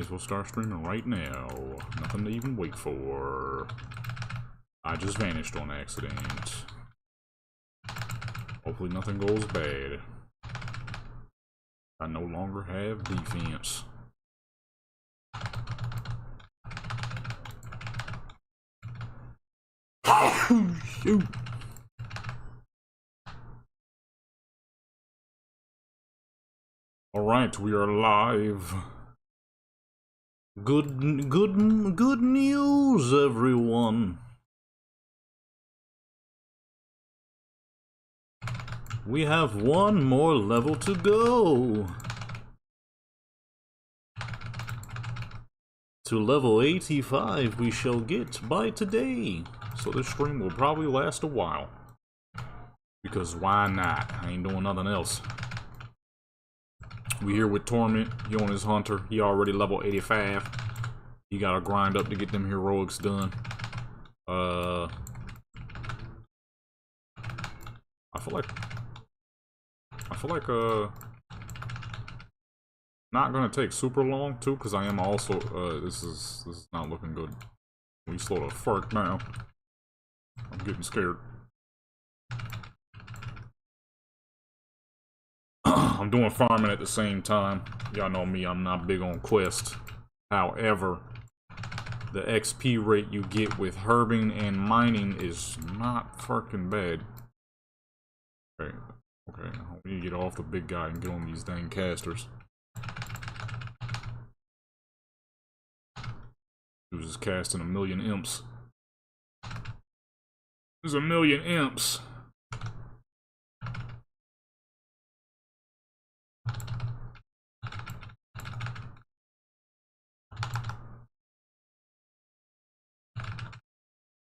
as well start streaming right now. Nothing to even wait for. I just vanished on accident. Hopefully nothing goes bad. I no longer have defense. Shoot. Alright, we are live. Good news, everyone. We have one more level to go. To level 85 we shall get by today. So this stream will probably last a while. Because why not? I ain't doing nothing else. We here with Torment. He on his hunter. He already level 85. He gotta grind up to get them heroics done. I feel like not gonna take super long too, because I am also this is not looking good. We slow the fuck down. I'm getting scared. I'm doing farming at the same time. Y'all know me, I'm not big on quests. However, the XP rate you get with herbing and mining is not fucking bad. Okay, okay, we need to get off the big guy and get on these dang casters. He was just casting 1,000,000 imps. There's 1,000,000 imps.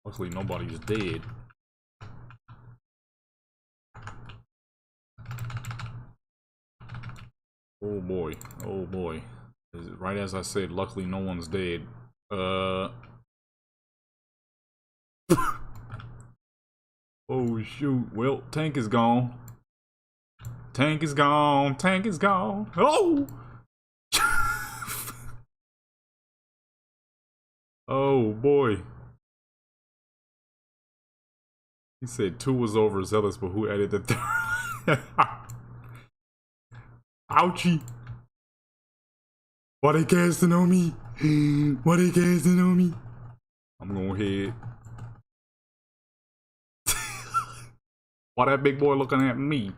Luckily, nobody's dead. Oh boy, oh boy. Right as I said, luckily no one's dead. Oh shoot, well, tank is gone. Tank is gone, tank is gone. Oh! Oh boy. He said 2 was overzealous, but who added the 3rd? Ouchie! Why they casting on me? Why they casting on me? I'm gonna head. Why that big boy looking at me?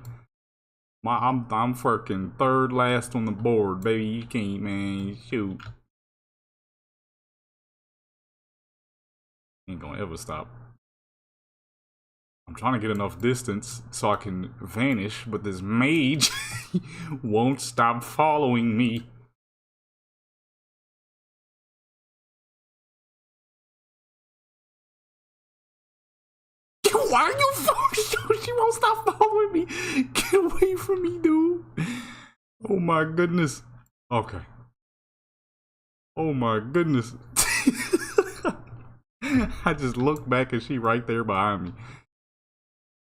I'm fucking 3rd last on the board, baby. You can't, man. Shoot. Ain't gonna ever stop. I'm trying to get enough distance so I can vanish, but this mage won't stop following me. Why are you following? She won't stop following me. Get away from me, dude. Oh my goodness. Okay. Oh my goodness. I just looked back and she right there behind me.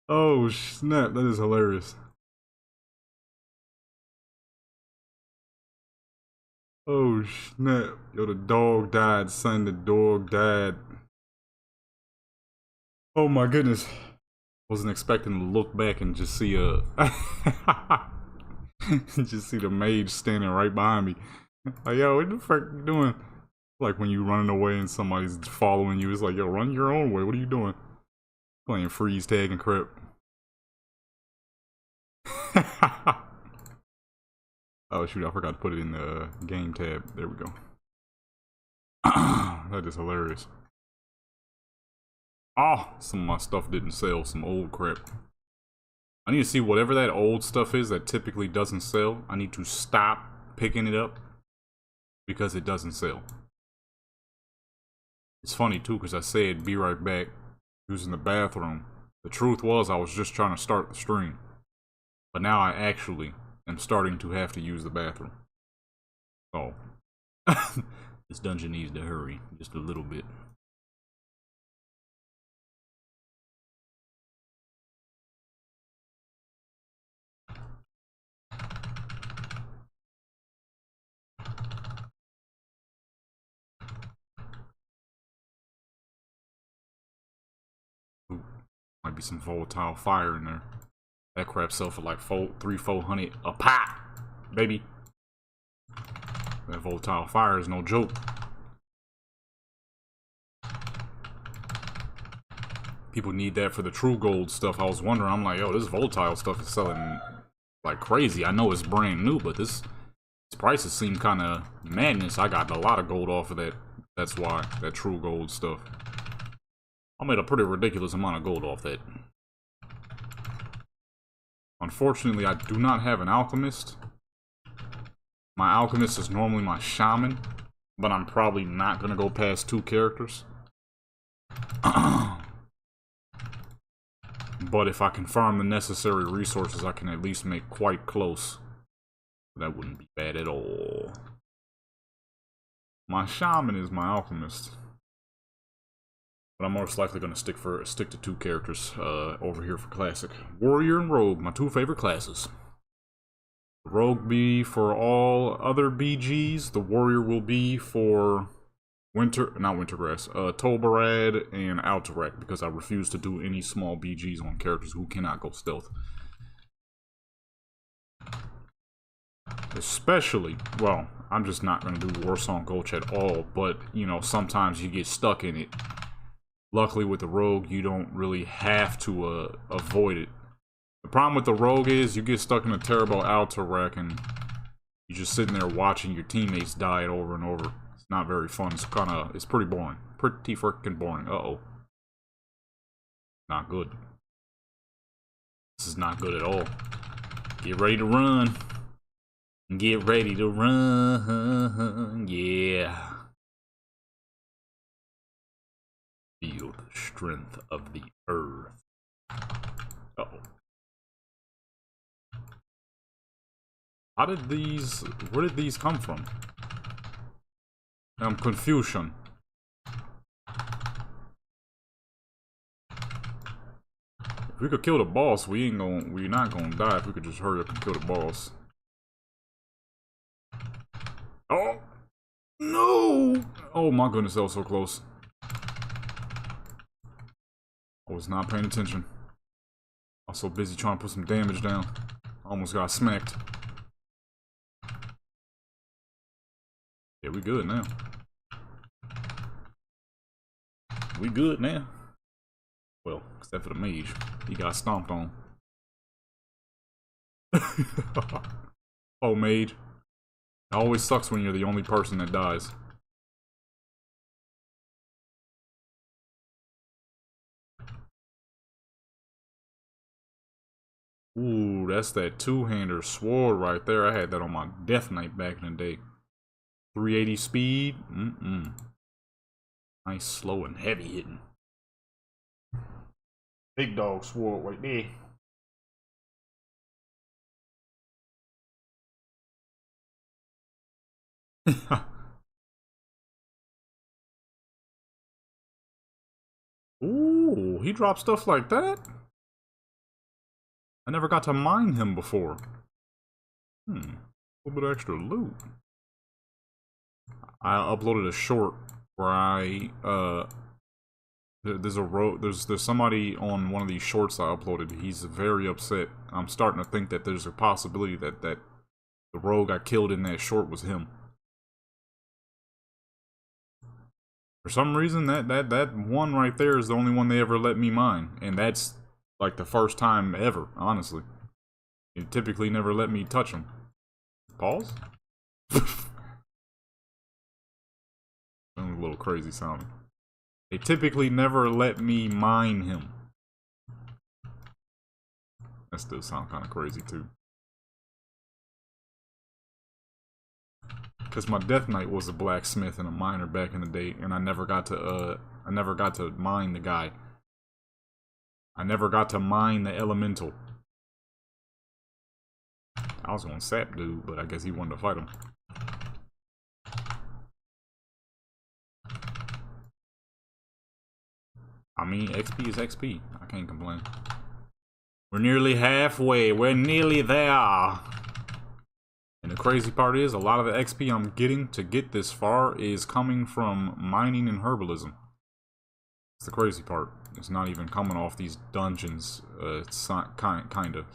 Oh snap, that is hilarious. Oh snap. Yo, the dog died, son. The dog died. Oh my goodness. Wasn't expecting to look back and just see just see the mage standing right behind me. Like, yo, what the fuck you doing? Like when you running away and somebody's following you, it's like, yo, run your own way. What are you doing? Playing freeze tag and crap. Oh shoot, I forgot to put it in the game tab. There we go. That is hilarious. Oh, some of my stuff didn't sell, some old crap. I need to see whatever that old stuff is that typically doesn't sell. I need to stop picking it up because it doesn't sell. It's funny too, because I said be right back using the bathroom. The truth was I was just trying to start the stream. But now I actually am starting to have to use the bathroom. Oh. This dungeon needs to hurry just a little bit. Might be some volatile fire in there. That crap sell for like 300-400 a pop, baby. That volatile fire is no joke. People need that for the true gold stuff. I was wondering, I'm like, yo, this volatile stuff is selling like crazy. I know it's brand new, but this prices seem kind of madness. I got a lot of gold off of that. That's why, that true gold stuff. I made a pretty ridiculous amount of gold off that. Unfortunately, I do not have an alchemist. My alchemist is normally my shaman, but I'm probably not going to go past 2 characters. But if I can farm the necessary resources, I can at least make quite close. That wouldn't be bad at all. My shaman is my alchemist. But I'm most likely going to stick to 2 characters over here for classic. Warrior and Rogue, my 2 favorite classes. Rogue be for all other BGs. The Warrior will be for Tolbarad and Alterac, because I refuse to do any small BGs on characters who cannot go stealth. Especially, well, I'm just not going to do Warsong Gulch at all, but, you know, sometimes you get stuck in it. Luckily with the Rogue, you don't really have to avoid it. The problem with the Rogue is you get stuck in a terrible Alterac and you're just sitting there watching your teammates die over and over. It's not very fun. It's pretty boring. Pretty freaking boring. Uh-oh. Not good. This is not good at all. Get ready to run. Get ready to run. Yeah. Feel the strength of the earth. Uh-oh. Where did these come from? Confusion. If we could kill the boss, we're not gonna die if we could just hurry up and kill the boss. Oh! No! Oh my goodness, that was so close. I was not paying attention. I was so busy trying to put some damage down. I almost got smacked. Yeah, we good now. We good now. Well, except for the mage. He got stomped on. Oh, mage. It always sucks when you're the only person that dies. Ooh, that's that 2-hander sword right there. I had that on my Death Knight back in the day. 380 speed. Nice, slow, and heavy hitting. Big dog sword right there. Ooh, he dropped stuff like that? I never got to mine him before. A little bit of extra loot. I uploaded a short where there's somebody on one of these shorts I uploaded. He's very upset. I'm starting to think that there's a possibility that the rogue I killed in that short was him. For some reason, that one right there is the only one they ever let me mine, and that's like the first time ever, honestly. They typically never let me touch him. Pause? A little crazy sounding. They typically never let me mine him. That still sounds kind of crazy too. Because my Death Knight was a blacksmith and a miner back in the day, and I never got to mine the guy. I never got to mine the elemental. I was gonna sap dude, but I guess he wanted to fight him. I mean, XP is XP. I can't complain. We're nearly halfway. We're nearly there. And the crazy part is, a lot of the XP I'm getting to get this far is coming from mining and herbalism. It's the crazy part. It's not even coming off these dungeons. It's not kind of.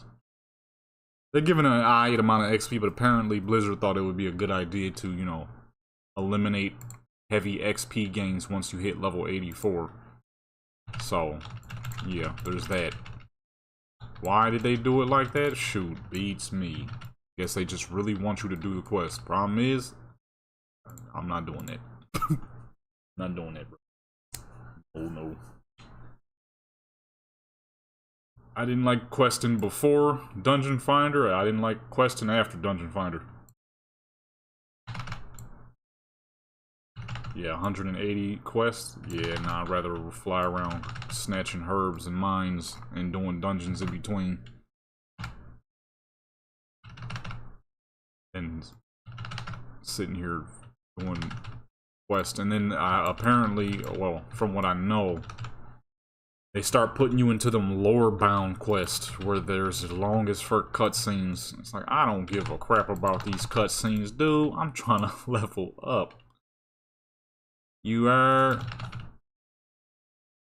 They're giving an odd amount of XP, but apparently Blizzard thought it would be a good idea to, you know, eliminate heavy XP gains once you hit level 84. So, yeah, there's that. Why did they do it like that? Shoot, beats me. Guess they just really want you to do the quest. Problem is, I'm not doing that. Not doing that, bro. Oh no. I didn't like questing before Dungeon Finder. I didn't like questing after Dungeon Finder. Yeah, 180 quests. Yeah, nah, I'd rather fly around snatching herbs and mines and doing dungeons in between. And sitting here doing quests. And then apparently, well, from what I know, they start putting you into them lore bound quests where there's longest for cutscenes. It's like, I don't give a crap about these cutscenes, dude. I'm trying to level up. You are...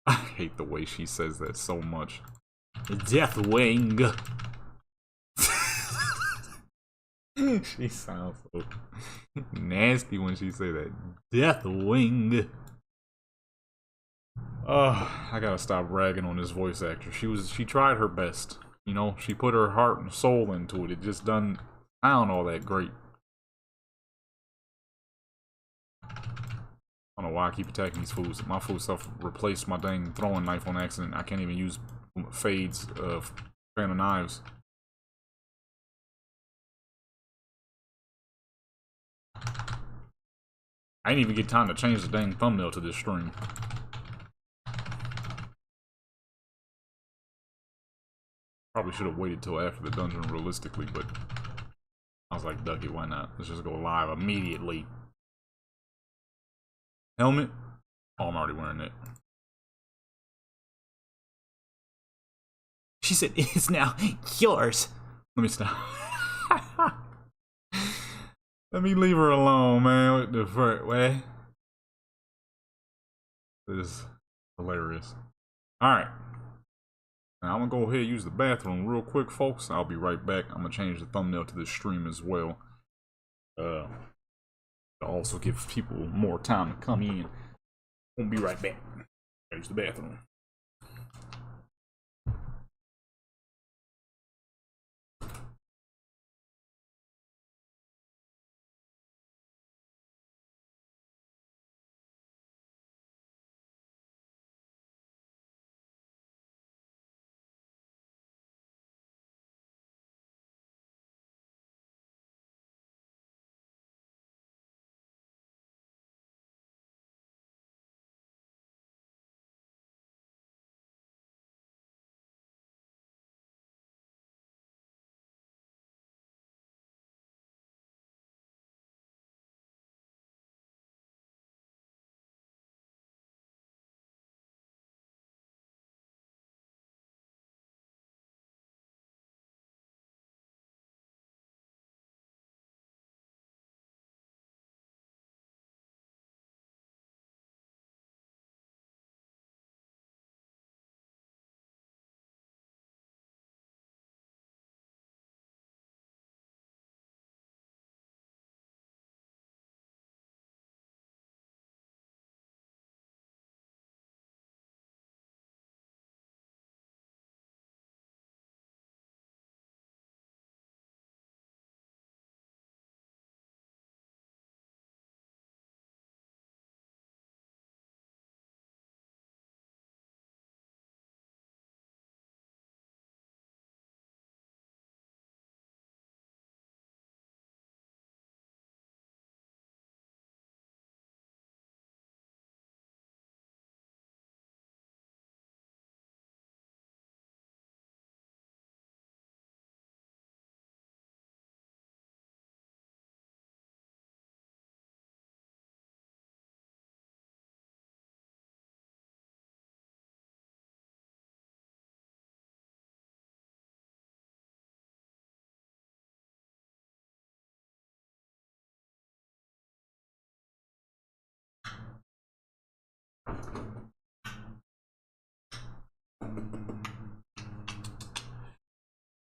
I hate the way she says that so much. Deathwing. She sounds so nasty when she say that. Deathwing. I gotta stop ragging on this voice actor. She tried her best. You know, she put her heart and soul into it. It just doesn't sound all that great. I don't know why I keep attacking these fools. My food stuff replaced my dang throwing knife on accident. I can't even use fades of fan of knives. I didn't even get time to change the dang thumbnail to this stream. Probably should have waited till after the dungeon realistically, but I was like, duck it, why not? Let's just go live immediately. Helmet? Oh, I'm already wearing it. She said, it's now yours. Let me stop. Let me leave her alone, man. What the fuck, way? This is hilarious. Alright. Now, I'm gonna go ahead and use the bathroom real quick, folks. I'll be right back. I'm gonna change the thumbnail to this stream as well. To also give people more time to come in. We'll be right back. Use the bathroom.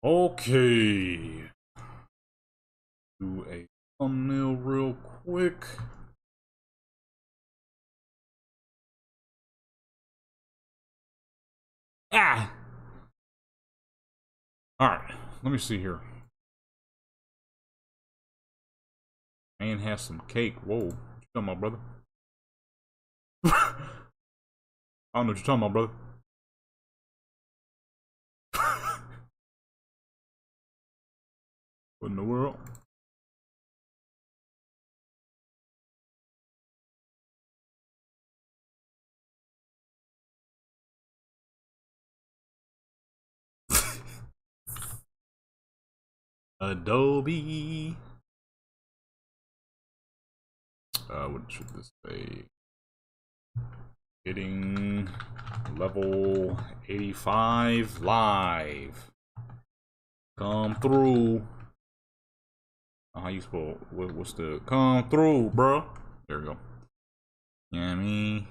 Okay. Do a thumbnail real quick. Ah! Alright, let me see here. Man has some cake. Whoa. What you talking about, brother? I don't know what you're talking about, brother. What in the world? Adobe. What should this say? Getting level 85 live. Come through. How you spell? What's the come through, bro? There we go. You know what I mean?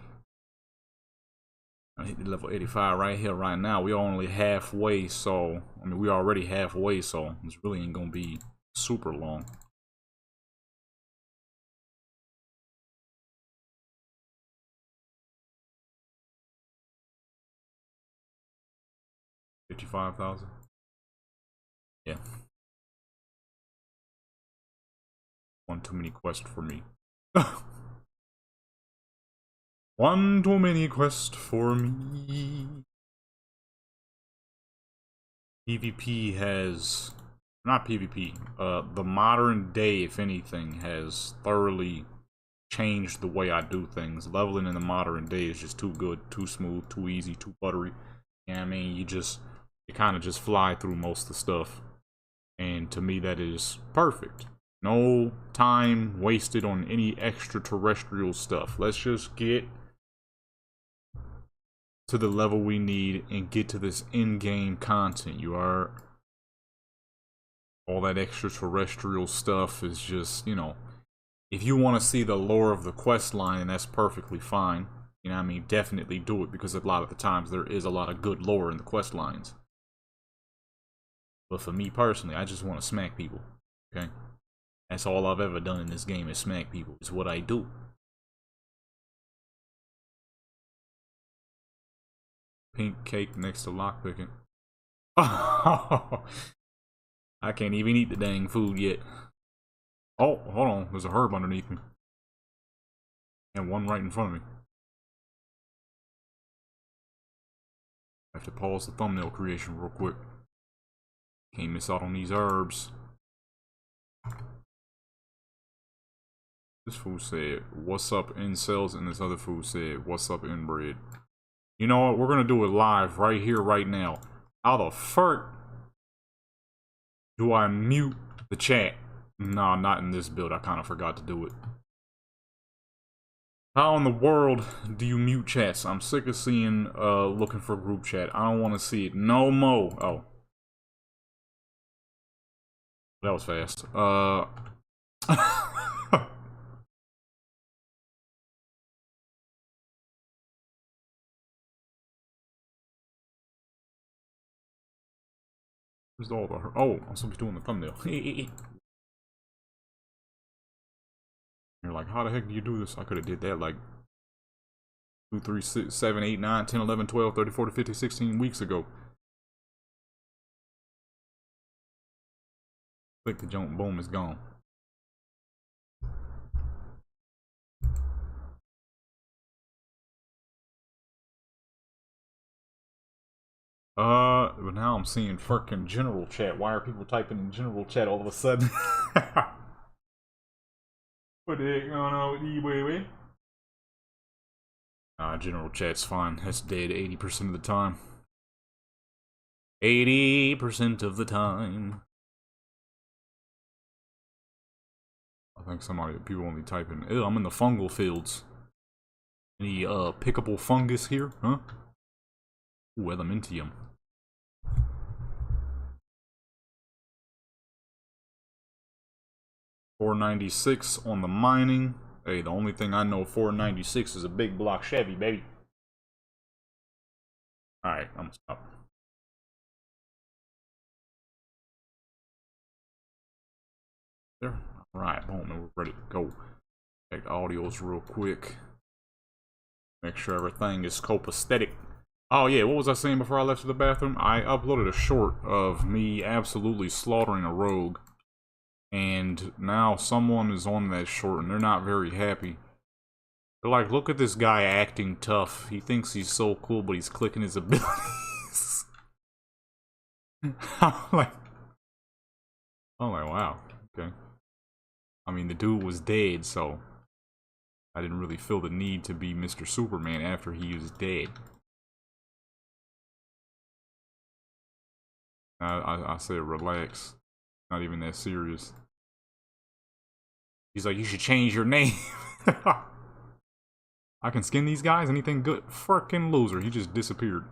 I hit the level 85 right here, right now. We're only halfway, so I mean, we're already halfway, so this really ain't gonna be super long. $55,000. Yeah. One too many quests for me. One too many quests for me. PvP has... Not PvP. The modern day, if anything, has thoroughly changed the way I do things. Leveling in the modern day is just too good, too smooth, too easy, too buttery. You know what I mean? You kind of just fly through most of the stuff. And to me, that is perfect. No time wasted on any extraterrestrial stuff. Let's just get to the level we need and get to this in-game content. You are... All that extraterrestrial stuff is just, you know... If you want to see the lore of the quest line, that's perfectly fine. You know what I mean? Definitely do it, because a lot of the times there is a lot of good lore in the quest lines. But for me personally, I just want to smack people. Okay? That's all I've ever done in this game is smack people. It's what I do. Pink cake next to lockpicking. Oh, I can't even eat the dang food yet. Oh, hold on. There's a herb underneath me. And one right in front of me. I have to pause the thumbnail creation real quick. Can't miss out on these herbs. This fool said, "What's up, incels?" And this other fool said, "What's up, inbred?" You know what? We're gonna do it live right here, right now. How the fuck do I mute the chat? No, not in this build. I kind of forgot to do it. How in the world do you mute chats? I'm sick of seeing looking for group chat. I don't want to see it no more. Oh. That was fast. Where's all the... Oh, I'm supposed to be doing the thumbnail. You're like, how the heck do you do this? I could have did that like 2, 3, 6, 7, 8, 9, 10, 11, 12, 30, 40, 50, 16 weeks ago. Click the jump, boom, it's gone. But now I'm seeing fucking general chat. Why are people typing in general chat all of a sudden? What the heck going on with you, baby? General chat's fine. That's dead 80% of the time. 80% of the time. I think people only type in, ew, I'm in the fungal fields. Any, pickable fungus here, huh? Ooh, elementium. $496 on the mining. Hey, the only thing I know $496 is a big block Chevy, baby. Alright, I'm gonna stop. There. Alright, boom, and we're ready to go. Check the audios real quick. Make sure everything is copacetic. Oh yeah, what was I saying before I left to the bathroom? I uploaded a short of me absolutely slaughtering a rogue. And now someone is on that short and they're not very happy. They're like, look at this guy acting tough. He thinks he's so cool, but he's clicking his abilities. I'm like, wow, okay. I mean, the dude was dead, so I didn't really feel the need to be Mr. Superman after he was dead. I said relax. Not even that serious. He's like, you should change your name. I can skin these guys? Anything good? Frickin' loser. He just disappeared.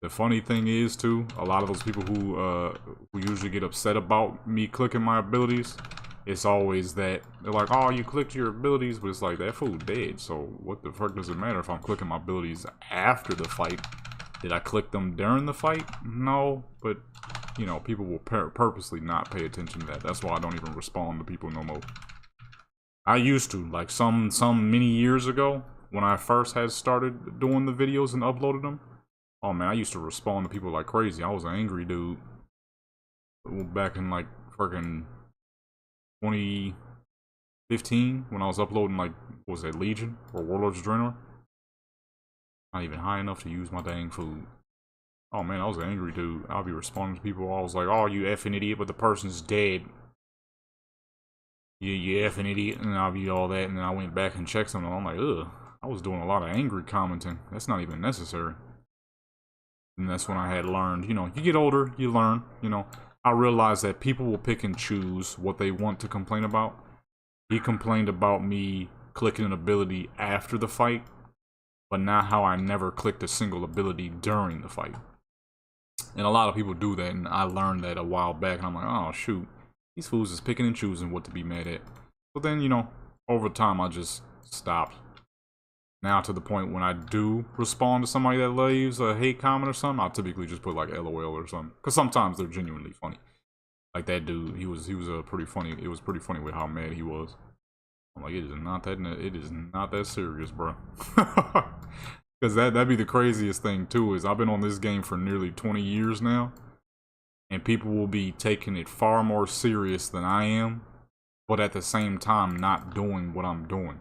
The funny thing is, too, a lot of those people who usually get upset about me clicking my abilities, it's always that they're like, oh, you clicked your abilities, but it's like, that fool dead, so what the fuck does it matter if I'm clicking my abilities after the fight? Did I click them during the fight? No, but, you know, people will purposely not pay attention to that. That's why I don't even respond to people no more. I used to, like some many years ago, when I first had started doing the videos and uploaded them. Oh man, I used to respond to people like crazy. I was an angry dude. Back in like freaking 2015, when I was uploading like, what was that, Legion or Warlord's Adrenaline? Not even high enough to use my dang food. Oh man, I was an angry dude. I'll be responding to people. I was like, oh, you effing idiot, but the person's dead. You effing idiot, and I'll be all that, and then I went back and checked something. I'm like, ugh, I was doing a lot of angry commenting. That's not even necessary. And that's when I had learned, you know, you get older, you learn, you know. I realized that people will pick and choose what they want to complain about. He complained about me clicking an ability after the fight, but not how I never clicked a single ability during the fight. And a lot of people do that, and I learned that a while back, and I'm like, oh, shoot. These fools is picking and choosing what to be mad at. But then, you know, over time, I just stopped. Now to the point when I do respond to somebody that leaves a hate comment or something, I'll typically just put like LOL or something. Because sometimes they're genuinely funny. Like that dude, he was pretty funny. It was pretty funny with how mad he was. I'm like, it is not that serious, bro. Because that'd be the craziest thing too, is I've been on this game for nearly 20 years now. And people will be taking it far more serious than I am, but at the same time not doing what I'm doing.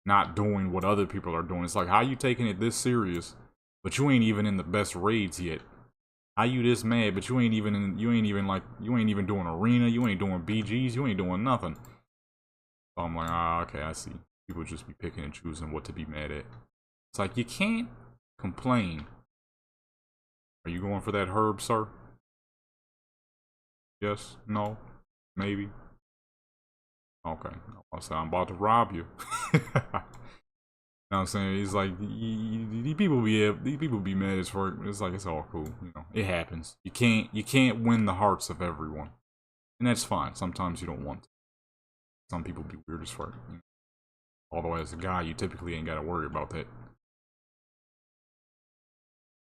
Not doing what other people are doing. It's like, how you taking it this serious, but you ain't even in the best raids yet? How you this mad, but you ain't even doing arena, you ain't doing BGs, you ain't doing nothing. So I'm like, ah, okay, I see. People just be picking and choosing what to be mad at. It's like, you can't complain. Are you going for that herb, sir? Yes? No? Maybe? Okay. I'll say I'm about to rob you. You know what I'm saying? He's like, these people be mad as fuck. It's like, it's all cool. You know, it happens. You can't win the hearts of everyone. And that's fine. Sometimes you don't want to. Some people be weird as fuck. You know? Although as a guy, you typically ain't gotta worry about that.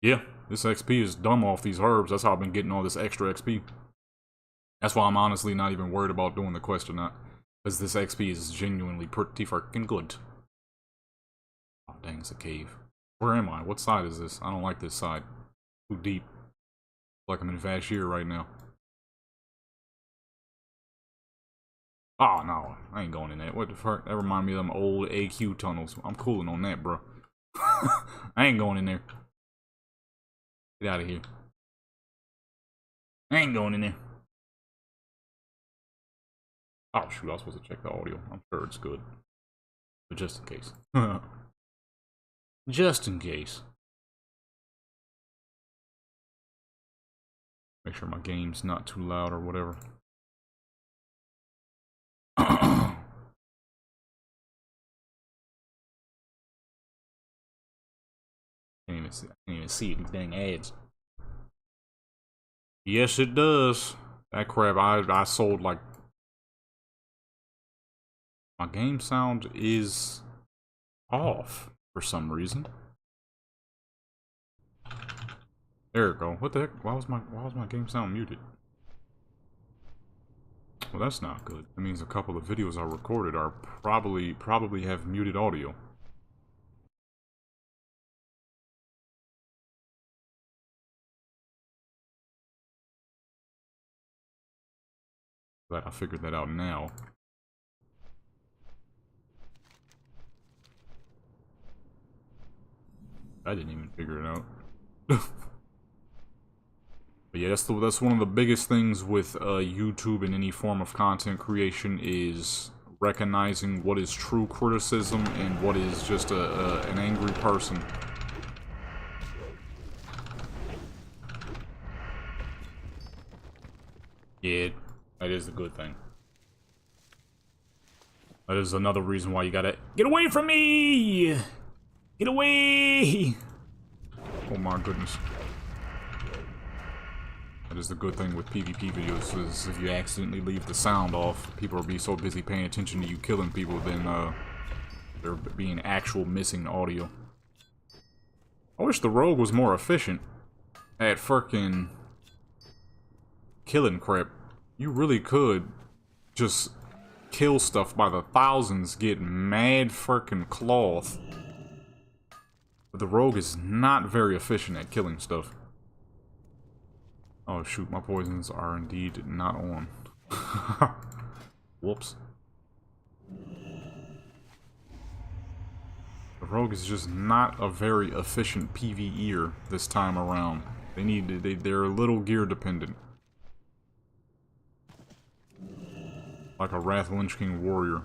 Yeah, this XP is dumb off these herbs. That's how I've been getting all this extra XP. That's why I'm honestly not even worried about doing the quest or not. Because this XP is genuinely pretty freaking good. Oh, dang, it's a cave. Where am I? What side is this? I don't like this side. Too deep. Like I'm in Vashir right now. Oh, no. I ain't going in that. What the fuck? That remind me of them old AQ tunnels. I'm cooling on that, bro. I ain't going in there. Get out of here. I ain't going in there. Oh, shoot. I was supposed to check the audio. I'm sure it's good. But just in case. Just in case. Make sure my game's not too loud or whatever. I can't even see these dang ads. Yes, it does. That crap, I sold like... My game sound is off for some reason. There we go. What the heck? Why was my game sound muted? Well, that's not good. That means a couple of videos I recorded are probably have muted audio. Glad I figured that out now. I didn't even figure it out. But yeah, that's one of the biggest things with YouTube and any form of content creation is recognizing what is true criticism and what is just an angry person. Yeah, that is the good thing. That is another reason why you gotta get away from me! Get away! Oh my goodness. That is the good thing with PvP videos, is if you accidentally leave the sound off, people will be so busy paying attention to you killing people, then there being actual missing audio. I wish the rogue was more efficient at frickin' killing crap. You really could just kill stuff by the thousands, get mad frickin' cloth. But the rogue is not very efficient at killing stuff. Oh shoot, my poisons are indeed not on. Whoops. The rogue is just not a very efficient PvEer this time around. They're a little gear dependent. Like a Wrath Lynch King warrior.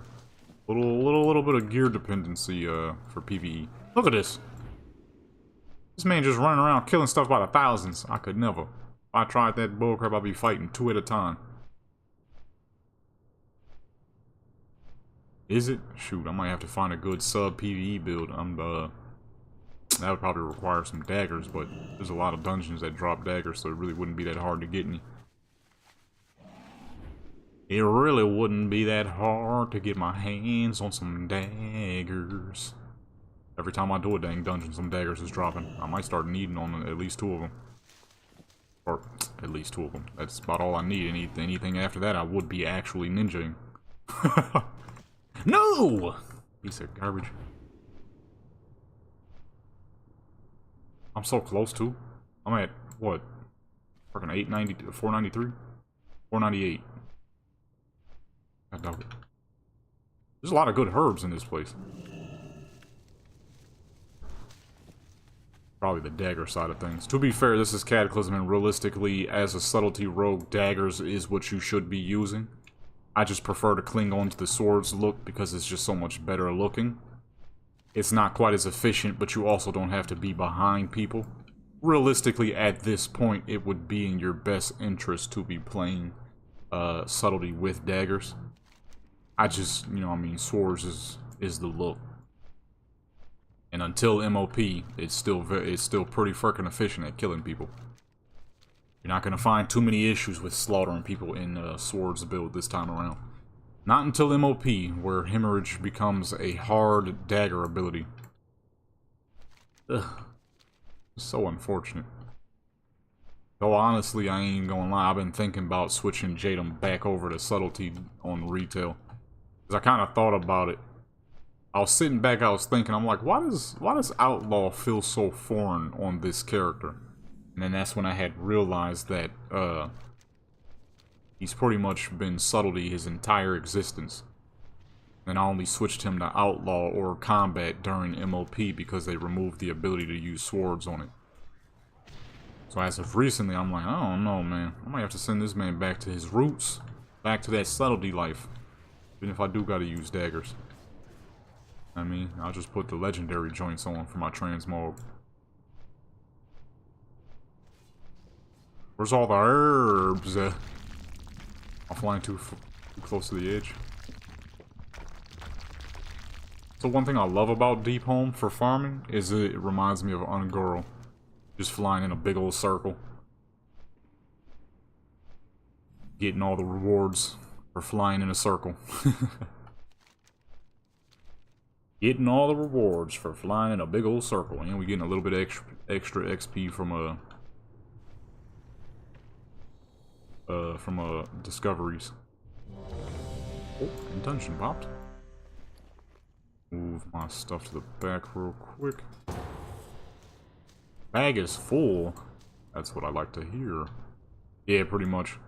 Little bit of gear dependency for PvE. Look at this. This man just running around killing stuff by the thousands. I could never. If I tried that bullcrap, I'd be fighting 2 at a time. Is it? Shoot, I might have to find a good sub PvE build. That would probably require some daggers, but there's a lot of dungeons that drop daggers, so it really wouldn't be that hard to get any. It really wouldn't be that hard to get my hands on some daggers. Every time I do a dang dungeon, some daggers is dropping. I might start needing on at least 2 of them. Or, at least 2 of them. That's about all I need. Anything after that, I would be actually ninjaing. No! Piece of garbage. I'm so close, too. I'm at, what? Fucking 890, 493? 498. I doubt it. There's a lot of good herbs in this place. Probably the dagger side of things. To be fair, this is Cataclysm, and realistically, as a subtlety rogue, daggers is what you should be using. I just prefer to cling on to the sword's look because it's just so much better looking. It's not quite as efficient, but you also don't have to be behind people. Realistically, at this point, it would be in your best interest to be playing subtlety with daggers. I just, you know, I mean, swords is the look. And until MOP, it's still pretty freaking efficient at killing people. You're not gonna find too many issues with slaughtering people in swords build this time around. Not until MOP, where hemorrhage becomes a hard dagger ability. Ugh. So unfortunate. Though honestly, I ain't gonna lie, I've been thinking about switching Jadam back over to subtlety on retail. Because I kind of thought about it. I was sitting back, I was thinking, I'm like, why does Outlaw feel so foreign on this character? And then that's when I had realized that, he's pretty much been subtlety his entire existence. And I only switched him to Outlaw or Combat during MOP because they removed the ability to use swords on it. So as of recently, I'm like, I don't know, man. I might have to send this man back to his roots. Back to that subtlety life. Even if I do gotta use daggers. I mean, I'll just put the legendary joints on for my transmog. Where's all the herbs? I'm flying too close to the edge. So one thing I love about Deep Home for farming is it reminds me of Ungoro. Just flying in a big old circle. Getting all the rewards for flying in a circle. Getting all the rewards for flying in a big old circle. And we're getting a little bit extra XP from discoveries. Oh, intention popped. Move my stuff to the back real quick. Bag is full. That's what I like to hear. Yeah, pretty much.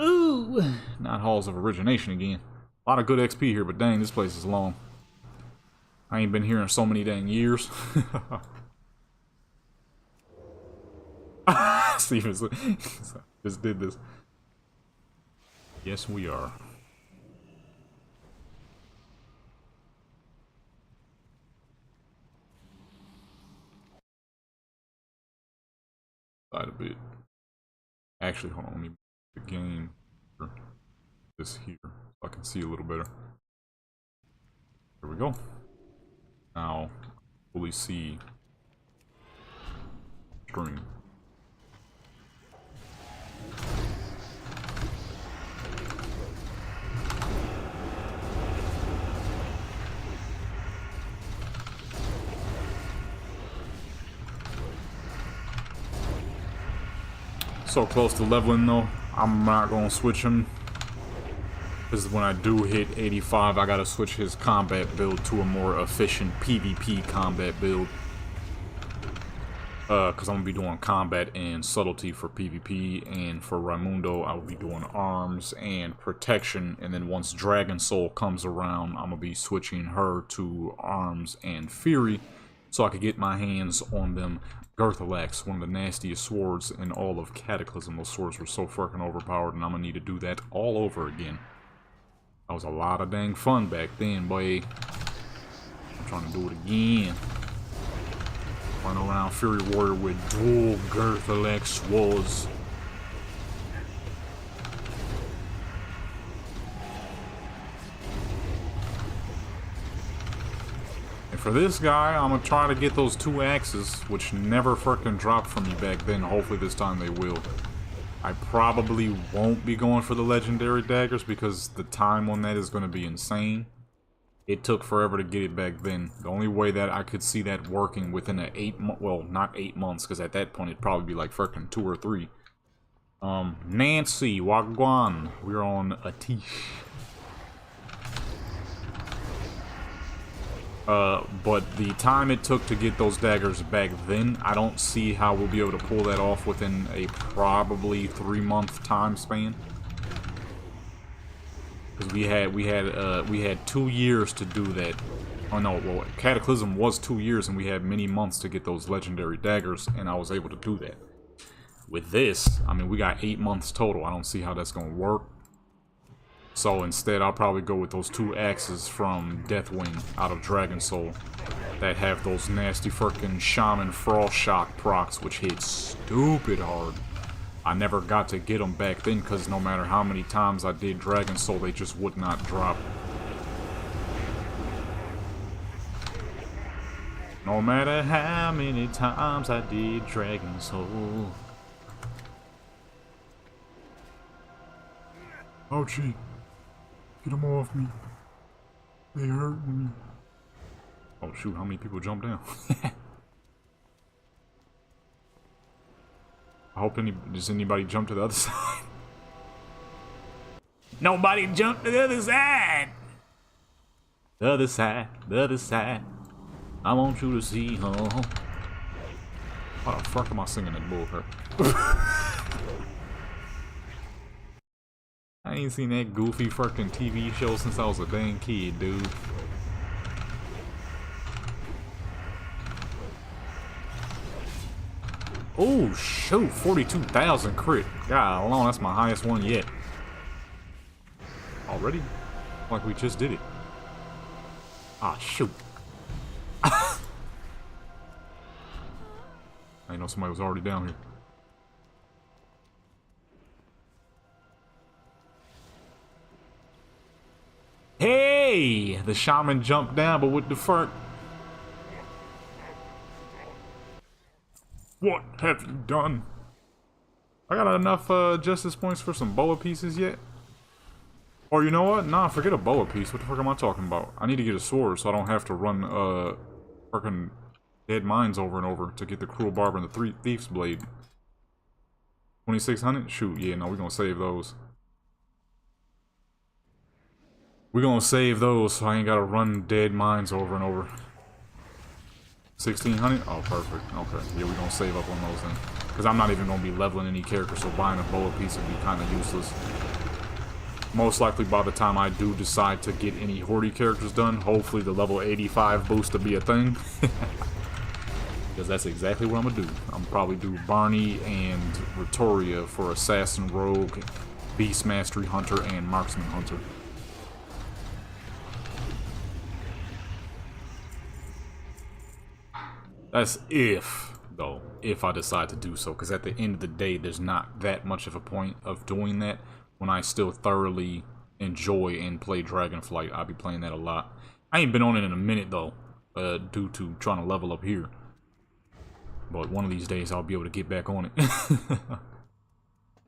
Ooh! Not Halls of Origination again. A lot of good XP here, but dang, this place is long. I ain't been here in so many dang years. Steven just did this. Yes, we are. A bit. Actually, hold on. Let me the game this here so I can see a little better. There we go. Now, fully see screen. So close to leveling though, I'm not gonna switch him. Because when I do hit 85, I gotta switch his combat build to a more efficient PvP combat build. Because I'm gonna be doing combat and subtlety for PvP, and for Raimundo, I will be doing arms and protection. And then once Dragon Soul comes around, I'm gonna be switching her to arms and fury, so I could get my hands on them. Girthalax, one of the nastiest swords in all of Cataclysm. Those swords were so fucking overpowered, and I'm gonna need to do that all over again. That was a lot of dang fun back then, boy. I'm trying to do it again. Run around Fury Warrior with dual Girthalax swords. For this guy, I'm gonna try to get those 2 axes, which never frickin' dropped for me back then. Hopefully this time they will. I probably won't be going for the legendary daggers because the time on that is gonna be insane. It took forever to get it back then. The only way that I could see that working within a 8-month, well, not 8 months, because at that point it'd probably be like frickin' 2 or 3. Nancy, Wagwan, we're on Atish. But the time it took to get those daggers back then, I don't see how we'll be able to pull that off within a probably 3-month time span. Because we had 2 years to do that. Oh no, well, Cataclysm was 2 years, and we had many months to get those legendary daggers, and I was able to do that. With this, I mean, we got 8 months total. I don't see how that's gonna work. So instead, I'll probably go with those 2 axes from Deathwing out of Dragon Soul that have those nasty frickin' Shaman Frost Shock procs, which hit stupid hard. I never got to get them back then because no matter how many times I did Dragon Soul, they just would not drop. No matter how many times I did Dragon Soul. Oh, gee. Get them off me. They hurt me. Oh shoot, how many people jumped down? I hope does anybody jump to the other side? Nobody jumped to the other side! The other side, the other side. I want you to see home. Why the fuck am I singing that bullcrap? I ain't seen that goofy fucking TV show since I was a dang kid, dude. Oh, shoot. 42,000 crit. God alone, that's my highest one yet. Already? Like we just did it. Ah, shoot. I know somebody was already down here. Hey! The shaman jumped down, but what the fuck? What have you done? I got enough justice points for some boa pieces yet? Or you know what? Nah, forget a boa piece. What the fuck am I talking about? I need to get a sword so I don't have to run freaking dead mines over and over to get the cruel barber and the three thief's blade. 2600? Shoot, yeah, no, we're gonna save those. We're gonna save those so I ain't gotta run dead mines over and over. 1600? Oh, perfect. Okay, yeah, we're gonna save up on those then. Because I'm not even gonna be leveling any characters, so buying a boa piece would be kind of useless. Most likely by the time I do decide to get any Horde characters done, hopefully the level 85 boost to be a thing. Because that's exactly what I'm gonna do. I'm probably do Barney and Ritoria for Assassin, Rogue, Beast Mastery Hunter, and Marksman Hunter. That's if, though, if I decide to do so. Because at the end of the day, there's not that much of a point of doing that when I still thoroughly enjoy and play Dragonflight. I'll be playing that a lot. I ain't been on it in a minute, though, due to trying to level up here. But one of these days, I'll be able to get back on it.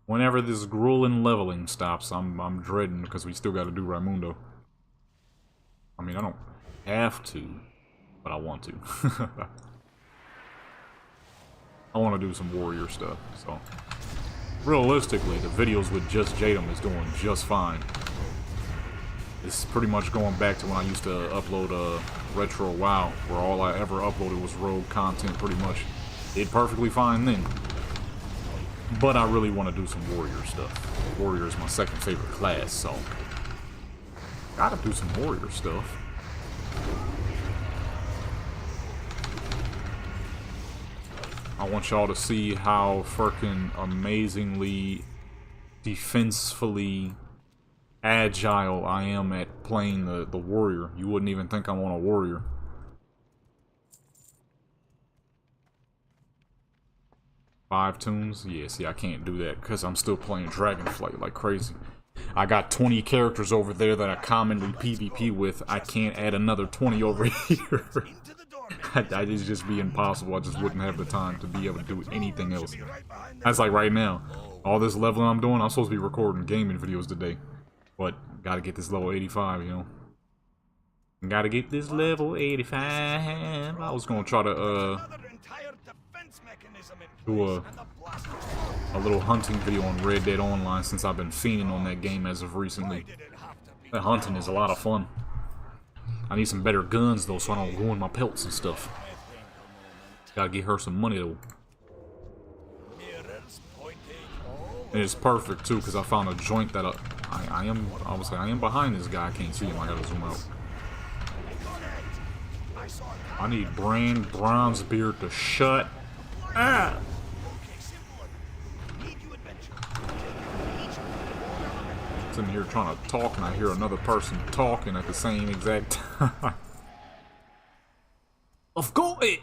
Whenever this grueling leveling stops, I'm dreading because we still got to do Raimundo. I mean, I don't have to, but I want to. I want to do some warrior stuff, so... Realistically, the videos with just Jadam is doing just fine. It's pretty much going back to when I used to upload Retro WoW, where all I ever uploaded was rogue content, pretty much. Did perfectly fine then. But I really want to do some warrior stuff. Warrior is my second favorite class, so... Gotta do some warrior stuff. I want y'all to see how freaking amazingly defensively agile I am at playing the warrior. You wouldn't even think I'm on a warrior. Five tunes? Yeah, see, I can't do that because I'm still playing Dragonflight like crazy. I got 20 characters over there that I commonly PvP with. I can't add another 20 over here. It'd just be impossible. I just wouldn't have the time to be able to do anything else. That's like right now. All this leveling I'm doing, I'm supposed to be recording gaming videos today. But, gotta get this level 85, you know. Gotta get this level 85. I was gonna try to, do a little hunting video on Red Dead Online since I've been fiending on that game as of recently. That hunting is a lot of fun. I need some better guns though so I don't ruin my pelts and stuff. Gotta get her some money though. And it's perfect too because I found a joint that I am behind this guy. I can't see him. I gotta zoom out. I need Brand Bronzebeard to shut up. Sitting here trying to talk and I hear another person talking at the same exact time. I've got it!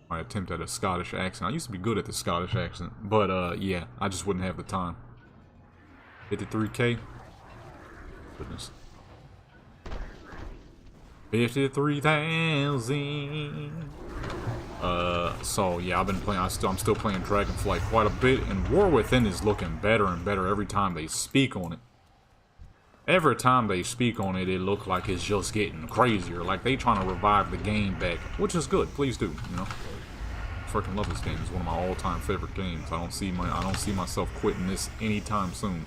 My attempt at a Scottish accent. I used to be good at the Scottish accent, but yeah, I just wouldn't have the time. 53K? Goodness. 53,000. So yeah, I've been playing. I'm still playing Dragonflight quite a bit, and War Within is looking better and better every time they speak on it. Every time they speak on it, it looks like it's just getting crazier. Like they trying to revive the game back, which is good. Please do, you know. I freaking love this game. It's one of my all-time favorite games. I don't see myself quitting this anytime soon.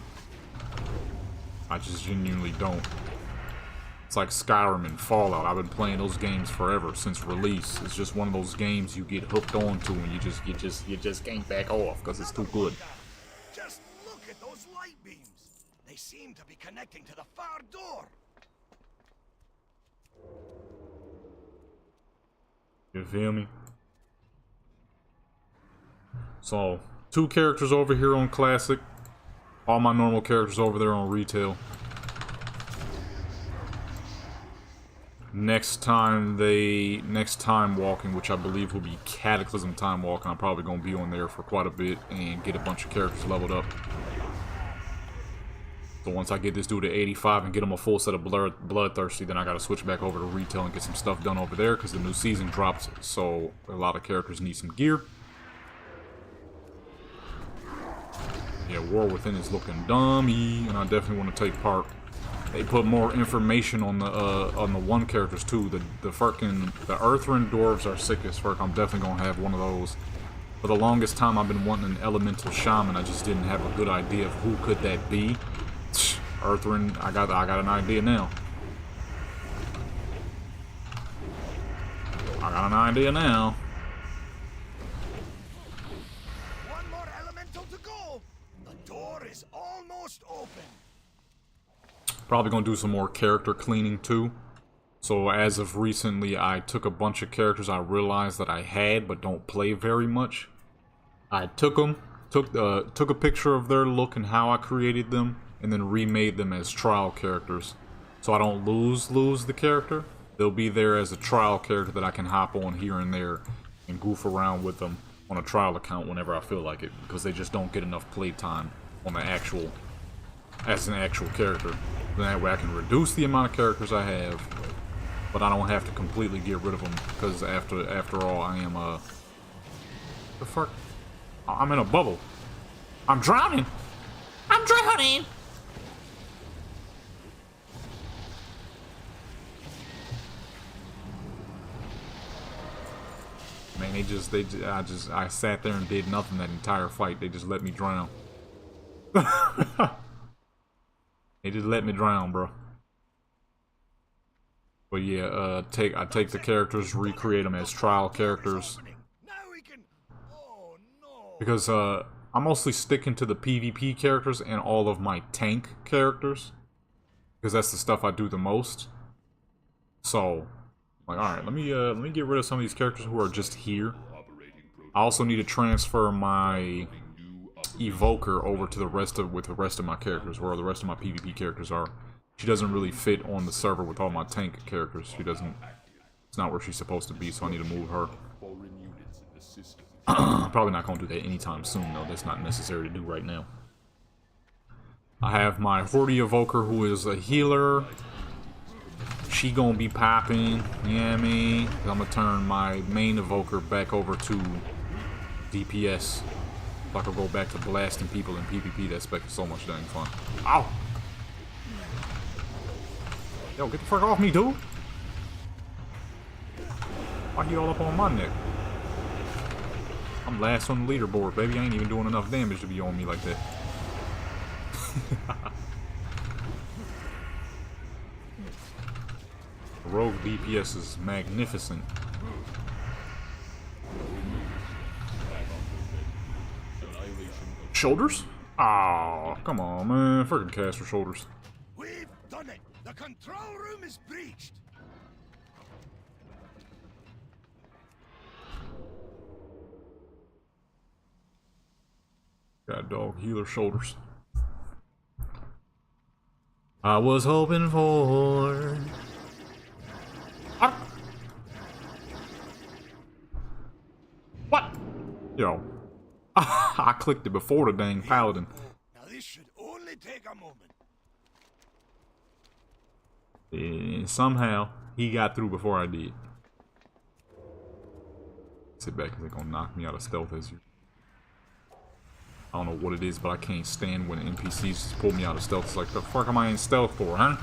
I just genuinely don't. It's like Skyrim and Fallout. I've been playing those games forever since release. It's just one of those games you get hooked onto and you just can't back off because it's too good. Just look at those light beams. They seem to be connecting to the far door. You feel me? So, 2 characters over here on Classic. All my normal characters over there on Retail. Next time walking, which I believe will be Cataclysm time walking, I'm probably going to be on there for quite a bit and get a bunch of characters leveled up. So once I get this dude to 85 and get him a full set of Bloodthirsty, then I got to switch back over to Retail and get some stuff done over there because the new season drops, so a lot of characters need some gear. Yeah, War Within is looking dummy, and I definitely want to take part. They put more information on the one characters too. The Earthrin dwarves are sick as fuck. I'm definitely gonna have one of those. For the longest time, I've been wanting an elemental shaman. I just didn't have a good idea of who could that be. Earthrin, I got an idea now. I got an idea now. One more elemental to go. The door is almost open. Probably gonna do some more character cleaning too. So as of recently, I took a bunch of characters I realized that I had but don't play very much. I took them, took a picture of their look and how I created them, and then remade them as trial characters. So I don't lose the character. They'll be there as a trial character that I can hop on here and there and goof around with them on a trial account whenever I feel like it, because they just don't get enough playtime on the actual, as an actual character. That way I can reduce the amount of characters I have, but I don't have to completely get rid of them, because after all, I am the fuck? I'm in a bubble. I'm drowning. I'm drowning. Man, I sat there and did nothing that entire fight. They just let me drown. They just let me drown, bro. But yeah, I take the characters, recreate them as trial characters. Because I'm mostly sticking to the PvP characters and all of my tank characters, because that's the stuff I do the most. So, like, all right, let me get rid of some of these characters who are just here. I also need to transfer my Evoker over to the rest of my characters, where the rest of my PvP characters are. She doesn't really fit on the server with all my tank characters. She doesn't. It's not where she's supposed to be, so I need to move her. Probably not gonna do that anytime soon, though. That's not necessary to do right now. I have my Horde Evoker, who is a healer. She gonna be popping, you know what I mean? I'm gonna turn my main Evoker back over to DPS. If I could go back to blasting people in PvP, that's so much dang fun. Ow! Yo, get the fuck off me, dude! Why you all up on my neck? I'm last on the leaderboard, baby. I ain't even doing enough damage to be on me like that. Rogue DPS is magnificent. Shoulders? Oh, come on, man. Freaking caster shoulders. We've done it. The control room is breached. Got dog healer shoulders. I was hoping for... Ah. What? Yo. I clicked it before the dang paladin. Now this should only take a moment. And somehow, he got through before I did. Sit back, because they're gonna knock me out of stealth as you... I don't know what it is, but I can't stand when NPCs just pull me out of stealth. It's like, the fuck am I in stealth for, huh?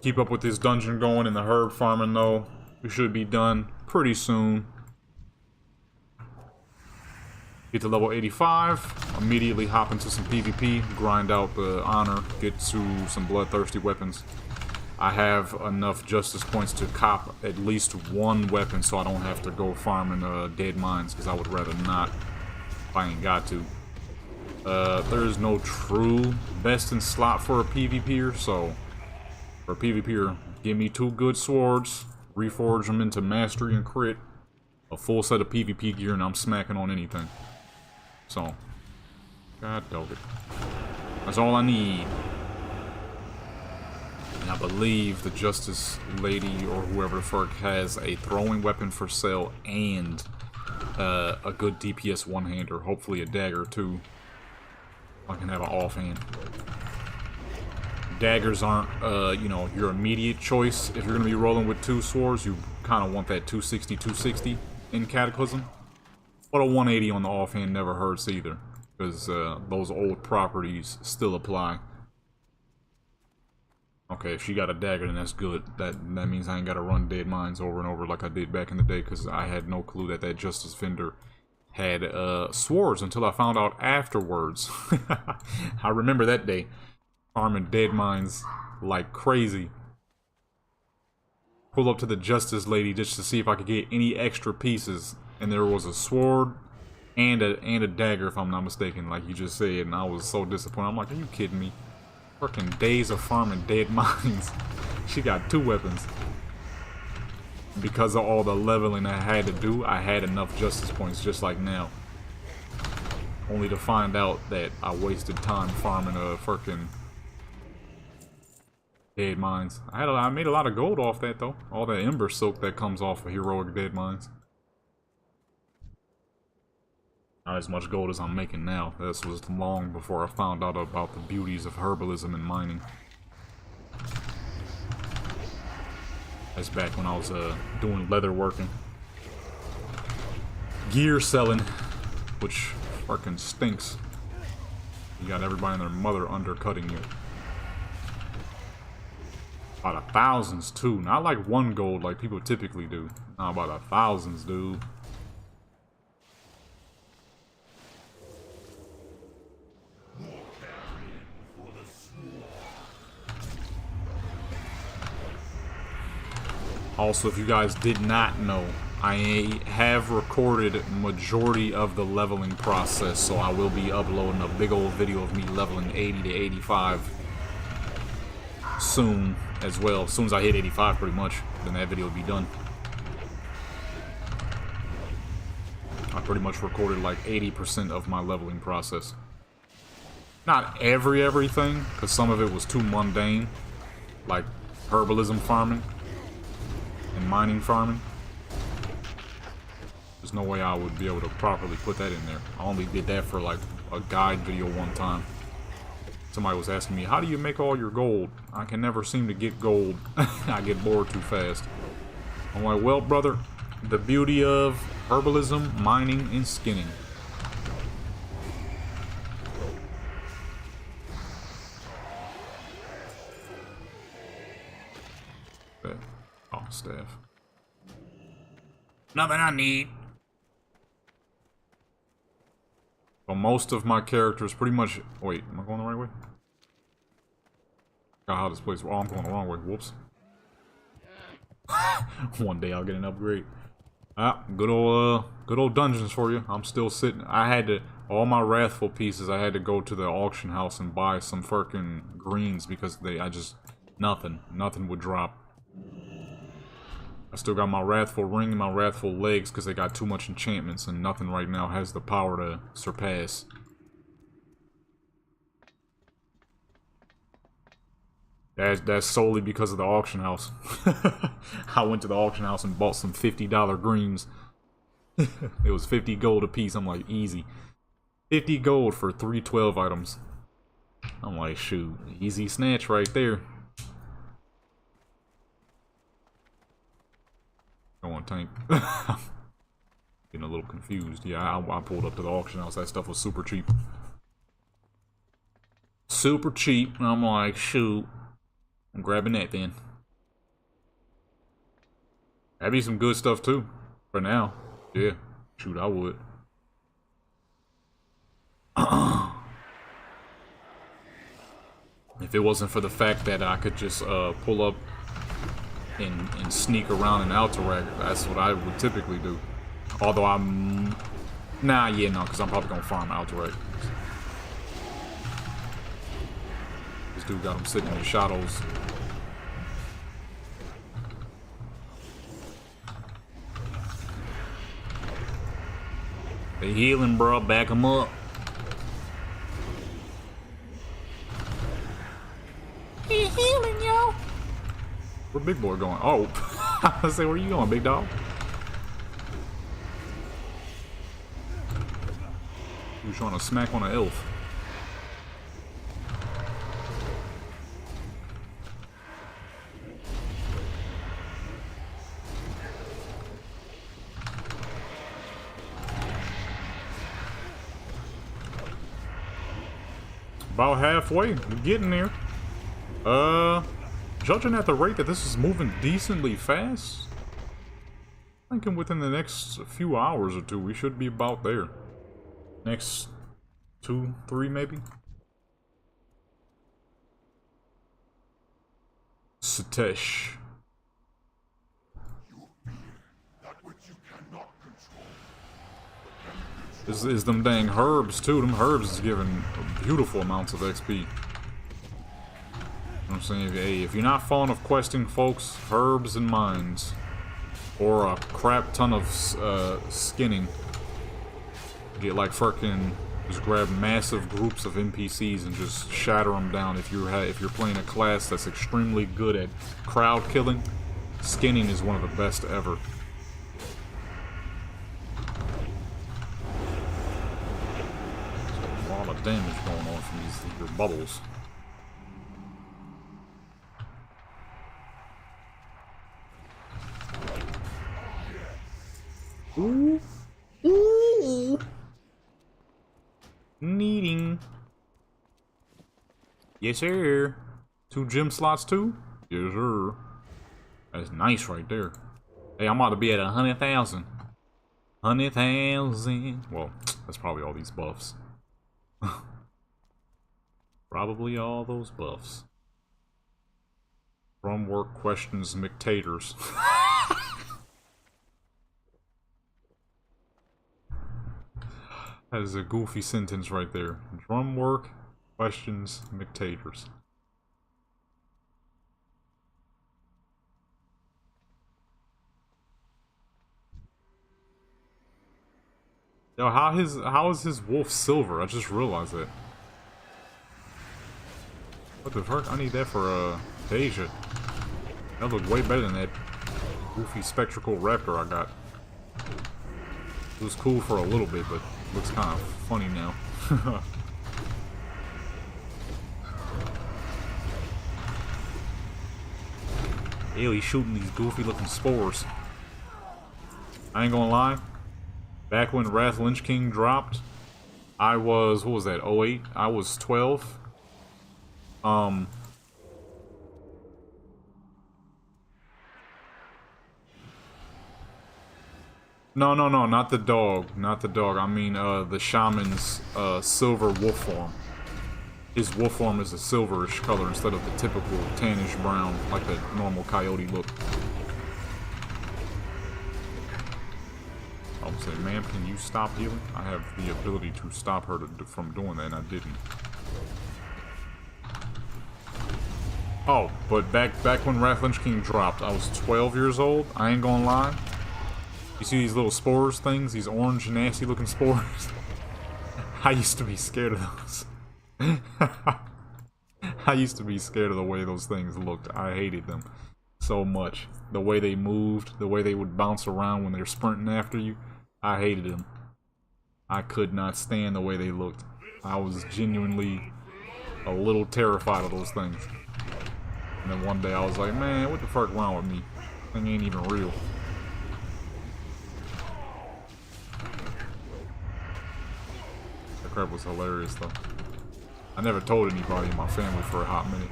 Keep up with this dungeon going and the herb farming, though. We should be done pretty soon. Get to level 85, immediately hop into some PvP, grind out the honor, get to some bloodthirsty weapons. I have enough justice points to cop at least one weapon so I don't have to go farming dead mines, because I would rather not if I ain't got to. There is no true best in slot for a PvPer, so for a PvPer, give me 2 good swords, reforge them into mastery and crit, a full set of PvP gear, and I'm smacking on anything. So, god dog it. That's all I need. And I believe the Justice Lady, or whoever the fuck, has a throwing weapon for sale and a good DPS one-hander. Hopefully a dagger, too. I can have an offhand. Daggers aren't, you know, your immediate choice. If you're going to be rolling with 2 swords, you kind of want that 260, 260. in Cataclysm. But a 180 on the offhand never hurts either, because those old properties still apply. Okay, if she got a dagger, then that's good. That means I ain't gotta run dead mines over and over like I did back in the day, because I had no clue that Justice Vendor had swords until I found out afterwards. I remember that day, farming dead mines like crazy. Pull up to the Justice Lady just to see if I could get any extra pieces, and there was a sword and a dagger, if I'm not mistaken, like you just said, and I was so disappointed. I'm like, are you kidding me? Fucking days of farming dead mines. She got 2 weapons. Because of all the leveling I had to do, I had enough justice points just like now. Only to find out that I wasted time farming a freaking dead mines. I made a lot of gold off that though. All that ember silk that comes off of heroic dead mines. Not as much gold as I'm making now. This was long before I found out about the beauties of herbalism and mining. That's back when I was doing leather working. Gear selling, which fucking stinks. You got everybody and their mother undercutting you. By the thousands too, not like 1 gold like people typically do. Not by the thousands, dude. Also, if you guys did not know, I have recorded majority of the leveling process, so I will be uploading a big old video of me leveling 80 to 85 soon as well. As soon as I hit 85 pretty much, then that video will be done. I pretty much recorded like 80% of my leveling process. Not everything, because some of it was too mundane, like herbalism farming and mining farming. There's no way I would be able to properly put that in there. I only did that for like a guide video one time. Somebody was asking me, how do you make all your gold? I can never seem to get gold. I get bored too fast. I'm like, well, brother, the beauty of herbalism, mining, and skinning. Oh, staff. Nothing I need. So most of my characters pretty much... Wait, am I going the right way? God, how this place... Oh, I'm going the wrong way. Whoops. One day I'll get an upgrade. Ah, good old dungeons for you. I'm still sitting... I had to... All my Wrathful pieces, I had to go to the auction house and buy some freaking greens because I just... Nothing would drop. I still got my Wrathful ring and my Wrathful legs because they got too much enchantments, and nothing right now has the power to surpass. That's solely because of the auction house. I went to the auction house and bought some $50 greens. It was 50 gold a piece. I'm like, easy. 50 gold for 312 items. I'm like, shoot, easy snatch right there. Go on, tank. Getting a little confused. Yeah, I pulled up to the auction house. That stuff was super cheap. Super cheap. And I'm like, shoot. I'm grabbing that then. That'd be some good stuff too. For now. Yeah. Shoot, I would. If it wasn't for the fact that I could just pull up and sneak around in Alterac, that's what I would typically do. Although I'm... Nah, yeah, no, because I'm probably going to farm Alterac. This dude got him sitting in the shadows. They healing, bro. Back him up. He healing, yo. Where Big Boy going? Oh, I was say, where you going, big dog? You trying to smack on an elf? About halfway. We're getting there. Judging at the rate that this is moving decently fast, thinking within the next few hours or two, we should be about there. Next 2, 3 maybe? Satish. This is them dang herbs too. Them herbs is giving beautiful amounts of XP. You know what I'm saying? Hey, if you're not fond of questing, folks, herbs and mines, or a crap ton of skinning, get like fucking just grab massive groups of NPCs and just shatter them down. If you're playing a class that's extremely good at crowd killing, skinning is one of the best ever. A lot of damage going on from these bubbles. Ooh. Ooh. Needing. Yes, sir. 2 gym slots, too? Yes, sir. That's nice right there. Hey, I'm about to be at 100,000. 100,000. Well, that's probably all these buffs. Probably all those buffs. Drum work questions McTaters. That is a goofy sentence right there. Drum work questions McTaters. Yo, how is his wolf silver? I just realized that. What the fuck? I need that for Deja. That looked way better than that goofy spectral raptor I got. It was cool for a little bit, but looks kind of funny now. Ew, he's shooting these goofy looking spores. I ain't gonna lie. Back when Wrath Lynch King dropped, I was, what was that, 08? I was 12. No, not the dog. Not the dog. I mean, the shaman's silver wolf form. His wolf form is a silverish color instead of the typical tannish brown, like the normal coyote look. I would say, ma'am, can you stop healing? I have the ability to stop her from doing that, and I didn't. Oh, but back when Wrath Lynch King dropped, I was 12 years old. I ain't gonna lie. You see these little spores things? These orange, nasty looking spores? I used to be scared of those. I used to be scared of the way those things looked. I hated them so much. The way they moved, the way they would bounce around when they're sprinting after you. I hated them. I could not stand the way they looked. I was genuinely a little terrified of those things. And then one day I was like, man, what the fuck wrong with me? This thing ain't even real. That crap was hilarious though. I never told anybody in my family for a hot minute.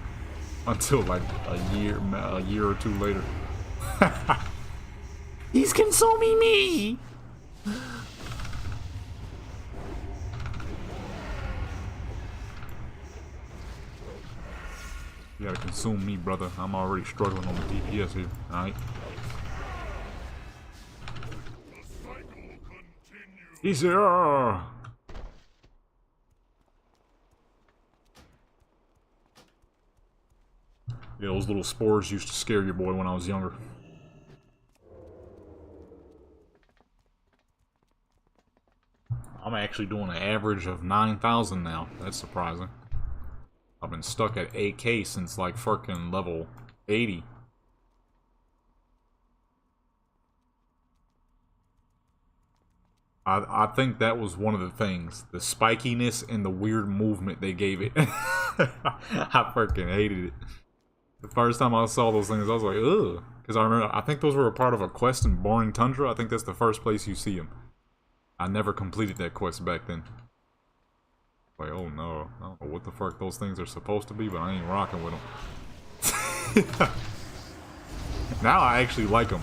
Until like a year or two later. He's consuming me! You gotta consume me, brother. I'm already struggling on the DPS here, alright? Easier! Yeah, those little spores used to scare your boy when I was younger. I'm actually doing an average of 9,000 now. That's surprising. I've been stuck at 8K since like fucking level 80. I think that was one of the things. The spikiness and the weird movement they gave it. I fucking hated it. The first time I saw those things, I was like, ugh. Because I remember, I think those were a part of a quest in Boring Tundra. I think that's the first place you see them. I never completed that quest back then. Like, oh no, I don't know what the fuck those things are supposed to be, but I ain't rocking with them. Now I actually like them.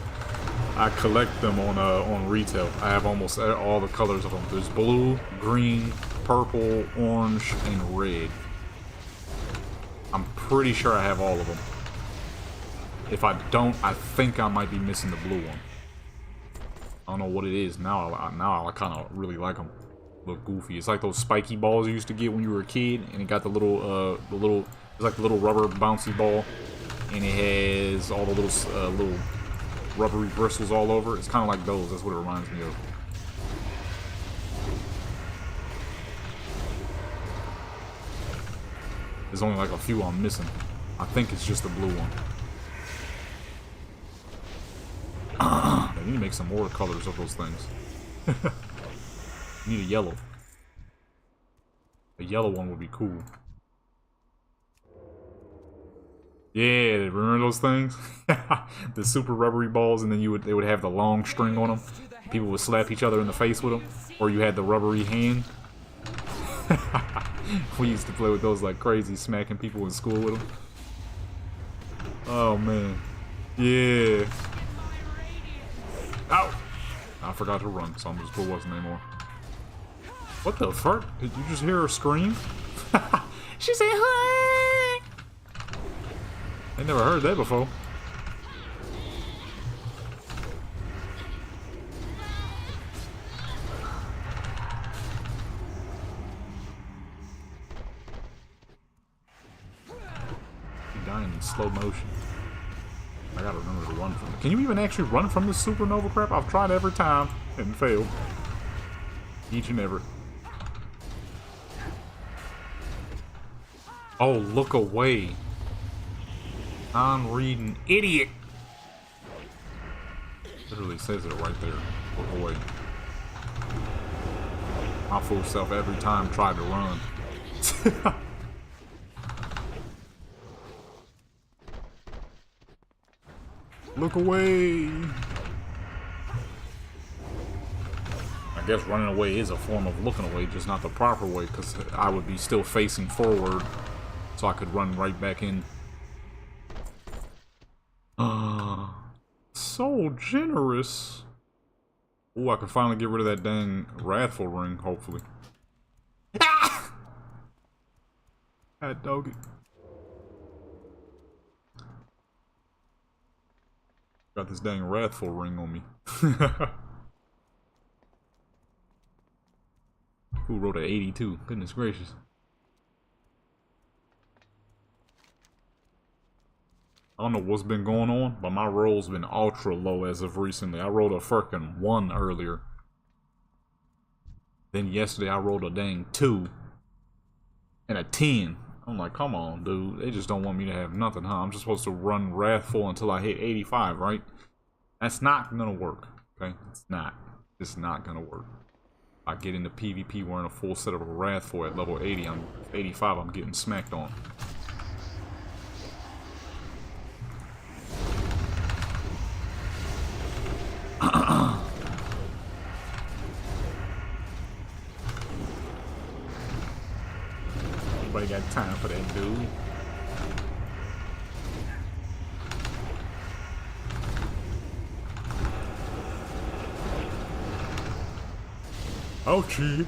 I collect them on retail. I have almost all the colors of them. There's blue, green, purple, orange, and red. I'm pretty sure I have all of them. If I don't, I think I might be missing the blue one. I don't know what it is. Now I kind of really like them. Look goofy. It's like those spiky balls you used to get when you were a kid, and it got the little it's like the little rubber bouncy ball, and it has all the little rubbery bristles all over. It's kind of like those. That's what it reminds me of. There's only like a few I'm missing. I think it's just the blue one. I need to make some more colors of those things. Need a yellow. A yellow one would be cool. Yeah, remember those things? The super rubbery balls, and then they would have the long string on them. People would slap each other in the face with them, or you had the rubbery hand. We used to play with those like crazy, smacking people in school with them. Oh man, yeah. Ow! I forgot to run, so I'm just put wasn't anymore. What the fuck? Did you just hear her scream? She said, "Hi!" I never heard that before. She's dying in slow motion. I gotta remember to run from it. Can you even actually run from this supernova crap? I've tried every time and failed. Each and every. Oh, look away. Non-reading idiot. Literally says it right there. Look away. My fool self every time tried to run. Look away. I guess running away is a form of looking away, just not the proper way, because I would be still facing forward, so I could run right back in. So generous. Oh, I can finally get rid of that dang wrathful ring, hopefully. Ah! God dog it. Got this dang wrathful ring on me. Who wrote an 82? Goodness gracious. I don't know what's been going on, but my roll's been ultra low as of recently. I rolled a freaking 1 earlier. Then yesterday I rolled a dang 2. And a 10. I'm like, come on, dude. They just don't want me to have nothing, huh? I'm just supposed to run wrathful until I hit 85, right? That's not gonna work, okay? It's not. It's not gonna work. I get into PvP wearing a full set of a wrathful at level 80. I'm 85, I'm getting smacked on. Nobody got time for that, dude. Ouchie.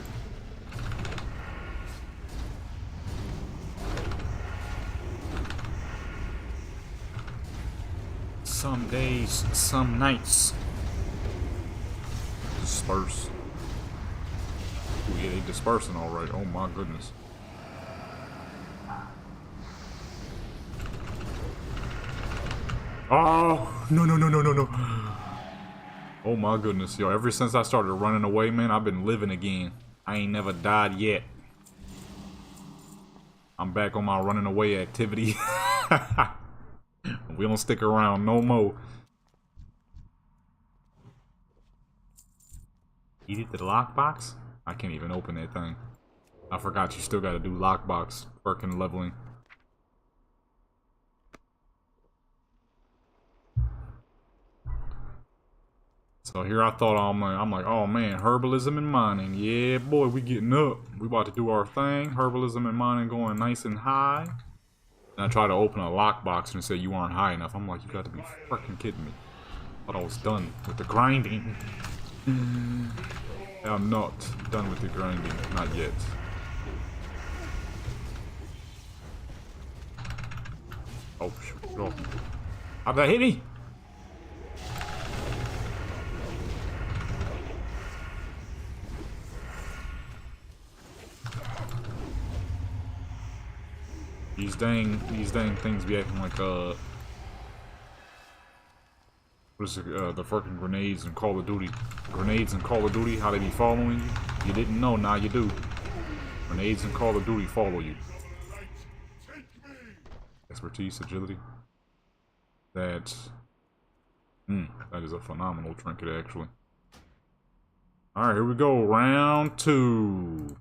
Some days, some nights. Disperse. Oh yeah, they dispersing alright. Oh my goodness. Oh, no, no, no, no, no, no. Oh my goodness, yo, ever since I started running away, man, I've been living again. I ain't never died yet. I'm back on my running away activity. We don't stick around no more. Eat it to the lockbox? I can't even open that thing. I forgot you still gotta do lockbox freaking leveling. So here I thought, I'm like, oh man, herbalism and mining. Yeah, boy, we getting up. We about to do our thing. Herbalism and mining going nice and high. And I tried to open a lockbox and it said you aren't high enough. I'm like, you got to be freaking kidding me. Thought I was done with the grinding. I'm not done with the grinding. Not yet. Oh, shoot. Oh. How'd that hit me? These dang things be acting like, what is it, the fucking grenades in Call of Duty. Grenades in Call of Duty, how they be following you? You didn't know, now you do. Grenades in Call of Duty follow you. Expertise, agility. That is a phenomenal trinket, actually. Alright, here we go. Round 2.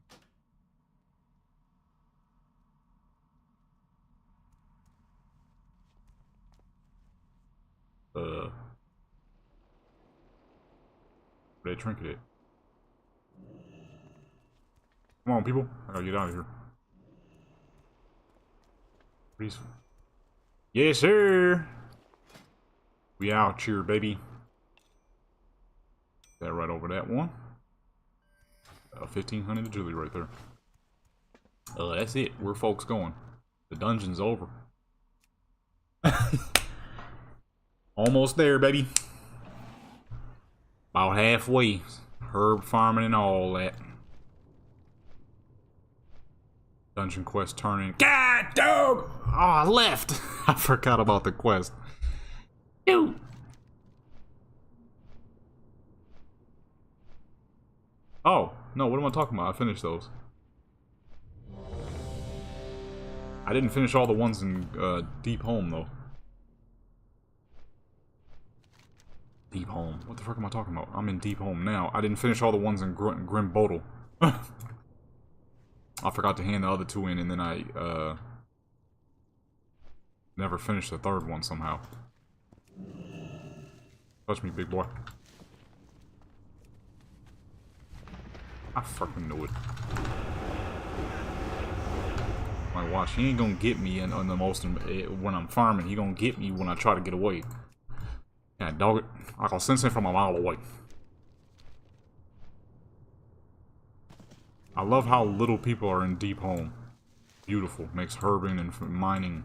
Where they trinket it? Come on, people. I gotta get out of here. Please. Yes, sir. We out here, baby. That right over that one. 1500 agility right there. That's it. Where folks going? The dungeon's over. Almost there, baby. About halfway. Herb farming and all that. Dungeon quest turning. God, dog! Oh, I left. I forgot about the quest. Dude. Oh, no, what am I talking about? I finished those. I didn't finish all the ones in Deep Home, though. Deep Home. What the fuck am I talking about? I'm in Deep Home now. I didn't finish all the ones in Grim Bodal. I forgot to hand the other 2 in, and then I never finished the 3rd one somehow. Touch me, big boy. I fucking knew it. My watch, he ain't gonna get me on the most when I'm farming. He gonna get me when I try to get away. Yeah, dog it. I can sense it from a mile away. I love how little people are in Deep Home. Beautiful. Makes herbing and mining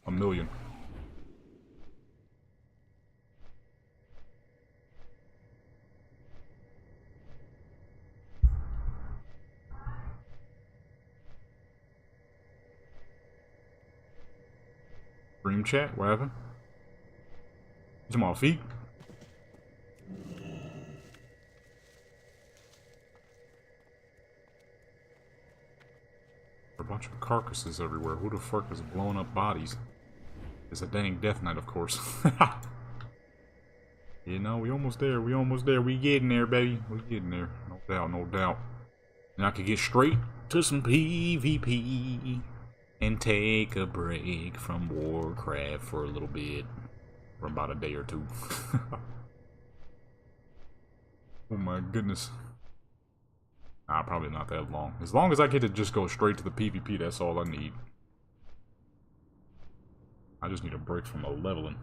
a million. Stream chat? What happened? You talking about feet? A bunch of carcasses everywhere. Who the fuck is blowing up bodies? It's a dang death knight, of course. You know, we almost there. We almost there. We getting there, baby. We getting there. No doubt, no doubt. And I could get straight to some PvP and take a break from Warcraft for a little bit. For about a day or 2. Oh my goodness. Nah, probably not that long. As long as I get to just go straight to the PvP, that's all I need. I just need a break from the leveling.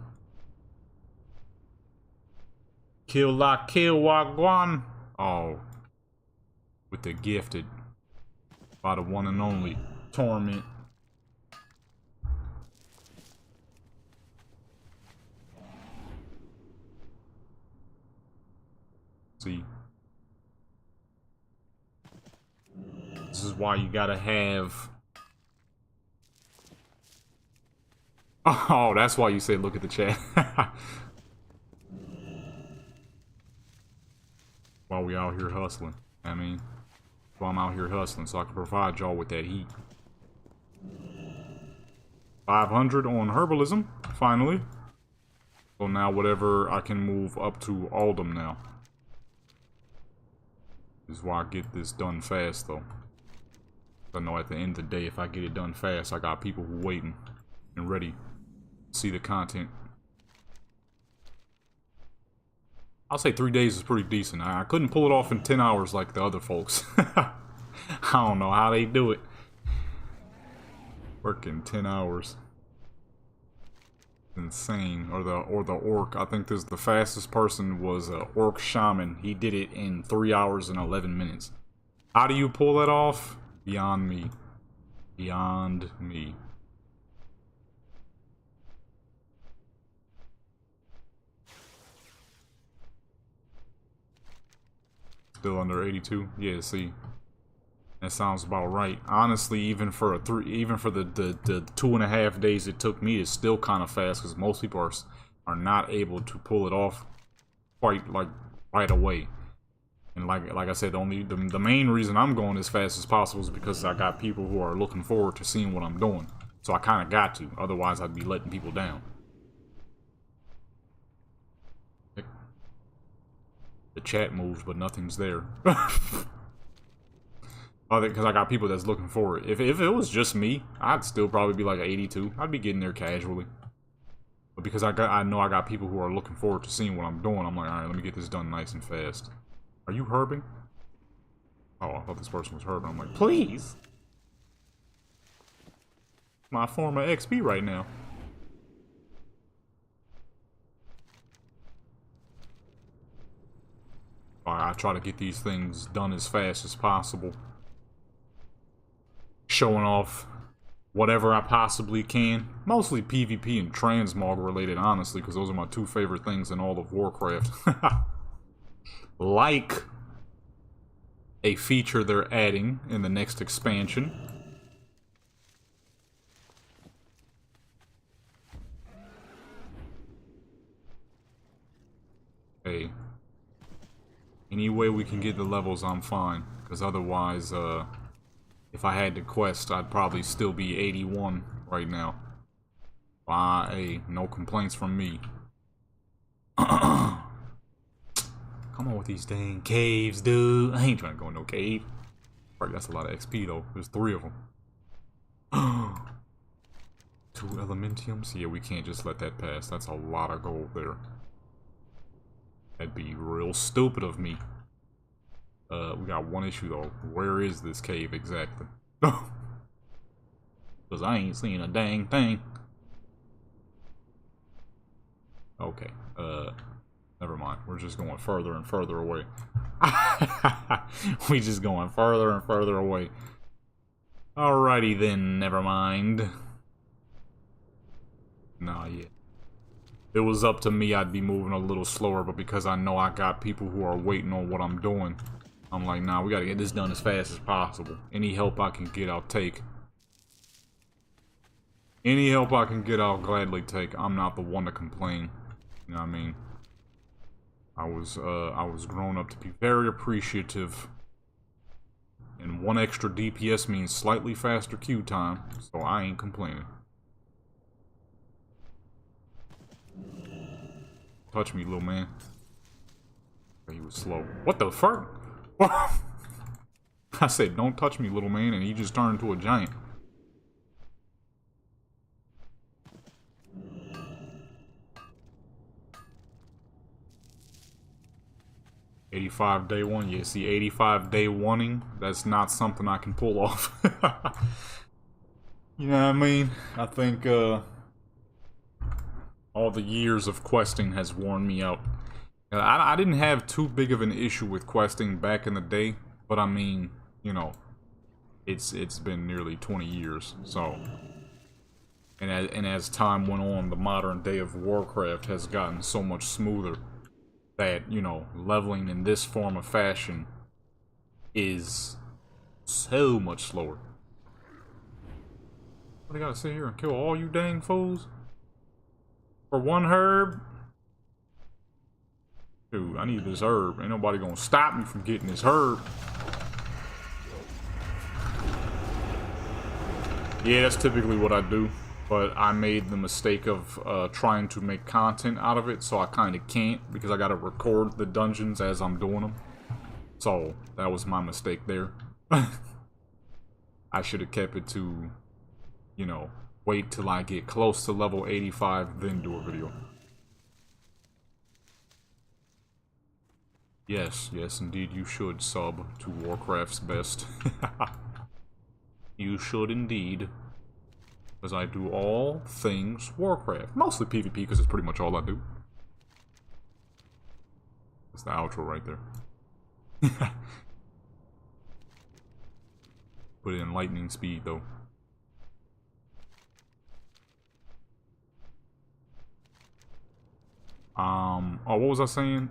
Kill la kill wagwan. Oh. With the gifted. By the one and only Torment. See. This is why you gotta have... Oh, that's why you say look at the chat. While we out here hustling. I mean, while I'm out here hustling so I can provide y'all with that heat. 500 on herbalism, finally. So now whatever I can move up to Aldom now. This is why I get this done fast though. I know at the end of the day, if I get it done fast, I got people who waiting and ready to see the content. I'll say 3 days is pretty decent. I couldn't pull it off in 10 hours like the other folks. I don't know how they do it. Working 10 hours. Insane. Or the orc. I think the fastest person was Orc Shaman. He did it in 3 hours and 11 minutes. How do you pull that off? Beyond me. Beyond me. Still under 82? Yeah, see. That sounds about right. Honestly, even for the 2.5 days it took me, it's still kind of fast because most people are not able to pull it off quite like right away. And like I said, the main reason I'm going as fast as possible is because I got people who are looking forward to seeing what I'm doing. So I kind of got to. Otherwise, I'd be letting people down. The chat moves, but nothing's there. Because I got people that's looking for it. If it was just me, I'd still probably be like 82. I'd be getting there casually. But because I know I got people who are looking forward to seeing what I'm doing, I'm like, alright, let me get this done nice and fast. Are you herbing? Oh, I thought this person was herbing. I'm like, please! My form of XP right now. I try to get these things done as fast as possible. Showing off whatever I possibly can. Mostly PvP and transmog related, honestly, because those are my two favorite things in all of Warcraft. Like a feature they're adding in the next expansion. Hey. Any way we can get the levels, I'm fine. Because otherwise, if I had to quest, I'd probably still be 81 right now. Hey, no complaints from me. Come on with these dang caves, dude. I ain't trying to go in no cave. Right, that's a lot of XP, though. There's 3 of them. 2 Elementiums? Yeah, we can't just let that pass. That's a lot of gold there. That'd be real stupid of me. We got one issue though. Where is this cave exactly? Because I ain't seeing a dang thing. Okay. Never mind. We're just going further and further away. We just going further and further away. Alrighty then. Never mind. Nah, yeah. If it was up to me, I'd be moving a little slower, but because I know I got people who are waiting on what I'm doing, I'm like, nah, we gotta get this done as fast as possible. Any help I can get, I'll take. Any help I can get, I'll gladly take. I'm not the one to complain. You know what I mean? I was grown up to be very appreciative. And 1 extra DPS means slightly faster queue time, so I ain't complaining. Touch me, little man. He was slow. What the fuck? I said, don't touch me, little man, and he just turned into a giant. $85 day 1. Yeah, see, 85 day 1ing, that's not something I can pull off. You know what I mean? I think, all the years of questing has worn me out. I didn't have too big of an issue with questing back in the day, but I mean, you know, it's been nearly 20 years, so. And as time went on, the modern day of Warcraft has gotten so much smoother that, you know, leveling in this form of fashion is so much slower. What, I gotta sit here and kill all you dang fools? For 1 herb? Dude, I need this herb. Ain't nobody gonna stop me from getting this herb. Yeah, that's typically what I do. But I made the mistake of trying to make content out of it, so I kind of can't, because I gotta record the dungeons as I'm doing them. So, that was my mistake there. I should have kept it to, you know, wait till I get close to level 85, then do a video. Yes, yes, indeed you should sub to Warcraft's best. You should indeed. Because I do all things Warcraft. Mostly PvP, because it's pretty much all I do. That's the outro right there. Put it in lightning speed, though. Oh, what was I saying?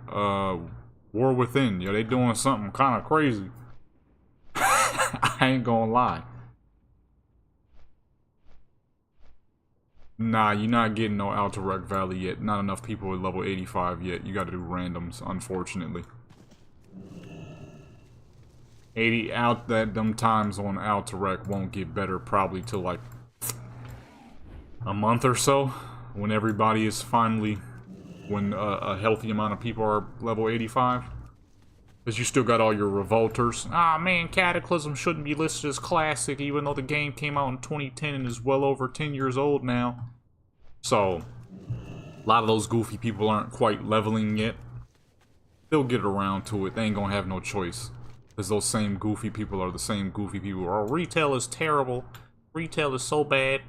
War Within. Yeah, they doing something kind of crazy. I ain't gonna lie. Nah, you're not getting no Alterac Valley yet. Not enough people at level 85 yet. You gotta do randoms, unfortunately. 80 out that them times on Alterac won't get better probably till like a month or so. When everybody is finally... when a healthy amount of people are level 85. Because you still got all your revolters. Ah, man, Cataclysm shouldn't be listed as classic, even though the game came out in 2010 and is well over 10 years old now. So, a lot of those goofy people aren't quite leveling yet. They'll get around to it. They ain't gonna have no choice. Because those same goofy people are the same goofy people. Oh, retail is terrible. Retail is so bad.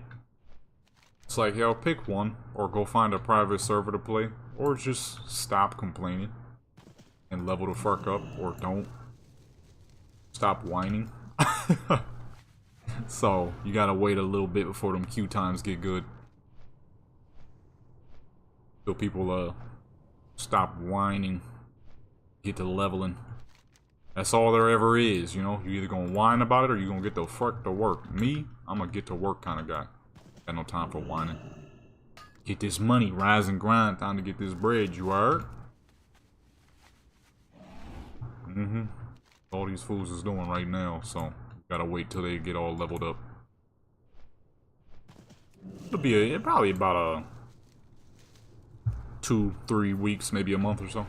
It's like, yo, pick one. Or go find a private server to play. Or just stop complaining. And level the fuck up, or don't. Stop whining. So, you gotta wait a little bit before them queue times get good. So people, stop whining. Get to leveling. That's all there ever is, you know? You either gonna whine about it, or you gonna get the fuck to work. Me, I'm a get to work kind of guy. Got no time for whining. Get this money, rise and grind, time to get this bread, you heard? All these fools is doing right now, so gotta wait till they get all leveled up. It'll be probably about 2-3 weeks, maybe a month or so.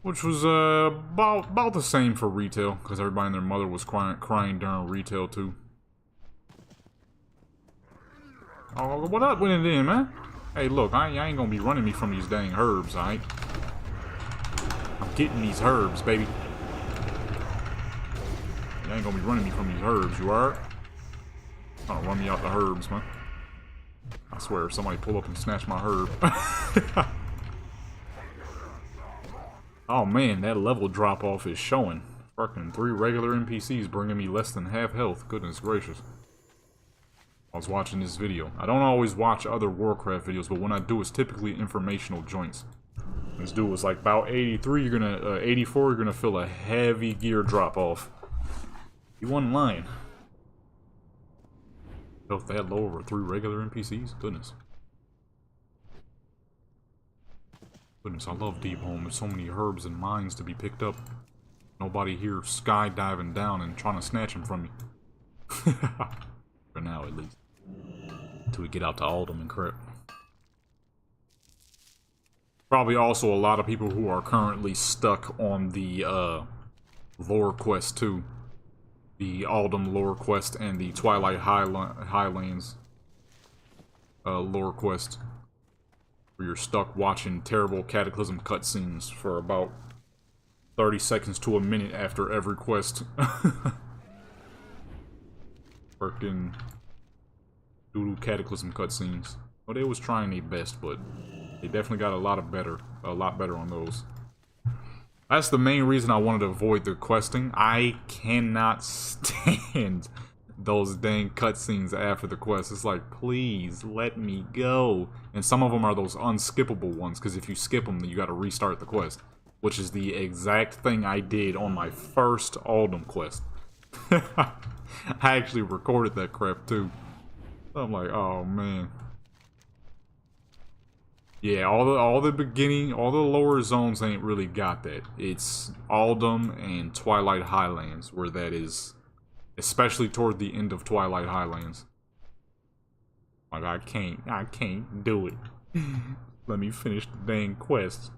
Which was about the same for retail, because everybody and their mother was crying during retail too. Oh, what up with it then, man? Hey, look, I ain't gonna be running me from these dang herbs, alright? I'm getting these herbs, baby. You ain't gonna be running me from these herbs, you are? Trying to run me out the herbs, man. I swear, if somebody pull up and snatch my herb. Oh man, that level drop off is showing. Fucking 3 regular NPCs bringing me less than half health. Goodness gracious. I was watching this video. I don't always watch other Warcraft videos, but when I do, it's typically informational joints. This dude was like, about 83, you're gonna, 84, you're gonna feel a heavy gear drop off. He wasn't lying. Health that low over 3 regular NPCs? Goodness. Goodness, I love Deep Home. There's so many herbs and mines to be picked up. Nobody here skydiving down and trying to snatch them from me. For now, at least. Until we get out to Aldom and crap. Probably also a lot of people who are currently stuck on the lore quest too. The Aldom lore quest and the Twilight Highlands lore quest. Where you're stuck watching terrible Cataclysm cutscenes for about 30 seconds to a minute after every quest. Freaking doodle Cataclysm cutscenes. Well, they was trying their best, but they definitely got a lot better on those. That's the main reason I wanted to avoid the questing. I cannot stand those dang cutscenes after the quest. It's like, please, let me go. And some of them are those unskippable ones, because if you skip them, then you gotta restart the quest. Which is the exact thing I did on my first Aldom quest. I actually recorded that crap, too. I'm like, oh, man. Yeah, all the lower zones ain't really got that. It's Aldom and Twilight Highlands where that is, especially toward the end of Twilight Highlands. Like I can't do it. Let me finish the dang quest.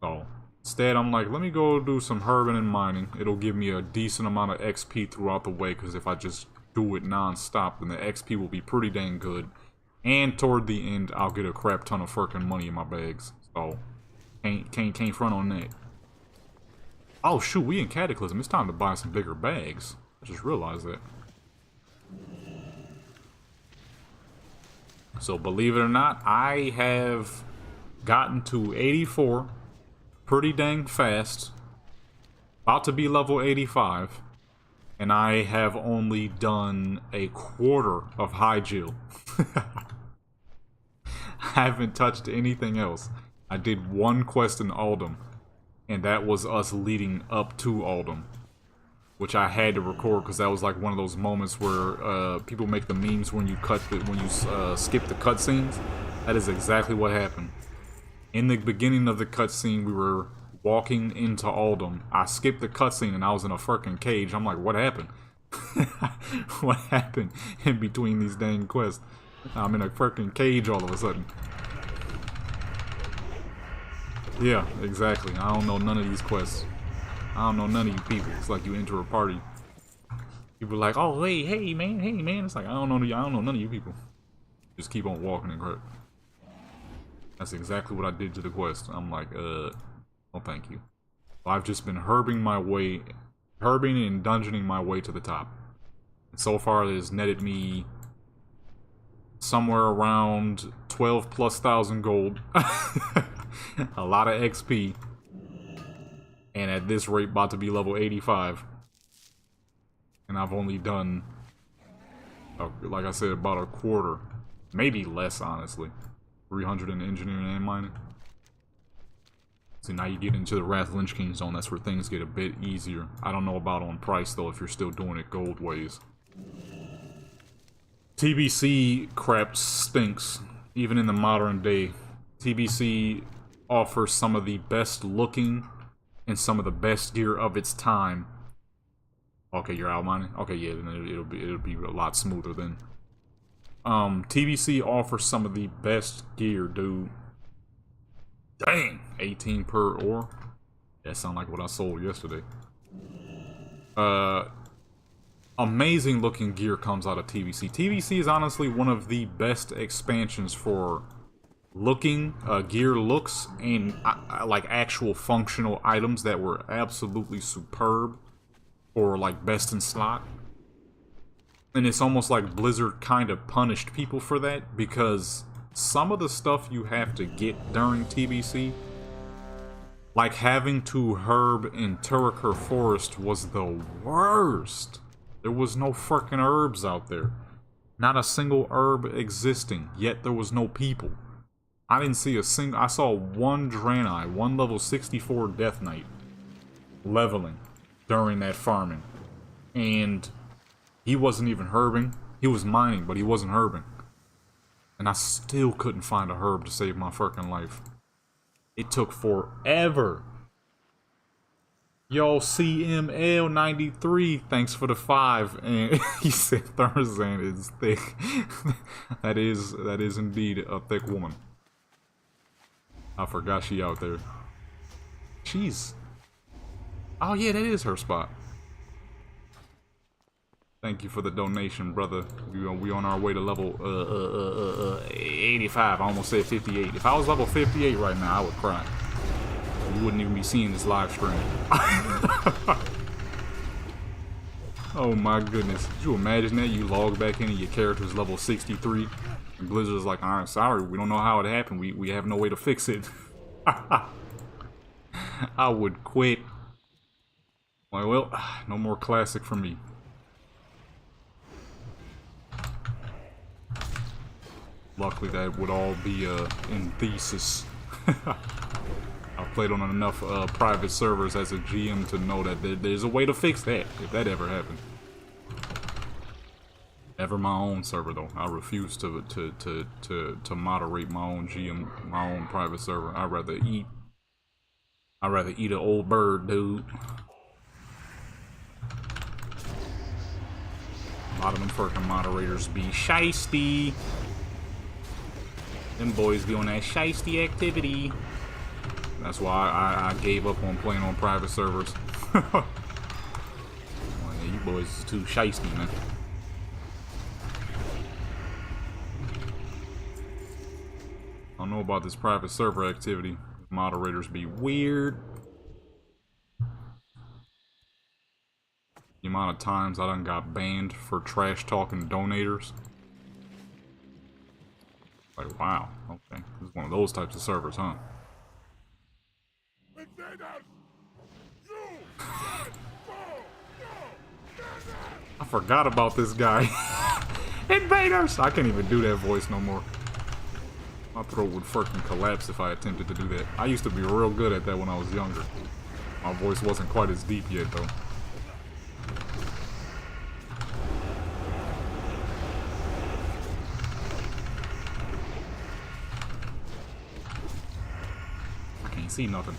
So instead, I'm like, let me go do some herbing and mining. It'll give me a decent amount of XP throughout the way, because if I just do it non-stop, then the XP will be pretty dang good. And toward the end, I'll get a crap ton of fucking money in my bags. So, can't front on that. Oh shoot, we in Cataclysm. It's time to buy some bigger bags. I just realized that. So believe it or not, I have gotten to 84 pretty dang fast. About to be level 85. And I have only done a quarter of Hyjil. I haven't touched anything else. I did one quest in Aldum, and that was us leading up to Aldum, which I had to record because that was like one of those moments where people make the memes when you skip the cutscenes. That is exactly what happened. In the beginning of the cutscene, we were walking into Aldum. I skipped the cutscene and I was in a fucking cage. I'm like, what happened? What happened in between these dang quests? I'm in a fucking cage all of a sudden. Yeah, exactly. I don't know none of these quests. I don't know none of you people. It's like you enter a party. People are like, oh, hey, man. It's like, I don't know none of you people. Just keep on walking and crap. That's exactly what I did to the quest. I'm like, oh, thank you. I've just been herbing and dungeoning my way to the top. And so far, it has netted me somewhere around 12,000+ gold. A lot of XP. And at this rate, about to be level 85. And I've only done, like I said, about a quarter. Maybe less, honestly. 300 in engineering and mining. See, now you get into the Wrath Lynch King zone. That's where things get a bit easier. I don't know about on price, though, if you're still doing it gold ways. TBC crap stinks. Even in the modern day. TBC offers some of the best looking and some of the best gear of its time. Okay, you're out mining? Okay, yeah, then it'll be a lot smoother then. TBC offers some of the best gear, dude. Dang! 18 per ore? That sounds like what I sold yesterday. Amazing looking gear comes out of TBC. TBC is honestly one of the best expansions for looking, gear looks, and like actual functional items that were absolutely superb, or like best in slot. And it's almost like Blizzard kind of punished people for that, because some of the stuff you have to get during TBC, like having to herb in Turriker Forest, was the worst. There was no freaking herbs out there. Not a single herb existing, yet there was no people. I didn't see a single. I saw one Draenei, one level 64 Death Knight, leveling during that farming. And he wasn't even herbing. He was mining, but he wasn't herbing. And I still couldn't find a herb to save my fucking life. It took forever. Yo, CML93, thanks for the 5. And he said Thurzan is thick. That is indeed a thick woman. I forgot she out there. Jeez. Oh yeah, that is her spot. Thank you for the donation, brother. We on our way to level 85. I almost said 58. If I was level 58 right now, I would cry. You wouldn't even be seeing this live stream. Oh my goodness. Could you imagine that? You log back in and your character's level 63. And Blizzard's like, alright, sorry, we don't know how it happened. We have no way to fix it. I would quit. Like, well, no more classic for me. Luckily, that would all be in thesis. I've played on enough private servers as a GM to know that there's a way to fix that, if that ever happened. Never my own server though. I refuse to moderate my own GM, my own private server. I'd rather eat an old bird, dude. A lot of them fucking moderators be shiesty. Them boys be on that shiesty activity. That's why I gave up on playing on private servers. Well, yeah, you boys is too shiesty, man. don't know about this private server activity. Moderators be weird. The amount of times I done got banned for trash talking donators. Like, wow, okay. This is one of those types of servers, huh? I forgot about this guy. Invaders! I can't even do that voice no more. My throat would freaking collapse if I attempted to do that. I used to be real good at that when I was younger. My voice wasn't quite as deep yet, though. I can't see nothing.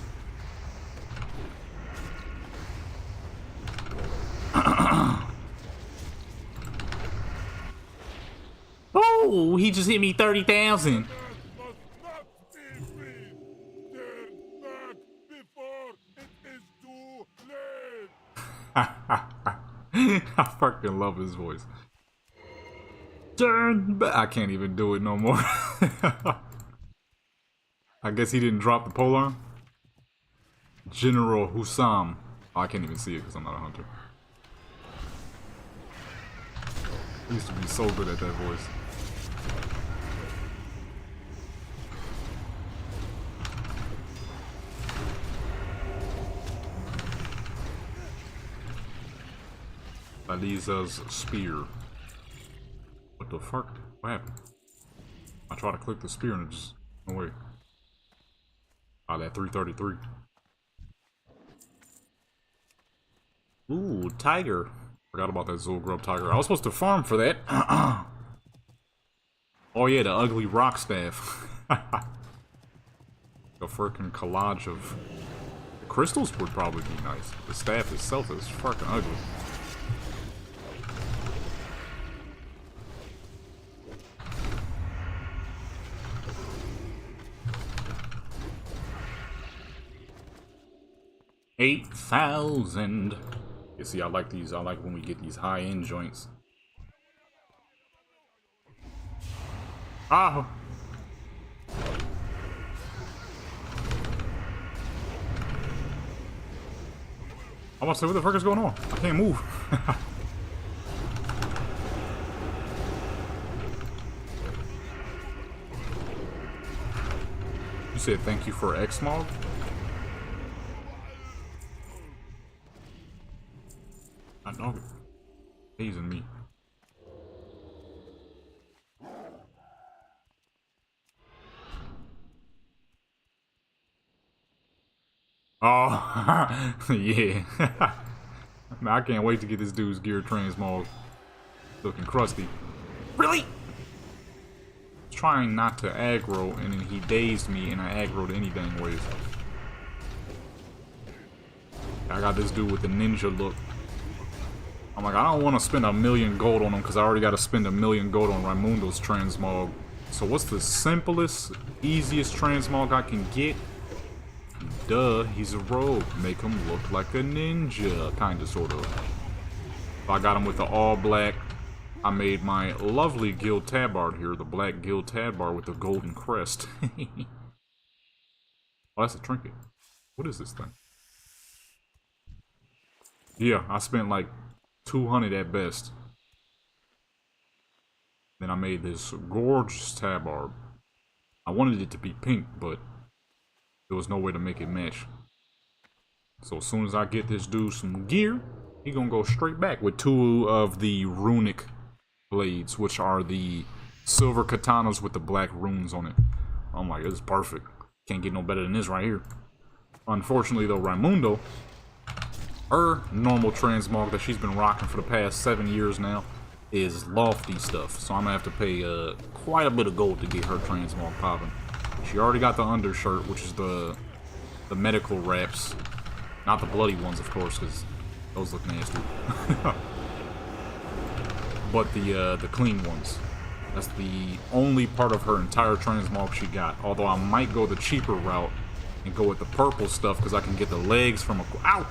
Oh, he just hit me 30,000. I fucking love his voice. Turn back. I can't even do it no more. I guess he didn't drop the polearm. General Hussam. Oh, I can't even see it because I'm not a hunter. I used to be so good at that voice. Aliza's spear. What the fuck? What happened? I tried to click the spear and it just... no way. Ah, that 333. Ooh, tiger. Forgot about that Zulgrub tiger. I was supposed to farm for that. Oh yeah, the ugly rock staff. A freaking collage of... the crystals would probably be nice. The staff itself is freaking ugly. $8,000. You see, I like these. I like when we get these high-end joints. Ah! I want to say, what the fuck is going on? I can't move. You said thank you for X-Mog? I know. Hazing me. Oh, yeah. Man, I can't wait to get this dude's gear transmog looking crusty. Really? Trying not to aggro, and then he dazed me, and I aggroed any dang ways. I got this dude with the ninja look. I'm like, I don't want to spend 1,000,000 gold on him because I already got to spend 1,000,000 gold on Raimundo's transmog. So what's the simplest, easiest transmog I can get? Duh, he's a rogue. Make him look like a ninja, kinda, sorta. So I got him with the all black. I made my lovely guild tabard here, the black guild tabard with the golden crest. Oh, that's a trinket. What is this thing? Yeah, I spent like 200 at best. Then I made this gorgeous tabard. I wanted it to be pink, but there was no way to make it match. So as soon as I get this dude some gear, he gonna go straight back with 2 of the runic blades, which are the silver katanas with the black runes on it. I'm like, this is perfect. Can't get no better than this right here. Unfortunately though, Raimundo, her normal transmog that she's been rocking for the past 7 years now is lofty stuff. So I'm gonna have to pay quite a bit of gold to get her transmog popping. She already got the undershirt, which is the medical wraps. Not the bloody ones, of course, because those look nasty. But the clean ones. That's the only part of her entire transmog she got. Although I might go the cheaper route and go with the purple stuff because I can get the legs from a... Ow!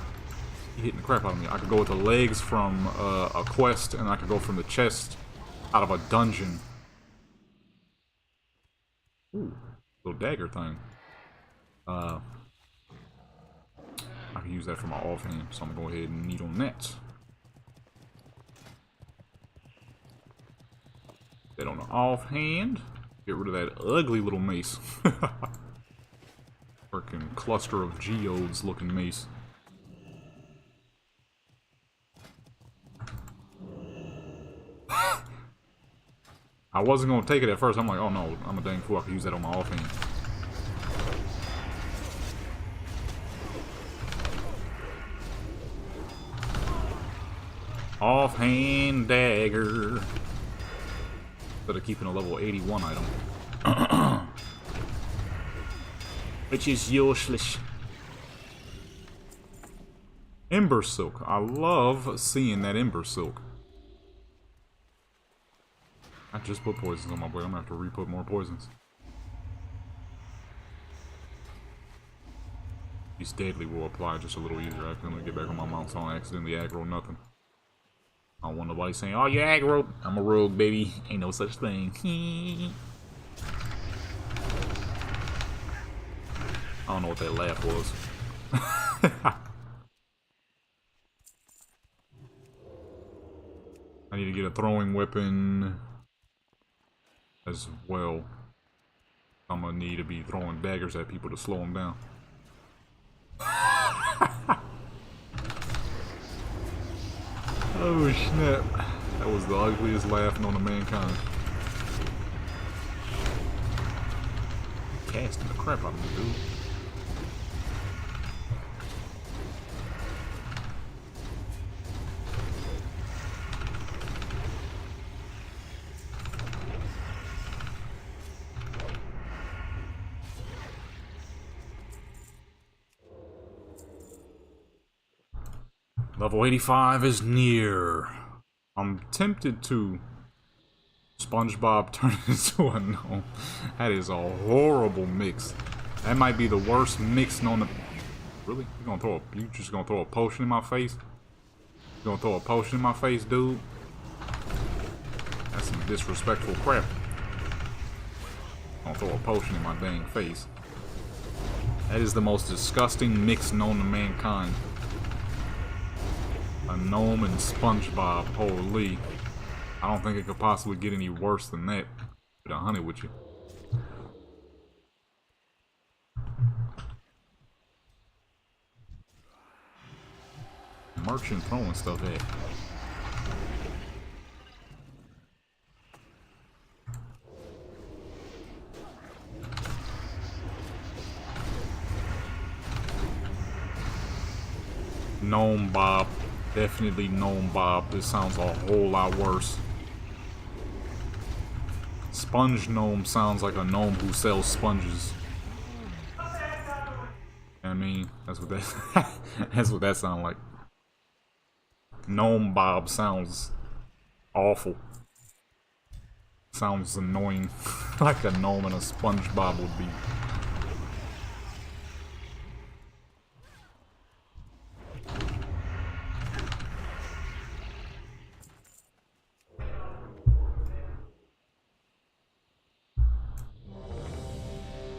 He hitting the crap out of me. I could go with the legs from a quest, and I could go from the chest out of a dungeon. Ooh. little dagger thing. I can use that for my offhand, so I'm gonna go ahead and need on that. That on the offhand. Get rid of that ugly little mace. Freaking cluster of geodes looking mace. I wasn't gonna take it at first. I'm like, oh no, I'm a dang fool. I can use that on my offhand. Offhand dagger. Instead of keeping a level 81 item. Which is useless. Ember Silk. I love seeing that Ember Silk. I just put poisons on my blade. I'm gonna have to re-put more poisons. These deadly will apply just a little easier. I couldn't get back on my mount, so I don't accidentally aggro nothing. I don't want nobody saying, oh, you aggro. I'm a rogue, baby. Ain't no such thing. I don't know what that laugh was. I need to get a throwing weapon as well. I'm gonna need to be throwing daggers at people to slow them down. Oh snap. That was the ugliest laugh known to mankind. Casting the crap out of me, dude. Level 85 is near. I'm tempted to SpongeBob turn into a gnome. That is a horrible mix. That might be the worst mix known to... Really? You just gonna throw a potion in my face? You gonna throw a potion in my face, dude? That's some disrespectful crap. Gonna throw a potion in my dang face. That is the most disgusting mix known to mankind. A gnome and SpongeBob, holy. I don't think it could possibly get any worse than that. But a honey with you. Merchant throwing stuff at. Gnome Bob. Definitely Gnome Bob. This sounds a whole lot worse. Sponge Gnome sounds like a gnome who sells sponges. I mean, that's what that that's what that sounds like. Gnome Bob sounds awful. Sounds annoying. Like a gnome and a SpongeBob would be.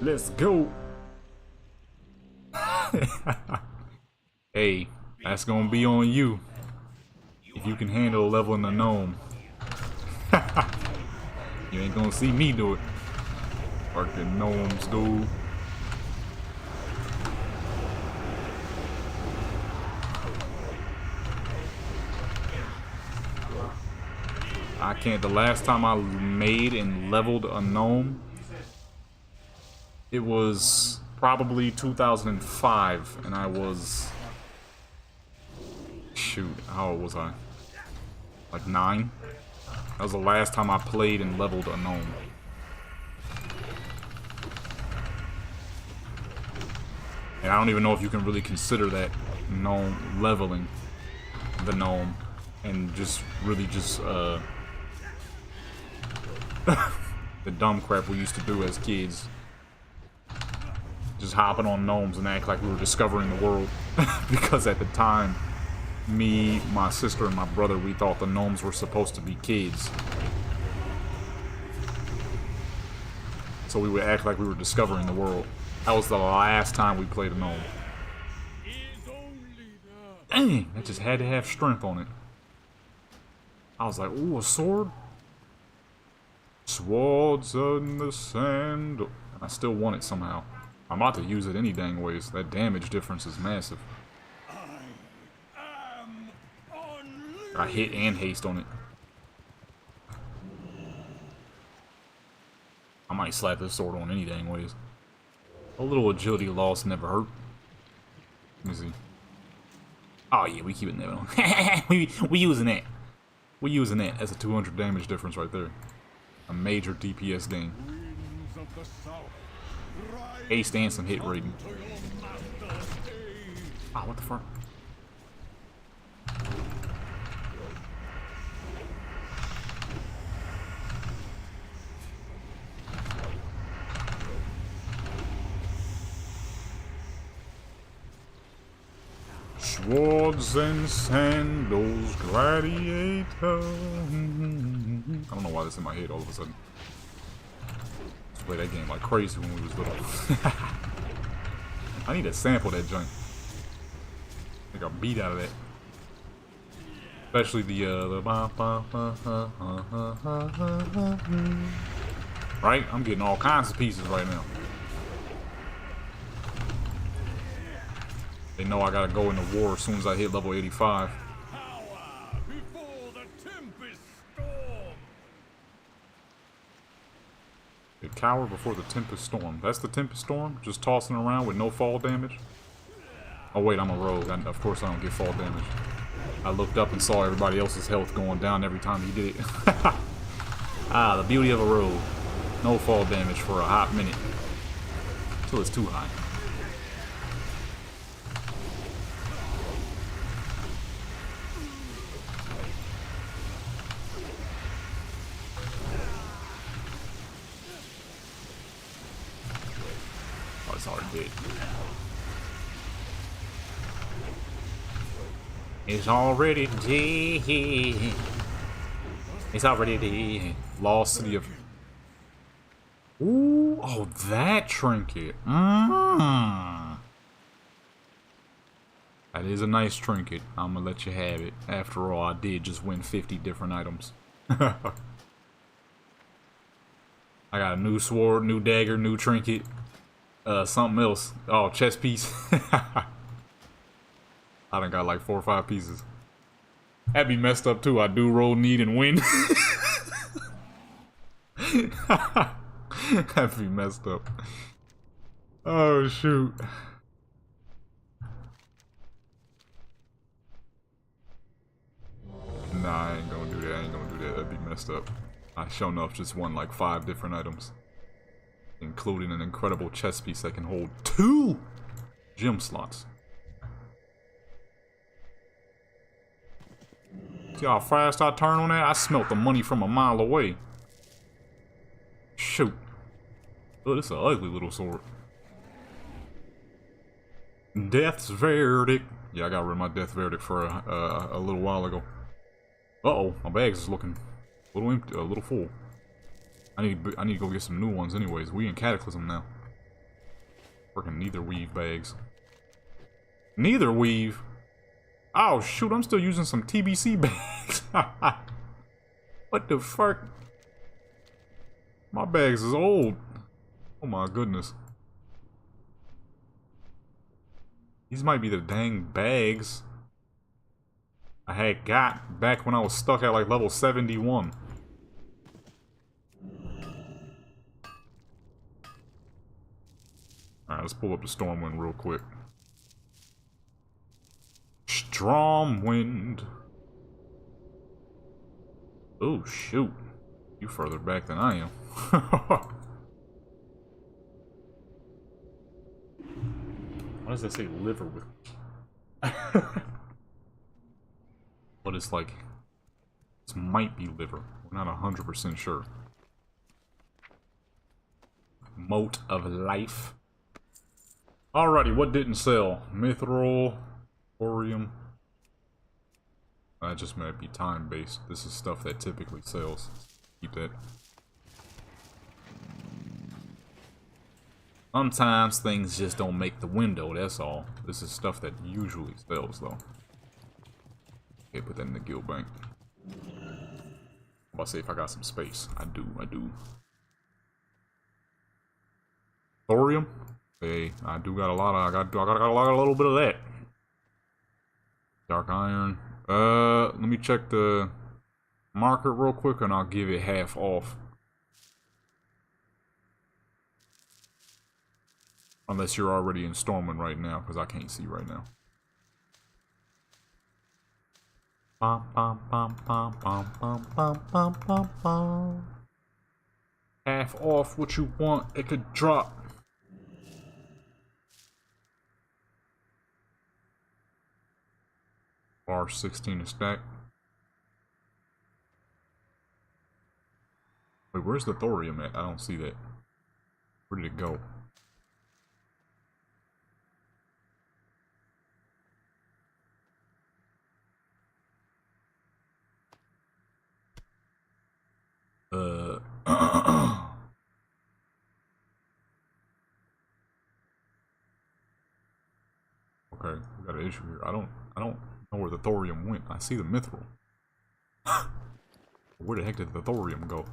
Let's go. Hey, that's gonna be on you. If you can handle leveling a gnome. You ain't gonna see me do it. Fucking gnomes, dude. I can't. The last time I made and leveled a gnome, it was probably 2005, and I was... Shoot, how old was I? Like 9? That was the last time I played and leveled a gnome. And I don't even know if you can really consider that gnome leveling the gnome. And just really just, the dumb crap we used to do as kids. Just hopping on gnomes and act like we were discovering the world. Because at the time, me, my sister, and my brother, we thought the gnomes were supposed to be kids. so we would act like we were discovering the world. That was the last time we played a gnome. Dang, that just had to have strength on it. I was like, ooh, a sword? Swords in the sand. I still want it somehow. I'm about to use it any dang ways. That damage difference is massive. I hit and haste on it. I might slap this sword on any dang ways. A little agility loss never hurt. Let me see. Oh yeah, we keep it on. we using that. We using that. That's a 200 damage difference right there. A major DPS gain. Haste and some hit rating. Ah, what the fuck? Swords and sandals, gladiator. I don't know why that's in my head all of a sudden. Used to play that game like crazy when we was little. I need to sample that joint. I got beat out of that. Especially the right? I'm getting all kinds of pieces right now. They know I gotta go into war as soon as I hit level 85. The cower before the tempest storm. That's the tempest storm? Just tossing around with no fall damage? Oh wait, I'm a rogue. Of course I don't get fall damage. I looked up and saw everybody else's health going down every time he did it. Ah, the beauty of a rogue. No fall damage for a hot minute. Until it's too high. It's already dead. It's already dead. It's already dead. Lost City of... Ooh, oh, that trinket. That is a nice trinket. I'm gonna let you have it. After all, I did just win 50 different items. I got a new sword, new dagger, new trinket. Something else. Oh, chest piece. I done got like 4 or 5 pieces. That'd be messed up too. I do roll, need, and win. That'd be messed up. Oh, shoot. Nah, I ain't gonna do that. I ain't gonna do that. That'd be messed up. I sure enough just won like 5 different items, including an incredible chest piece that can hold 2 gem slots. See how fast I turn on that? I smelt the money from a mile away. Shoot. Oh, this is an ugly little sword. Death's verdict. Yeah, I got rid of my death verdict for a little while ago. Uh-oh, my bags is looking a little empty, a little full. I need to go get some new ones anyways. We in Cataclysm now. Freaking neither weave bags. Neither weave? Oh shoot, I'm still using some TBC bags. What the fuck? My bags is old. Oh my goodness. These might be the dang bags I had got back when I was stuck at like level 71. Alright, let's pull up the Stormwind real quick. Stormwind. Oh, shoot. You further back than I am. Why does that say liver with... But it's like... This might be liver. We're not 100% sure. Mote of life. Alrighty, what didn't sell? Mithril, thorium. That just might be time-based. This is stuff that typically sells. Keep that. Sometimes things just don't make the window, that's all. This is stuff that usually sells, though. Okay, put that in the guild bank. I'm about to say if I got some space. I do. Thorium? Hey, I do got a lot of, I got a little bit of that. Dark iron. Let me check the market real quick and I'll give it half off. Unless you're already in Stormwind right now, because I can't see right now. Bum, bum, bum, bum, bum, bum, bum, bum, bum, bum. Half off what you want, it could drop. Bar 16 a stack. Wait, where's the thorium at? I don't see that. Where did it go? Okay, we got an issue here. I don't know where the thorium went. I see the mithril. Where the heck did the thorium go?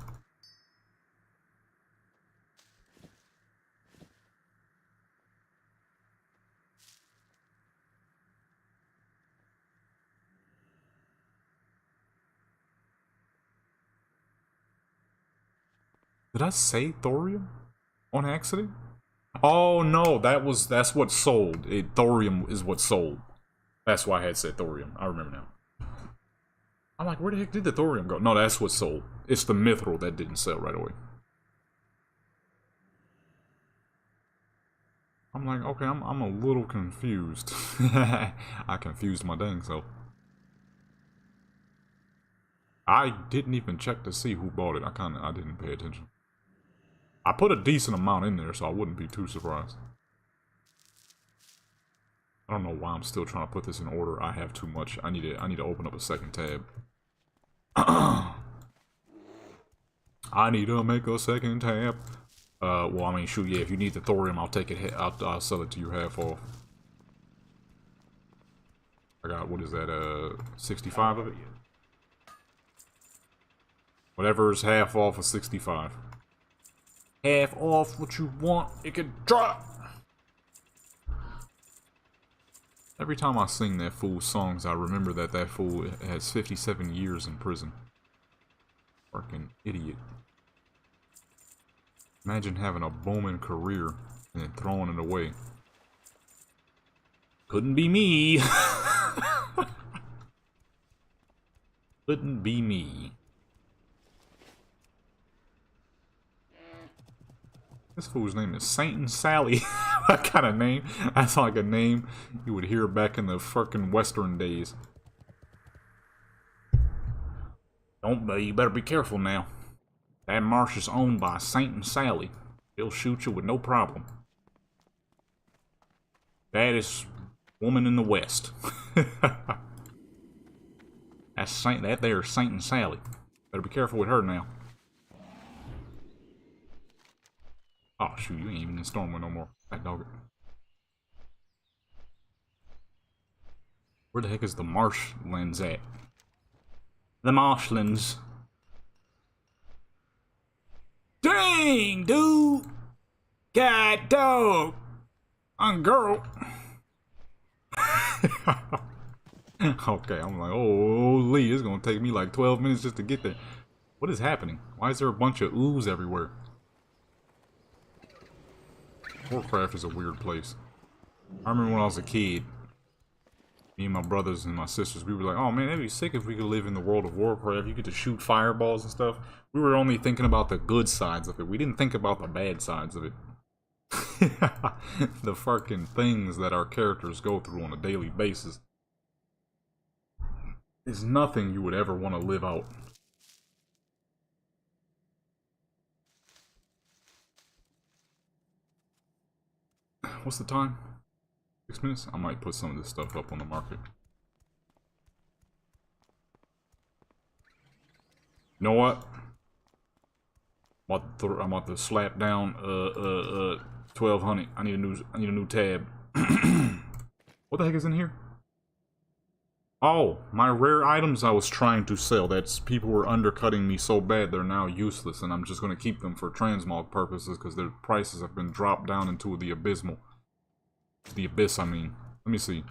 Did I say thorium on accident? Oh no, that's what sold. Thorium is what sold. That's why I had said thorium. I remember now. I'm like, where the heck did the thorium go? No, that's what sold. It's the mithril that didn't sell right away. I'm like, okay, I'm a little confused. I confused my dang self. I didn't even check to see who bought it. I didn't pay attention. I put a decent amount in there, so I wouldn't be too surprised. I don't know why I'm still trying to put this in order. I have too much. I need to open up a second tab. I need to make a second tab. Well, I mean, shoot, yeah. If you need the thorium, I'll take it. I'll sell it to you half off. I got, what is that? 65 of it. Whatever's half off of 65. Half off what you want, it could drop. Every time I sing that fool's songs, I remember that fool has 57 years in prison. Fucking idiot. Imagine having a booming career and then throwing it away. Couldn't be me. Couldn't be me. This fool's name is Saint and Sally. What kind of name? That's like a name you would hear back in the fucking Western days. You better be careful now. That marsh is owned by Saint and Sally. He'll shoot you with no problem. That is woman in the West. That there is Saint and Sally. Better be careful with her now. Oh shoot, you ain't even in Stormwind no more. That dog. Where the heck is the marshlands at? The marshlands. Dang, dude! God dog! Girl! Okay, I'm like, oh, Lee, it's gonna take me like 12 minutes just to get there. What is happening? Why is there a bunch of ooze everywhere? Warcraft is a weird place. I remember when I was a kid, me and my brothers and my sisters, we were like, oh man, it'd be sick if we could live in the world of Warcraft. You get to shoot fireballs and stuff. We were only thinking about the good sides of it. We didn't think about the bad sides of it. The fucking things that our characters go through on a daily basis is nothing you would ever want to live out. What's the time? 6 minutes? I might put some of this stuff up on the market. You know what? I'm about to slap down 1200. I need a new tab. What the heck is in here? Oh, my rare items I was trying to sell. That's people were undercutting me so bad they're now useless, and I'm just going to keep them for transmog purposes because their prices have been dropped down into the abysmal. The abyss, I mean. Let me see.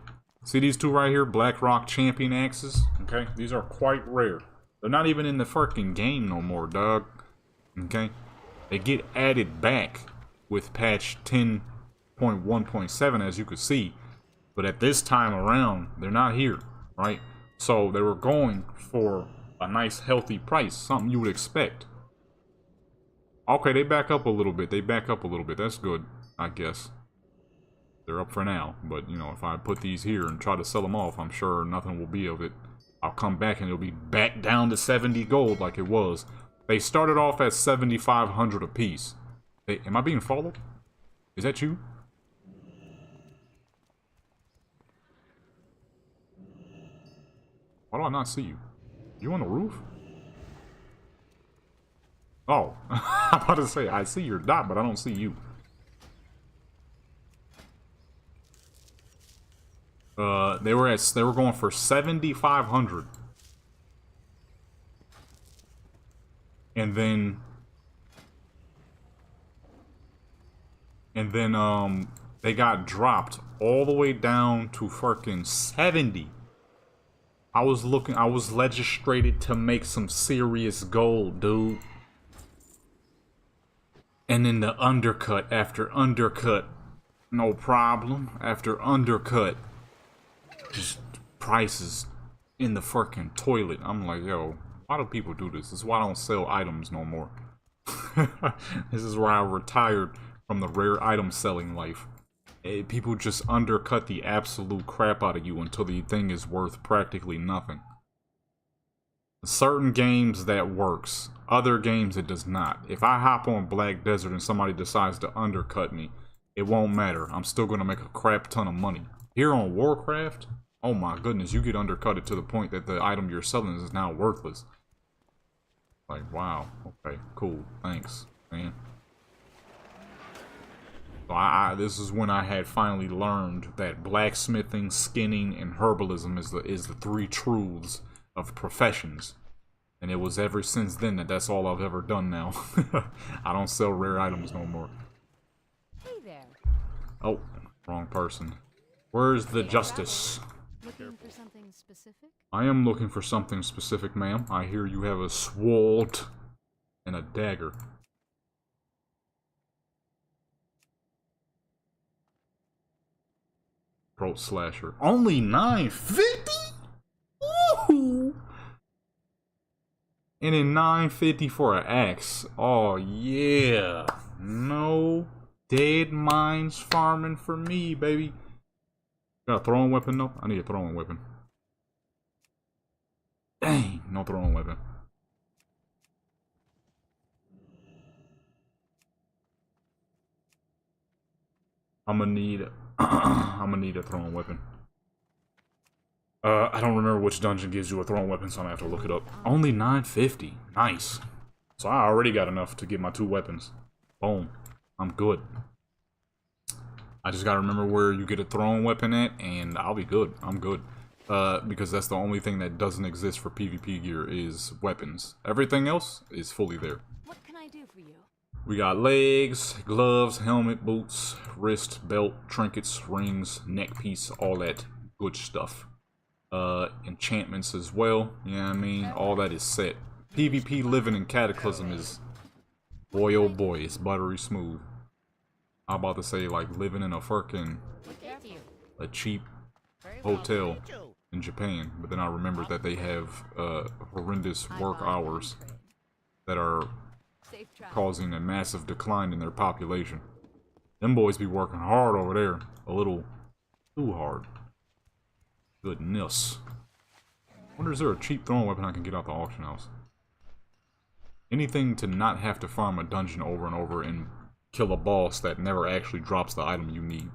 See these two right here? BlackRock Champion axes? Okay, these are quite rare. They're not even in the fucking game no more, dog. Okay? They get added back with patch 10.1.7, as you could see. But at this time around, they're not here. Right? So they were going for a nice healthy price, something you would expect. Okay, they back up a little bit. That's good, I guess. They're up for now, but you know, if I put these here and try to sell them off, I'm sure nothing will be of it. I'll come back and it'll be back down to 70 gold like it was. They started off at 7,500 apiece. Hey, am I being followed? Is that you? Why do I not see you? You on the roof? Oh, I'm about to say, I see your dot, but I don't see you. They were going for 7,500. And then they got dropped all the way down to fucking 70. I was legislated to make some serious gold, dude. And then the undercut after undercut, no problem. After undercut, just prices in the fucking toilet. I'm like, yo, why do people do this? This is why I don't sell items no more. This is where I retired from the rare item selling life. People just undercut the absolute crap out of you until the thing is worth practically nothing. Certain games that works, other games it does not. If I hop on Black Desert and somebody decides to undercut me, it won't matter. I'm still going to make a crap ton of money. Here on Warcraft, oh my goodness, you get undercutted to the point that the item you're selling is now worthless. Like, wow, okay, cool, thanks, man. So this is when I had finally learned that blacksmithing, skinning, and herbalism is the three truths of professions. And it was ever since then that's all I've ever done now. I don't sell rare items no more. Hey there. Oh, wrong person. Where's the justice? Looking for something specific? I am looking for something specific, ma'am. I hear you have a sword and a dagger. Throat slasher. Only $9.50? Ooh! And then $9.50 for an axe. Oh yeah. No dead mines farming for me, baby. Got a throwing weapon though? I need a throwing weapon. Dang, no throwing weapon. I'm gonna need a throwing weapon. I don't remember which dungeon gives you a throwing weapon, so I'm gonna have to look it up. Only $9.50. Nice. So I already got enough to get my 2 weapons. Boom. I'm good. I just gotta remember where you get a throwing weapon at, and I'll be good. I'm good. Because that's the only thing that doesn't exist for PvP gear is weapons. Everything else is fully there. What can I do for you? We got legs, gloves, helmet, boots, wrist, belt, trinkets, rings, neck piece, all that good stuff. Enchantments as well, you know what I mean? All that is set. PvP living in Cataclysm is, boy oh boy, it's buttery smooth. I'm about to say, like, living in a fucking, a cheap hotel in Japan, but then I remembered that they have, horrendous work hours that are causing a massive decline in their population. Them boys be working hard over there. A little too hard. Goodness. Wonder, is there a cheap throwing weapon I can get out the auction house? Anything to not have to farm a dungeon over and over and kill a boss that never actually drops the item you need.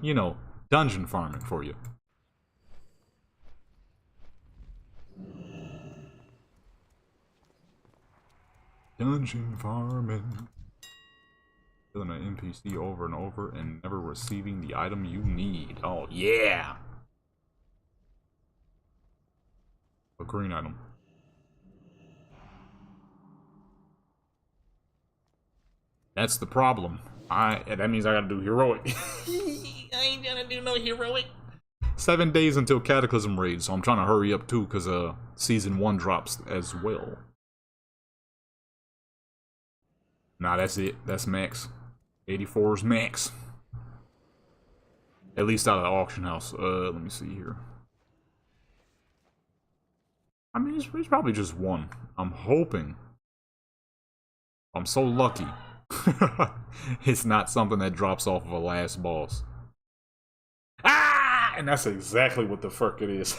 You know, dungeon farming for you. Dungeon farming. Killing an NPC over and over and never receiving the item you need. Oh, yeah! A green item. That's the problem. That means I gotta do heroic. I ain't gonna do no heroic. 7 days until Cataclysm raid, so I'm trying to hurry up too, because season 1 drops as well. Nah, that's it. That's max. 84 is max. At least out of the auction house. Let me see here. I mean, it's probably just one. I'm hoping. I'm so lucky. It's not something that drops off of a last boss. Ah! And that's exactly what the fuck it is.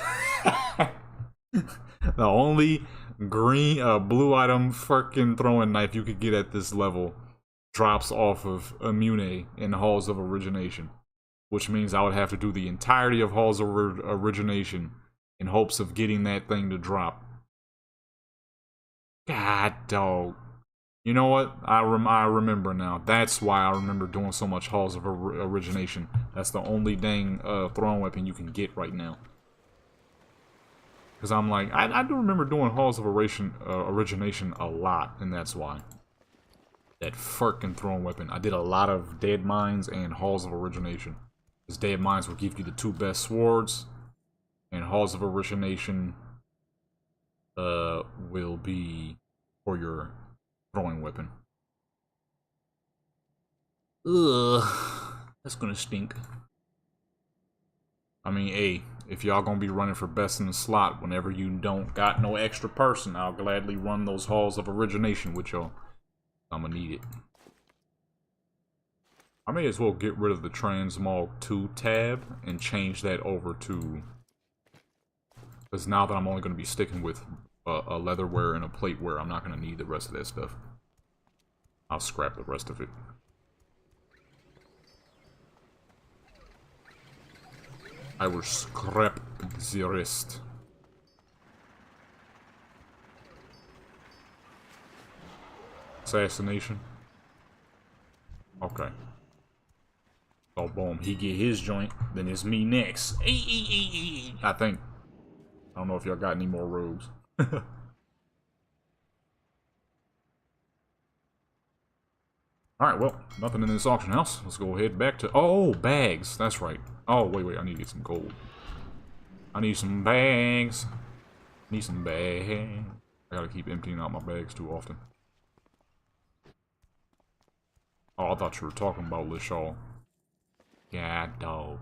The only green, blue item fucking throwing knife you could get at this level drops off of Immune in Halls of Origination. Which means I would have to do the entirety of Halls of Origination in hopes of getting that thing to drop. God, dog. You know what? I remember now. That's why I remember doing so much Halls of Origination. That's the only dang throwing weapon you can get right now. Because I'm like, I do remember doing Halls of Origination a lot, and that's why. That fucking throwing weapon. I did a lot of Dead Mines and Halls of Origination. Because Dead Mines will give you the 2 best swords, and Halls of Origination will be for your throwing weapon. Ugh, that's gonna stink. I mean, hey, if y'all gonna be running for best in the slot whenever you don't got no extra person, I'll gladly run those Halls of Origination with y'all. I'm gonna need it. I may as well get rid of the Transmog 2 tab and change that over to... Because now that I'm only going to be sticking with a leatherware and a plateware, I'm not going to need the rest of that stuff. I'll scrap the rest of it. I will scrap the rest. Assassination. Okay. Oh, boom. He get his joint. Then it's me next. I think. I don't know if y'all got any more rogues. Alright, well, nothing in this auction house. Let's go ahead back to... Oh, bags. That's right. Oh, wait. I need to get some gold. I need some bags. Need some bags. I gotta keep emptying out my bags too often. Oh, I thought you were talking about Lishaw. God, dog.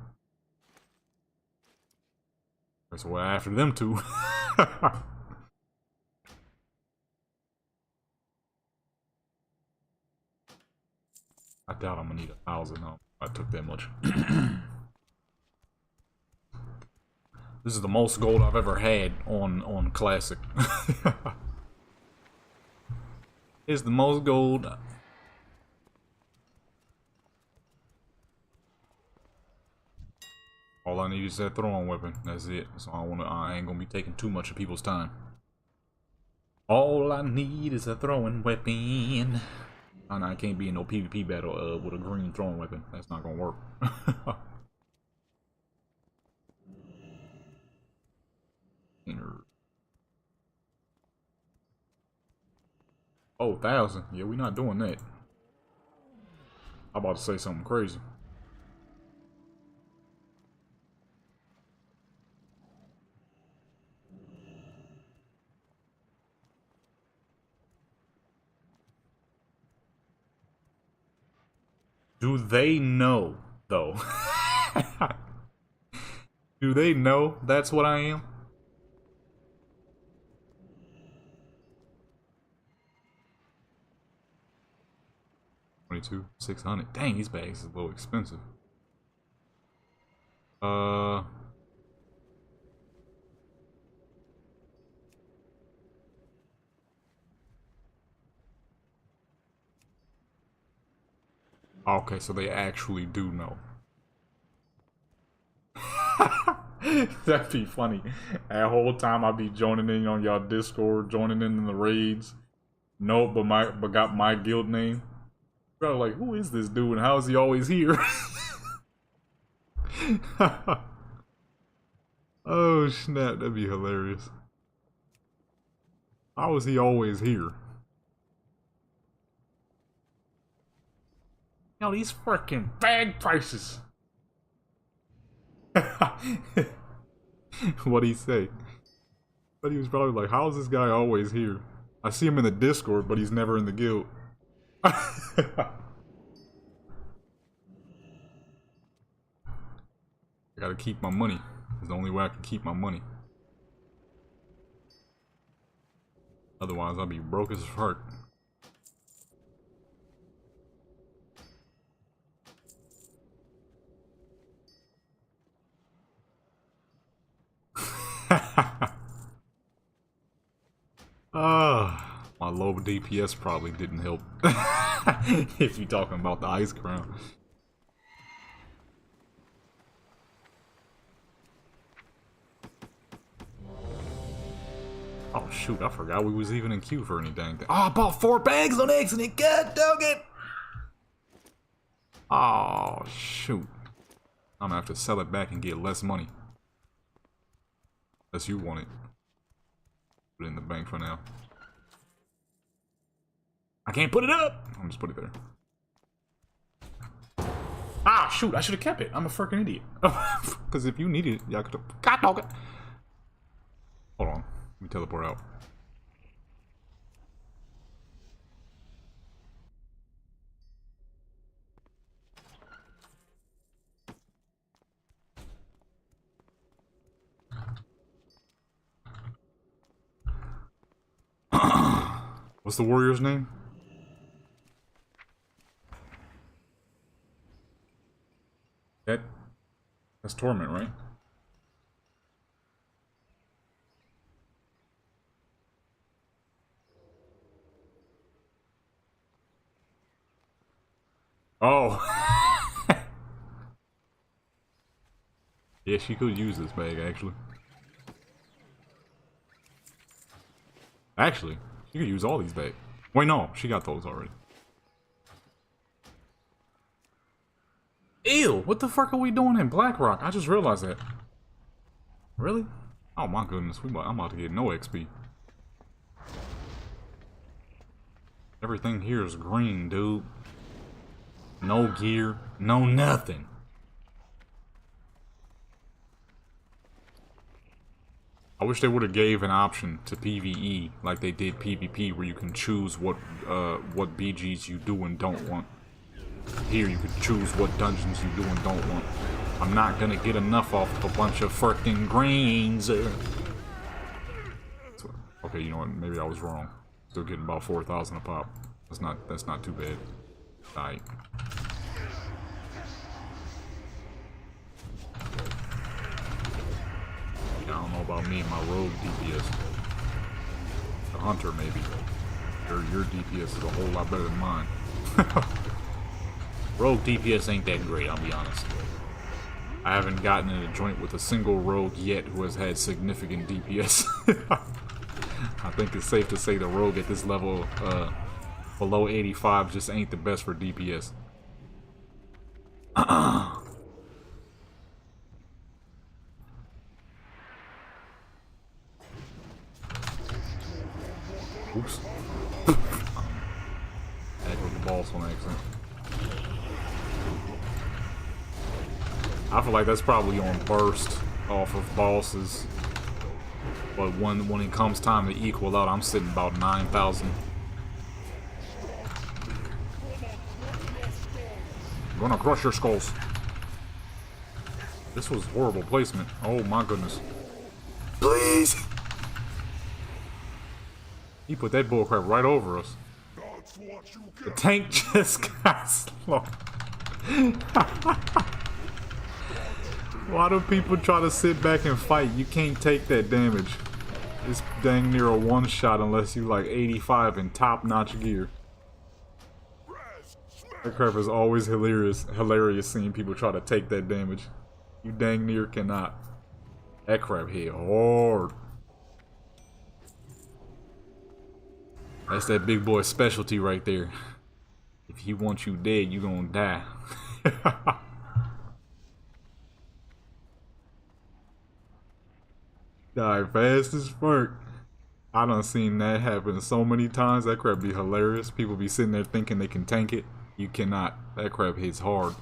That's why after them two. I doubt I'm gonna need 1,000 now. I took that much. This is the most gold I've ever had on Classic. It's the most gold. All I need is that throwing weapon. That's it. So I ain't gonna be taking too much of people's time. All I need is a throwing weapon. And I can't be in no PvP battle with a green throwing weapon. That's not gonna work. Oh, 1,000. Yeah, we're not doing that. I'm about to say something crazy. Do they know, though? Do they know that's what I am? $22,600. Dang, these bags is a little expensive. Okay, so they actually do know. That'd be funny. That whole time I'd be joining in on y'all Discord, joining in the raids. No, but got my guild name. Probably like, who is this dude and how is he always here? Oh snap, that'd be hilarious. How is he always here? Yo, these freaking bag prices. What'd he say? But he was probably like, how is this guy always here? I see him in the Discord, but he's never in the guild. I gotta keep my money. It's the only way I can keep my money. Otherwise, I'll be broke as fuck. My low DPS probably didn't help. If you're talking about the ice crown. Oh shoot, I forgot we was even in queue for any dang thing. Oh, I bought 4 bags on accident, god dog it! Oh shoot. I'm gonna have to sell it back and get less money. Unless you want it. Put it in the bank for now. I can't put it up! I'll just put it there. Ah shoot, I should have kept it. I'm a freaking idiot. Because if you needed it, y'all could have. God dog it! Hold on. Let me teleport out. What's the warrior's name? That's Torment, right? Oh. Yeah, she could use this bag, actually. Actually, she could use all these bags. Wait, no, she got those already. Ew, what the fuck are we doing in Blackrock? I just realized that. Really? Oh my goodness, I'm about to get no XP. Everything here is green, dude. No gear, no nothing. I wish they would have gave an option to PvE like they did PvP, where you can choose what BGs you do and don't want. Here you can choose what dungeons you do and don't want. I'm not gonna get enough off of a bunch of freaking greens. So, okay, you know what? Maybe I was wrong. Still getting about 4,000 a pop. That's not too bad. Alright. I don't know about me and my rogue DPS. The hunter maybe. Your DPS is a whole lot better than mine. Rogue DPS ain't that great, I'll be honest. I haven't gotten in a joint with a single rogue yet who has had significant DPS. I think it's safe to say the rogue at this level, below 85, just ain't the best for DPS. Oops. Echoed the balls on accident. I feel like that's probably on burst off of bosses. But when it comes time to equal out, I'm sitting about 9,000. I'm gonna crush your skulls. This was horrible placement. Oh my goodness. Please! He put that bullcrap right over us. The tank just got slow. Why do people try to sit back and fight? You can't take that damage. It's dang near a one-shot unless you like 85 in top-notch gear. That crap is always hilarious seeing people try to take that damage. You dang near cannot. That crap hit hard. That's that big boy specialty right there. he wants you dead, you gonna die. Die fast as fuck. I done seen that happen so many times. That crap be hilarious. People be sitting there thinking they can tank it. You cannot. That crap hits hard.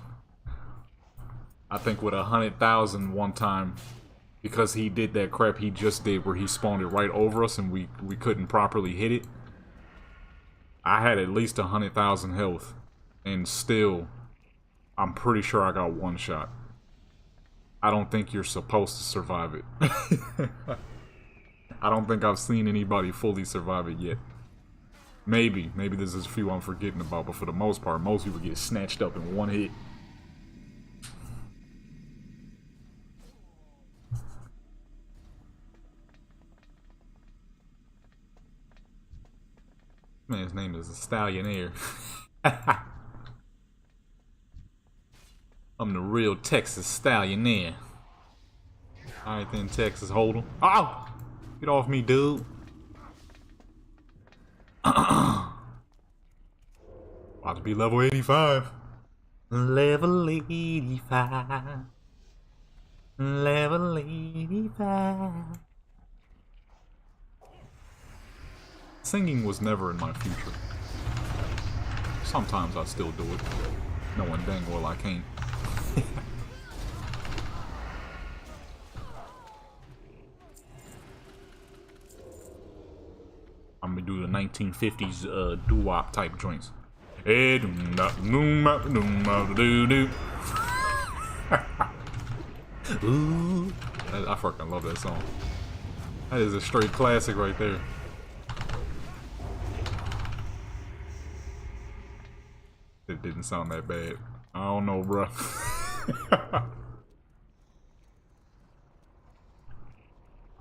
I think with 100,000 one time, because he did that crap he just did where he spawned it right over us and we couldn't properly hit it. I had at least 100,000 health, and still, I'm pretty sure I got one shot. I don't think you're supposed to survive it. I don't think I've seen anybody fully survive it yet. Maybe there's a few I'm forgetting about, but for the most part, most people get snatched up in one hit. Man's name is a Stallionaire. I'm the real Texas Stallionaire. Alright then, Texas Hold'em. Oh! Get off me, dude. About to be level 85. Level 85. Level 85. Singing was never in my future. Sometimes I still do it. Knowing dang well I can't. I'm gonna do the 1950s doo-wop type joints. Hey, I fucking love that song. That is a straight classic right there. It didn't sound that bad. I don't know, bruh.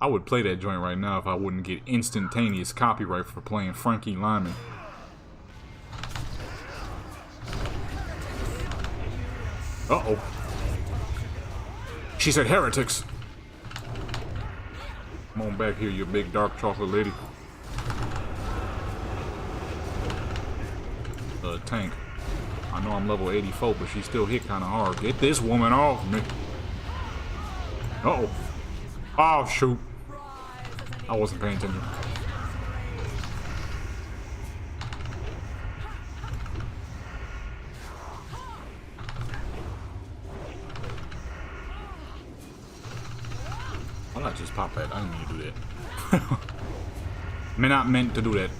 I would play that joint right now if I wouldn't get instantaneous copyright for playing Frankie Lyman. Uh-oh. She said heretics. Come on back here, you big dark chocolate lady. Tank. I know I'm level 84, but she still hit kind of hard. Get this woman off me. Uh-oh. Oh, shoot. I wasn't paying attention. Why not just pop that? I didn't mean to do that. I'm not meant to do that.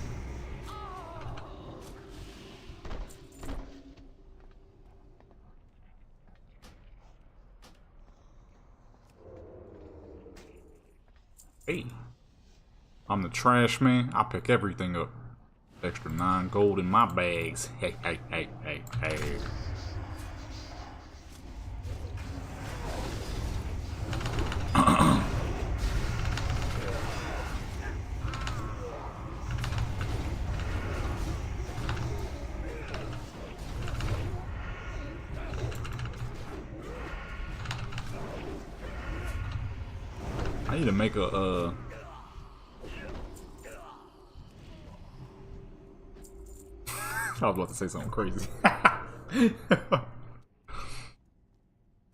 Hey, I'm the trash man. I pick everything up. Extra 9 gold in my bags. Hey, hey, hey, hey, hey. I need to make a, I was about to say something crazy.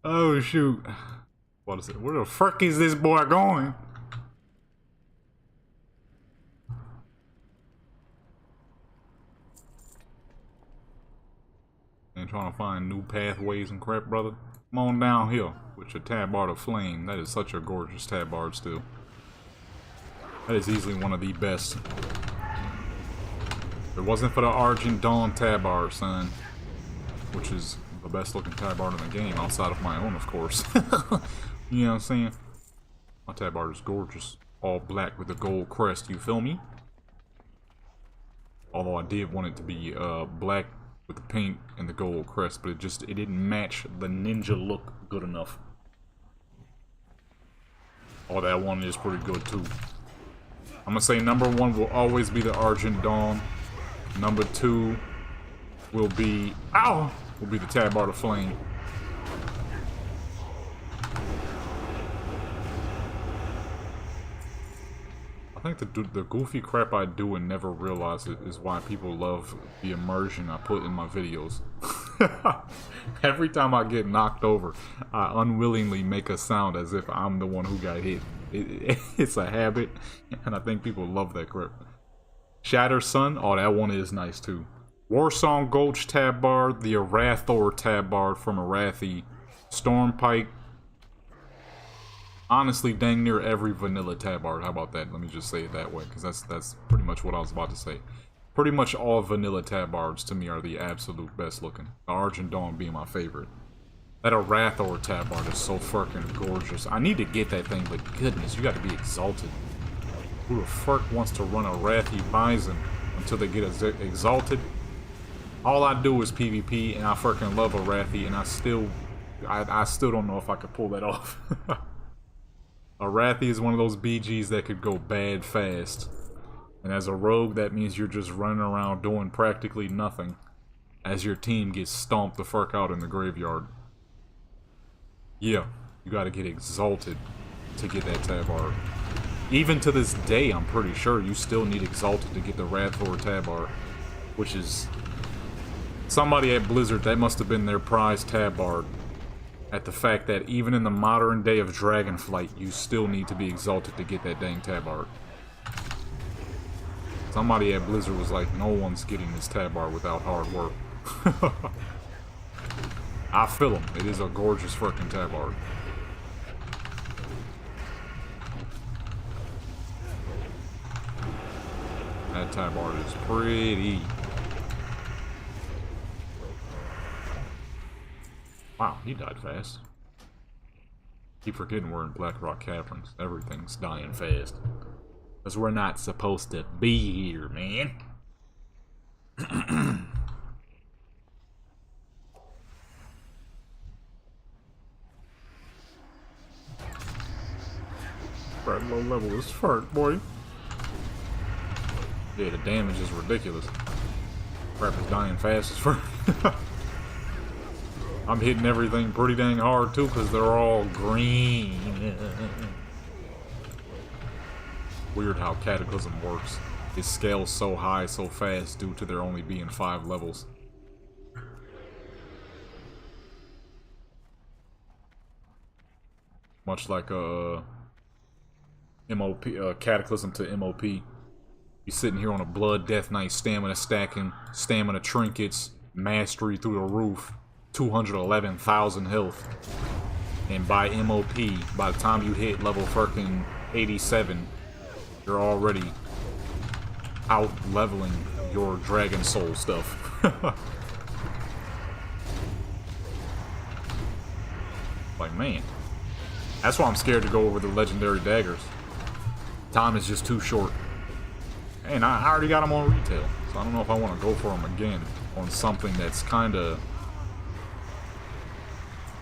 Oh, shoot. What is it? Where the frick is this boy going? And trying to find new pathways and crap, brother. Come on down here with your tabard of flame. That is such a gorgeous tabard still. That is easily one of the best. If it wasn't for the Argent Dawn tabard, son, which is the best looking tabard in the game outside of my own, of course. You know what I'm saying? My tabard is gorgeous. All black with a gold crest, you feel me? Although I did want it to be black with the pink and the gold crest, but it didn't match the ninja look good enough. Oh, that one is pretty good too. I'm gonna say number 1 will always be the Argent Dawn. Number 2 will be the Tabard of Flame. I think the goofy crap I do and never realize it is why people love the immersion I put in my videos. Every time I get knocked over, I unwillingly make a sound as if I'm the one who got hit. It's a habit, and I think people love that crap. Shatter Sun, oh, that one is nice too. Warsong Gulch Tabard, the Arathor Tabard from Arathi, Stormpike. Honestly, dang near every vanilla tabard. How about that? Let me just say it that way, because that's pretty much what I was about to say. Pretty much all vanilla tabards to me are the absolute best looking. The Argent Dawn being my favorite. That Arathor tabard is so fucking gorgeous. I need to get that thing, but goodness, you got to be exalted. Who the fuck wants to run a Arathi Bison until they get exalted? All I do is PvP, and I fucking love Arathi, and I still don't know if I could pull that off. Arathi is one of those BGs that could go bad fast. And as a rogue, that means you're just running around doing practically nothing as your team gets stomped the fuck out in the graveyard. Yeah, you gotta get exalted to get that tabard. Even to this day, I'm pretty sure you still need exalted to get the Arathor tabard, which is somebody at Blizzard, that must have been their prize tabard. At the fact that even in the modern day of Dragonflight, you still need to be exalted to get that dang tabard. Somebody at Blizzard was like, no one's getting this tabard without hard work. I feel them. It is a gorgeous freaking tabard. That tabard is pretty. Wow, he died fast. Keep forgetting we're in Blackrock Caverns. Everything's dying fast. Because we're not supposed to be here, man. Right, low level as fuck, boy. Yeah, the damage is ridiculous. Crap is dying fast as fuck. I'm hitting everything pretty dang hard too, because they're all green. Weird how Cataclysm works. It scales so high so fast due to there only being 5 levels. Much like MOP, Cataclysm to MOP. You're sitting here on a Blood Death Knight, stamina stacking, stamina trinkets, mastery through the roof. 211,000 health, and by MOP, by the time you hit level fucking 87, you're already out leveling your Dragon Soul stuff. Like, man, that's why I'm scared to go over the legendary daggers. Time is just too short, and I already got them on retail, so I don't know if I want to go for them again on something that's kind of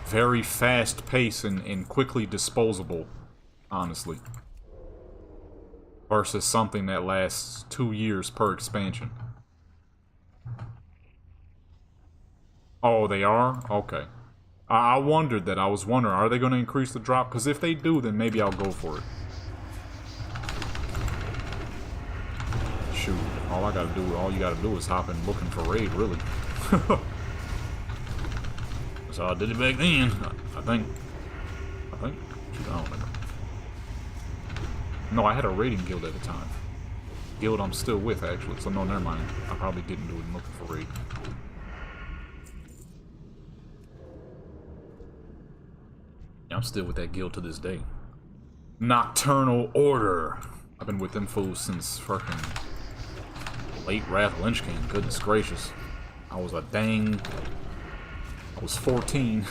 very fast pace and quickly disposable, honestly. Versus something that lasts 2 years per expansion. Oh, they are? Okay. I wondered that. I was wondering, are they going to increase the drop? Because if they do, then maybe I'll go for it. Shoot. All you gotta do is hop in looking for raid, really. So I did it back then. I think. Shoot, I don't remember. No, I had a raiding guild at the time. Guild I'm still with, actually. So no, never mind. I probably didn't do it looking for raid. Yeah, I'm still with that guild to this day. Nocturnal Order. I've been with them fools since fucking late Wrath Lynch King. Goodness gracious. I was 14.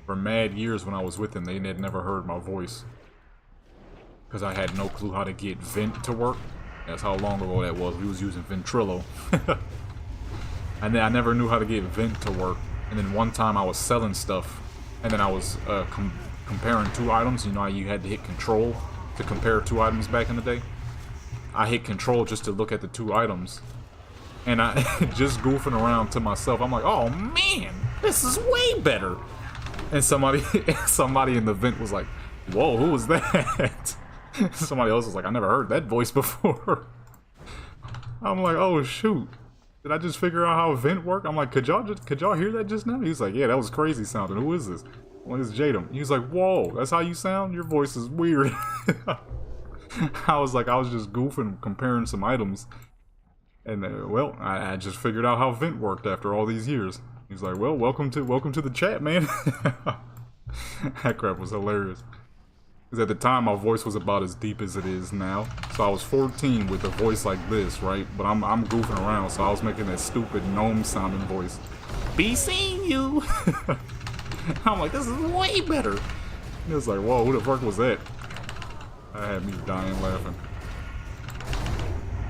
For mad years when I was with them, they had never heard my voice. Because I had no clue how to get Vent to work. That's how long ago that was. We was using Ventrilo. And then I never knew how to get Vent to work. And then one time I was selling stuff. And then I was comparing 2 items. You know how you had to hit Control to compare 2 items back in the day? I hit Control just to look at the 2 items. And I just goofing around to myself, I'm like, oh man, this is way better. And somebody in the vent was like, Whoa, who was that? Somebody else was like, I never heard that voice before. I'm like, oh shoot. Did I just figure out how vent worked? I'm like, could y'all hear that just now? He's like, yeah, that was crazy sounding. Who is this? Well, it's Jadam. He's like, whoa, that's how you sound? Your voice is weird. I was just goofing, comparing some items. And well, I just figured out how vent worked after all these years. He's like, well, welcome to the chat, man. That crap was hilarious. Because at the time, my voice was about as deep as it is now. So I was 14 with a voice like this, right? But I'm goofing around, so I was making that stupid gnome-sounding voice. Be seeing you! I'm like, this is way better! It was like, whoa, who the fuck was that? That had me dying laughing.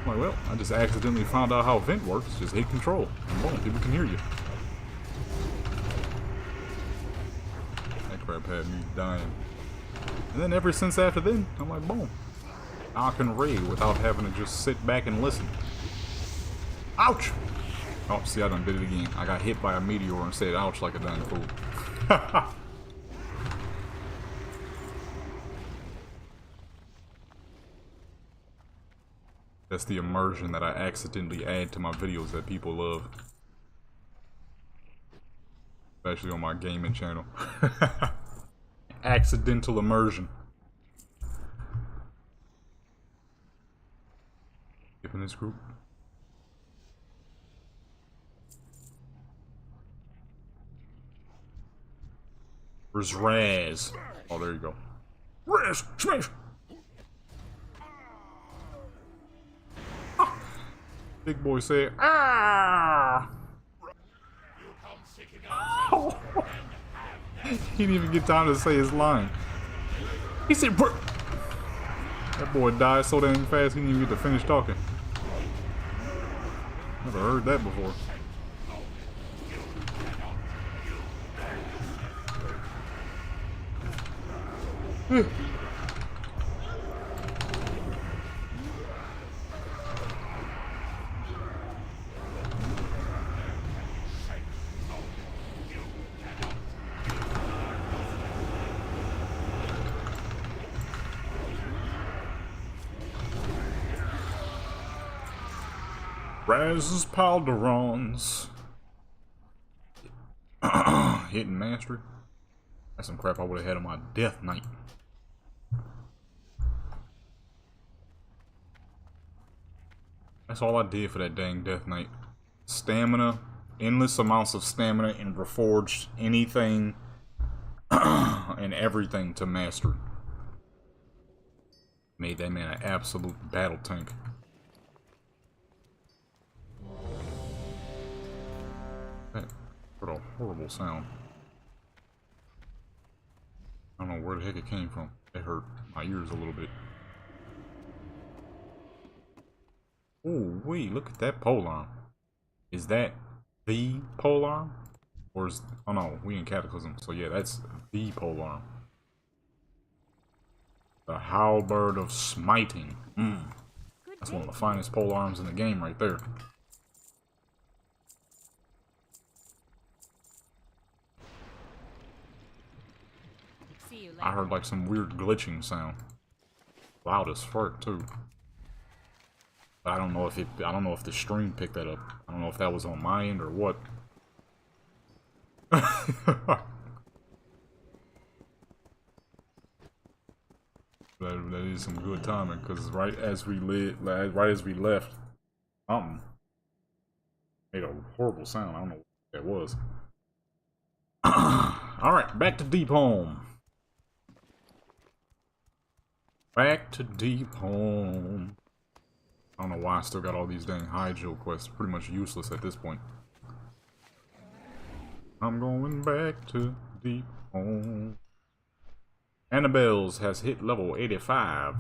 I'm like, well, I just accidentally found out how vent works. Just hit control, and boom, people can hear you. That crap had me dying. And then ever since after then, I'm like, boom. I can raid without having to just sit back and listen. Ouch! Oh, see, I done did it again. I got hit by a meteor and said ouch like a damn fool. That's the immersion that I accidentally add to my videos that people love. Especially on my gaming channel. Accidental immersion. Skipping this group. Where's Raz? Oh, there you go. Raz, smash! Ah. Big boy said, ah! Oh. He didn't even get time to say his line. He said, bro. That boy died so dang fast he didn't even get to finish talking. Never heard that before. Raz's Palderons. Hidden Mastery. That's some crap I would have had on my Death Knight. That's all I did for that dang Death Knight. Stamina. Endless amounts of stamina and reforged anything and everything to master. Made that man an absolute battle tank. What a horrible sound. I don't know where the heck it came from. It hurt my ears a little bit. Oh, wait, look at that polearm. Is that the polearm? Or is... Oh no, we in Cataclysm. So yeah, that's the polearm. The Halberd of Smiting. That's one of the finest polearms in the game right there. I heard like some weird glitching sound. Loud as fuck too. But I don't know if the stream picked that up. I don't know if that was on my end or what. That is some good timing, because right as we left, made a horrible sound. I don't know what that was. Alright, back to Deep Home. Back to Deep Home. I don't know why I still got all these dang Hyjil quests. Pretty much useless at this point. I'm going back to Deep Home. Annabelle's has hit level 85. I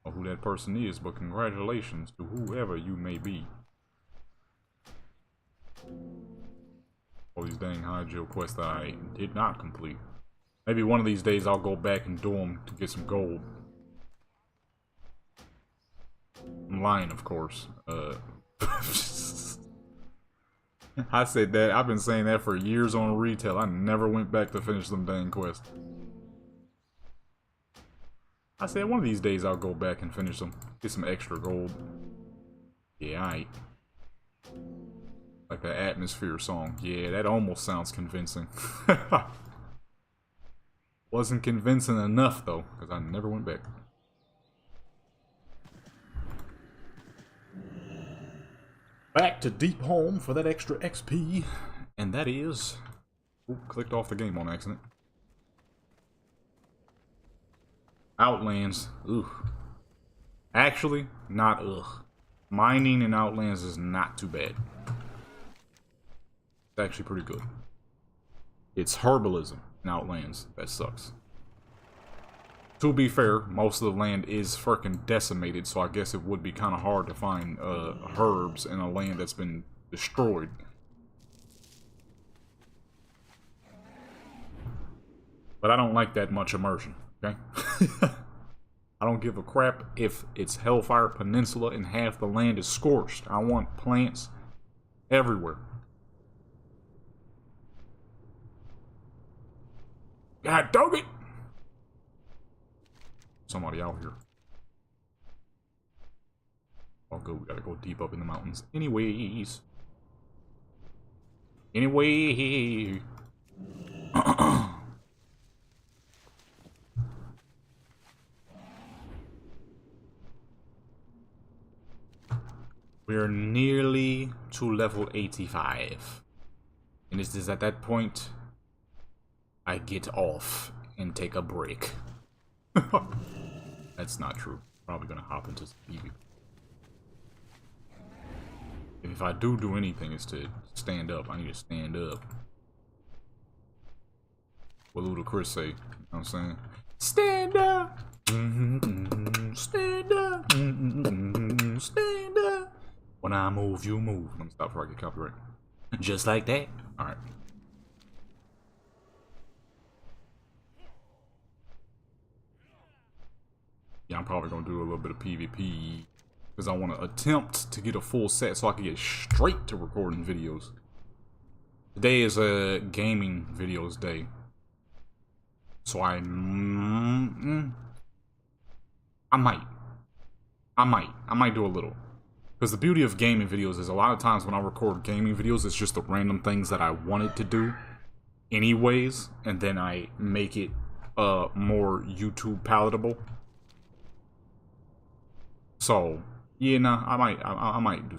don't know who that person is, but congratulations to whoever you may be. All these dang Hyjil quests that I did not complete. Maybe one of these days I'll go back and do them to get some gold. I'm lying, of course. I said that. I've been saying that for years on retail. I never went back to finish them dang quests. I said one of these days I'll go back and finish them. Get some extra gold. Yeah, alright. Like that Atmosphere song. Yeah, that almost sounds convincing. Wasn't convincing enough though, because I never went back. Back to Deep Home for that extra XP. And that is... Ooh, clicked off the game on accident. Outlands. Ooh. Actually, not ugh. Mining in Outlands is not too bad. It's actually pretty good. It's herbalism in Outlands that sucks. To be fair, most of the land is freaking decimated, so I guess it would be kind of hard to find herbs in a land that's been destroyed. But I don't like that much immersion, okay? I don't give a crap if it's Hellfire Peninsula and half the land is scorched. I want plants everywhere. God dog it! Somebody out here. Oh good, we gotta go deep up in the mountains. Anyways. Anyway. We're nearly to level 85. And it is at that point I get off and take a break. That's not true. Probably gonna hop into some PvP. If I do anything, it's to stand up. I need to stand up. What Ludacris say? You know what I'm saying? Stand up! Stand up! Stand up! When I move, you move. Let me stop before I get copyright. Just like that. Alright. Yeah, I'm probably gonna do a little bit of PvP because I want to attempt to get a full set so I can get straight to recording videos. Today is a gaming videos day, so I might do a little. Because the beauty of gaming videos is a lot of times when I record gaming videos, it's just the random things that I wanted to do anyways, and then I make it more YouTube palatable. So, yeah, nah, I might do.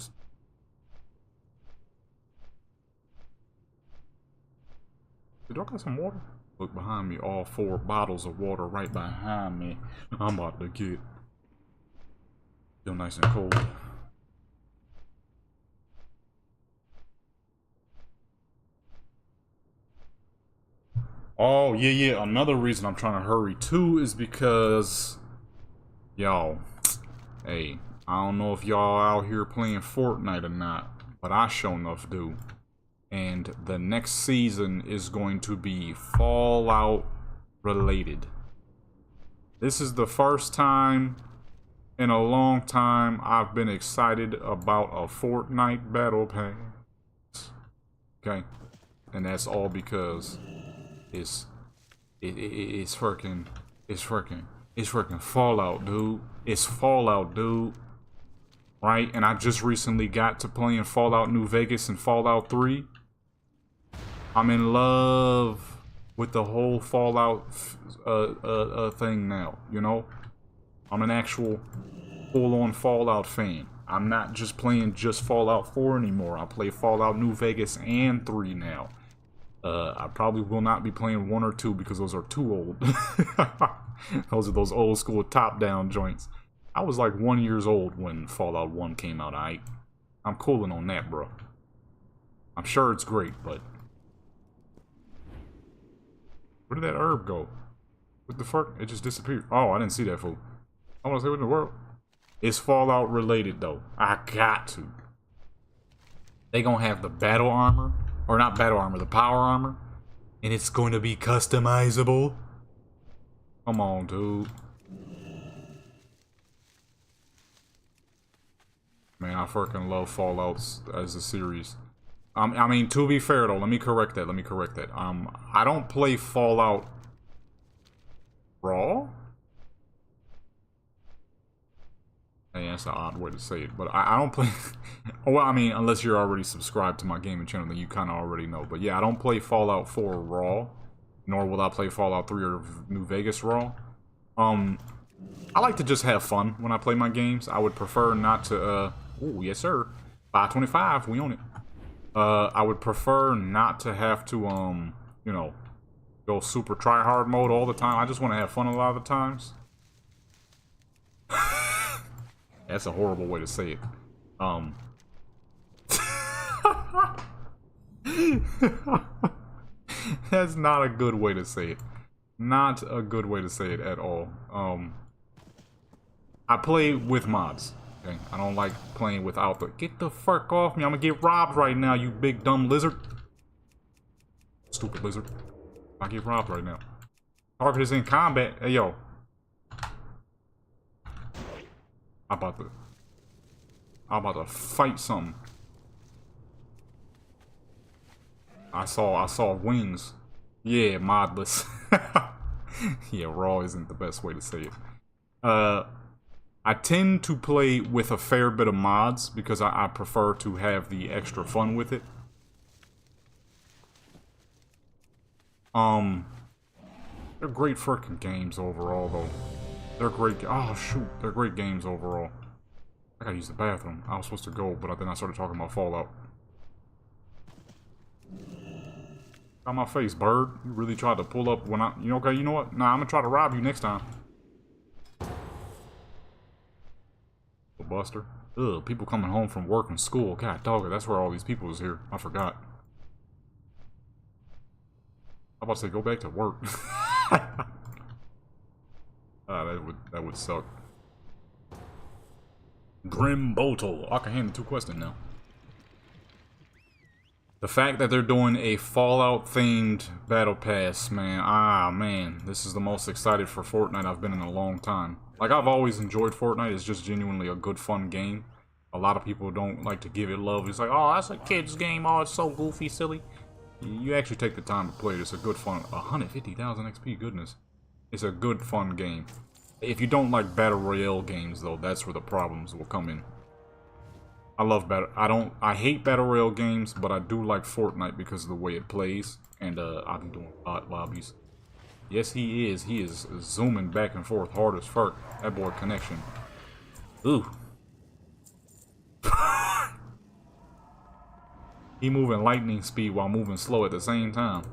Did I got some water? Look behind me, all 4 bottles of water right behind me. I'm about to get still nice and cold. Oh, yeah, another reason I'm trying to hurry too is because, y'all, hey, I don't know if y'all out here playing Fortnite or not, but I sure enough do. And the next season is going to be Fallout related. This is the first time in a long time I've been excited about a Fortnite battle pass. Okay? And that's all because it's freaking Fallout, dude. It's Fallout, dude. Right? And I just recently got to playing Fallout New Vegas and Fallout 3. I'm in love with the whole Fallout thing now, you know? I'm an actual full-on Fallout fan. I'm not just playing just Fallout 4 anymore. I play Fallout New Vegas and 3 now. I probably will not be playing 1 or 2 because those are too old. Those are those old school top-down joints. I was like 1 year old when Fallout 1 came out. I'm cooling on that, bro. I'm sure it's great, but where did that herb go? What the fuck? It just disappeared. Oh, I didn't see that fool. I want to say what in the world. It's Fallout related though. I got to. They gonna have the battle armor, or not battle armor, the power armor, and it's going to be customizable. Come on, dude. Man, I freaking love Fallouts as a series. I mean, to be fair though, let me correct that. I don't play Fallout Raw. Hey, that's an odd way to say it, but I don't play. Well, I mean, unless you're already subscribed to my gaming channel, then you kind of already know. But yeah, I don't play Fallout 4 raw, nor will I play Fallout 3 or New Vegas raw. I like to just have fun when I play my games. I would prefer not to. Oh yes, sir. 525. We own it. I would prefer not to have to you know, go super try hard mode all the time. I just want to have fun a lot of the times. That's a horrible way to say it. That's not a good way to say it. Not a good way to say it at all. I play with mods. Okay? I don't like playing without the... Get the fuck off me. I'm gonna get robbed right now, you big dumb lizard. Stupid lizard. I get robbed right now. Target is in combat. Hey, yo. I'm about to fight something. I saw wings. Yeah, modless. Yeah, raw isn't the best way to say it. I tend to play with a fair bit of mods because I prefer to have the extra fun with it. They're great freaking games overall, though. They're great. Oh shoot, they're great games overall. I gotta use the bathroom. I was supposed to go, but then I started talking about Fallout. On my face, bird. You really tried to pull up when I... You know, okay, you know what? Nah, I'm gonna try to rob you next time. Buster. Ugh, people coming home from work and school. God dog, that's where all these people is here. I forgot. I'm about to say, go back to work. That would suck. Grim Botel. I can handle 2 questions now. The fact that they're doing a Fallout-themed Battle Pass, man. Ah, man. This is the most excited for Fortnite I've been in a long time. Like, I've always enjoyed Fortnite. It's just genuinely a good, fun game. A lot of people don't like to give it love. It's like, oh, that's a kid's game. Oh, it's so goofy, silly. You actually take the time to play it. It's a good, fun... 150,000 XP, goodness. It's a good, fun game. If you don't like Battle Royale games, though, that's where the problems will come in. I love I hate Battle Royale games, but I do like Fortnite because of the way it plays. And, I've been doing bot lobbies. Yes, he is. He is zooming back and forth hard as fuck. That boy connection. Ooh. He moving lightning speed while moving slow at the same time.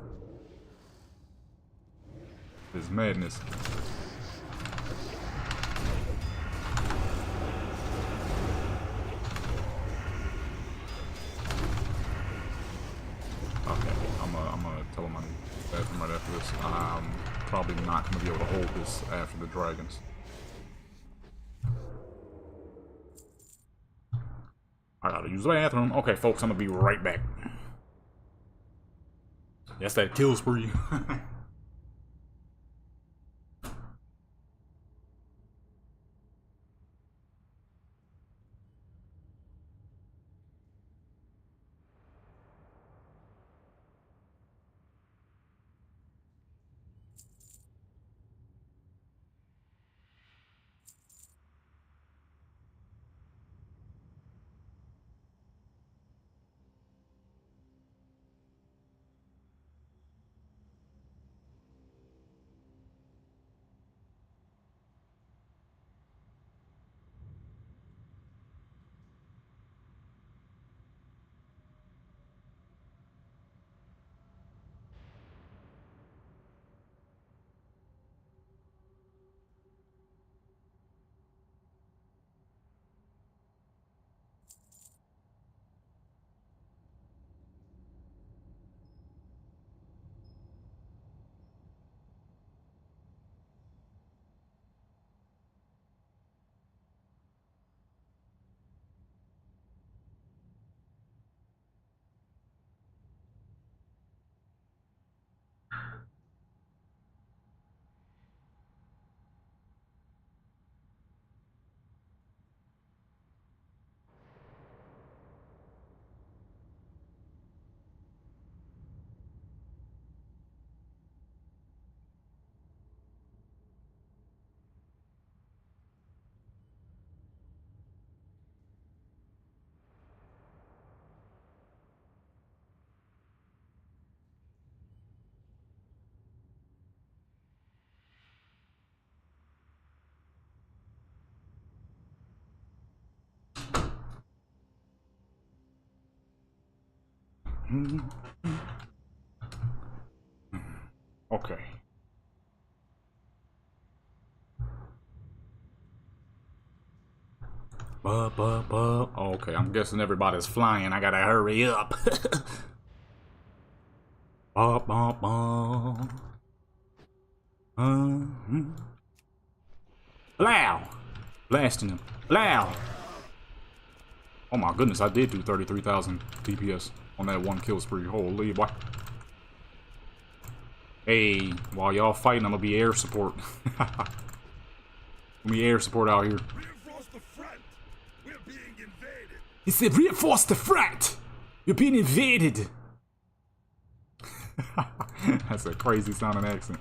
This madness. Okay, I'm gonna tell him I need the bathroom right after this. I'm probably not gonna be able to hold this after the dragons. I gotta use the bathroom. Okay, folks, I'm gonna be right back. That's that kill spree. Okay. Oh, okay, I'm guessing everybody's flying. I gotta hurry up. Blow! Blasting him. Blow! Oh my goodness, I did do 33,000 DPS on that one kill spree. Holy boy. Hey, while y'all fighting, I'm gonna be air support. I'm gonna be air support out here. Reinforce the front. We're being invaded. He said, reinforce the front! You're being invaded! That's a crazy sounding accent.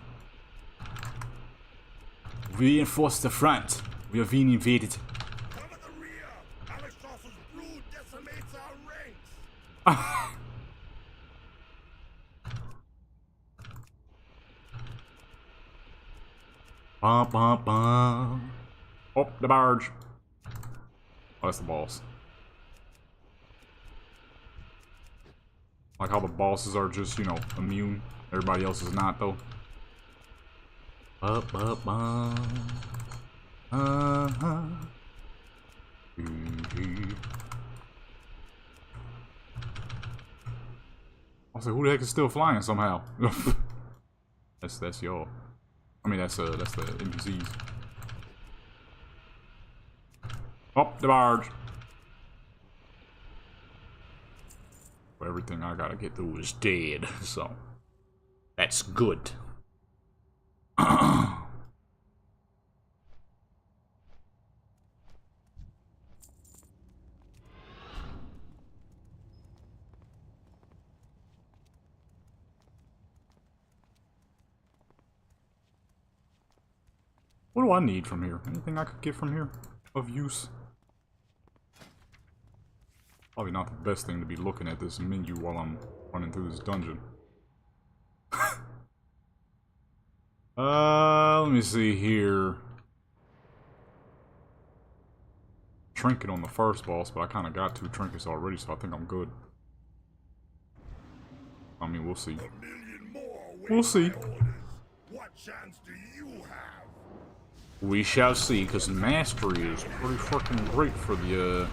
Reinforce the front. We are being invaded. Cover the rear. Alexstrasser's brood decimates our ranks. Bum, bum, bum. Oh, the barge. Oh, that's the boss. Like how the bosses are just, you know, immune. Everybody else is not, though. Up, up, Also, who the heck is still flying somehow? That's y'all. I mean, that's the NPCs. Oh, the barge. Everything I gotta get through is dead, so that's good. What do I need from here? Anything I could get from here of use? Probably not the best thing to be looking at this menu while I'm running through this dungeon. Let me see here. Trinket on the first boss, but I kind of got 2 trinkets already, so I think I'm good. I mean, we'll see. We'll see. What chance do you have? We shall see, because mastery is pretty fucking great for the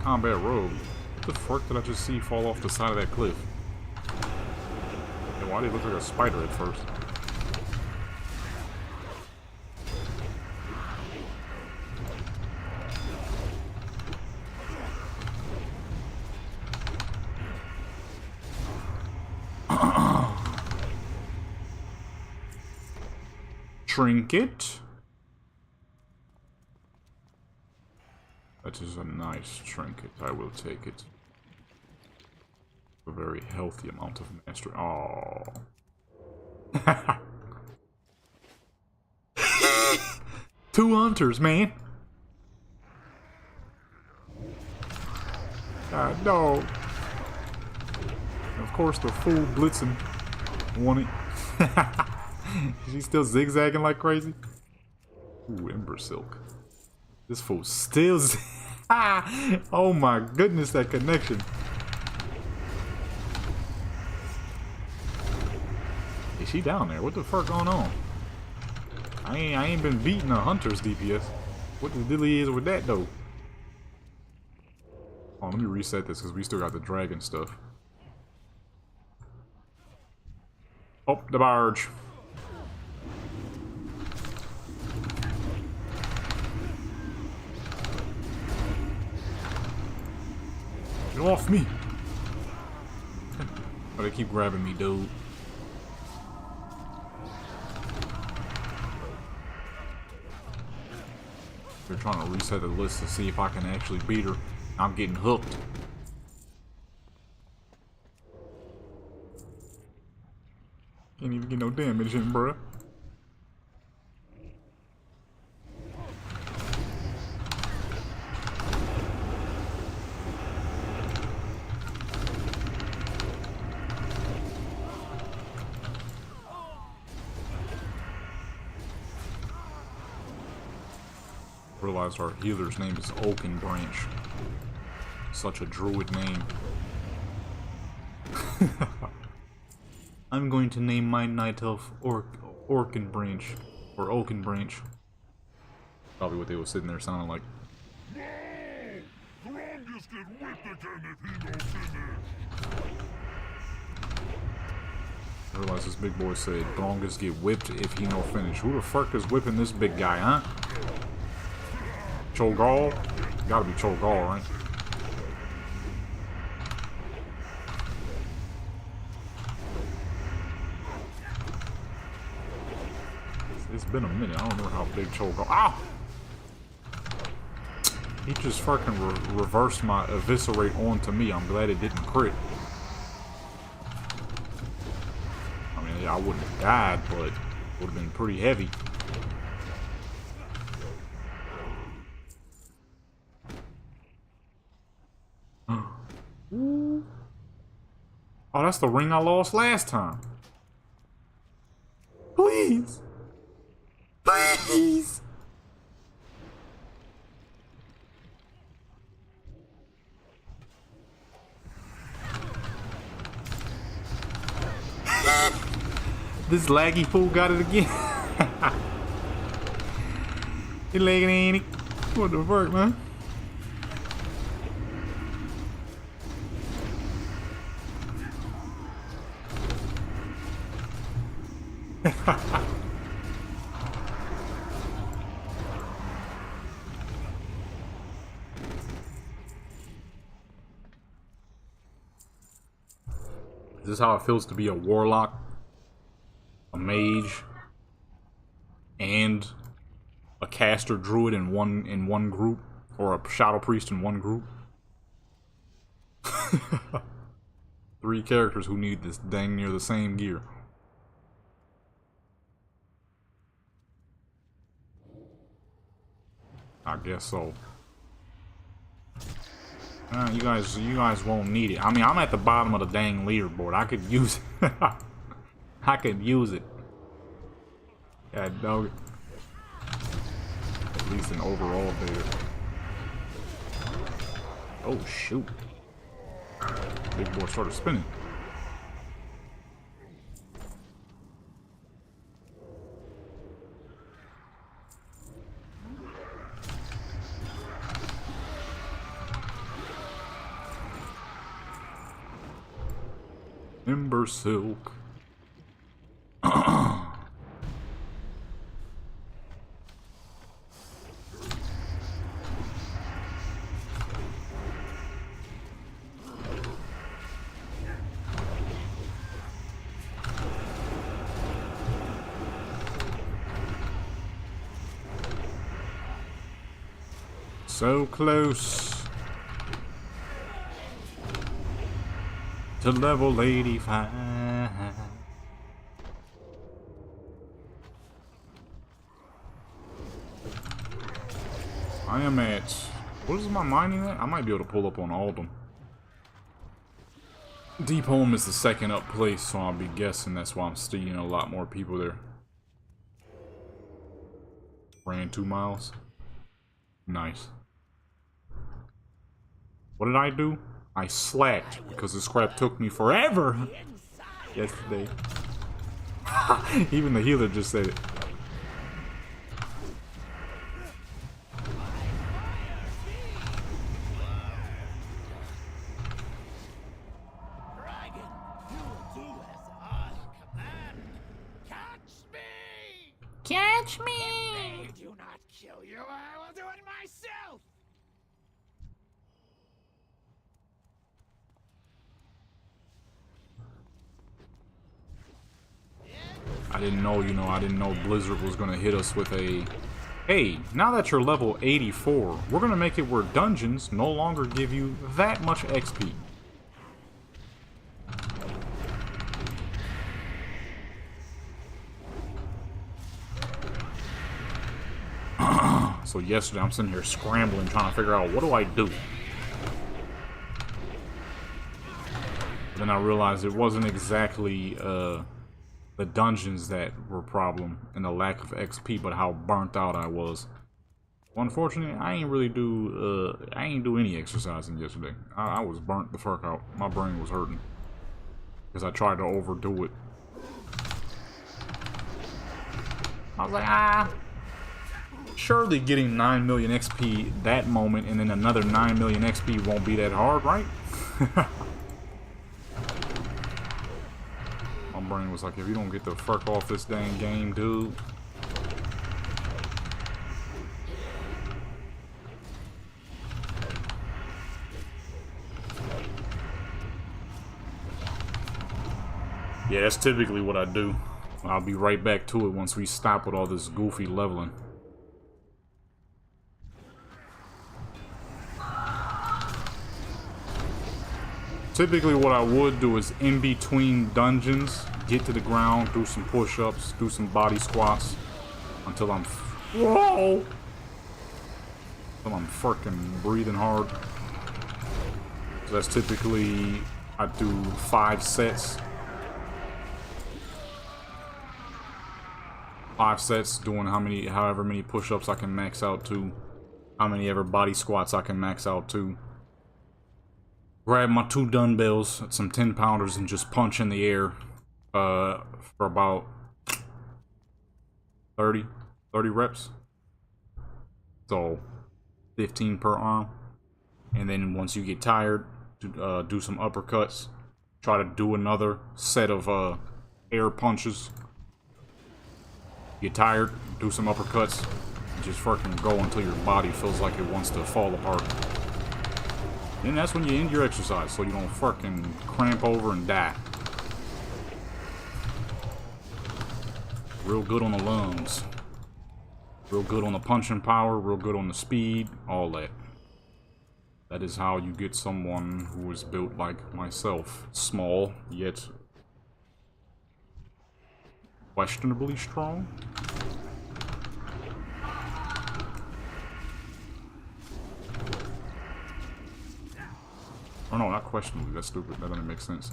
combat rogue. What the fuck did I just see fall off the side of that cliff? And why did it look like a spider at first? Trinket. That is a nice trinket. I will take it. A very healthy amount of mastery. Oh. 2 hunters, man. God, no. Of course, the fool blitzing won it. She's still zigzagging like crazy. Ooh, Ember Silk. This fool still oh my goodness, that connection. Is she down there? What the fuck going on? I ain't been beating a hunter's DPS. What the dilly is with that though? Oh, let me reset this because we still got the dragon stuff. Oh, the barge. Get off me! Oh, they keep grabbing me, dude. They're trying to reset the list to see if I can actually beat her. I'm getting hooked. Can't even get no damage in, bruh. Realized our healer's name is Oaken Branch. Such a druid name. I'm going to name my night elf Orkin Branch. Or Oaken Branch. Probably what they were sitting there sounding like. I realize this big boy said, Grongers get whipped if he no finish. Who the fuck is whipping this big guy, huh? Cho'Gall? Gotta be Cho'Gall, right? It's been a minute. I don't remember how big Cho'Gall. Ow! He just fucking reversed my eviscerate onto me. I'm glad it didn't crit. I mean, I wouldn't have died, but it would have been pretty heavy. Oh, that's the ring I lost last time. Please. Please. This laggy fool got it again. He lagging, ain't he? What the fuck, man? Is this how it feels to be a warlock, a mage, and a caster druid in one group, or a shadow priest in one group? 3 characters who need this dang near the same gear. I guess so. You guys won't need it. I mean, I'm at the bottom of the dang leaderboard. I could use it. I could use it. Yeah, dog. At least an overall there. Oh shoot! Big boy started spinning. Ember silk. So close to level 85. I am at... What is my mining at? I might be able to pull up on all of them. Deep Home is the second up place, so I'll be guessing that's why I'm seeing a lot more people there. Ran 2 miles. Nice. What did I do? I slacked because this crap took me forever yesterday. Even the healer just said it. Catch me! If they do not kill you, I will do it myself! I didn't know, I didn't know Blizzard was gonna hit us with a... Hey, now that you're level 84, we're gonna make it where dungeons no longer give you that much XP. So yesterday I'm sitting here scrambling, trying to figure out what do I do. Then I realized it wasn't exactly the dungeons that were a problem and the lack of XP, but how burnt out I was. Well, unfortunately, I ain't do any exercising yesterday. I was burnt the fuck out. My brain was hurting. Because I tried to overdo it. I was like, Surely getting 9 million XP that moment and then another 9 million XP won't be that hard, right? My brain was like, if you don't get the fuck off this dang game, dude. Yeah, that's typically what I do. I'll be right back to it once we stop with all this goofy leveling. Typically what I would do is in between dungeons, get to the ground, do some push-ups, do some body squats until I'm whoa! Until I'm freaking breathing hard. So that's typically I do 5 sets. 5 sets, doing however many push-ups I can max out to, how many ever body squats I can max out to. Grab my 2 dumbbells, some 10-pounders, and just punch in the air for about 30 reps. So 15 per arm. And then once you get tired, do some uppercuts. Try to do another set of air punches. Get tired, do some uppercuts. Just fucking go until your body feels like it wants to fall apart. Then that's when you end your exercise, so you don't fucking cramp over and die. Real good on the lungs. Real good on the punching power, real good on the speed, all that. That is how you get someone who is built like myself. Small, yet questionably strong. Oh no, not questionably. That's stupid. That doesn't make sense.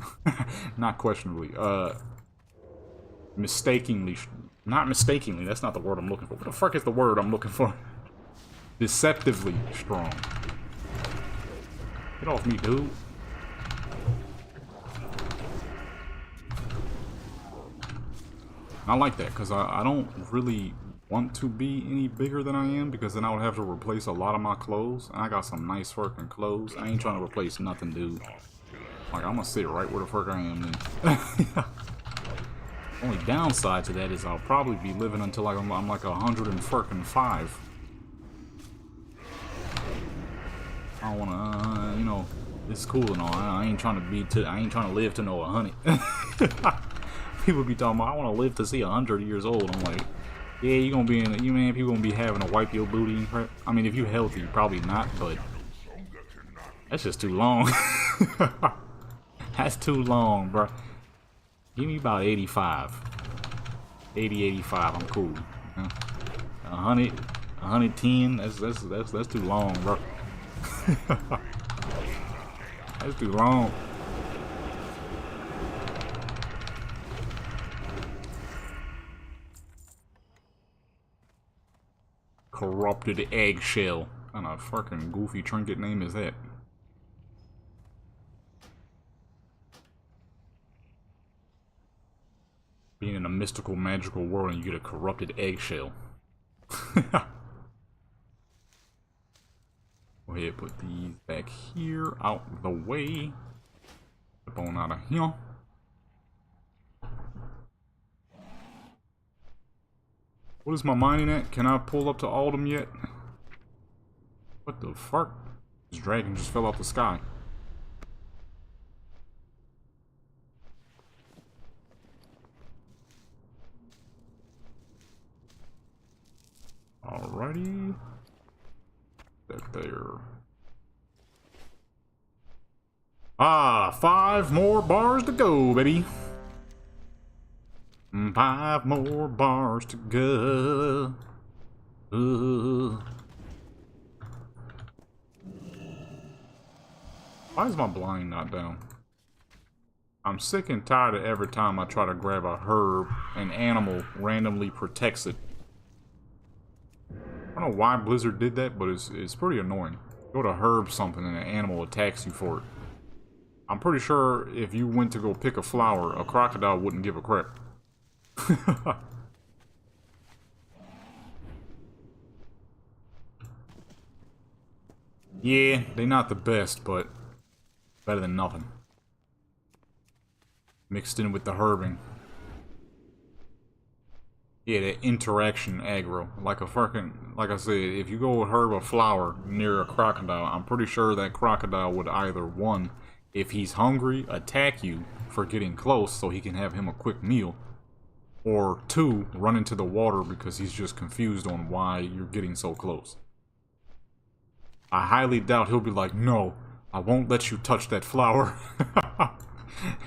Not questionably. Mistakenly. Not mistakenly. That's not the word I'm looking for. What the fuck is the word I'm looking for? Deceptively strong. Get off me, dude. I like that, because I don't really want to be any bigger than I am, because then I would have to replace a lot of my clothes. And I got some nice fucking clothes. I ain't trying to replace nothing, dude. Like, I'm gonna sit right where the fuck I am then. Only downside to that is I'll probably be living until I'm like 105. I don't wanna, you know, it's cool and all. I ain't trying to live to know 100. People be talking about, I want to live to see 100 years old. I'm like, yeah, you gonna be people gonna be having to wipe your booty and crap. I mean, if you healthy, probably not, but that's just too long. That's too long, bro. Give me about 85. 80, 85, I'm cool. 100, 110, that's too long, bro. That's too long. Corrupted eggshell. What kind of fucking goofy trinket name is that? Being in a mystical, magical world and you get a corrupted eggshell. Go ahead, put these back here, out the way. Step on out of here. What is my mining at? Can I pull up to Alden yet? What the fuck? This dragon just fell out the sky. Alrighty. That there. Ah, 5 more bars to go, baby. 5 more bars to go. Why is my blind not down? I'm sick and tired of every time I try to grab a herb, an animal randomly protects it. I don't know why Blizzard did that, but it's pretty annoying. Go to herb something and an animal attacks you for it. I'm pretty sure if you went to go pick a flower, a crocodile wouldn't give a crap. Yeah, they're not the best, but better than nothing. Mixed in with the herbing. Yeah, that interaction aggro. Like a fucking, like I said, if you go herb a flower near a crocodile, I'm pretty sure that crocodile would either, one, if he's hungry, attack you for getting close so he can have him a quick meal, or two, run into the water because he's just confused on why you're getting so close. I highly doubt he'll be like, no, I won't let you touch that flower.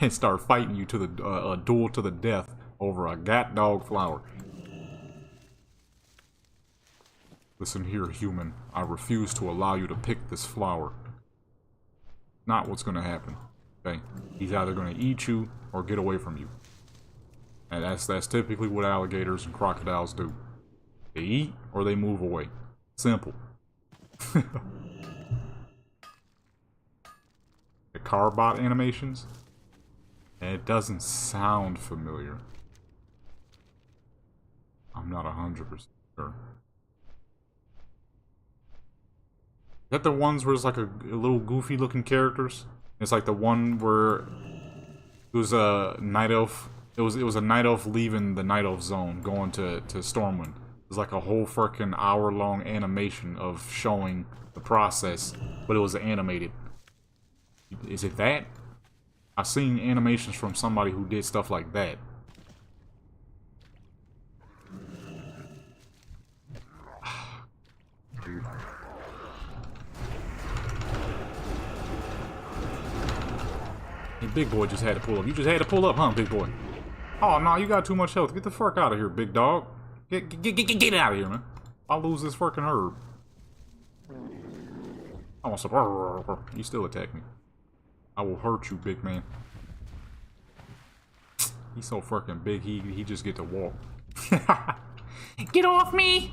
And start fighting you to the, a duel to the death over a gat dog flower. Listen here, human. I refuse to allow you to pick this flower. Not what's gonna happen. Okay? He's either gonna eat you or get away from you. And that's typically what alligators and crocodiles do. They eat or they move away. Simple. The Carbot animations? It doesn't sound familiar. I'm not 100% sure. Is that the ones where it's like a little goofy looking characters? It's like the one where it was a night elf. It was a night elf leaving the night elf zone, going to Stormwind. It was like a whole freaking hour-long animation of showing the process, but it was animated. Is it that? I've seen animations from somebody who did stuff like that. Dude. Hey, big boy just had to pull up. You just had to pull up, huh, big boy? Oh, no, you got too much health. Get the fuck out of here, big dog. Get out of here, man. I'll lose this fucking herb. I want some. You still attack me. I will hurt you, big man. He's so fucking big, he just get to walk. Get off me!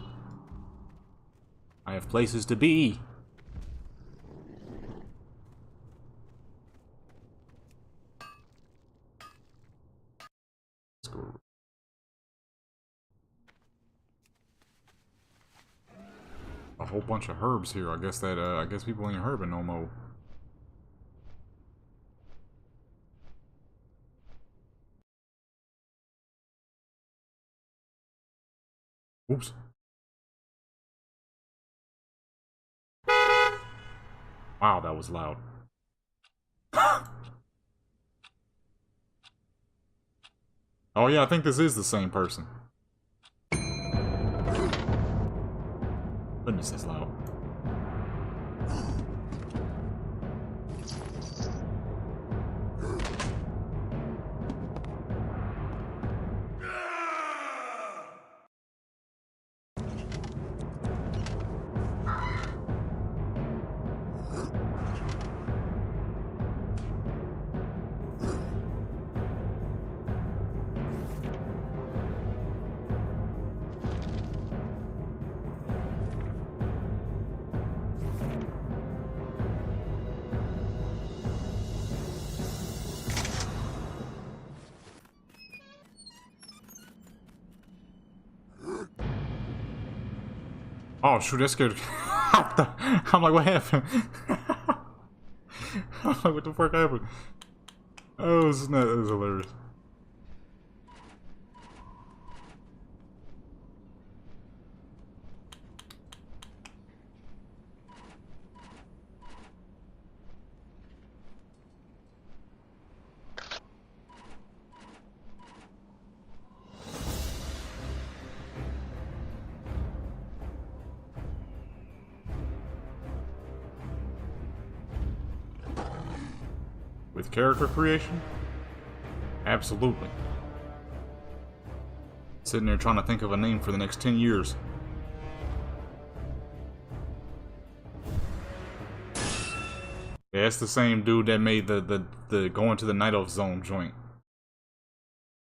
I have places to be. Let's go. A whole bunch of herbs here. I guess people ain't herbing no more. Oops. Wow, that was loud. Oh yeah, I think this is the same person. Goodness, it's loud. Oh shoot, that scared. I'm like, what happened? I'm like, what the fuck happened? Oh, this is not. This is hilarious. With character creation? Absolutely. Sitting there trying to think of a name for the next 10 years. Yeah, it's the same dude that made the going to the Night Elf Zone joint.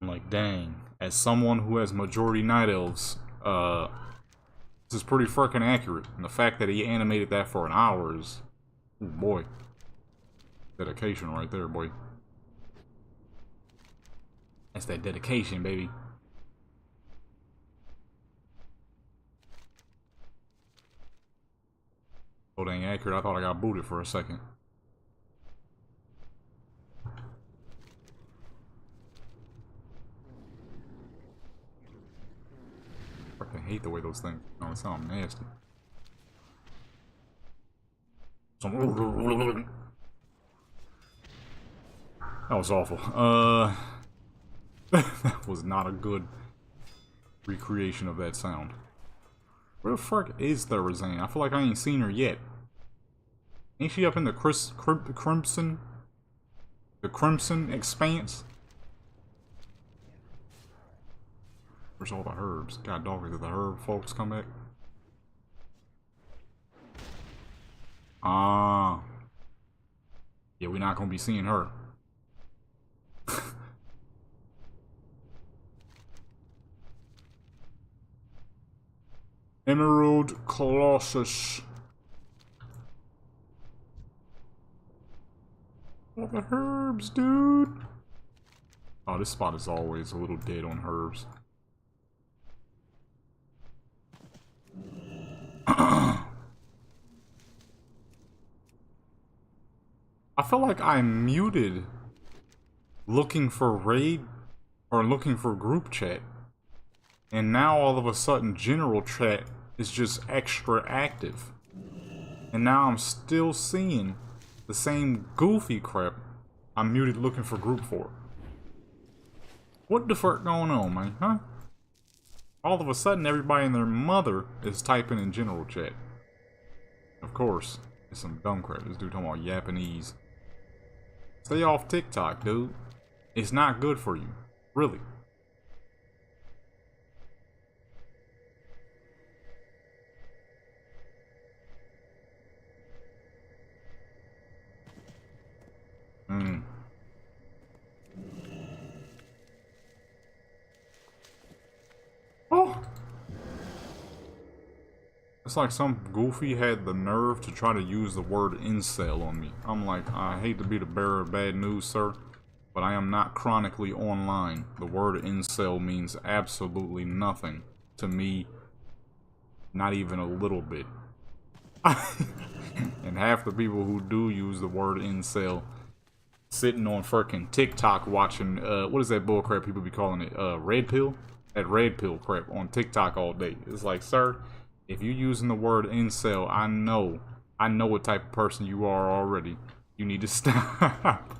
I'm like, dang. As someone who has majority Night Elves, this is pretty freaking accurate. And the fact that he animated that for an hour is... oh boy. Dedication right there, boy. That's that dedication, baby. Oh, dang accurate. I thought I got booted for a second. I fucking hate the way those things. Oh, it sounds nasty. That was awful. That was not a good recreation of that sound. Where the fuck is Therazane? I feel like I ain't seen her yet. Ain't she up in the Crimson? The Crimson Expanse? Where's all the herbs? God dog, did the herb folks come back? Ah. Yeah, we're not gonna be seeing her. Emerald Colossus. All the herbs, dude. Oh, this spot is always a little dead on herbs. I feel like I muted looking for raid or looking for group chat. And now all of a sudden general chat is just extra active. And now I'm still seeing the same goofy crap I'm muted looking for group for. What the fuck going on, man, huh? All of a sudden everybody and their mother is typing in general chat. Of course, it's some dumb crap. This dude talking about Japanese. Stay off TikTok, dude. It's not good for you. Really. Oh! It's like some goofy had the nerve to try to use the word incel on me. I'm like, I hate to be the bearer of bad news, sir, but I am not chronically online. The word incel means absolutely nothing to me, not even a little bit. And half the people who do use the word incel sitting on freaking TikTok watching, what is that bullcrap people be calling it? Red pill? That red pill crap on TikTok all day. It's like, sir, if you're using the word incel, I know what type of person you are already. You need to stop.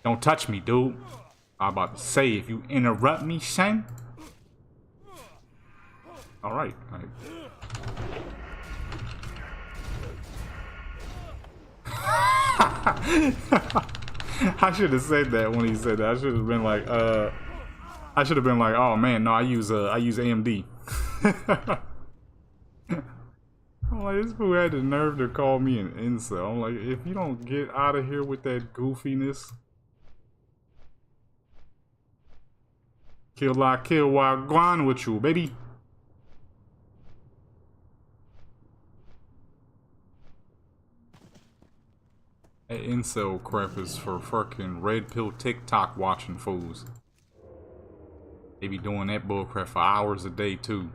Don't touch me, dude. I'm about to say, if you interrupt me, son. Alright. I should have said that when he said that. I should have been like, oh man, no, I use AMD. I'm like, this fool had the nerve to call me an incel. I'm like, if you don't get out of here with that goofiness. Kill like kill while going with you, baby. That incel crap is for fucking red pill TikTok watching fools. They be doing that bullcrap for hours a day too.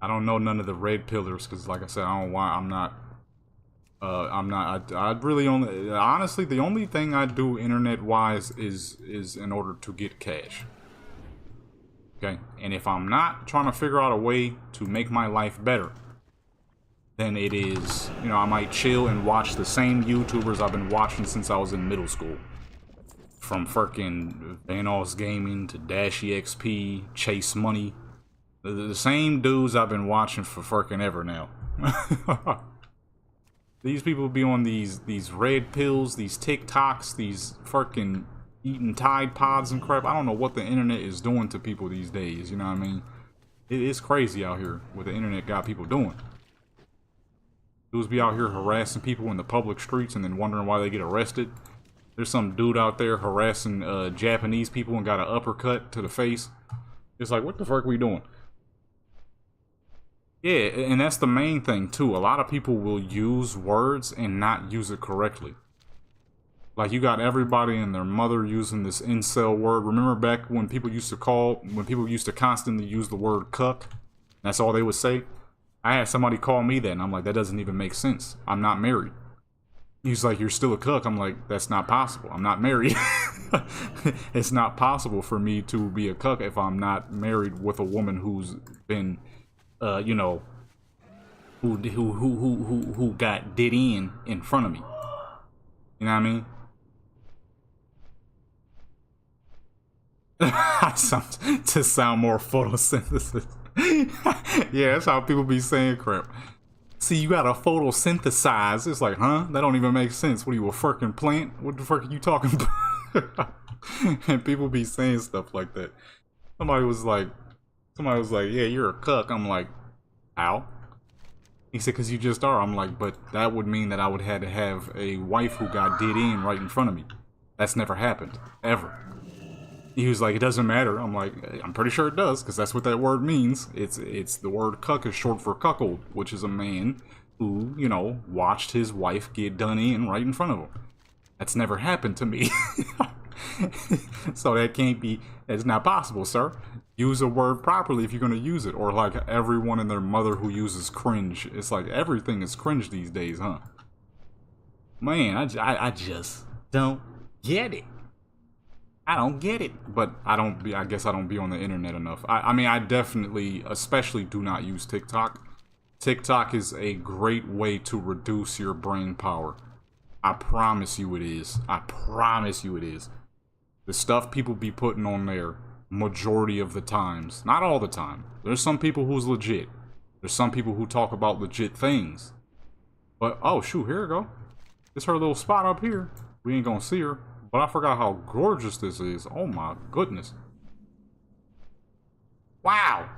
I don't know none of the red pillars because, like I said, I don't want. I really only. Honestly, the only thing I do internet-wise is in order to get cash. Okay, and if I'm not trying to figure out a way to make my life better, then it is, you know, I might chill and watch the same YouTubers I've been watching since I was in middle school. From freaking Vanos Gaming to Dash EXP, Chase Money. The same dudes I've been watching for freaking ever now. These people be on these red pills, these TikToks, these freaking eating Tide Pods and crap. I don't know what the internet is doing to people these days, you know what I mean? It is crazy out here what the internet got people doing. Dudes be out here harassing people in the public streets and then wondering why they get arrested. There's some dude out there harassing Japanese people and got an uppercut to the face. It's like, what the fuck are we doing? Yeah, and that's the main thing too. A lot of people will use words and not use it correctly. Like, you got everybody and their mother using this incel word. Remember back when people used to constantly use the word cuck? That's all they would say. I had somebody call me that, and I'm like, that doesn't even make sense. I'm not married. He's like, you're still a cuck. I'm like, that's not possible. I'm not married. It's not possible for me to be a cuck if I'm not married with a woman who's been, you know, who got did in front of me. You know what I mean? To sound more photosynthesis. Yeah, that's how people be saying crap. See, you gotta photosynthesize. It's like, huh? That don't even make sense. What are you, a freaking plant? What the fuck are you talking about? And people be saying stuff like that. Somebody was like, yeah, you're a cuck. I'm like, how? He said, because you just are. I'm like, but that would mean that I would have to have a wife who got did in right in front of me. That's never happened. Ever. He was like, it doesn't matter. I'm like, I'm pretty sure it does, because that's what that word means. It's the word cuck is short for cuckold, which is a man who, you know, watched his wife get done in right in front of him. That's never happened to me. So that can't be, it's not possible, sir. Use a word properly if you're going to use it. Or like everyone and their mother who uses cringe. It's like everything is cringe these days, huh? Man, I just don't get it. I don't get it. But I guess I don't be on the internet enough. I mean, I definitely, especially do not use TikTok. TikTok is a great way to reduce your brain power. I promise you it is. I promise you it is. The stuff people be putting on there, majority of the times, not all the time. There's some people who's legit. There's some people who talk about legit things. But, oh shoot, here we go. It's her little spot up here. We ain't gonna see her. But I forgot how gorgeous this is. Oh my goodness. Wow.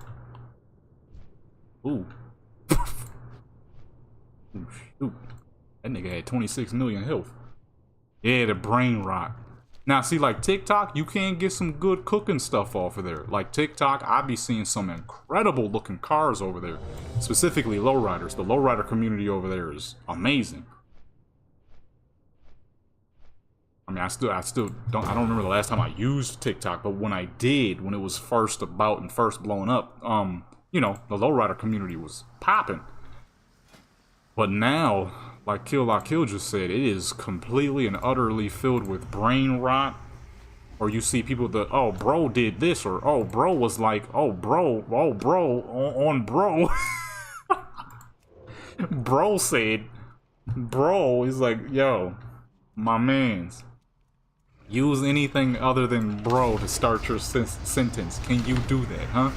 Ooh. Ooh, shoot. That nigga had 26 million health. Yeah, the brain rot. Now, see, like TikTok, you can get some good cooking stuff off of there. Like TikTok, I be seeing some incredible looking cars over there. Specifically lowriders. The lowrider community over there is amazing. I mean, I still don't remember the last time I used TikTok, but when I did, when it was first about and first blowing up, you know, the lowrider community was popping. But now, like Kill La Kill just said, it is completely and utterly filled with brain rot. Or you see people that, oh, bro did this, or oh, bro was like, oh, bro, on bro. Bro said, bro is like, yo, my mans, use anything other than bro to start your sentence. Can you do that, huh?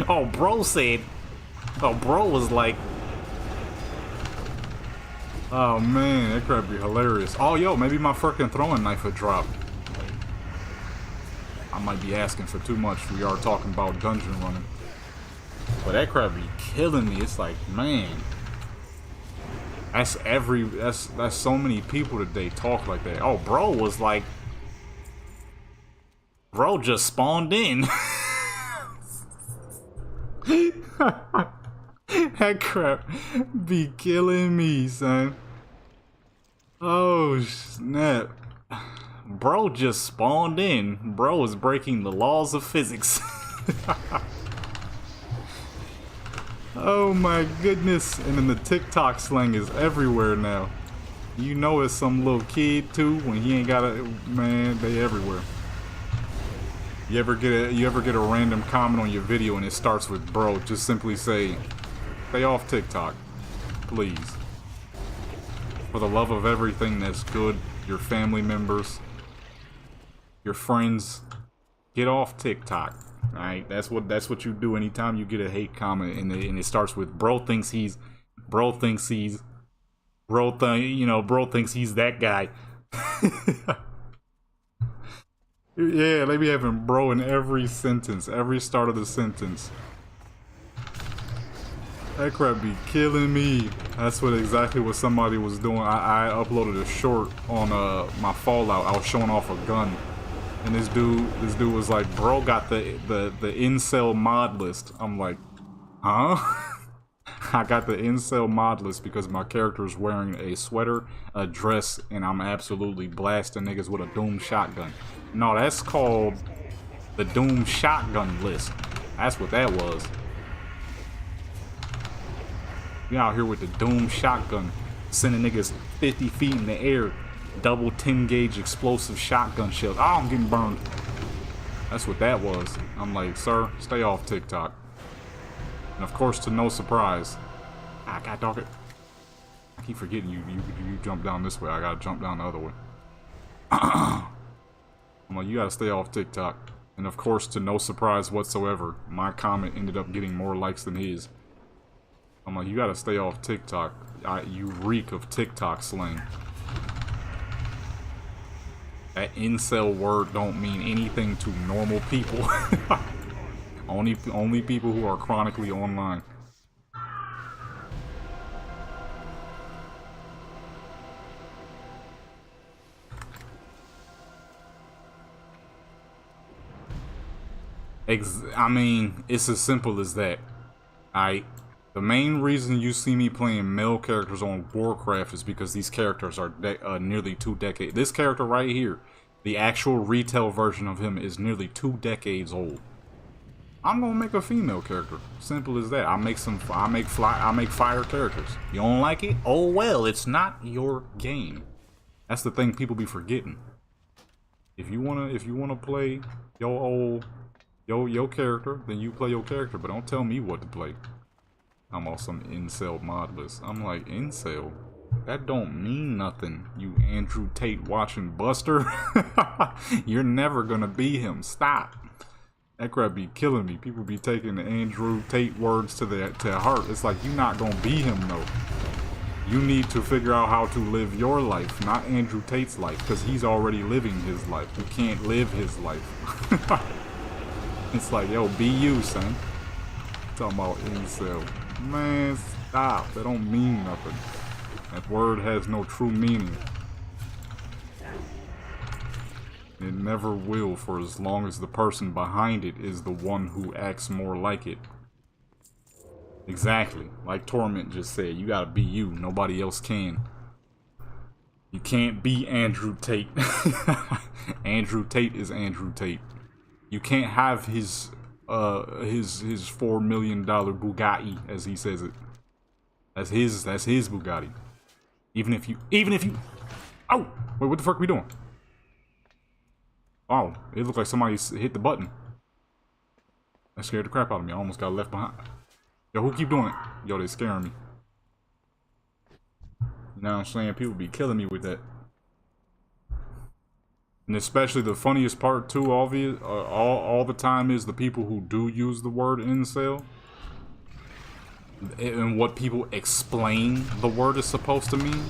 Oh, bro said, oh, bro was like, oh man, that could be hilarious. Oh, yo, maybe my freaking throwing knife would drop. I might be asking for too much. We are talking about dungeon running. But that crap be killing me. It's like, man. That's so many people today talk like that. Oh, bro was like, bro just spawned in. That crap be killing me, son. Oh, snap. Bro just spawned in. Bro is breaking the laws of physics. Oh my goodness. And then the TikTok slang is everywhere now. You know it's some little kid too when he ain't got a, man, they everywhere. You ever get a random comment on your video and it starts with bro, just simply say, stay off TikTok, please. For the love of everything that's good, your family members, your friends, get off TikTok. Alright, that's what you do anytime you get a hate comment and it starts with bro thinks he's that guy. Yeah, they be having bro in every sentence, every start of the sentence. That crap be killing me. That's exactly what somebody was doing. I uploaded a short on my Fallout. I was showing off a gun. And this dude was like, bro got the incel mod list. I'm like, huh? I got the incel mod list because my character is wearing a sweater, a dress, and I'm absolutely blasting niggas with a Doom shotgun. No, that's called the Doom shotgun list. That's what that was. We out here with the Doom shotgun, sending niggas 50 feet in the air, double 10 gauge explosive shotgun shells. Oh, I'm getting burned. That's what that was. I'm like, sir, stay off TikTok. And of course, to no surprise, I got dog it. I keep forgetting you jump down this way. I gotta jump down the other way. I'm like, you gotta stay off TikTok. And of course, to no surprise whatsoever, my comment ended up getting more likes than his. I'm like, you gotta stay off TikTok. You reek of TikTok slang. That incel word don't mean anything to normal people. Only people who are chronically online. I mean, it's as simple as that. The main reason you see me playing male characters on Warcraft is because these characters are nearly 2 decades. This character right here, the actual retail version of him, is nearly 2 decades old. I'm gonna make a female character. Simple as that. I make fire characters. You don't like it? Oh well, it's not your game. That's the thing people be forgetting. If you wanna play your character, then you play your character. But don't tell me what to play. I'm on some incel mod list. I'm like, incel? That don't mean nothing, you Andrew Tate watching Buster. You're never gonna be him. Stop. That crap be killing me. People be taking the Andrew Tate words to heart. It's like, you're not gonna be him though. You need to figure out how to live your life, not Andrew Tate's life, because he's already living his life. You can't live his life. It's like, yo, be you, son. Talking about incel. Man, stop. That don't mean nothing. That word has no true meaning. It never will for as long as the person behind it is the one who acts more like it. Exactly. Like Torment just said, you gotta be you. Nobody else can. You can't be Andrew Tate. Andrew Tate is Andrew Tate. You can't have his $4 million Bugatti, as he says it. That's his Bugatti. Even if you, oh, wait, what the fuck are we doing? Oh, it looked like somebody hit the button. That scared the crap out of me. I almost got left behind. Yo, who keep doing it? Yo, they scaring me. You know what I'm saying? People be killing me with that. And especially the funniest part too, obvious, all the time, is the people who do use the word incel. And what people explain the word is supposed to mean.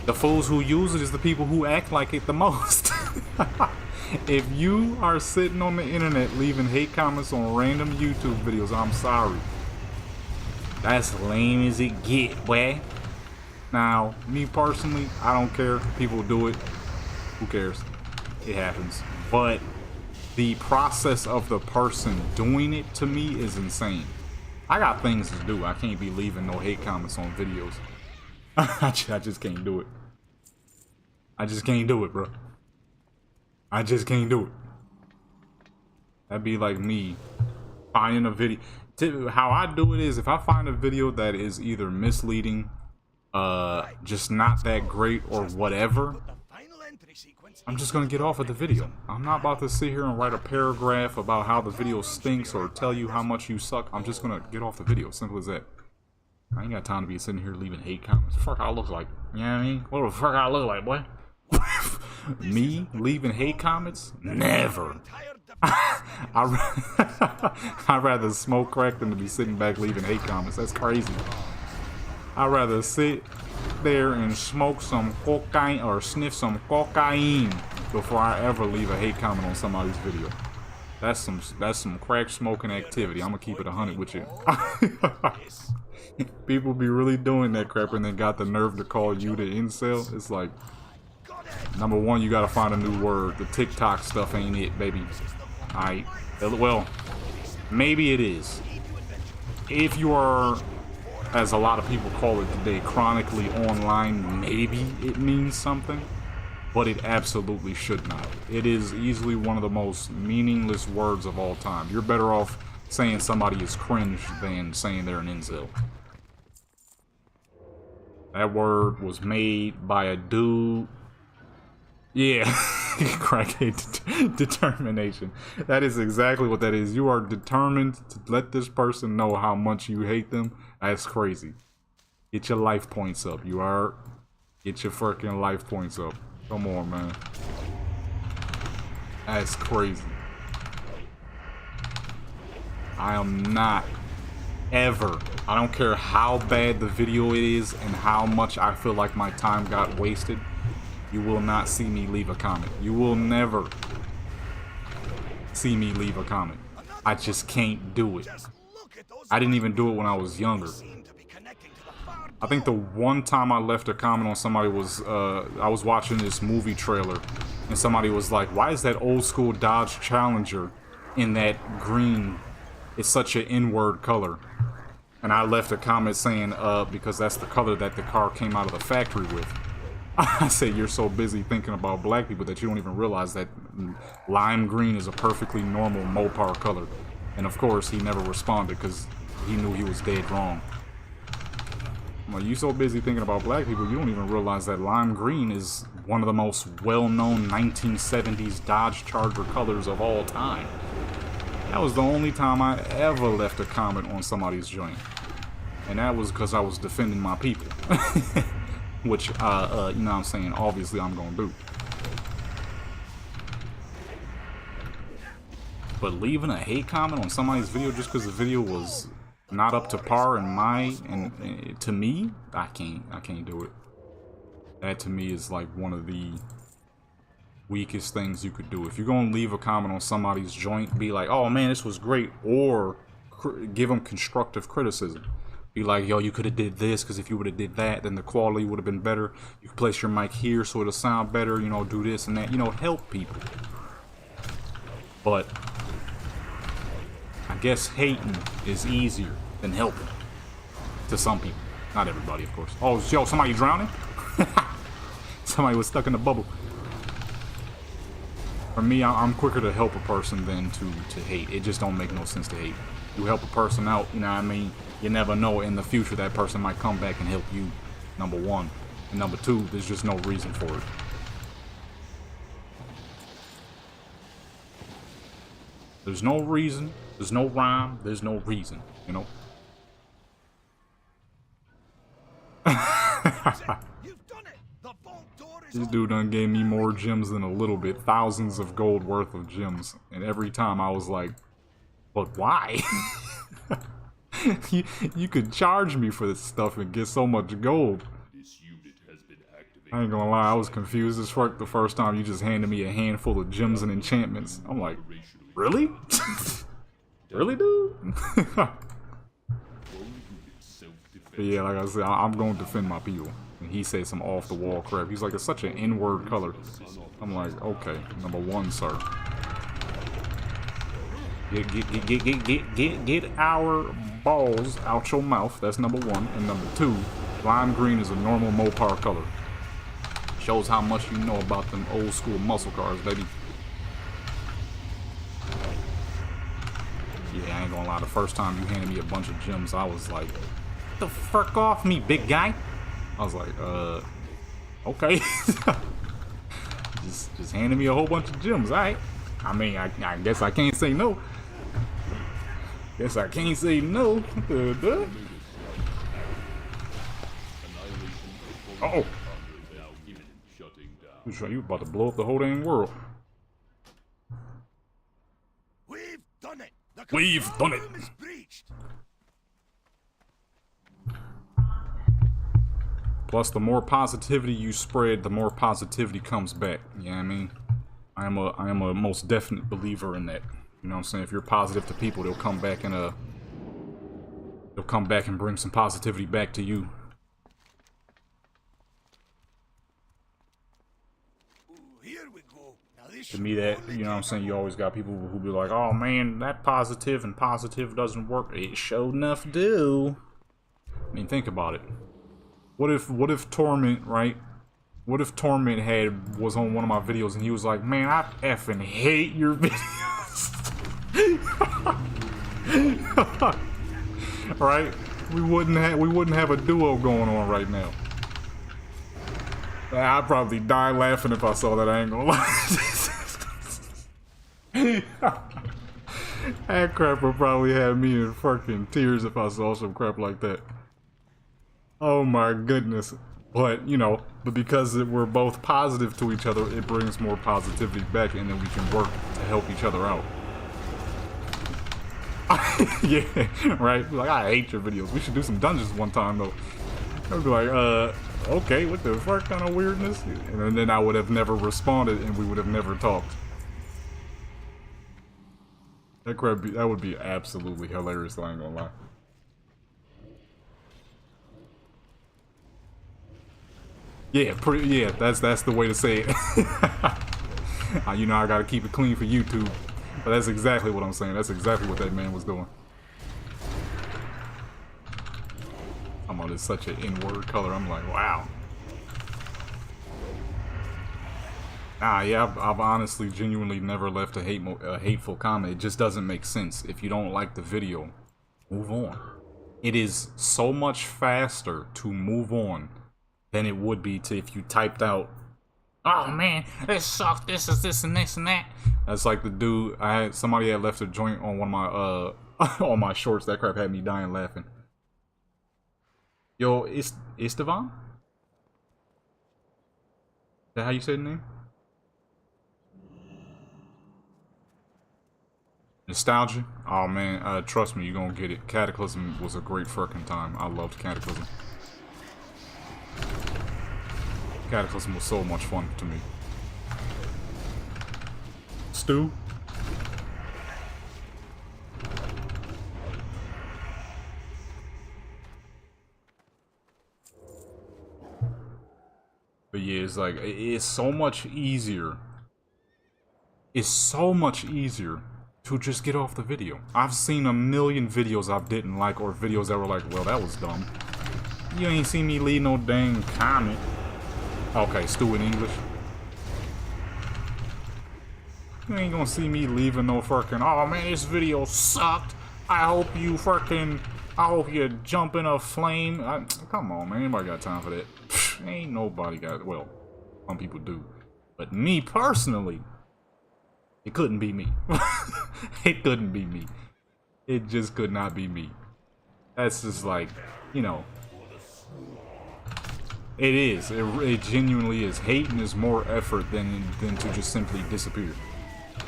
The fools who use it is the people who act like it the most. If you are sitting on the internet leaving hate comments on random YouTube videos, I'm sorry. That's lame as it get, boy. Now, me personally, I don't care. People do it. Who cares? It happens. But the process of the person doing it, to me, is insane. I got things to do. I can't be leaving no hate comments on videos. I just can't do it. I just can't do it, bro. I just can't do it. That'd be like me finding a video. How I do it is, if I find a video that is either misleading, just not that great, or whatever, I'm just gonna get off of the video. I'm not about to sit here and write a paragraph about how the video stinks or tell you how much you suck. I'm just gonna get off the video. Simple as that. I ain't got time to be sitting here leaving hate comments. What the fuck I look like? You know what I mean? What the fuck I look like, boy? Me leaving hate comments? Never. I'd rather smoke crack than to be sitting back leaving hate comments. That's crazy. I'd rather sit there and smoke some cocaine or sniff some cocaine before I ever leave a hate comment on somebody's video. That's some crack smoking activity. I'm gonna keep it 100 with you. People be really doing that crap and they got the nerve to call you the incel. It's like, Number one, you gotta find a new word. The TikTok stuff ain't it, baby. Alright. Well, maybe it is. If you are, as a lot of people call it today, chronically online, maybe it means something. But it absolutely should not. It is easily one of the most meaningless words of all time. You're better off saying somebody is cringe than saying they're an incel. That word was made by a dude. Yeah, crackhead determination. That is exactly what that is. You are determined to let this person know how much you hate them. That's crazy. Get your life points up. You are. Get your freaking life points up. Come on, man. That's crazy. I am not ever, I don't care how bad the video is and how much I feel like my time got wasted, you will not see me leave a comment. You will never see me leave a comment. I just can't do it. I didn't even do it when I was younger. I think the one time I left a comment on somebody was, I was watching this movie trailer, and somebody was like, why is that old school Dodge Challenger in that green? It's such an N-word color. And I left a comment saying, because that's the color that the car came out of the factory with. I said, you're so busy thinking about black people that you don't even realize that lime green is a perfectly normal Mopar color. And of course, he never responded because he knew he was dead wrong. I'm like, you so busy thinking about black people, you don't even realize that lime green is one of the most well-known 1970s Dodge Charger colors of all time. That was the only time I ever left a comment on somebody's joint. And that was because I was defending my people. Which, you know what I'm saying, obviously I'm gonna do. But leaving a hate comment on somebody's video just because the video was not up to par in my, and to me, I can't do it. That to me is like one of the weakest things you could do. If you're gonna leave a comment on somebody's joint, be like, oh man, this was great, or give them constructive criticism. Be like, yo, you could have did this, because if you would have did that, then the quality would have been better. You could place your mic here so it'll sound better, you know, do this and that, you know, help people. But I guess hating is easier than helping to some people. Not everybody, of course. Oh, yo, somebody drowning? Somebody was stuck in a bubble. For me, I'm quicker to help a person than to hate. It just don't make no sense to hate. You help a person out, you know what I mean? You never know, in the future that person might come back and help you, number one. And number two, there's just no reason for it. There's no reason, there's no rhyme, there's no reason, you know? This dude done gave me more gems than a little bit. Thousands of gold worth of gems. And every time I was like, but why? you could charge me for this stuff and get so much gold. I ain't gonna lie, I was confused as fuck the first time you just handed me a handful of gems and enchantments. I'm like, really? Really, dude? But yeah, like I said, I'm gonna defend my people. And he said some off-the-wall crap. He's like, it's such an N-word color. I'm like, okay, number one, sir. Get our balls out your mouth. That's number one. And number two, lime green is a normal Mopar color. Shows how much you know about them old school muscle cars, baby. Yeah, I ain't gonna lie. The first time you handed me a bunch of gems, I was like, get the frick off me, big guy. I was like, okay. just handed me a whole bunch of gems, alright. I mean, I guess I can't say no. Guess I can't say no. Uh-oh. You about to blow up the whole dang world. We've done it. We've done it. Plus, the more positivity you spread, the more positivity comes back. You know what I mean? I am a most definite believer in that. You know what I'm saying? If you're positive to people, they'll come back and bring some positivity back to you. There we go. Now this To me, that, you know what I'm saying, you always got people who be like, oh man, that positive and positive doesn't work. It sure enough do. I mean, think about it. What if Torment, right? What if Torment was on one of my videos and he was like, man, I effing hate your videos. Right? We wouldn't have a duo going on right now. I'd probably die laughing if I saw that angle. That crap would probably have me in fucking tears if I saw some crap like that. Oh my goodness. But, you know, because we're both positive to each other, it brings more positivity back, and then we can work to help each other out. Yeah, right? Like, I hate your videos. We should do some dungeons one time, though. I'd be like, okay, what the fuck kind of weirdness? And then I would have never responded, and we would have never talked. That would be absolutely hilarious, I ain't gonna lie. Yeah, yeah, that's the way to say it. You know, I gotta keep it clean for YouTube. But that's exactly what I'm saying. That's exactly what that man was doing. I'm on this such an N-word color. I'm like, wow. Yeah, I've honestly, genuinely never left a hateful comment. It just doesn't make sense. If you don't like the video, move on. It is so much faster to move on than it would be to if you typed out, oh man, this sucks, this is this and this and that. That's like the dude, somebody had left a joint on one of my, on my shorts. That crap had me dying laughing. Yo, Istvan? Is that how you say the name? Nostalgia? Oh man, trust me, you're gonna get it. Cataclysm was a great fucking time. I loved Cataclysm. Cataclysm was so much fun to me. Stu? But yeah, it's like, it's so much easier. It's so much easier to just get off the video. I've seen a million videos I didn't like, or videos that were like, well, that was dumb. You ain't seen me leave no dang comment. Okay, Stu in English. You ain't gonna see me leaving no fucking, oh man, this video sucked. I hope you jump in a flame. Come on, man, anybody got time for that? Ain't nobody got, well, some people do. But me personally, it couldn't be me. It couldn't be me. It just could not be me. That's just like, you know. It is. It genuinely is. Hating is more effort than to just simply disappear.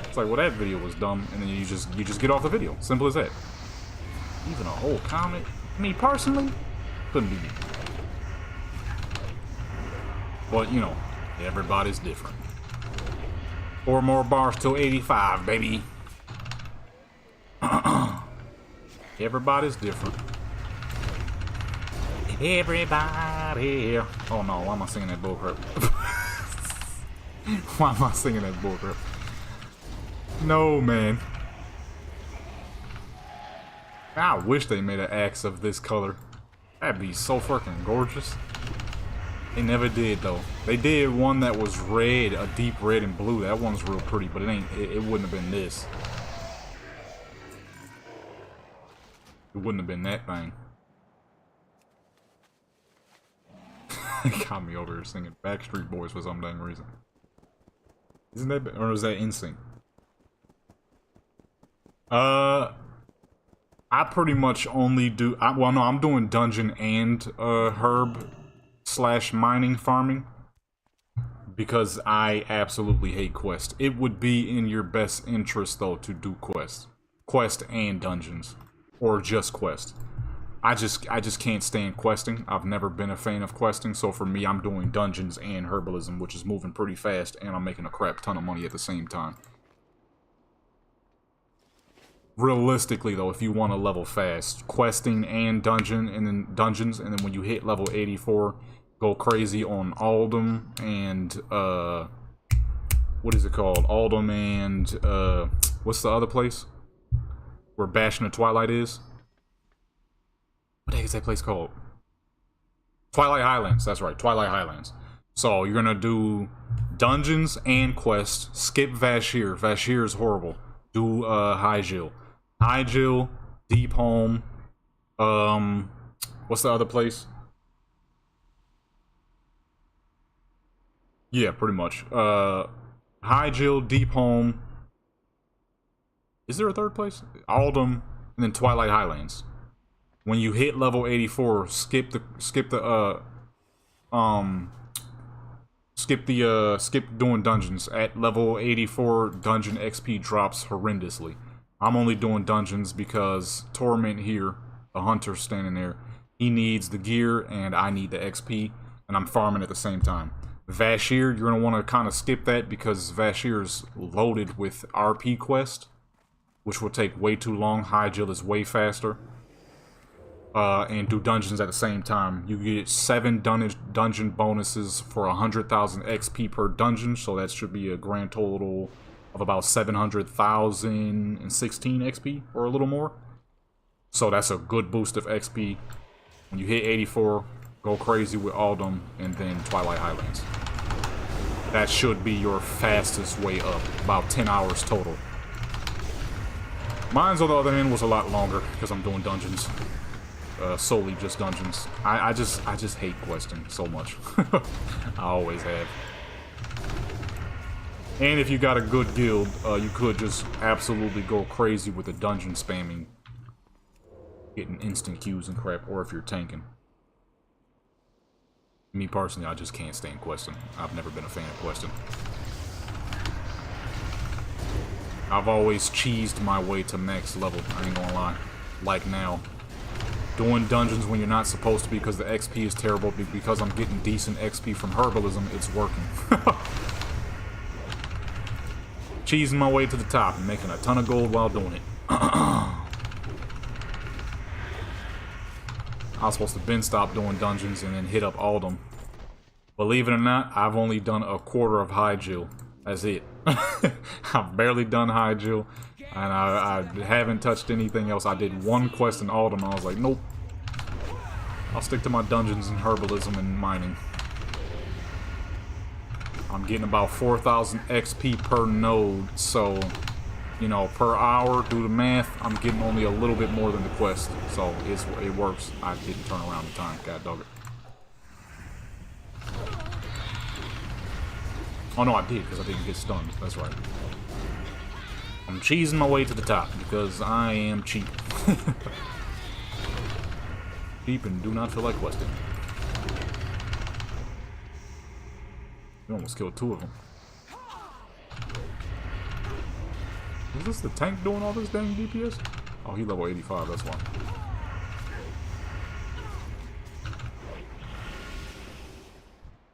It's like, well, that video was dumb, and then you just get off the video. Simple as that. Even a whole comment. Me personally, couldn't be me. But you know, everybody's different. 4 more bars till 85, baby. Everybody's different. Everybody. Oh no, why am I singing that bullcrap? Why am I singing that bullcrap? No, man. I wish they made an axe of this color. That'd be so fucking gorgeous. They never did though. They did one that was red, a deep red and blue. That one's real pretty, but it wouldn't have been this. It wouldn't have been that thing. It got me over here singing Backstreet Boys for some dang reason. Isn't that, or is that NSYNC? I pretty much only do, well no, I'm doing dungeon and herb / mining farming because I absolutely hate quest. It would be in your best interest though to do quest and dungeons, or just quest. I just can't stand questing. I've never been a fan of questing, so for me I'm doing dungeons and herbalism, which is moving pretty fast, and I'm making a crap ton of money at the same time. Realistically though, if you want to level fast, questing and dungeons, and then when you hit level 84, go crazy on Aldum and what is it called? Aldom and what's the other place? Where Bastion of Twilight is? What the heck is that place called? Twilight Highlands, that's right, Twilight Highlands. So you're gonna do dungeons and quests. Skip Vashir. Vashir is horrible. Do Hyjil. Hyjil, Deep Home. What's the other place? Yeah, pretty much. Hyjil, Deep Home. Is there a third place? Aldom, and then Twilight Highlands. When you hit level 84, skip doing dungeons. At level 84, dungeon XP drops horrendously. I'm only doing dungeons because Torment here, the hunter standing there, he needs the gear and I need the XP, and I'm farming at the same time. Vashir, you're gonna want to kind of skip that because Vashir is loaded with RP quest, which will take way too long. Hyjil is way faster. And do dungeons at the same time. You get 7 dungeon bonuses for 100,000 XP per dungeon, so that should be a grand total of about 700,016 XP, or a little more. So that's a good boost of XP. When you hit 84, go crazy with Aldom, and then Twilight Highlands. That should be your fastest way up, about 10 hours total. Mine's, on the other hand, was a lot longer, because I'm doing dungeons. Solely just dungeons. I just hate questing so much. I always have. And if you got a good guild, you could just absolutely go crazy with the dungeon spamming, getting instant queues and crap, or if you're tanking. Me personally, I just can't stand questing. I've never been a fan of questing. I've always cheesed my way to max level, I ain't gonna lie. Like now. Doing dungeons when you're not supposed to be because the XP is terrible, because I'm getting decent XP from herbalism, it's working. Cheesing my way to the top and making a ton of gold while doing it. I was supposed to been stop doing dungeons and then hit up Aldom. Believe it or not, I've only done a quarter of Hyjil. That's it. I've barely done Hyjil. And I haven't touched anything else. I did one quest in Aldom, and I was like, nope. I'll stick to my dungeons and herbalism and mining. I'm getting about 4,000 XP per node, so, you know, per hour, do the math, I'm getting only a little bit more than the quest. So, it works. I didn't turn around in time. God dog it. Oh, no, I did, because I didn't get stunned. That's right. I'm cheesing my way to the top because I am cheap. Cheap and do not feel like questing. You almost killed 2 of them. Is this the tank doing all this dang DPS? Oh, he level 85, that's why.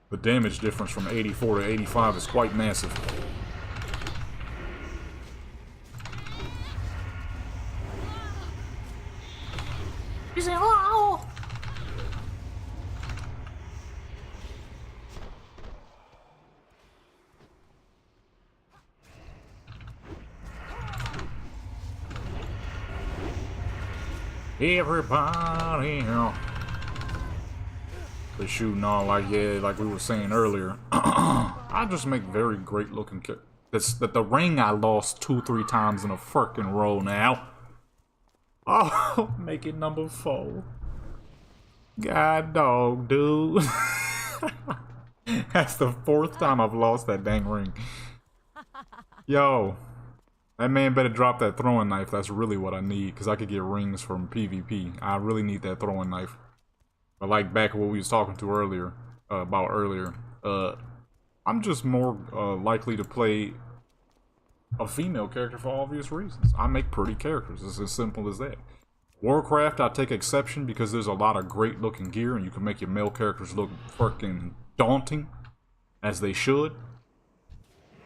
The damage difference from 84 to 85 is quite massive. He said, oh! Everybody, they're shooting all like, yeah, like we were saying earlier. I just make very great looking characters. That the ring I lost 2-3 times in a fucking row now. Oh, make it number 4. God dog, dude. That's the 4th time I've lost that dang ring. Yo, that man better drop that throwing knife. That's really what I need, because I could get rings from PvP. I really need that throwing knife. But like back what we was talking to earlier, I'm just more likely to play a female character for obvious reasons. I make pretty characters. It's as simple as that. Warcraft, I take exception because there's a lot of great looking gear and you can make your male characters look fucking daunting, as they should.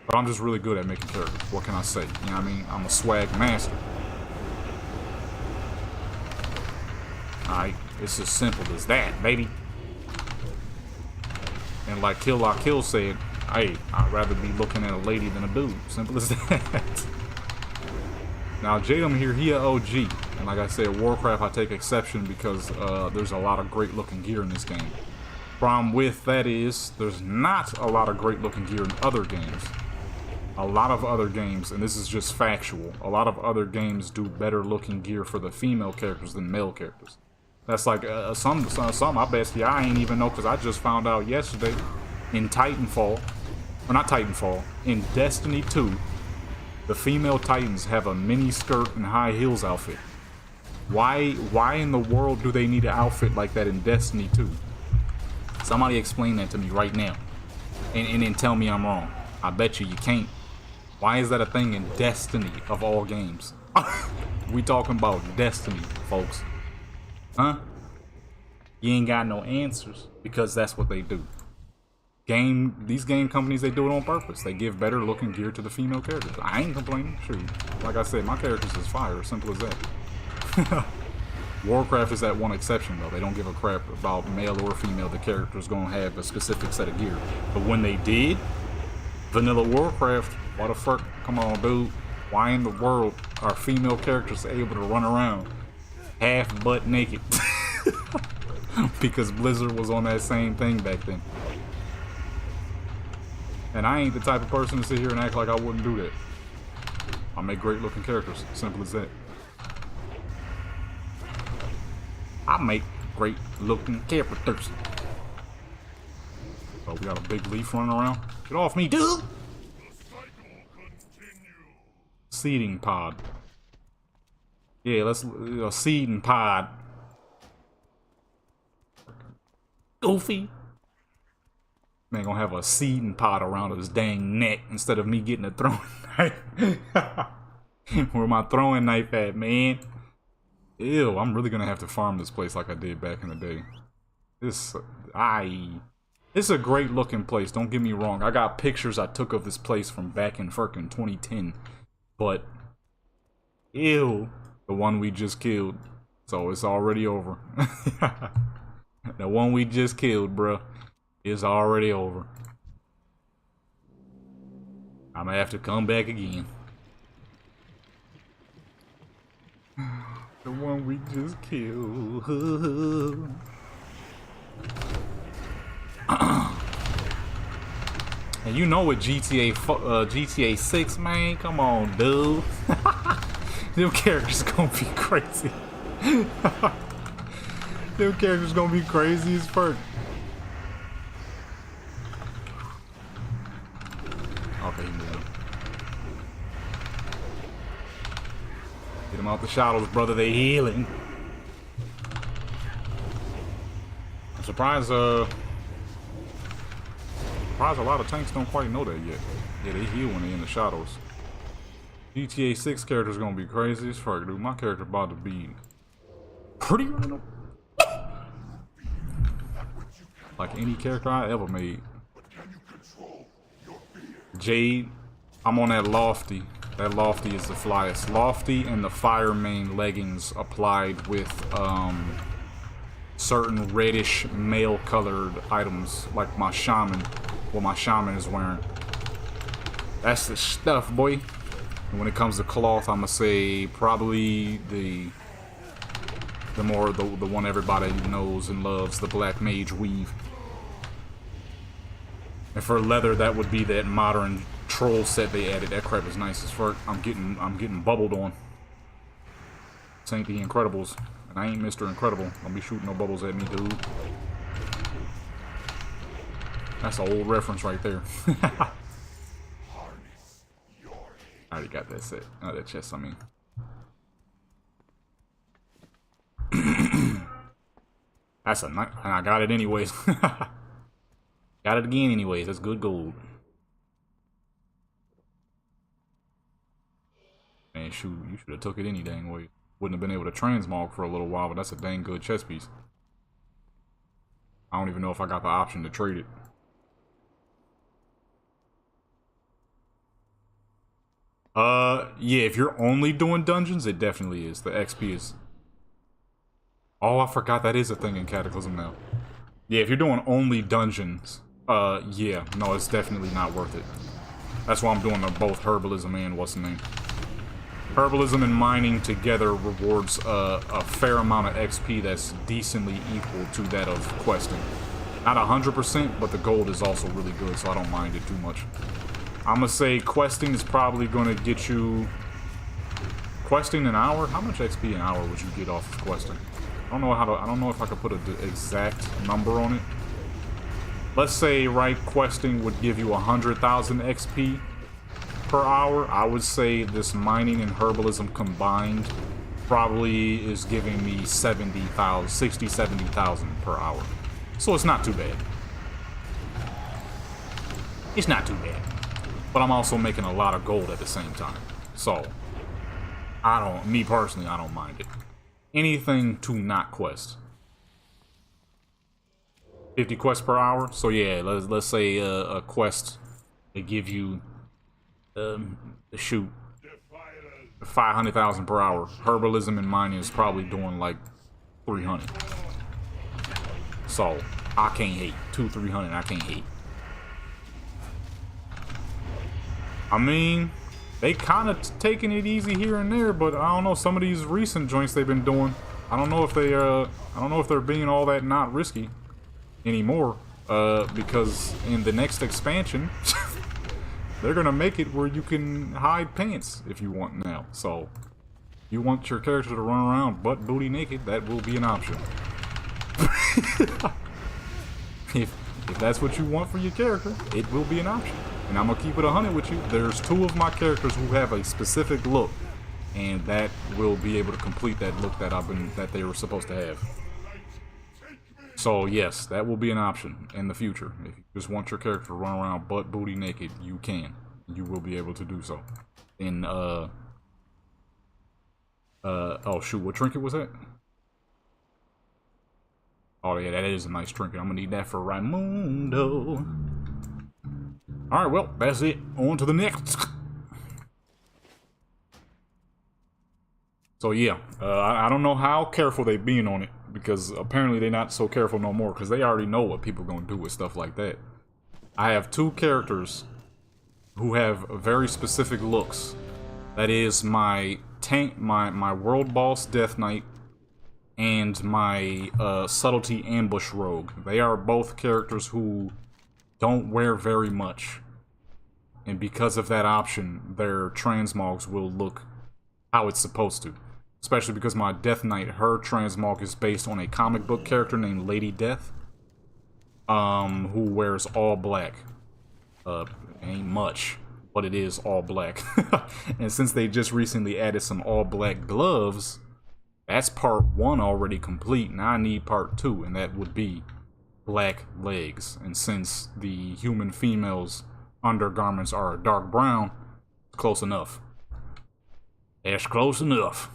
But I'm just really good at making characters. What can I say? You know what I mean? I'm a swag master. Alright, it's as simple as that, baby. And like Kill La Kill said, Hey, I'd rather be looking at a lady than a dude. Simple as that. Now, Jadam here, he a OG. And like I said, Warcraft, I take exception because there's a lot of great looking gear in this game. Problem with that is, there's not a lot of great looking gear in other games. A lot of other games, and this is just factual, a lot of other games do better looking gear for the female characters than male characters. That's like some I bet you I ain't even know, because I just found out yesterday in Titanfall, or not Titanfall, in Destiny 2, the female Titans have a mini skirt and high heels outfit. Why in the world do they need an outfit like that in Destiny 2? Somebody explain that to me right now, and then tell me I'm wrong. I bet you can't. Why is that a thing in Destiny of all games? We talking about Destiny, folks. Huh? You ain't got no answers, because that's what they do. These game companies, they do it on purpose. They give better looking gear to the female characters. I ain't complaining. Shoot. Like I said, my characters is fire. Simple as that. Warcraft is that one exception, though. They don't give a crap about male or female. The character's gonna have a specific set of gear. But when they did, Vanilla Warcraft, what the fuck? Come on, dude. Why in the world are female characters able to run around half butt naked? Because Blizzard was on that same thing back then. And I ain't the type of person to sit here and act like I wouldn't do that. I make great looking characters. Simple as that. I make great looking characters. Oh, we got a big leaf running around. Get off me, dude! Seeding pod. Yeah, let's a seeding pod. Goofy. Man gonna have a seeding pod around his dang neck instead of me getting a throwing knife. Where my throwing knife at, man? Ew, I'm really gonna have to farm this place like I did back in the day. It's a great looking place, don't get me wrong. I got pictures I took of this place from back in frickin' 2010. But, ew, the one we just killed. So it's already over. The one we just killed, bruh, is already over. I'm gonna have to come back again. The one we just killed. And you know what GTA 6, man? Come on, dude. Them characters gonna be crazy. Them characters gonna be crazy as fuck. Okay, he moved. Get him out the shadows, brother. They healing. I'm surprised, surprised a lot of tanks don't quite know that yet. Yeah, they heal when they in the shadows. GTA 6 character's gonna be crazy as fuck, dude. My character about to be pretty random. Like any character I ever made. Jade, I'm on that Lofty. That Lofty is the flyest. Lofty and the Fire Mane leggings applied with certain reddish male colored items, like my shaman, what my shaman is wearing. That's the stuff, boy. And when it comes to cloth, I'ma say probably the one everybody knows and loves, the Black Mage weave. And for leather, that would be that modern troll set they added. That crap is nice as fuck. I'm getting bubbled on. This ain't the Incredibles, and I ain't Mr. Incredible. Don't be shooting no bubbles at me, dude. That's an old reference right there. I already got that set. Oh, that chest, I mean. That's a nice, and I got it anyways. Got it again anyways. That's good gold. Man, shoot, you should have took it any dang way. Wouldn't have been able to transmog for a little while, but that's a dang good chest piece. I don't even know if I got the option to trade it. Yeah, if you're only doing dungeons, it definitely is. The XP is... Oh, I forgot that is a thing in Cataclysm now. Yeah, if you're doing only dungeons, Yeah. No, it's definitely not worth it. That's why I'm doing both herbalism and what's the name. Herbalism and mining together rewards a fair amount of XP that's decently equal to that of questing. Not 100%, but the gold is also really good, so I don't mind it too much. I'm gonna say questing is probably gonna get you... Questing an hour? How much XP an hour would you get off of questing? I don't know if I could put an exact number on it. Let's say, right, questing would give you 100,000 XP per hour. I would say this mining and herbalism combined probably is giving me 70,000 per hour. So it's not too bad. It's not too bad. But I'm also making a lot of gold at the same time. So, me personally, I don't mind it. Anything to not quest. 50 quests per hour. So yeah, let's say a quest, they give you, shoot, 500,000 per hour. Herbalism and mining is probably doing like 300. So, I can't hate. 200-300, I can't hate. I mean, they kind of taking it easy here and there, but I don't know, some of these recent joints they've been doing, I don't know if they're being all that not risky anymore, because in the next expansion, they're gonna make it where you can hide pants if you want now. So, you want your character to run around butt booty naked, that will be an option. if that's what you want for your character, it will be an option. And I'm gonna keep it 100 with you. There's 2 of my characters who have a specific look, and that will be able to complete that look that they were supposed to have. So yes, that will be an option in the future. If you just want your character to run around butt booty naked, you can. You will be able to do so. In oh shoot, what trinket was that? Oh yeah, that is a nice trinket. I'm gonna need that for Raimundo. Alright, well, that's it. On to the next. So yeah, I don't know how careful they being on it, because apparently they're not so careful no more, because they already know what people are gonna do with stuff like that. I have 2 characters who have very specific looks. That is my tank, my world boss Death Knight, and my subtlety ambush rogue. They are both characters who don't wear very much, and because of that option, their transmogs will look how it's supposed to. Especially because my Death Knight, her transmog is based on a comic book character named Lady Death, who wears all black. Ain't much, but it is all black. And since they just recently added some all black gloves, that's part 1 already complete. Now I need part 2, and that would be black legs. And since the human female's undergarments are dark brown, it's close enough. It's close enough.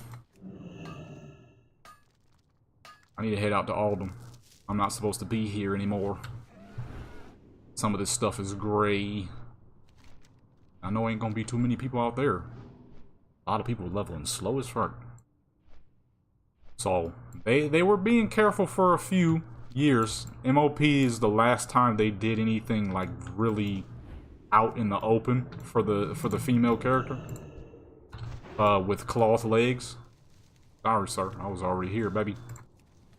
I need to head out to Alden. I'm not supposed to be here anymore. Some of this stuff is gray. I know ain't gonna be too many people out there. A lot of people leveling slow as fuck. So, they were being careful for a few years. MOP is the last time they did anything like really out in the open for the female character. With cloth legs. Sorry, sir. I was already here, baby.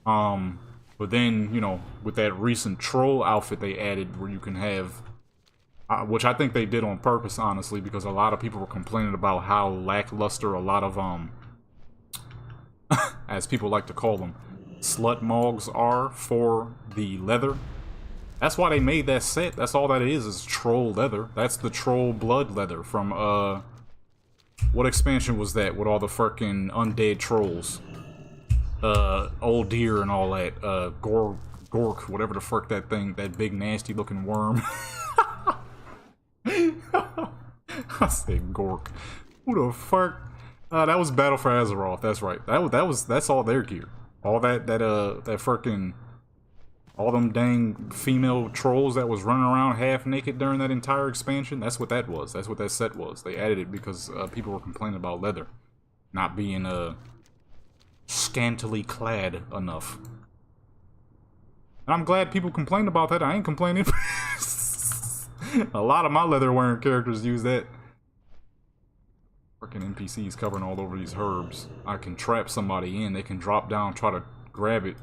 But then, you know, with that recent troll outfit they added where you can have, which I think they did on purpose, honestly, because a lot of people were complaining about how lackluster a lot of, as people like to call them, slut mogs are for the leather. That's why they made that set. That's all that is troll leather. That's the troll blood leather from, what expansion was that with all the frickin' undead trolls? Old deer and all that, Gork, whatever the fuck that thing, that big nasty looking worm. I said Gork. Who the fuck? That was Battle for Azeroth, that's right. That's all their gear. All that frickin', all them dang female trolls that was running around half naked during that entire expansion, that's what that was. That's what that set was. They added it because people were complaining about leather not being scantily clad enough. And I'm glad people complained about that. I ain't complaining. A lot of my leather-wearing characters use that. Freaking NPCs covering all over these herbs. I can trap somebody in. They can drop down, try to grab it.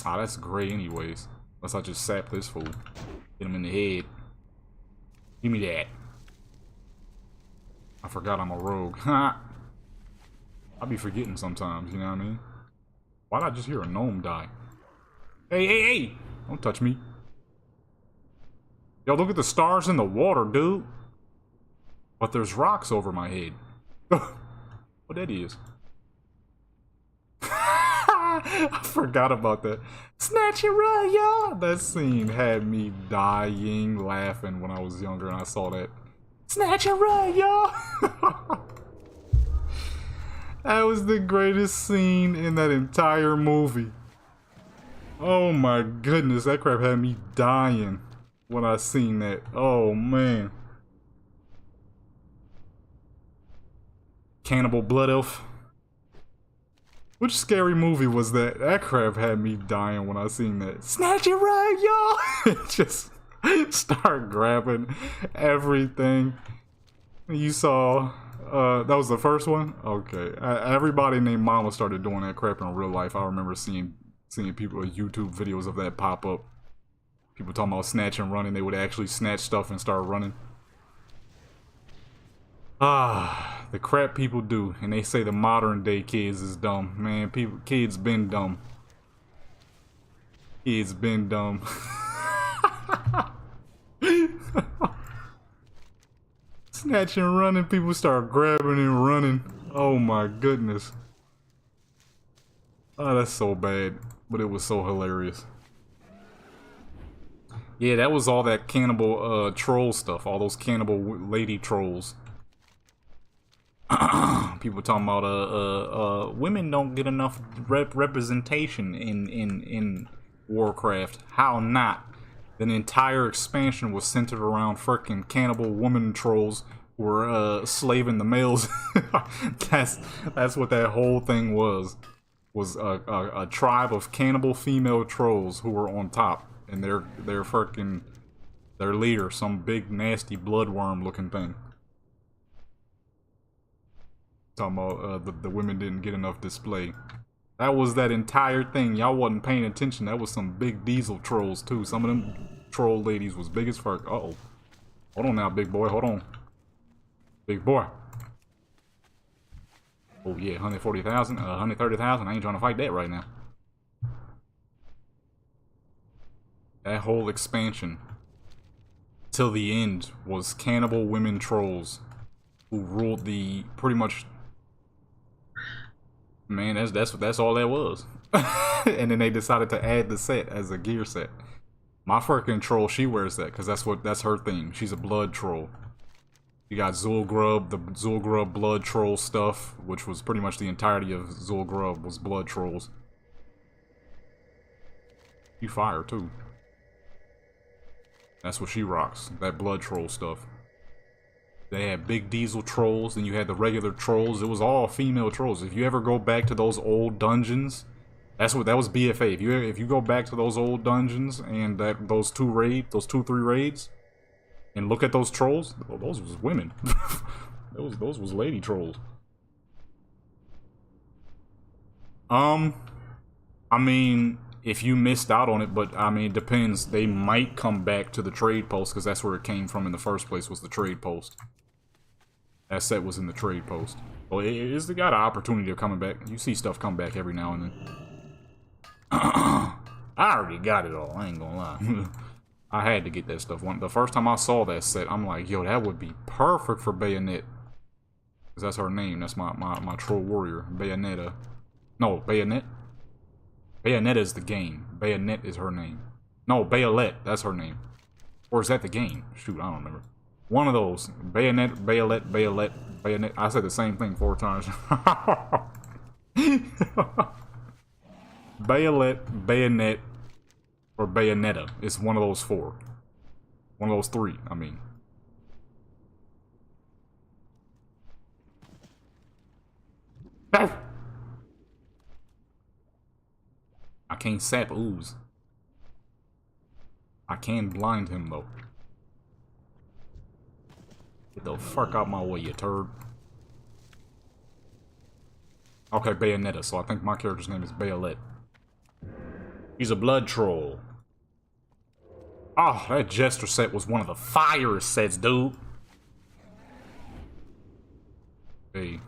Ah, that's gray anyways. Unless I just sap this fool. Hit him in the head. Give me that. I forgot I'm a rogue. I be forgetting sometimes, you know what I mean? Why'd I just hear a gnome die? Hey, hey, hey! Don't touch me. Yo, look at the stars in the water, dude. But there's rocks over my head. What that is? I forgot about that. Snatch and run, y'all! That scene had me dying laughing when I was younger and I saw that. Snatch and run, y'all! That was the greatest scene in that entire movie. Oh my goodness, that crap had me dying when I seen that. Oh man. Cannibal Blood Elf. Which scary movie was that? That crap had me dying when I seen that. Snatch it right, y'all! Just start grabbing everything. You saw, that was the first one? Okay. Everybody named Mama started doing that crap in real life. I remember seeing people, YouTube videos of that pop up. People talking about snatch and running. They would actually snatch stuff and start running. Ah, the crap people do, and they say the modern day kids is dumb. Man, kids been dumb. Kids been dumb. Snatch and running, people start grabbing and running. Oh my goodness. Oh, that's so bad, but it was so hilarious. Yeah, that was all that cannibal troll stuff, all those cannibal lady trolls. People talking about women don't get enough representation in Warcraft. How not? An entire expansion was centered around freaking cannibal woman trolls who were slaving the males. That's what that whole thing was. Was a tribe of cannibal female trolls who were on top, and their leader, some big nasty bloodworm looking thing. Talking about the women didn't get enough display. That was that entire thing. Y'all wasn't paying attention. That was some big diesel trolls too. Some of them troll ladies was big as fuck. Uh-oh. Hold on now, big boy. Hold on. Big boy. Oh yeah, 140,000, 130,000. I ain't trying to fight that right now. That whole expansion till the end was cannibal women trolls who ruled the pretty much. Man, that's all that was. And then they decided to add the set as a gear set. My freaking troll, she wears that because that's her thing. She's a blood troll. You got Zul'Grub, the Zul'Grub blood troll stuff, which was pretty much the entirety of Zul'Grub was blood trolls. You fire too. That's what she rocks, that blood troll stuff. They had big diesel trolls, then you had the regular trolls. It was all female trolls. If you ever go back to those old dungeons, that was BFA. If you go back to those old dungeons and those 2-3 raids, and look at those trolls, those was women. those was lady trolls. I mean, if you missed out on it, but I mean, it depends. They might come back to the trade post because that's where it came from in the first place. Was the trade post? That set was in the trade post. Well, it's got an opportunity of coming back. You see stuff come back every now and then. I already got it all. I ain't gonna lie. I had to get that stuff. The first time I saw that set, I'm like, yo, that would be perfect for Bayonet. Because that's her name. That's my troll warrior. Bayonetta. No, Bayonet? Bayonetta is the game. Bayonet is her name. No, Bayolet. That's her name. Or is that the game? Shoot, I don't remember. One of those. Bayonet, Bayolet, Bayonet. I said the same thing 4 times. Bayolet, Bayonet, or Bayonetta. It's one of those 4. One of those 3, I mean. I can't sap ooze. I can blind him, though. Get the fuck out my way, you turd. Okay, Bayonetta, so I think my character's name is Bayonetta. He's a blood troll. Oh, that Jester set was one of the fire sets, dude. Hey,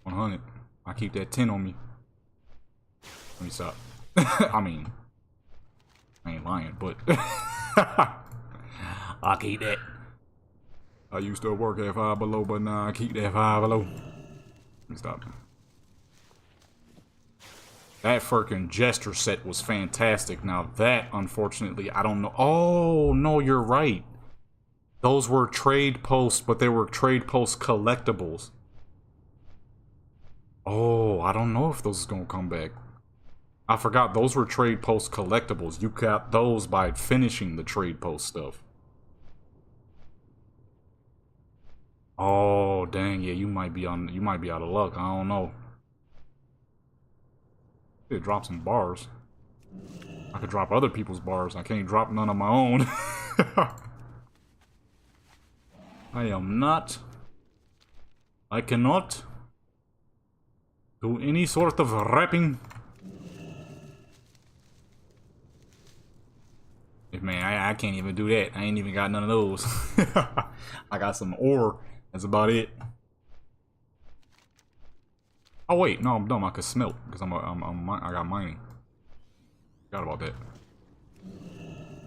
100. I keep that 10 on me. Let me stop. I mean, I ain't lying, but I keep that. I used to work at Five Below, but now I keep that Five Below. Let me stop. That freaking Jester set was fantastic. Now that, unfortunately, I don't know. Oh, no, you're right. Those were trade posts, but they were trade post collectibles. Oh, I don't know if those is gonna come back. I forgot those were trade post collectibles. You got those by finishing the trade post stuff. Oh, dang, yeah, you might be out of luck. I don't know. I could drop some bars. I could drop other people's bars. I can't drop none of my own. I cannot do any sort of rapping. Man, I can't even do that. I ain't even got none of those. I got some ore. That's about it. Oh wait, no, I'm dumb. I could smelt because I got mining. Forgot about that.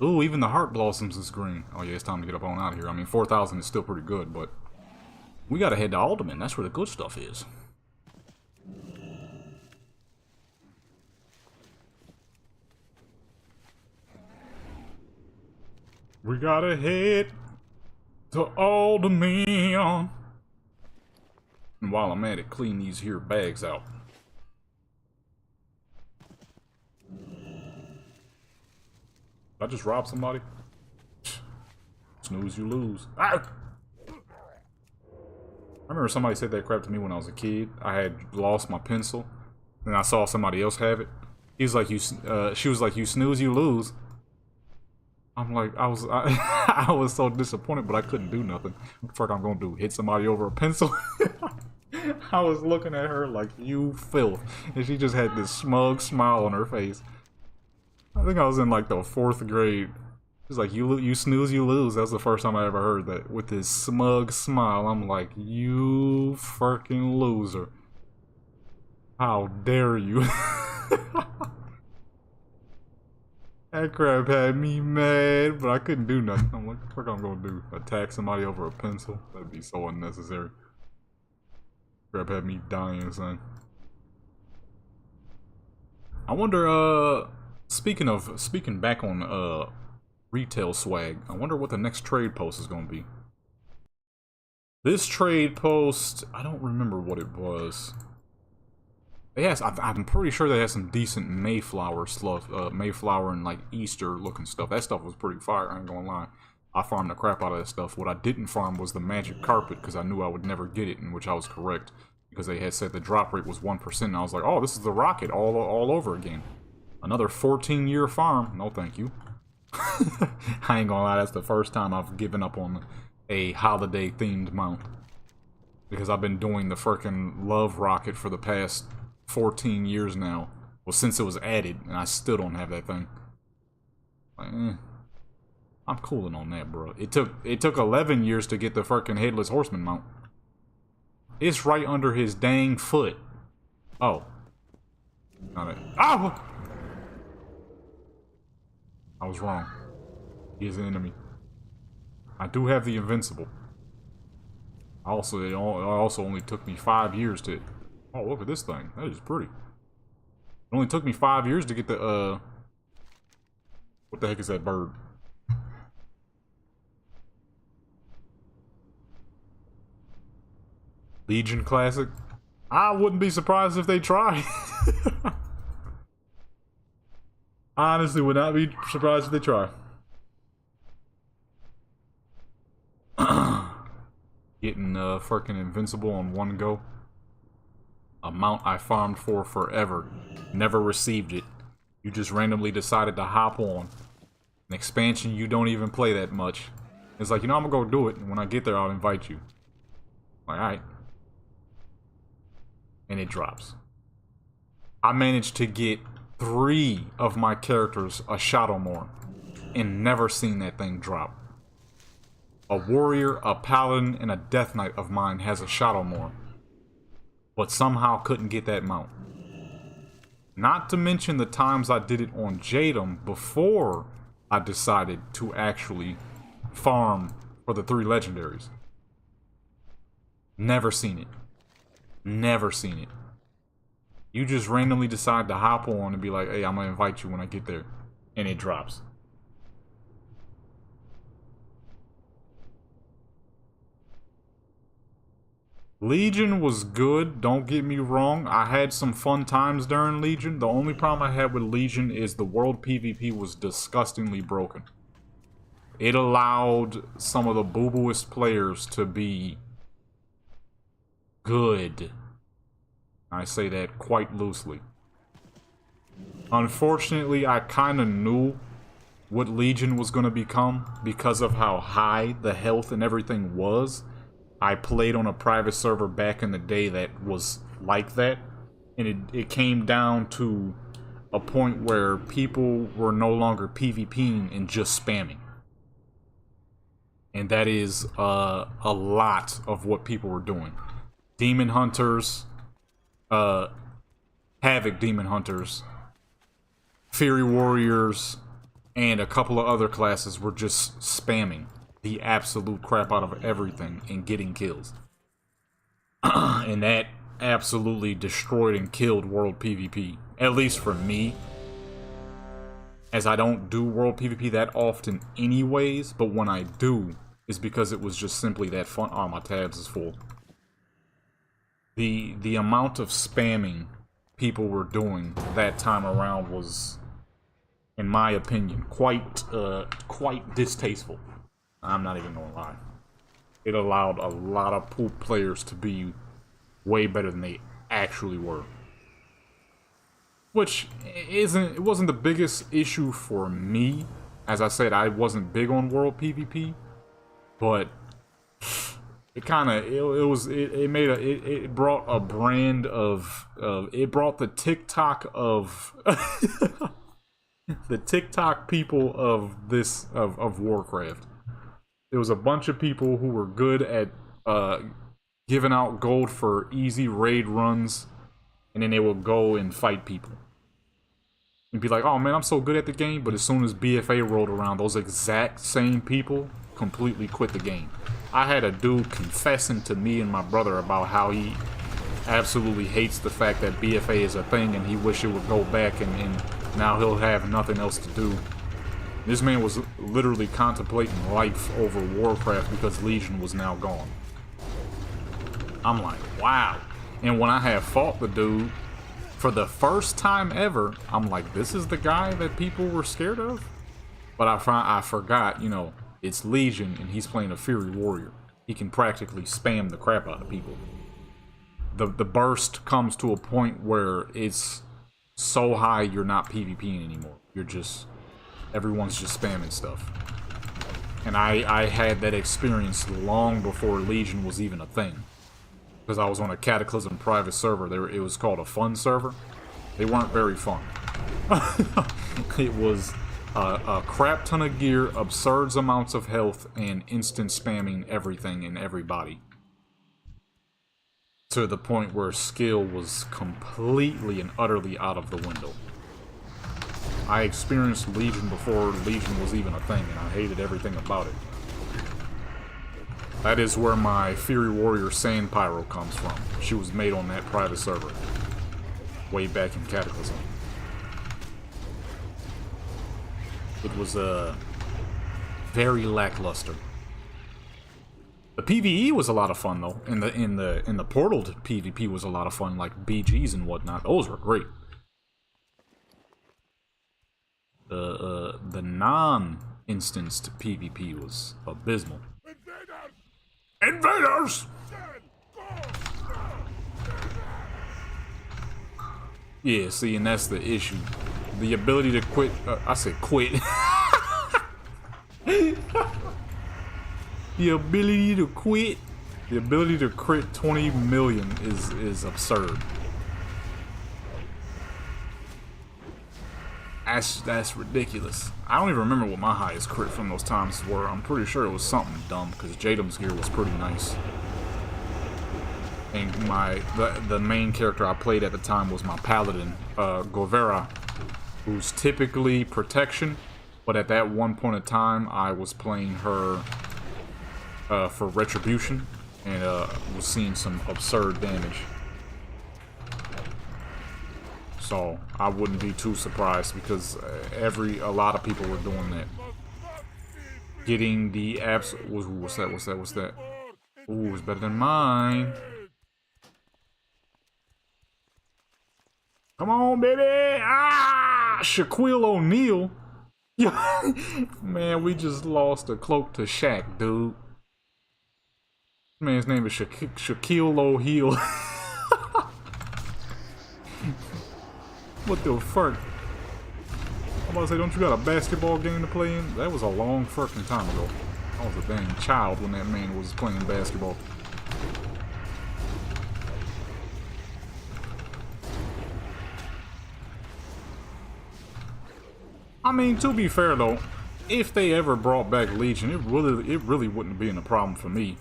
Ooh, even the heart blossoms is green. Oh yeah, it's time to get up on out of here. I mean, 4,000 is still pretty good, but we gotta head to Alderman. That's where the good stuff is. We gotta head to Alderman. And while I'm at it, clean these here bags out. Did I just rob somebody? Snooze, you lose. Ah! I remember somebody said that crap to me when I was a kid. I had lost my pencil, and I saw somebody else have it. He was like, she was like, you snooze, you lose. I'm like, I was so disappointed, but I couldn't do nothing. What the fuck I'm gonna do? Hit somebody over a pencil? I was looking at her like, you filth. And she just had this smug smile on her face. I think I was in like the 4th grade. She's like, you snooze, you lose. That's the first time I ever heard that. With this smug smile, I'm like, you fucking loser. How dare you? That crap had me mad, but I couldn't do nothing. I'm like, what the fuck I'm gonna do? Attack somebody over a pencil? That'd be so unnecessary. Crap had me dying, son. I wonder, speaking back on, retail swag, I wonder what the next trade post is gonna be. This trade post, I don't remember what it was. Yes, I'm pretty sure they had some decent Mayflower stuff, Mayflower and like Easter looking stuff. That stuff was pretty fire, I ain't gonna lie. I farmed the crap out of that stuff. What I didn't farm was the magic carpet, because I knew I would never get it, in which I was correct. Because they had said the drop rate was 1%, and I was like, oh, this is the rocket all over again. Another 14-year farm. No, thank you. I ain't gonna lie, that's the first time I've given up on a holiday-themed mount. Because I've been doing the frickin' love rocket for the past 14 years now. Well, since it was added, and I still don't have that thing. Like, I'm cooling on that, bro. It took 11 years to get the frickin' Headless Horseman mount. It's right under his dang foot. Oh. Not it. Oh! I was wrong. He is an enemy. I do have the invincible. It also only took me 5 years to... Oh, look at this thing. That is pretty. It only took me 5 years to get the, what the heck is that bird? Legion Classic? I wouldn't be surprised if they try. I honestly would not be surprised if they try. Getting freaking invincible on one go. A mount I farmed for forever. Never received it. You just randomly decided to hop on an expansion you don't even play that much. It's like, you know, I'm gonna go do it, and when I get there, I'll invite you. Like, alright. And it drops. I managed to get 3 of my characters a Shadowmoor, and never seen that thing drop. A warrior, a paladin, and a death knight of mine has a Shadowmoor, but somehow couldn't get that mount. Not to mention the times I did it on Jadam before I decided to actually farm for the 3 legendaries. Never seen it. Never seen it. You just randomly decide to hop on and be like, hey, I'm gonna invite you when I get there. And it drops. Legion was good, don't get me wrong. I had some fun times during Legion. The only problem I had with Legion is the world PvP was disgustingly broken. It allowed some of the boo-booest players to be good. I say that quite loosely. Unfortunately, I kind of knew what Legion was going to become because of how high the health and everything was. I played on a private server back in the day that was like that, and it came down to a point where people were no longer PvPing and just spamming. And that is a lot of what people were doing. Demon Hunters, Havoc Demon Hunters, Fury Warriors, and a couple of other classes were just spamming the absolute crap out of everything and getting kills. And that absolutely destroyed and killed world PvP. At least for me. As I don't do world PvP that often anyways, but when I do, it's because it was just simply that fun. Oh, my tabs is full. The amount of spamming people were doing that time around was, in my opinion, quite distasteful. I'm not even gonna lie. It allowed a lot of poop players to be way better than they actually were. Which it wasn't the biggest issue for me. As I said, I wasn't big on world PvP, but it kind of it brought a brand of it brought the TikTok of the TikTok people of this of Warcraft. There was a bunch of people who were good at giving out gold for easy raid runs, and then they would go and fight people. And be like, oh man, I'm so good at the game, but as soon as BFA rolled around, those exact same people completely quit the game. I had a dude confessing to me and my brother about how he absolutely hates the fact that BFA is a thing and he wish it would go back, and now he'll have nothing else to do. This man was literally contemplating life over Warcraft because Legion was now gone. I'm like, wow. And when I had fought the dude for the first time ever, I'm like, this is the guy that people were scared of? But I forgot, you know, it's Legion and he's playing a Fury Warrior. He can practically spam the crap out of people. The burst comes to a point where it's so high you're not PvPing anymore. You're just... everyone's just spamming stuff. And I had that experience long before Legion was even a thing. Because I was on a Cataclysm private server. It was called a fun server. They weren't very fun. It was a crap ton of gear, absurd amounts of health, and instant spamming everything and everybody. To the point where skill was completely and utterly out of the window. I experienced Legion before Legion was even a thing, and I hated everything about it. That is where my Fury Warrior Sand Pyro comes from. She was made on that private server. Way back in Cataclysm. It was very lackluster. The PvE was a lot of fun though. In the portaled PvP was a lot of fun, like BGs and whatnot. Those were great. The non-instanced PvP was abysmal. Invaders! Yeah, see, and that's the issue. the ability to quit. I said quit. The ability to quit. The ability to crit 20 million is absurd. That's ridiculous. I don't even remember what my highest crit from those times were. I'm pretty sure it was something dumb because Jadam's gear was pretty nice. And the main character I played at the time was my paladin, Govera, who's typically protection, but at that one point in time I was playing her for retribution and was seeing some absurd damage. So I wouldn't be too surprised because a lot of people were doing that. Getting the abs. What's that? Ooh, it's better than mine. Come on, baby! Ah, Shaquille O'Neal. Man, we just lost a cloak to Shaq, dude. Man's name is Shaquille O'Neal. What the fuck? I'm about to say, don't you got a basketball game to play in? That was a long fucking time ago. I was a dang child when that man was playing basketball. I mean, to be fair though, if they ever brought back Legion, it really wouldn't be a problem for me.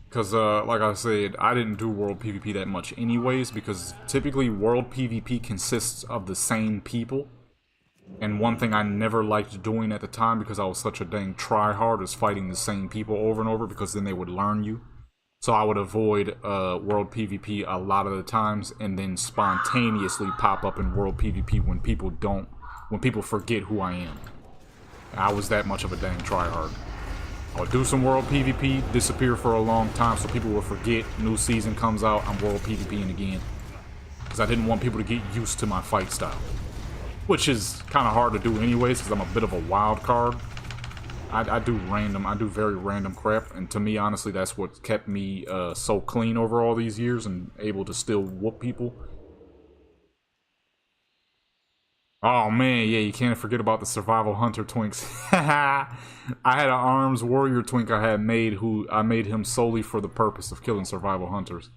Because, like I said, I didn't do World PvP that much anyways, because typically World PvP consists of the same people. And one thing I never liked doing at the time, because I was such a dang tryhard, is fighting the same people over and over, because then they would learn you. So I would avoid World PvP a lot of the times, and then spontaneously pop up in World PvP when people forget who I am. I was that much of a dang tryhard. I'll do some World PvP, disappear for a long time so people will forget. New season comes out, I'm World PvPing again. Because I didn't want people to get used to my fight style. Which is kind of hard to do anyways, because I'm a bit of a wild card. I do very random crap, and to me, honestly, that's what kept me so clean over all these years and able to still whoop people. Oh man, yeah, you can't forget about the Survival Hunter twinks. I had an Arms Warrior twink I had made, who I made him solely for the purpose of killing Survival Hunters.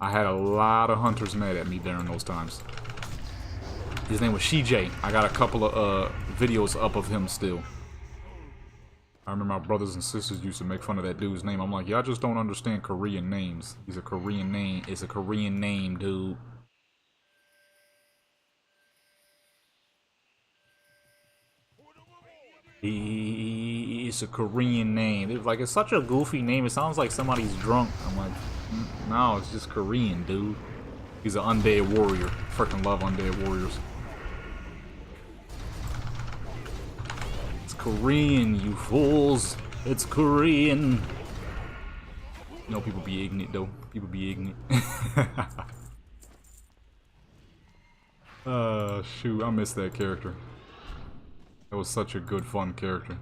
I had a lot of hunters mad at me during those times. His name was Shijay. I got a couple of videos up of him still. I remember my brothers and sisters used to make fun of that dude's name. I'm like, y'all just don't understand Korean names. He's a Korean name. It's a Korean name, dude. It's a Korean name. It's like, it's such a goofy name. It sounds like somebody's drunk. I'm like, no, it's just Korean, dude. He's an undead warrior. Freaking love undead warriors. It's Korean, you fools. It's Korean. You know, people be ignorant, though. People be ignorant. Shoot, I miss that character. That was such a good, fun character.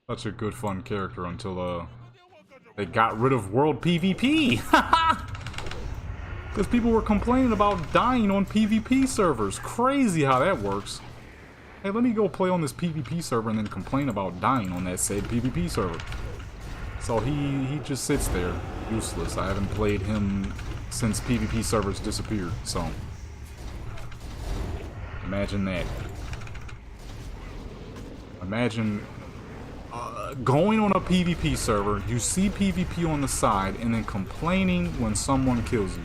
Such a good, fun character until, they got rid of World PvP! Because people were complaining about dying on PvP servers. Crazy how that works. Hey, let me go play on this PvP server and then complain about dying on that said PvP server. So he just sits there, useless. I haven't played him since PvP servers disappeared, so... Imagine that. Imagine going on a PvP server, you see PvP on the side, and then complaining when someone kills you.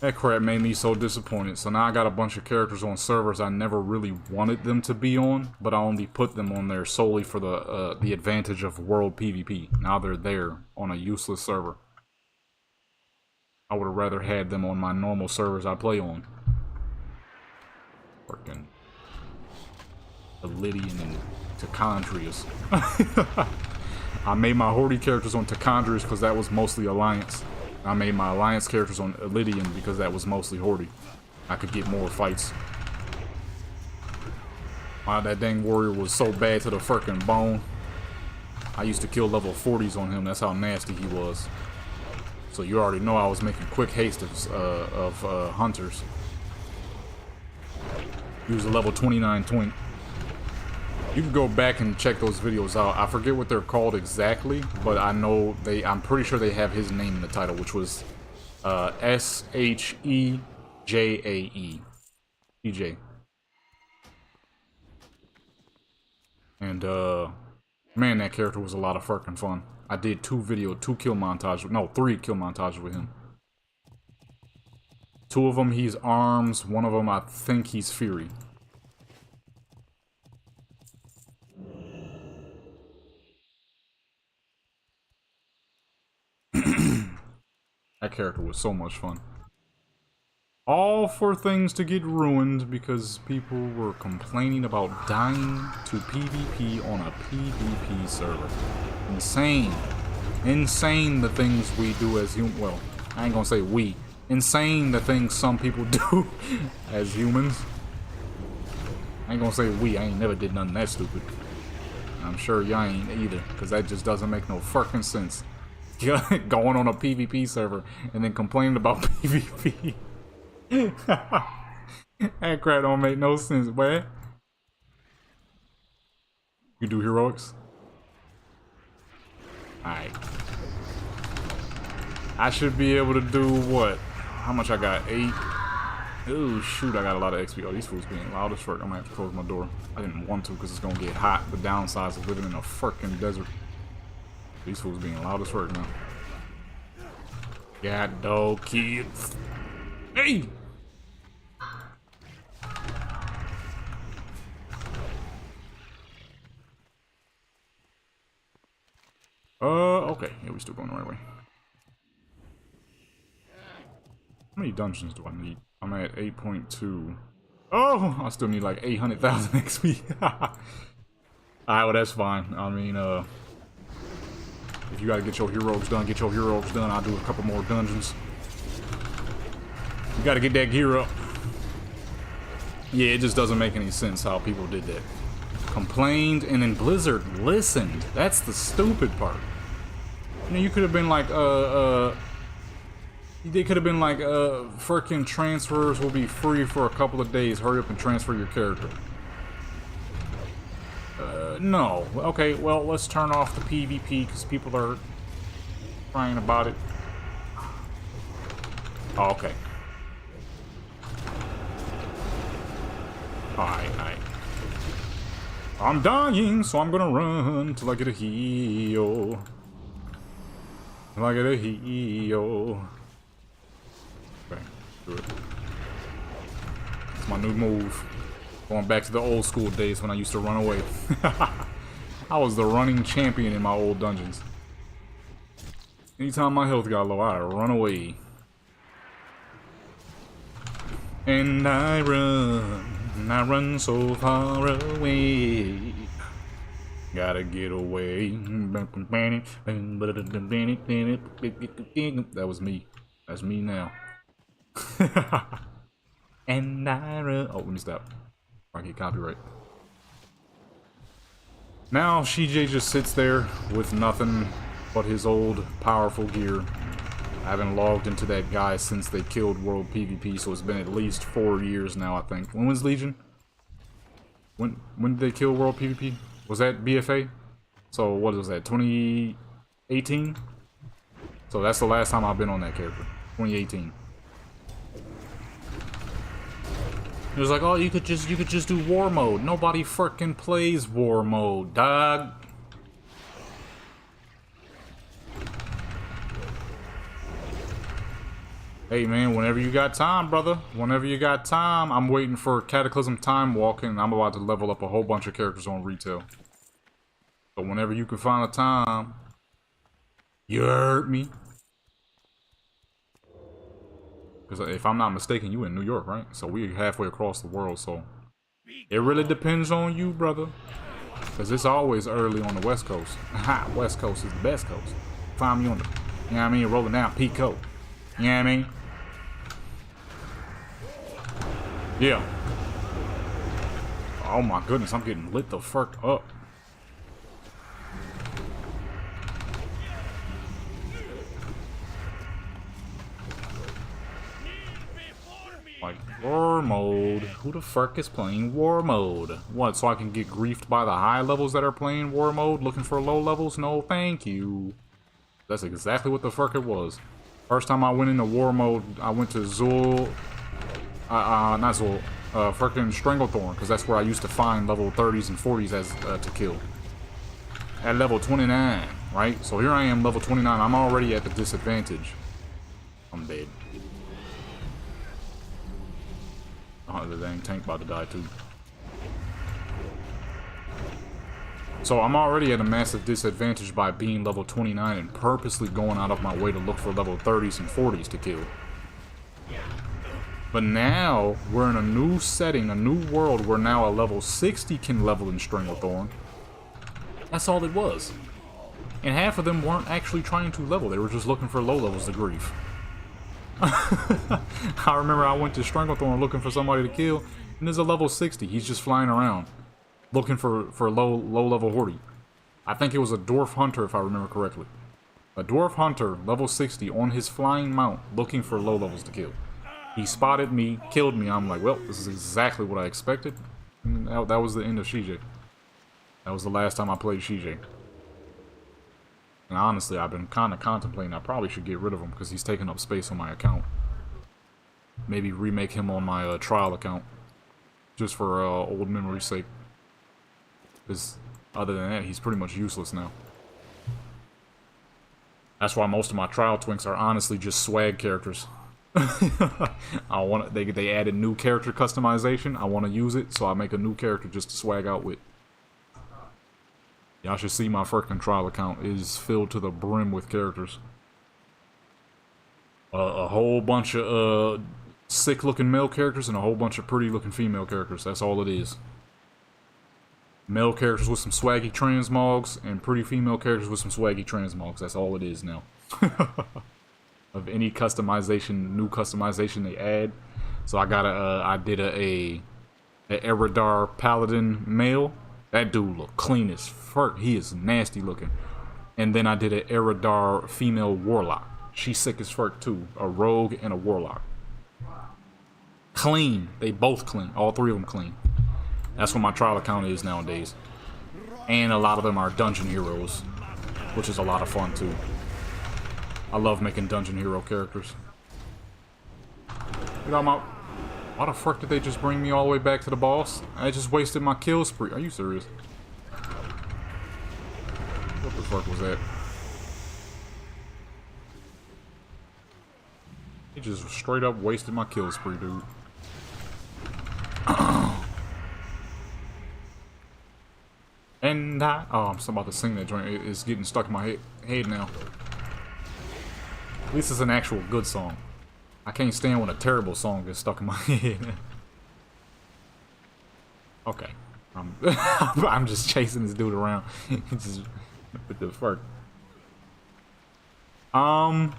That crap made me so disappointed. So now I got a bunch of characters on servers I never really wanted them to be on, but I only put them on there solely for the advantage of World PvP. Now they're there on a useless server. I would have rather had them on my normal servers I play on. Freaking Lydian and Tacondrius. I made my Horde characters on Tacondrius because that was mostly Alliance. I made my Alliance characters on Lydian because that was mostly Horde. I could get more fights. Wow, that dang warrior was so bad to the freaking bone. I used to kill level 40s on him. That's how nasty he was. So you already know I was making quick haste of hunters. Use a level 29 twink. You can go back and check those videos out. I forget what they're called exactly, but I know I'm pretty sure they have his name in the title, which was SHEJAE. PJ. And man, that character was a lot of fucking fun. I did 3 kill montages with him. 2 of them he's arms, 1 of them I think he's Fury. That character was so much fun. All for things to get ruined because people were complaining about dying to PvP on a PvP server. Insane. Insane the things we do as humans. Well, I ain't gonna say we. Insane the things some people do as humans. I ain't gonna say we. I ain't never did nothing that stupid. I'm sure y'all ain't either, because that just doesn't make no fucking sense. Going on a PvP server and then complaining about PvP. That crap don't make no sense, boy. You do heroics? Alright. I should be able to do what? How much I got? 8? Oh shoot, I got a lot of XP. Oh, these fools being loud as fuck. I'm gonna have to close my door. I didn't want to because it's gonna get hot. The downside is living in a fucking desert. These fools being loud as fuck now. God dog kids. Hey! Okay. Yeah, we still going the right way. How many dungeons do I need? I'm at 8.2. Oh! I still need like 800,000 XP. Alright, well that's fine. I mean, if you gotta get your heroes done, get your heroes done. I'll do a couple more dungeons. You gotta get that gear up. Yeah, it just doesn't make any sense how people did that. Complained and then Blizzard listened. That's the stupid part. You know, you could have been like, they could have been like, freaking transfers will be free for a couple of days. Hurry up and transfer your character. No. Okay, well, let's turn off the PvP because people are crying about it. Oh, okay. Alright. I'm dying, so I'm gonna run till I get a heal. Till I get a heal. Okay, do it. It's my new move. Going back to the old school days when I used to run away. I was the running champion in my old dungeons. Anytime my health got low, I'd run away. And I run so far away. Gotta get away. That was me. That's me now. And I run. Oh, let me stop. I get copyright. Now CJ just sits there with nothing but his old powerful gear. I haven't logged into that guy since they killed World PvP, so it's been at least 4 years now, I think. When was Legion? When did they kill World PvP? Was that BFA? So what was that, 2018? So that's the last time I've been on that character, 2018. It was like, oh, you could just do war mode. Nobody frickin' plays war mode, dog. Hey man, whenever you got time, brother. Whenever you got time. I'm waiting for Cataclysm time walking. I'm about to level up a whole bunch of characters on retail. So whenever you can find a time, you heard me. Because if I'm not mistaken, you in New York, right? So we're halfway across the world, so it really depends on you, brother. Because it's always early on the West Coast. Ha! West Coast is the best coast. Find me on the, you know what I mean, rolling down Pico. You know what I mean? Yeah. Oh my goodness, I'm getting lit the fuck up. War mode. Who the fuck is playing war mode? What, so I can get griefed by the high levels that are playing war mode looking for low levels? No, thank you. That's exactly what the fuck it was. First time I went into war mode, I went to Zul... not Zul. Fucking Stranglethorn, because that's where I used to find level 30s and 40s as to kill. At level 29, right? So here I am, level 29. I'm already at the disadvantage. I'm dead. Oh, the dang tank about to die too. So I'm already at a massive disadvantage by being level 29 and purposely going out of my way to look for level 30s and 40s to kill. But now, we're in a new setting, a new world where now a level 60 can level in Stranglethorn. That's all it was. And half of them weren't actually trying to level, they were just looking for low levels to grief. I remember I went to Stranglethorn looking for somebody to kill, and there's a level 60, he's just flying around, looking for low level Horde. I think it was a Dwarf Hunter if I remember correctly. A Dwarf Hunter, level 60, on his flying mount, looking for low levels to kill. He spotted me, killed me. I'm like, well, this is exactly what I expected. And that was the end of Shijie. That was the last time I played Shijie. And honestly, I've been kind of contemplating I probably should get rid of him because he's taking up space on my account. Maybe remake him on my trial account. Just for old memory's sake. Because other than that, he's pretty much useless now. That's why most of my trial twinks are honestly just swag characters. They added new character customization. I want to use it, so I make a new character just to swag out with. Y'all should see my freaking trial account is filled to the brim with characters. A whole bunch of sick looking male characters and a whole bunch of pretty looking female characters. That's all it is. Male characters with some swaggy transmogs and pretty female characters with some swaggy transmogs. That's all it is now. Of any customization, new customization they add. So I got I did a Eridar Paladin male. That dude look clean as fuck. He is nasty looking. And then I did an Eridar female Warlock. She's sick as fuck too. A rogue and a Warlock. Clean. They both clean. All three of them clean. That's what my trial account is nowadays. And a lot of them are dungeon heroes, which is a lot of fun too. I love making dungeon hero characters. Get out my... Why the fuck did they just bring me all the way back to the boss? I just wasted my kill spree. Are you serious? What the fuck was that? He just straight up wasted my kill spree, dude. And I... Oh, I'm still about to sing that joint. It's getting stuck in my head now. At least it's an actual good song. I can't stand when a terrible song gets stuck in my head. Okay. I'm just chasing this dude around. Just, what the fuck?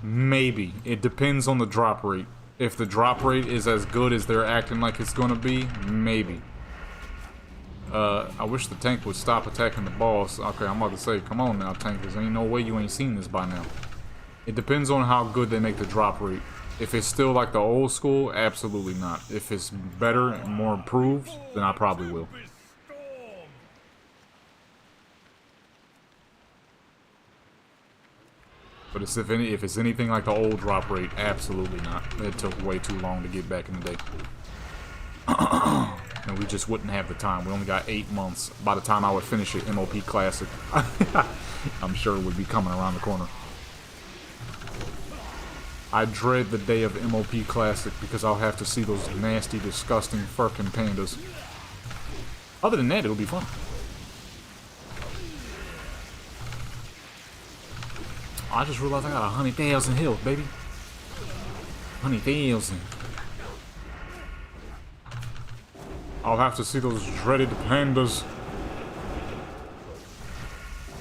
Maybe. It depends on the drop rate. If the drop rate is as good as they're acting like it's gonna be, maybe. I wish the tank would stop attacking the boss. Okay, I'm about to say, come on now, tank. There ain't no way you ain't seen this by now. It depends on how good they make the drop rate. If it's still like the old school, absolutely not. If it's better and more improved, then I probably will. But if it's anything like the old drop rate, absolutely not. It took way too long to get back in the day. And we just wouldn't have the time. We only got 8 months. By the time I would finish it, MOP Classic, I'm sure it would be coming around the corner. I dread the day of MOP Classic because I'll have to see those nasty, disgusting fucking pandas. Other than that, it'll be fun. I just realized I got 100,000 health, baby. 100,000. I'll have to see those dreaded pandas.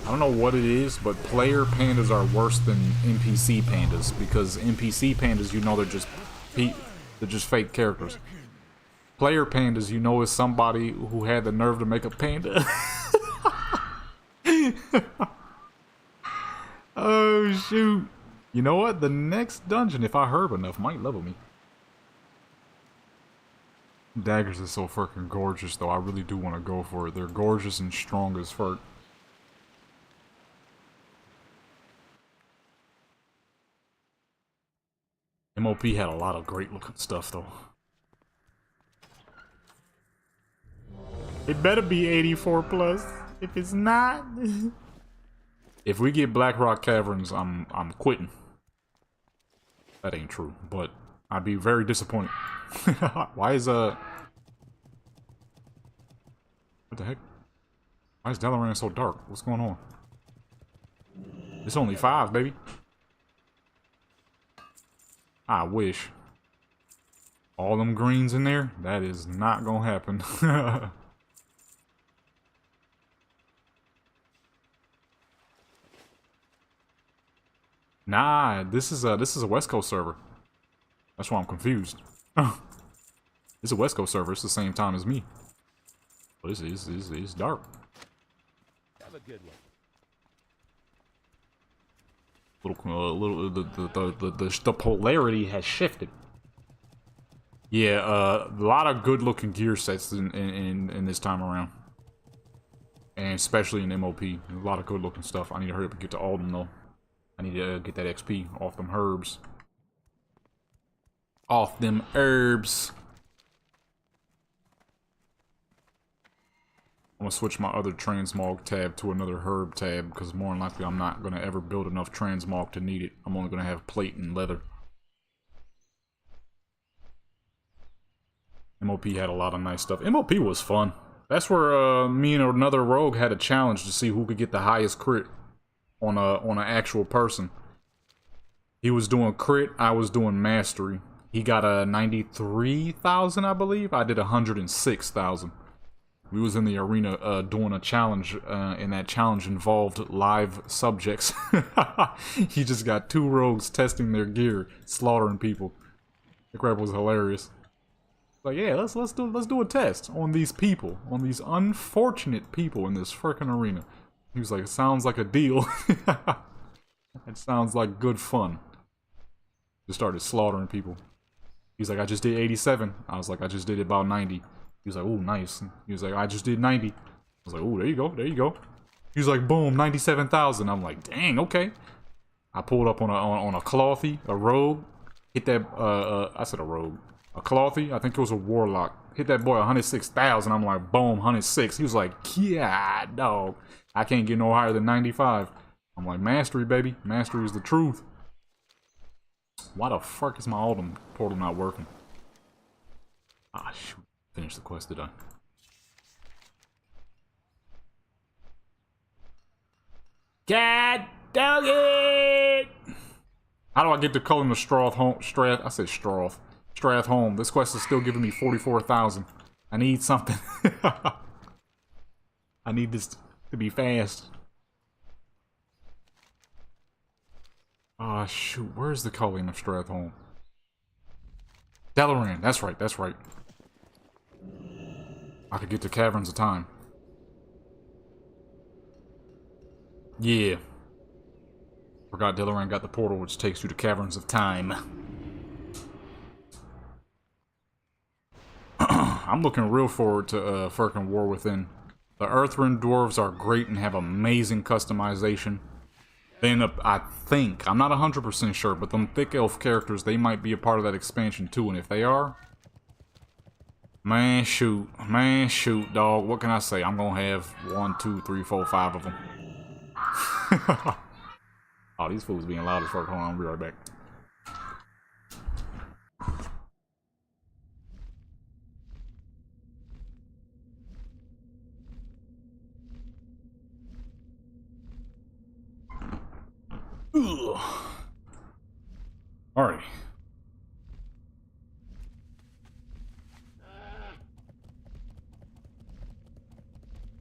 I don't know what it is, but player pandas are worse than NPC pandas because NPC pandas, you know, they're just fake characters. Player pandas, you know, is somebody who had the nerve to make a panda. Oh shoot! You know what? The next dungeon, if I herb enough, might level me. Daggers are so fucking gorgeous, though. I really do want to go for it. They're gorgeous and strong as fuck. MOP had a lot of great looking stuff, though. It better be 84 plus. If it's not, if we get Black Rock Caverns, I'm quitting. That ain't true, but I'd be very disappointed. Why is what the heck? Why is Dalaran so dark? What's going on? It's only 5, baby. I wish. All them greens in there? That is not gonna happen. Nah, this is a West Coast server. That's why I'm confused. It's a West Coast server. It's the same time as me. But it's dark. Have a good one. The polarity has shifted. Yeah, a lot of good looking gear sets in this time around, and especially in MOP, a lot of good looking stuff. I need to hurry up and get to Alden though. I need to get that XP off them herbs. Off them herbs. I'm gonna switch my other transmog tab to another herb tab because more than likely I'm not gonna ever build enough transmog to need it. I'm only gonna have plate and leather. MOP had a lot of nice stuff. MOP was fun. That's where me and another rogue had a challenge to see who could get the highest crit on an actual person. He was doing crit, I was doing mastery. He got a 93,000, I believe. I did 106,000. We was in the arena doing a challenge, and that challenge involved live subjects. He just got 2 rogues testing their gear, slaughtering people. The crap was hilarious. Like, yeah, let's do a test on these people, on these unfortunate people in this frickin' arena. He was like, it sounds like a deal. It sounds like good fun. Just started slaughtering people. He's like, I just did 87. I was like, I just did about 90. He was like, oh, nice. He was like, I just did 90. I was like, oh, there you go, there you go. He was like, boom, 97,000. I'm like, dang, okay. I pulled up on a clothy, a rogue. Hit that, I said a rogue. A clothy, I think it was a warlock. Hit that boy 106,000. I'm like, boom, 106. He was like, yeah, dog. I can't get no higher than 95. I'm like, mastery, baby. Mastery is the truth. Why the fuck is my Alden portal not working? Ah, shoot. Finished the quest, did I? God dog it! How do I get to Cullen the Strath home? I said Strath. Strath home. This quest is still giving me 44,000. I need something. I need this to be fast. Ah, shoot. Where's the Culling of Strath home? Dalaran. That's right, that's right. I could get to Caverns of Time. Yeah. Forgot Dalaran got the portal which takes you to Caverns of Time. I'm looking real forward to Firkin War Within. The Earthrend dwarves are great and have amazing customization. Then I think, I'm not 100% sure, but them thick elf characters, they might be a part of that expansion too, and if they are, man shoot, dog, what can I say? I'm gonna have 1, 2, 3, 4, 5 of them. Oh, these fools being loud as fuck. Hold on, I'll be right back. Alrighty.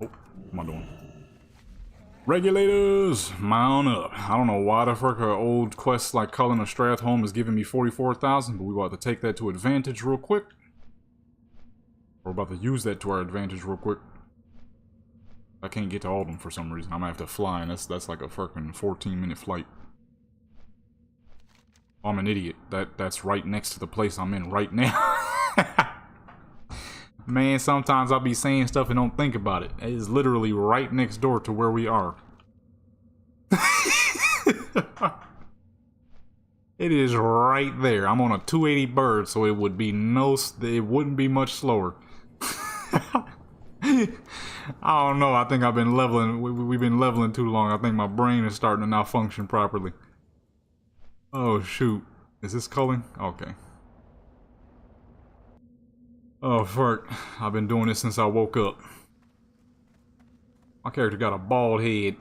Oh, what am I doing? Regulators, mount up. I don't know why the fuck old quests like Cullen of Strathholm is giving me 44,000, but we about to take that to advantage real quick. We're about to use that to our advantage real quick. I can't get to Alden for some reason. I'm gonna have to fly, and that's like a fucking 14-minute flight. I'm an idiot. That's right next to the place I'm in right now. Man, sometimes I'll be saying stuff and don't think about it. It is literally right next door to where we are. It is right there. I'm on a 280 bird, so it would be it wouldn't be much slower. I don't know. I think I've been leveling. We've been leveling too long. I think my brain is starting to not function properly. Oh shoot. Is this culling? Okay. Oh fuck. I've been doing this since I woke up. My character got a bald head.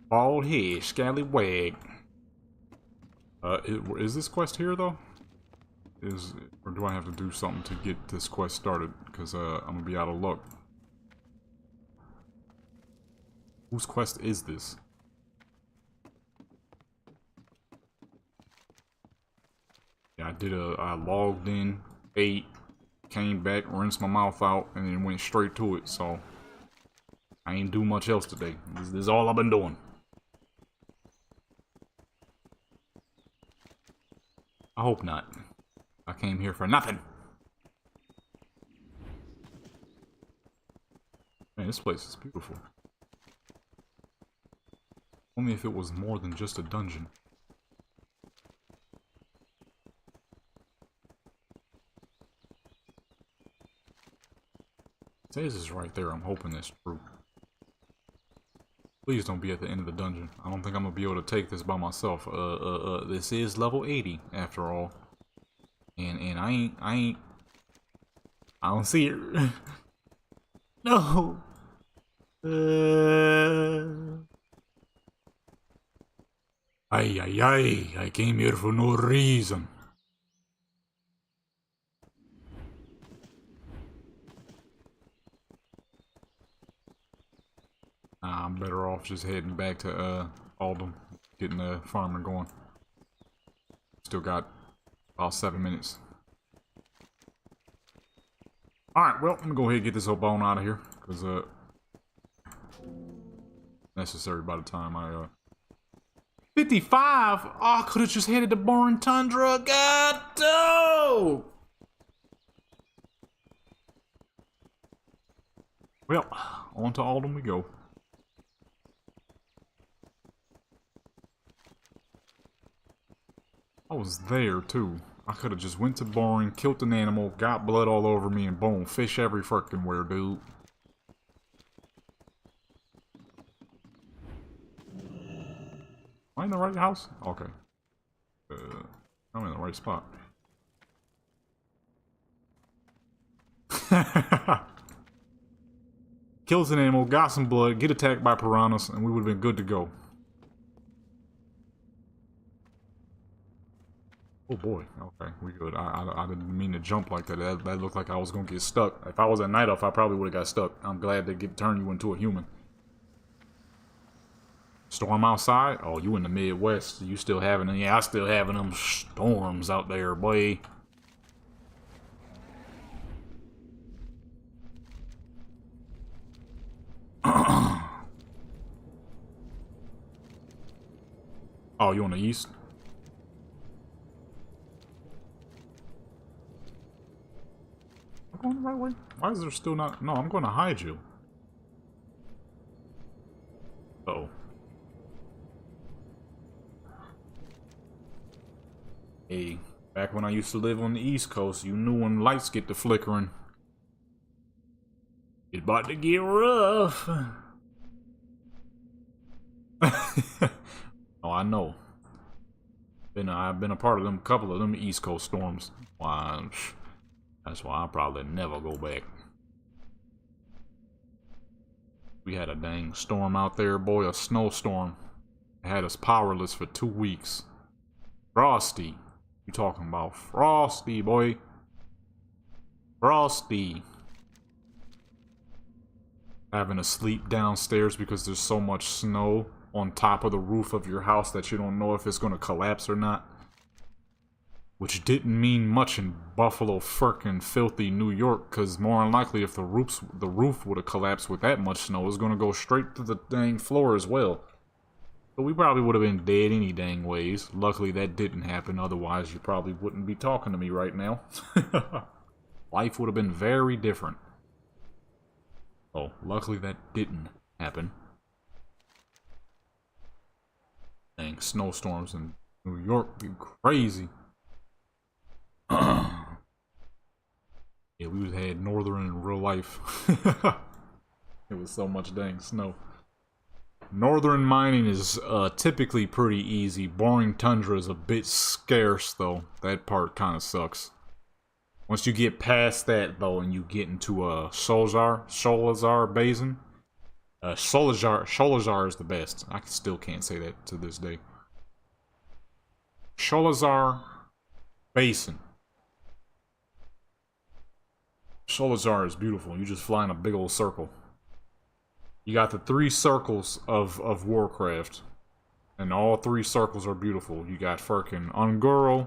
Bald head, scallywag. Is this quest here though? Or do I have to do something to get this quest started? Because I'm gonna be out of luck. Whose quest is this? Yeah, I logged in, ate, came back, rinsed my mouth out, and then went straight to it, so I ain't do much else today. This is all I've been doing. I hope not. I came here for nothing. Man, this place is beautiful. Only if it was more than just a dungeon. It says it's right there. I'm hoping that's true. Please don't be at the end of the dungeon. I don't think I'm gonna be able to take this by myself. This is level 80 after all. And I don't see it. No. I came here for no reason. I'm better off just heading back to Aldham, getting the farming going. Still got about 7 minutes. Alright, well, I'm gonna go ahead and get this old bone out of here, because necessary by the time I 55? Oh, I could have just headed to Boring Tundra. God, no! Well, on to Aldham we go. I was there, too. I could have just went to Boring, killed an animal, got blood all over me, and boom, fish every fucking where, dude. Am I in the right house? Okay. I'm in the right spot. Kills an animal, got some blood, get attacked by piranhas, and we would have been good to go. Oh boy, okay, we good. I didn't mean to jump like that. That looked like I was gonna get stuck. If I was at night elf, I probably would have got stuck. I'm glad they turn you into a human. Storm outside? Oh, you in the Midwest. You still having them? Yeah, I still having them storms out there, boy. Oh, you on the east? Going the right way? Why is there still not? No, I'm going to hide you. Uh-oh. Hey, back when I used to live on the East Coast, you knew when lights get to flickering. It's about to get rough. Oh, I know. I've been a part of them, couple of them East Coast storms. Why? That's why I'll probably never go back. We had a dang storm out there, boy, a snowstorm. It had us powerless for 2 weeks. Frosty. You talking about frosty, boy. Frosty. Having to sleep downstairs because there's so much snow on top of the roof of your house that you don't know if it's going to collapse or not. Which didn't mean much in Buffalo, frickin' filthy New York, because more than likely if the roof would have collapsed with that much snow, it was going to go straight to the dang floor as well. So we probably would have been dead any dang ways. Luckily that didn't happen, otherwise you probably wouldn't be talking to me right now. Life would have been very different. Oh, luckily that didn't happen. Dang, snowstorms in New York be crazy. Yeah, we would had northern in real life. It was so much dang snow. Northern mining is typically pretty easy. Boring tundra is a bit scarce, though. That part kind of sucks. Once you get past that, though, and you get into Sholazar Basin, Sholazar is the best. I still can't say that to this day. Sholazar Basin. Sholazar is beautiful. You just fly in a big old circle. You got the 3 circles of Warcraft. And all 3 circles are beautiful. You got fucking Ungoro,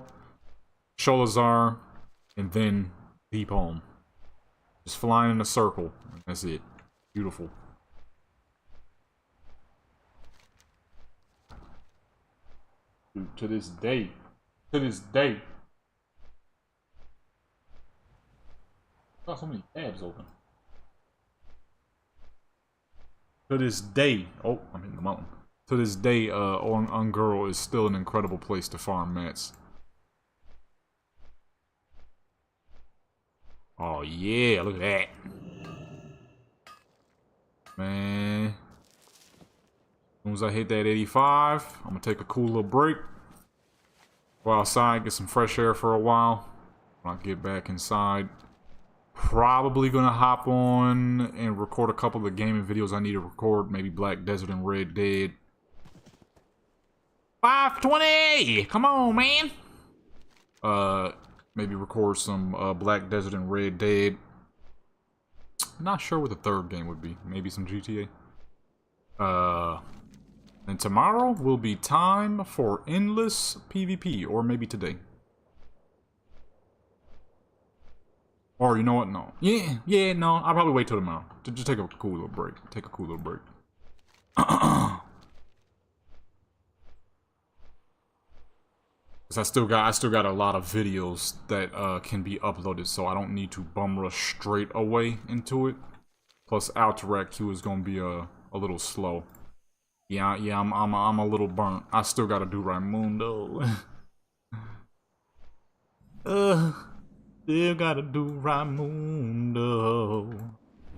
Sholazar, and then Deep Home. Just flying in a circle. That's it. Beautiful. Dude, to this day. Got so many tabs open. To this day, oh, I'm in the mountain. To this day, Ungoro is still an incredible place to farm mats. Oh yeah, look at that. Man. As soon as I hit that 85, I'm gonna take a cool little break. Go outside, get some fresh air for a while. When I get back inside, probably gonna hop on and record a couple of the gaming videos I need to record. Maybe Black Desert and Red Dead. 520! Come on, man! Maybe record some Black Desert and Red Dead. Not sure what the third game would be. Maybe some GTA. And tomorrow will be time for endless PvP, or maybe today. Or you know what? No. Yeah, no. I'll probably wait till tomorrow. Just take a cool little break. Take a cool little break. Cause I still got a lot of videos that can be uploaded, so I don't need to bum rush straight away into it. Plus, Alterac 2 is gonna be a little slow. Yeah, I'm a little burnt. I still gotta do Raimundo. Still gotta do Raimundo.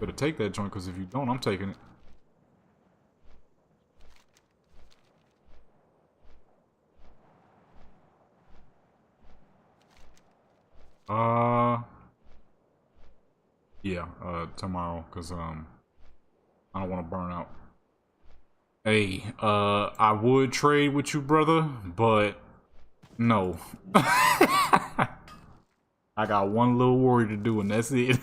Better take that joint, cause if you don't, I'm taking it. Yeah, tomorrow, cause I don't want to burn out. Hey, I would trade with you, brother, but no. I got one little warrior to do, and that's it.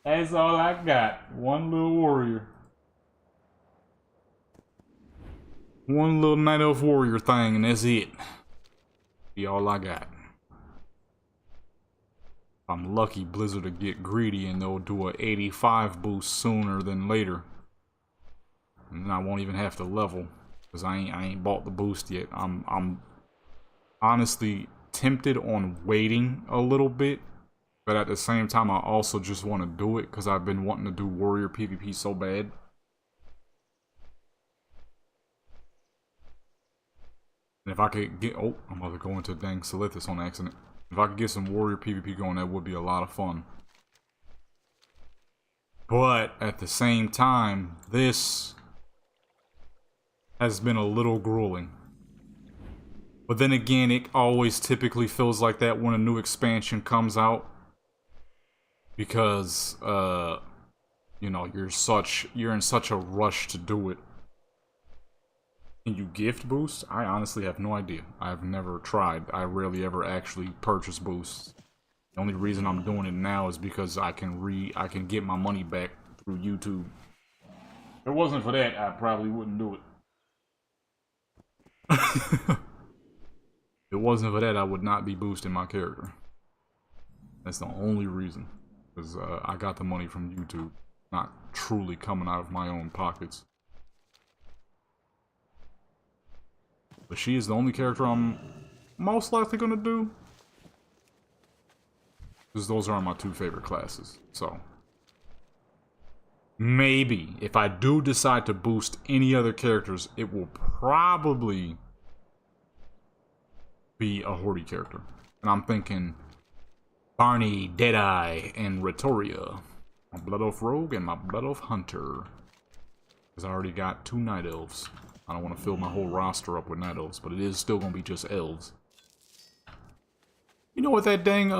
That's all I got. One little warrior. One little night elf warrior thing, and that's it. Be all I got. I'm lucky Blizzard to get greedy and they'll do a 85 boost sooner than later. And then I won't even have to level, because I ain't bought the boost yet. I'm honestly tempted on waiting a little bit, but at the same time I also just want to do it because I've been wanting to do warrior PvP so bad. And if I could get, oh, I'm about to go into dang Silithus on accident. If I could get some warrior PvP going, that would be a lot of fun. But at the same time, this has been a little grueling. But then again, it always typically feels like that when a new expansion comes out. Because, you know, you're in such a rush to do it. Can you gift boost? I honestly have no idea. I've never tried. I rarely ever actually purchase boosts. The only reason I'm doing it now is because I can get my money back through YouTube. If it wasn't for that, I probably wouldn't do it. If it wasn't for that, I would not be boosting my character. That's the only reason. Because I got the money from YouTube, not truly coming out of my own pockets. But she is the only character I'm most likely gonna do. Because those are my two favorite classes. So maybe if I do decide to boost any other characters, it will probably be a Horde character. And I'm thinking Barney, Deadeye, and Retoria. My Blood Elf Rogue and my Blood Elf Hunter. Because I already got 2 Night Elves. I don't want to fill my whole roster up with Night Elves, but it is still going to be just Elves. You know what that dang,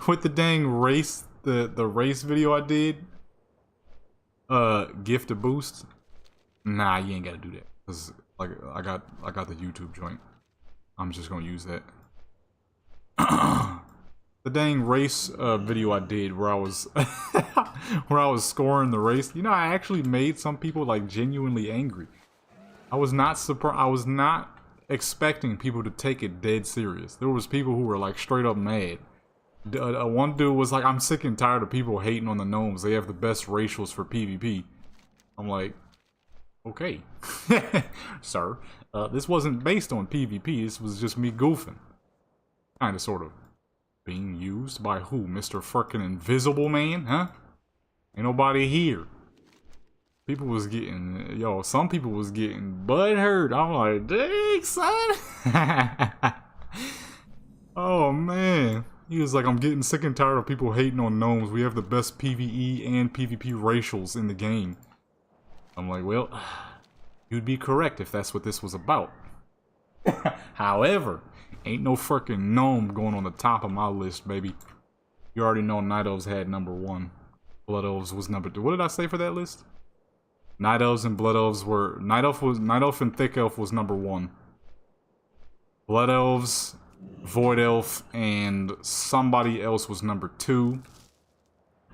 with the dang race, the race video I did? Gift a boost? Nah, you ain't gotta do that. Cause, like, I got the YouTube joint. I'm just gonna use that. The dang race video I did where I was where I was scoring the race. You know, I actually made some people like genuinely angry. I was not surprised. I was not expecting people to take it dead serious. There was people who were like straight up mad. One dude was like, "I'm sick and tired of people hating on the gnomes. They have the best racials for PvP." I'm like, okay, sir. This wasn't based on PvP. This was just me goofing. Kinda, sort of. Being used by who? Mr. Frickin' Invisible Man? Huh? Ain't nobody here. People was getting, some people was getting butthurt. I'm like, dang, son. Oh, man. He was like, "I'm getting sick and tired of people hating on gnomes. We have the best PvE and PvP racials in the game." I'm like, well, you'd be correct if that's what this was about. However, ain't no freaking gnome going on the top of my list, baby. You already know Night Elves had #1. Blood Elves was #2. What did I say for that list? Night Elves and Blood Elves were... Night Elf and Thick Elf was #1. Blood Elves, Void Elf, and somebody else was #2.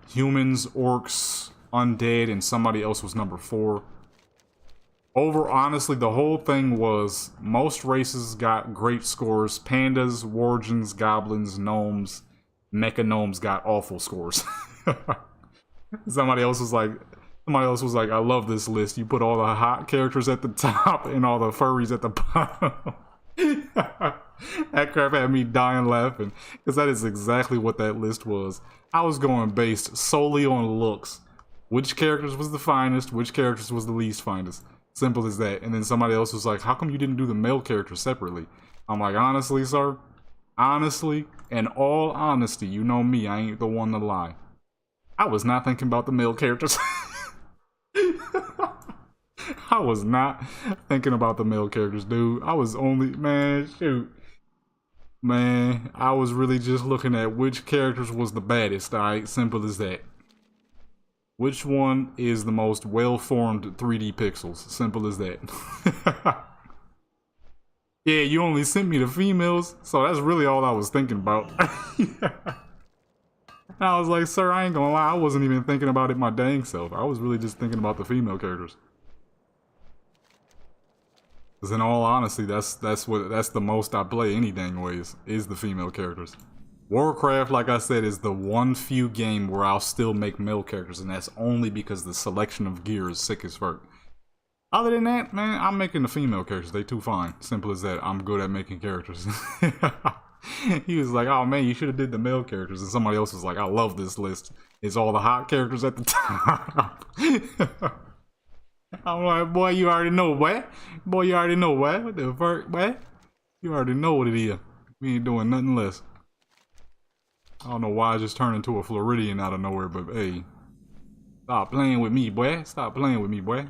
Humans, Orcs, Undead, and somebody else was #4. Honestly, the whole thing was most races got great scores. Pandas, Wargens, Goblins, Gnomes, Mecha Gnomes got awful scores. Somebody else was like, "I love this list. You put all the hot characters at the top and all the furries at the bottom." That crap had me dying laughing, because that is exactly what that list was. I was going based solely on looks. Which characters was the finest, which characters was the least finest. Simple as that. And then somebody else was like, "How come you didn't do the male characters separately?" I'm like, honestly, sir, honestly, in all honesty, you know me, I ain't the one to lie. I was not thinking about the male characters. I was not thinking about the male characters, dude. I was only, man, shoot. Man, I was really just looking at which characters was the baddest, alright? Simple as that. Which one is the most well-formed 3D pixels? Simple as that. Yeah, you only sent me the females, so that's really all I was thinking about. And I was like, sir, I ain't gonna lie, I wasn't even thinking about it my dang self. I was really just thinking about the female characters. Because in all honesty, that's the most I play any dang ways, is the female characters. Warcraft, like I said, is the one few game where I'll still make male characters, and that's only because the selection of gear is sick as fuck. Other than that, man, I'm making the female characters. They too fine. Simple as that. I'm good at making characters. He was like, "Oh man, you should have did the male characters." And somebody else was like, "I love this list. It's all the hot characters at the top." I'm like, boy, you already know, boy. Boy, you already know, boy. What the fuck, boy? You already know what it is. We ain't doing nothing less. I don't know why I just turned into a Floridian out of nowhere, but hey. Stop playing with me, boy. Stop playing with me, boy.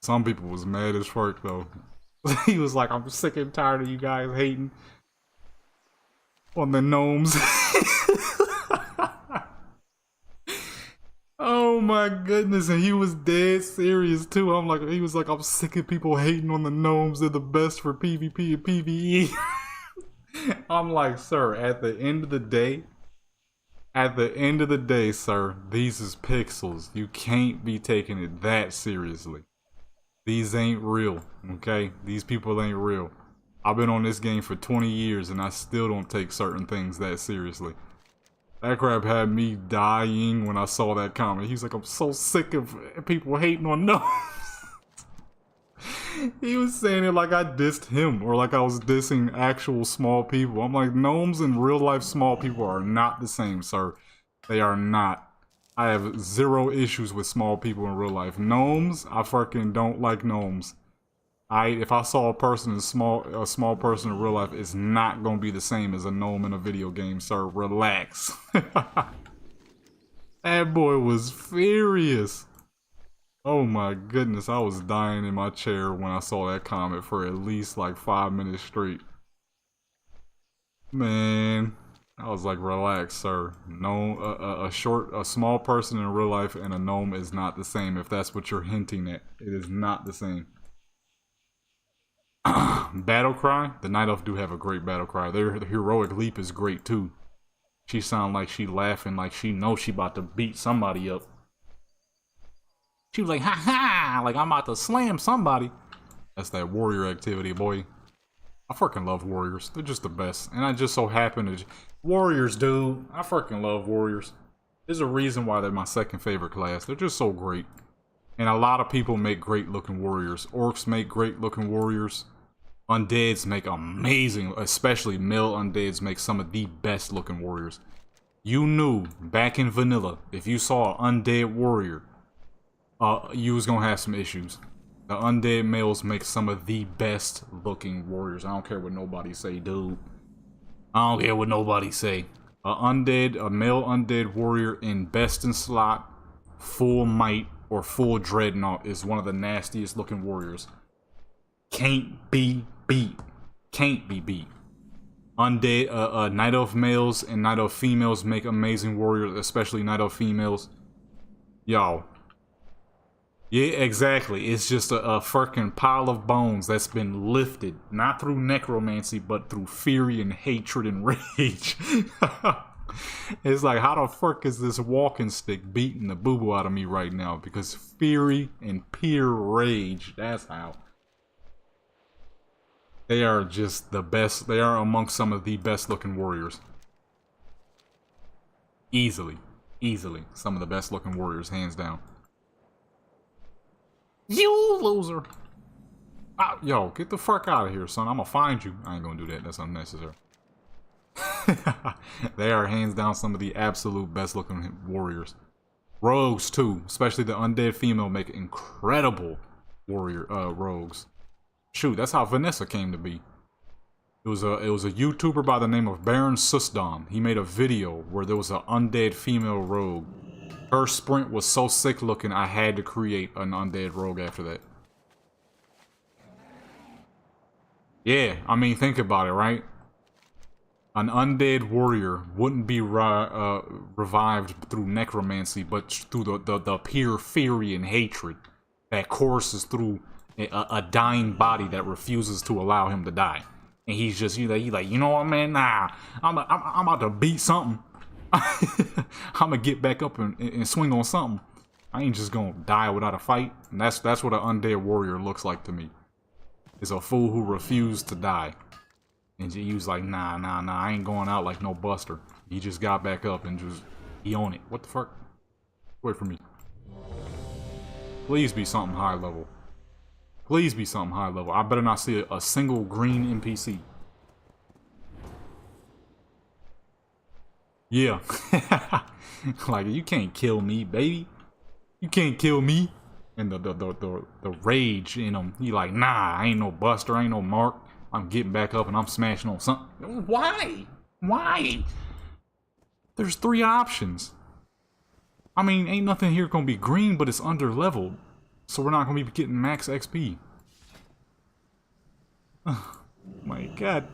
Some people was mad as fuck, though. He was like, "I'm sick and tired of you guys hating on the gnomes." Oh my goodness, and he was dead serious too. He was like, "I'm sick of people hating on the gnomes. They're the best for PvP and PvE." I'm like, sir, at the end of the day, sir, these is pixels. You can't be taking it that seriously. These ain't real, okay? These people ain't real. I've been on this game for 20 years and I still don't take certain things that seriously. That crap had me dying when I saw that comment. He's like, "I'm so sick of people hating on gnomes." He was saying it like I dissed him or like I was dissing actual small people. I'm like, gnomes and real life small people are not the same, sir. They are not. I have zero issues with small people in real life. Gnomes, I fucking don't like gnomes. If I saw a person a small person in real life, it's not gonna be the same as a gnome in a video game, sir. Relax. That boy was furious. Oh my goodness, I was dying in my chair when I saw that comment for at least like 5 minutes straight. Man, I was like, relax, sir. No, a small person in real life and a gnome is not the same. If that's what you're hinting at, it is not the same. Battle cry? The Night Elf do have a great battle cry. Their heroic leap is great too. She sound like she laughing like she knows she about to beat somebody up. She was like, ha ha, like I'm about to slam somebody. That's that warrior activity, boy. I freaking love warriors. They're just the best. And I just so happen to... Warriors, dude. I freaking love warriors. There's a reason why they're my second favorite class. They're just so great. And a lot of people make great looking warriors. Orcs make great looking warriors. Undeads make amazing, especially male undeads make some of the best looking warriors. You knew back in vanilla, if you saw an undead warrior, you was gonna have some issues. The undead males make some of the best looking warriors. I don't care what nobody say, dude. I don't care what nobody say. A male undead warrior in best in slot, full might, or full dreadnought is one of the nastiest looking warriors. Can't be beat. Can't be beat. Undead, Night Elf males and Night Elf females make amazing warriors, especially Night Elf females. Yo. Yeah, exactly. It's just a freaking pile of bones that's been lifted, not through necromancy, but through fury and hatred and rage. It's like, how the fuck is this walking stick beating the boo-boo out of me right now? Because fury and pure rage, that's how. They are just the best. They are amongst some of the best looking warriors. Easily. Easily. Some of the best looking warriors, hands down. You loser. Yo, get the fuck out of here, son. I'm gonna find you. I ain't gonna do that. That's unnecessary. They are hands down some of the absolute best looking warriors. Rogues too, especially the undead female make incredible warrior rogues. Shoot, that's how Vanessa came to be. It was a YouTuber by the name of Baron Susdom. He made a video where there was an undead female rogue. Her sprint was so sick looking, I had to create an undead rogue after that. Yeah, I mean, think about it, right? An undead warrior wouldn't be revived through necromancy, but through the pure fury and hatred that courses through a dying body that refuses to allow him to die. And he's like, you know what, man? Nah, I'm about to beat something. I'm gonna get back up and swing on something. I ain't just gonna die without a fight. And that's what an undead warrior looks like to me. It's a fool who refused to die. And he was like, nah, I ain't going out like no buster. He just got back up and he on it. What the fuck? Wait for me. Please be something high level. Please be something high level. I better not see a single green NPC. Yeah. Like, you can't kill me, baby. You can't kill me. And the rage in him. He like, nah, I ain't no buster, I ain't no mark. I'm getting back up and I'm smashing on something. Why? Why? There's 3 options. I mean, ain't nothing here gonna be green, but it's under leveled. So we're not gonna be getting max XP. Oh my god.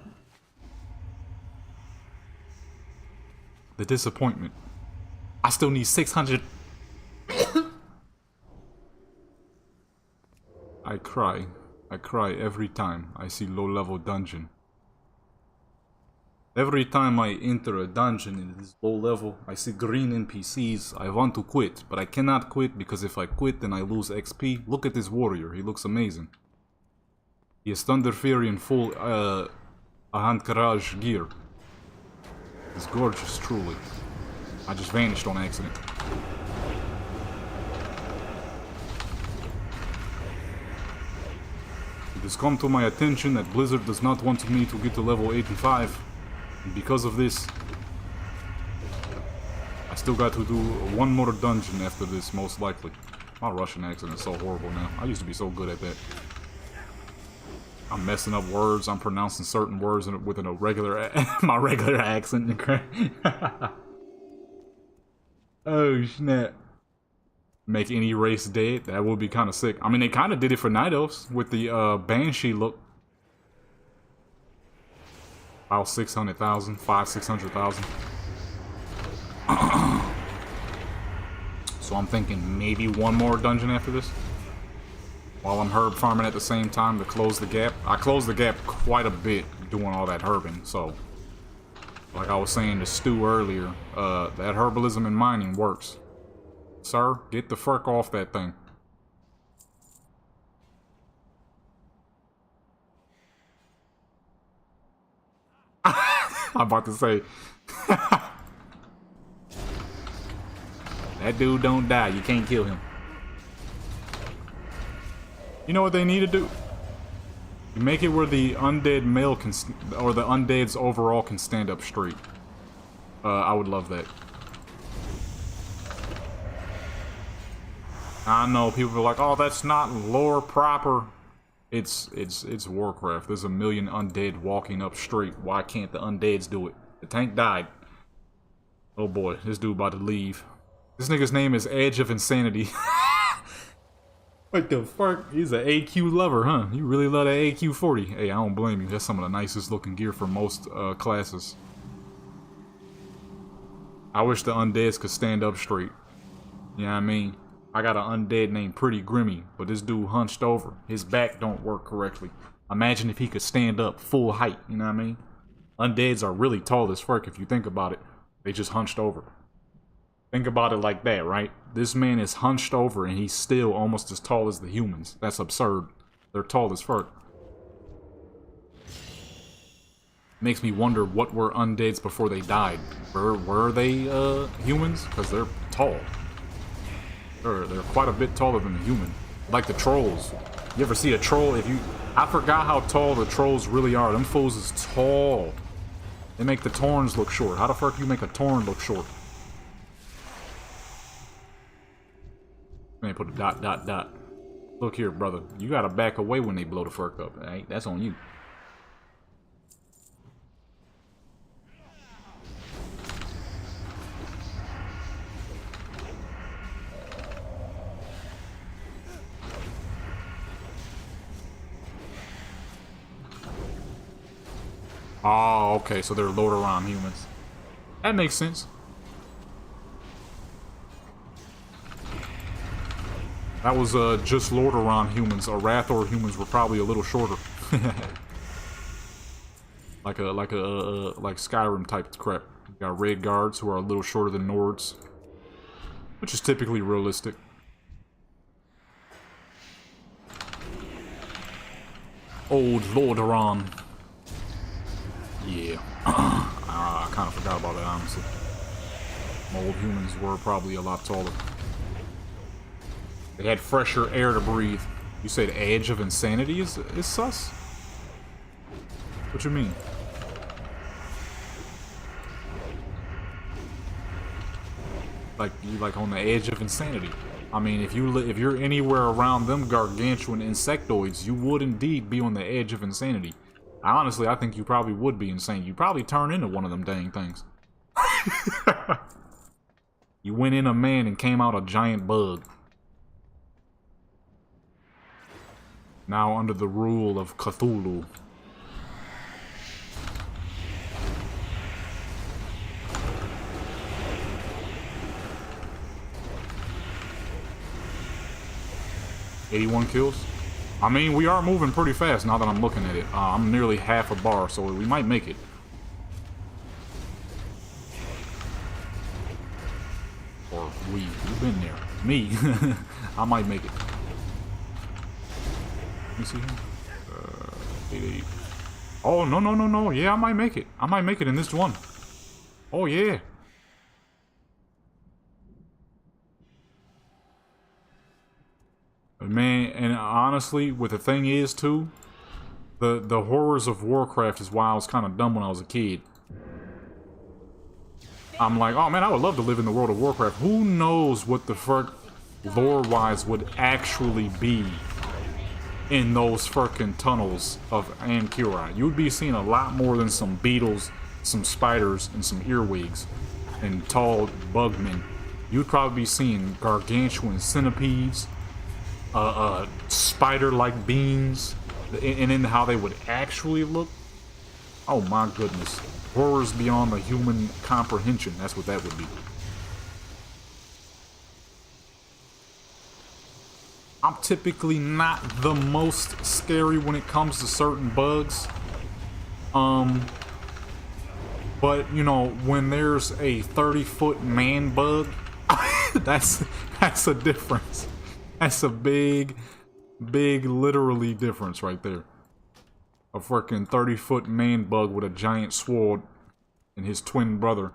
The disappointment. I still need 600. I cry. I cry every time I see low-level dungeon. Every time I enter a dungeon in this low level, I see green NPCs. I want to quit, but I cannot quit because if I quit, then I lose XP. Look at this warrior. He looks amazing. He has Thunder Fury in full Ahankaraj gear. It's gorgeous, truly. I just vanished on accident. It's come to my attention that Blizzard does not want me to get to level 85. And because of this, I still got to do one more dungeon after this, most likely. My Russian accent is so horrible now. I used to be so good at that. I'm messing up words. I'm pronouncing certain words with a regular, my regular accent. Oh snap! Make any race dead? That would be kind of sick. I mean, they kind of did it for Night Elves with the Banshee look. About 600,000, 600,000. So I'm thinking maybe one more dungeon after this. While I'm herb farming at the same time to close the gap. I closed the gap quite a bit doing all that herbing, so like I was saying to Stu earlier, that herbalism and mining works. Sir, get the frick off that thing. I'm about to say that dude don't die, you can't kill him. You know what they need to do? You make it where the undead male can, or the undeads overall can stand up straight. I would love that. I know people are like, "Oh, that's not lore proper." It's Warcraft. There's a million undead walking up straight. Why can't the undeads do it? The tank died. Oh boy, this dude about to leave. This nigga's name is Edge of Insanity. What the fuck? He's an AQ lover, huh? You really love that AQ 40. Hey, I don't blame you. That's some of the nicest looking gear for most classes. I wish the undeads could stand up straight. You know what I mean? I got an undead named Pretty Grimmy, but this dude hunched over. His back don't work correctly. Imagine if he could stand up full height, you know what I mean? Undeads are really tall as fuck if you think about it. They just hunched over. Think about it like that, right? This man is hunched over and he's still almost as tall as the humans. That's absurd. They're tall as fuck. Makes me wonder what were undeads before they died. Were they humans? Because they're tall. They're quite a bit taller than a human. Like the trolls. You ever see a troll? I forgot how tall the trolls really are. Them fools is tall. They make the Taurns look short. How the fuck do you make a Taurn look short? Man, put a dot, dot, dot. Look here, brother. You gotta back away when they blow the fuck up. Right? That's on you. Oh, okay. So they're Lordaeron humans. That makes sense. That was just Lordaeron humans. Arathor humans were probably a little shorter. like Skyrim type crap. You got red guards who are a little shorter than Nords, which is typically realistic. Old Lordaeron. Yeah. I kind of forgot about that, honestly. Old humans were probably a lot taller. They had fresher air to breathe. You said Edge of Insanity is sus? What you mean? Like on the edge of insanity. I mean, if you're anywhere around them gargantuan insectoids, you would indeed be on the edge of insanity. Honestly, I think you probably would be insane. You'd probably turn into one of them dang things. You went in a man and came out a giant bug. Now under the rule of Cthulhu. $81 kills? I mean, we are moving pretty fast now that I'm looking at it. I'm nearly half a bar, so we might make it. Or we've been there. Me. I might make it. Let me see here. 88. Oh, no. Yeah, I might make it. I might make it in this one. Oh, yeah. Man, and honestly, what the thing is, too, The horrors of Warcraft is why I was kind of dumb when I was a kid. I'm like, oh man, I would love to live in the world of Warcraft. Who knows what the fuck lore-wise would actually be in those fucking tunnels of Ankura. You'd be seeing a lot more than some beetles, some spiders, and some earwigs, and tall bugmen. You'd probably be seeing gargantuan centipedes, spider-like beings, and then how they would actually look. Oh my goodness. Horrors beyond the human comprehension. That's what that would be. I'm typically not the most scary when it comes to certain bugs. But, you know, when there's a 30-foot man bug, that's a difference. That's a big literally difference right there. A freaking 30-foot man bug with a giant sword and his twin brother.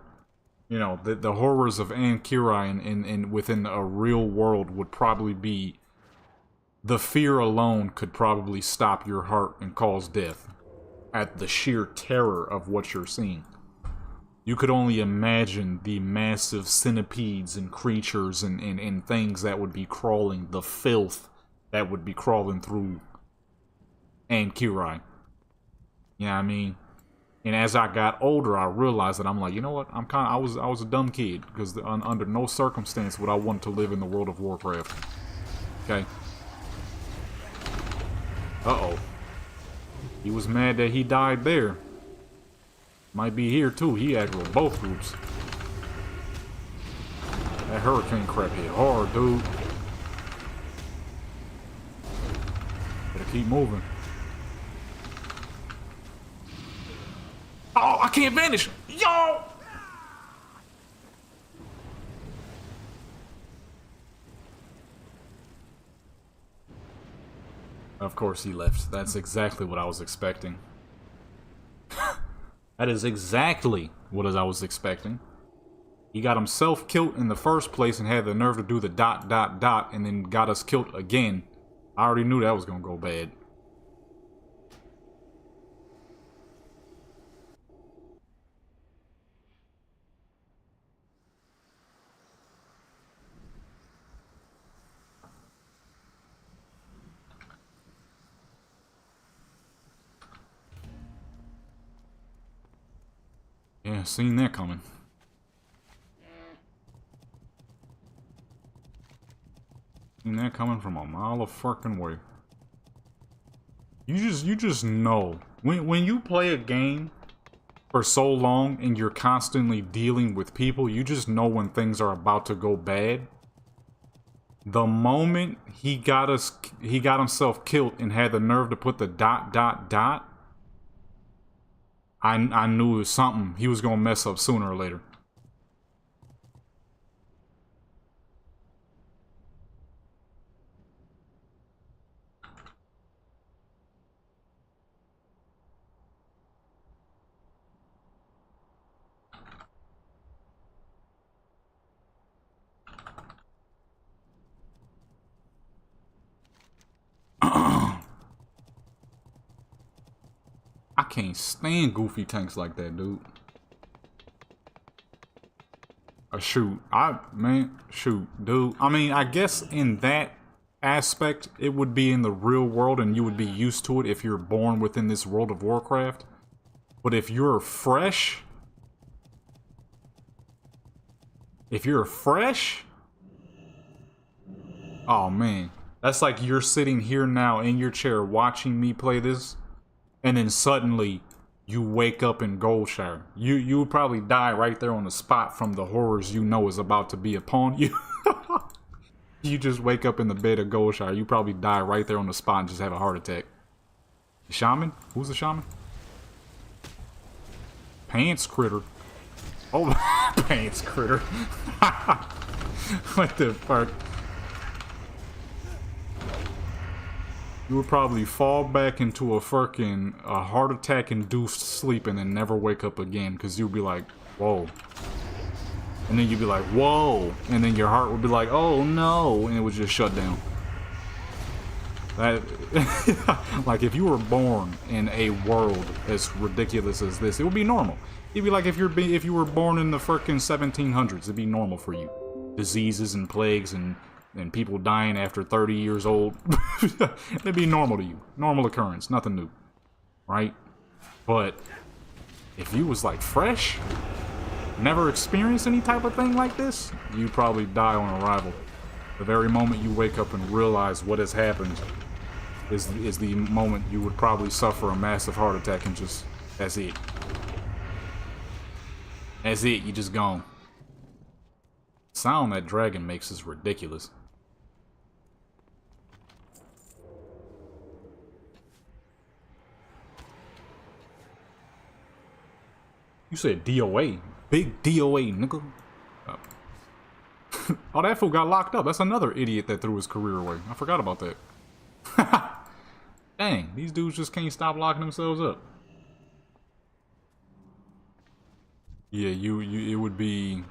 You know, the horrors of Ankura and within a real world would probably be... The fear alone could probably stop your heart and cause death. At the sheer terror of what you're seeing. You could only imagine the massive centipedes and creatures and things that would be crawling, the filth that would be crawling through Ankura. You know what I mean? And as I got older, I realized that I'm like, you know what? I was a dumb kid because under no circumstance would I want to live in the world of Warcraft. Okay. Uh-oh. He was mad that he died there. Might be here too. He aggroed both groups. That hurricane crap hit hard, dude. Better keep moving. Oh, I can't vanish! Yo! Of course he left. That's exactly what I was expecting. That is exactly what I was expecting. He got himself killed in the first place and had the nerve to do the ... and then got us killed again. I already knew that was gonna go bad. Yeah, seen that coming. Seen that coming from a mile of fucking way. You just know. When you play a game for so long and you're constantly dealing with people, you just know when things are about to go bad. The moment he got himself killed and had the nerve to put the ... I knew it was something he was gonna mess up sooner or later. I can't stand goofy tanks like that, dude. Shoot, dude. I mean, I guess in that aspect, it would be in the real world and you would be used to it if you're born within this world of Warcraft. But if you're fresh... Oh, man. That's like you're sitting here now in your chair watching me play this. And then suddenly, you wake up in Goldshire. You would probably die right there on the spot from the horrors you know is about to be upon you. You just wake up in the bed of Goldshire. You probably die right there on the spot and just have a heart attack. The shaman? Who's the shaman? Pants critter. Oh, pants critter. What the fuck? You would probably fall back into a heart attack induced sleep and then never wake up again because you'd be like, whoa. And then you'd be like, whoa. And then your heart would be like, oh no. And it would just shut down. That, like, if you were born in a world as ridiculous as this, it would be normal. It'd be like if you were born in the frickin' 1700s, it'd be normal for you. Diseases and plagues and people dying after 30 years old. It'd be normal to you. Normal occurrence, nothing new. Right? But if you was like fresh, never experienced any type of thing like this, you'd probably die on arrival. The very moment you wake up and realize what has happened is the moment you would probably suffer a massive heart attack and just, that's it. That's it, you just gone. The sound that dragon makes is ridiculous. You said DOA. Big DOA, nigga. Oh, that fool got locked up. That's another idiot that threw his career away. I forgot about that. Dang, these dudes just can't stop locking themselves up. Yeah, it would be...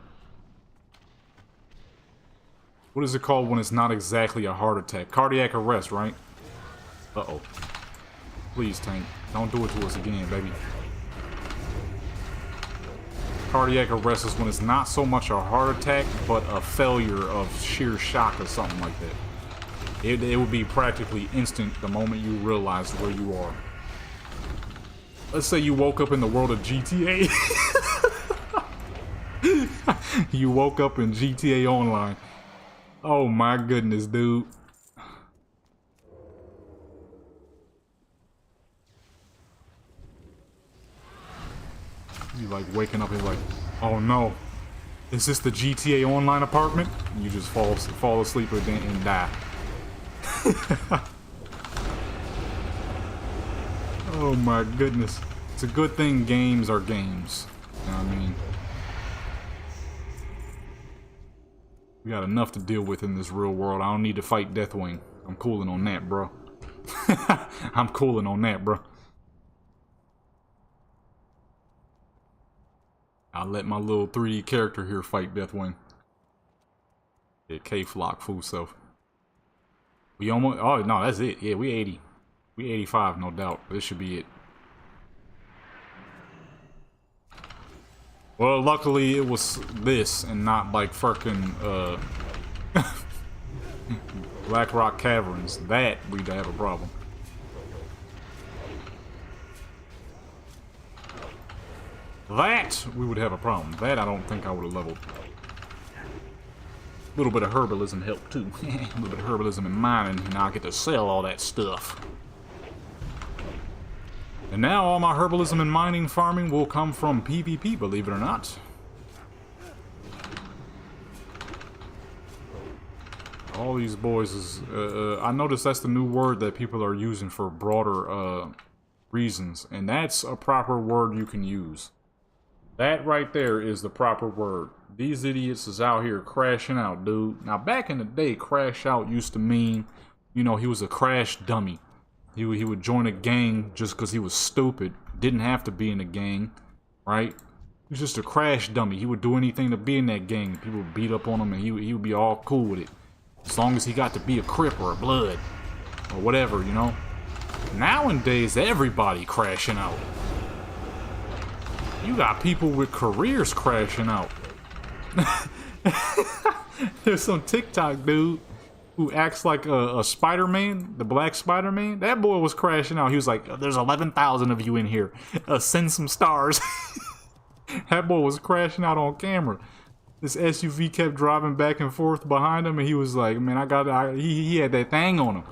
What is it called when it's not exactly a heart attack? Cardiac arrest, right? Uh-oh. Please, Tank. Don't do it to us again, baby. Cardiac arrest is when it's not so much a heart attack, but a failure of sheer shock or something like that. It would be practically instant the moment you realize where you are. Let's say you woke up in the world of GTA. You woke up in GTA Online. Oh my goodness, dude. You like waking up and like, oh no, is this the GTA Online apartment? You just fall asleep and die. Oh my goodness. It's a good thing games are games. You know what I mean? We got enough to deal with in this real world. I don't need to fight Deathwing. I'm cooling on that, bro. I'm cooling on that, bro. I'll let my little 3D character here fight Deathwing. Yeah, K-Flock, fool self. We almost... Oh, no, that's it. Yeah, we 80. We 85, no doubt. This should be it. Well, luckily it was this and not like fucking, Black Rock Caverns. That, we'd have a problem. That, we would have a problem. That, I don't think I would have leveled. A little bit of herbalism helped too. A little bit of herbalism and mining, and now I get to sell all that stuff. And now all my herbalism and mining farming will come from PvP, believe it or not. All these boys is... I noticed that's the new word that people are using for broader reasons. And that's a proper word you can use. That right there is the proper word. These idiots is out here crashing out, dude. Now, back in the day, crash out used to mean, you know, he was a crash dummy. He would join a gang just because he was stupid. Didn't have to be in a gang, right? He was just a crash dummy. He would do anything to be in that gang. People would beat up on him and he would be all cool with it. As long as he got to be a Crip or a Blood or whatever, you know? Nowadays, everybody crashing out. You got people with careers crashing out. There's some TikTok dude who acts like a Spider-Man, the Black Spider-Man. That boy was crashing out. He was like, there's 11,000 of you in here. Send some stars. That boy was crashing out on camera. This SUV kept driving back and forth behind him, and he was like, man, he had that thing on him.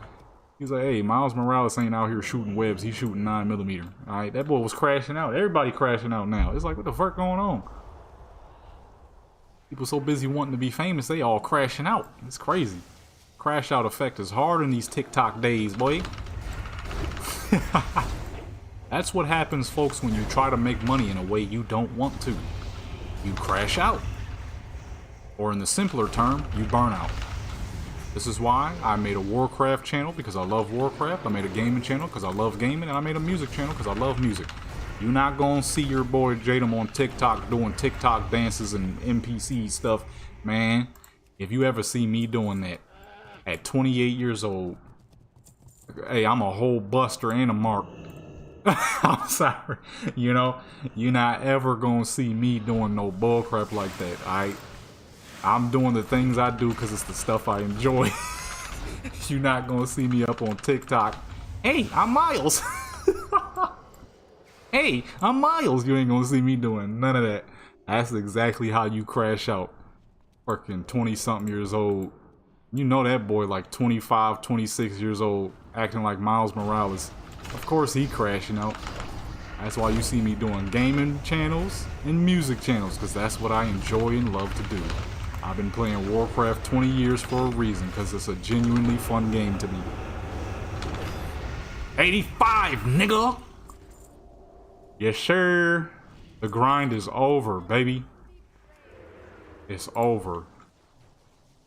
He was like, hey, Miles Morales ain't out here shooting webs. He's shooting 9mm. All right, that boy was crashing out. Everybody crashing out now. It's like, what the fuck going on? People so busy wanting to be famous, they all crashing out. It's crazy. Crash out effect is hard in these TikTok days, boy. That's what happens, folks, when you try to make money in a way you don't want to. You crash out. Or in the simpler term, you burn out. This is why I made a Warcraft channel, because I love Warcraft. I made a gaming channel because I love gaming. And I made a music channel because I love music. You're not gonna see your boy Jadam on TikTok doing TikTok dances and NPC stuff. Man, if you ever see me doing that at 28 years old, hey, I'm a whole buster and a mark. I'm sorry. You know, you're not ever gonna see me doing no bullcrap like that. I'm doing the things I do because it's the stuff I enjoy. You're not gonna see me up on TikTok. Hey, I'm Miles. Hey, I'm Miles. You ain't gonna see me doing none of that. That's exactly how you crash out. Fucking 20-something years old. You know that boy like 25, 26 years old, acting like Miles Morales. Of course he crashing out. That's why you see me doing gaming channels and music channels, because that's what I enjoy and love to do. I've been playing Warcraft 20 years for a reason, because it's a genuinely fun game to me. 85, nigga! Yes, sir. The grind is over, baby. It's over.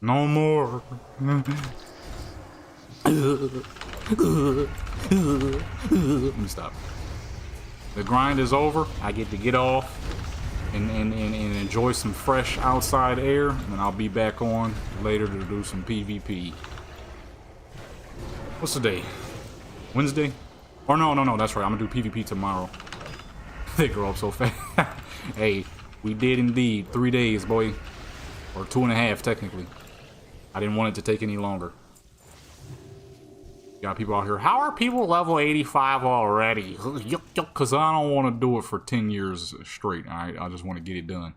No more. Let me stop. The grind is over. I get to get off and enjoy some fresh outside air, and I'll be back on later to do some PvP. What's the day? Wednesday? Or no, that's right. I'm gonna do PvP tomorrow. They grow up so fast. Hey, we did indeed. 3 days, boy. Or 2.5, technically. I didn't want it to take any longer. Got people out here. How are people level 85 already? Because I don't want to do it for 10 years straight. I just want to get it done.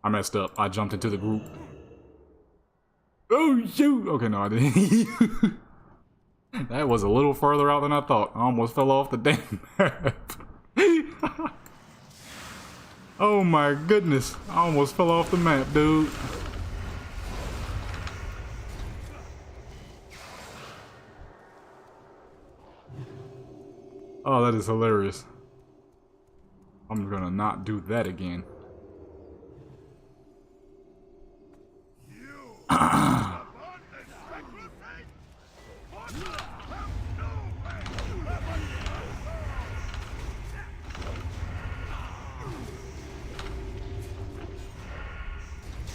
I messed up. I jumped into the group. Oh, shoot. Okay, no, I didn't. That was a little further out than I thought. I almost fell off the damn map. Oh my goodness. I almost fell off the map, dude. Oh, that is hilarious. I'm gonna not do that again.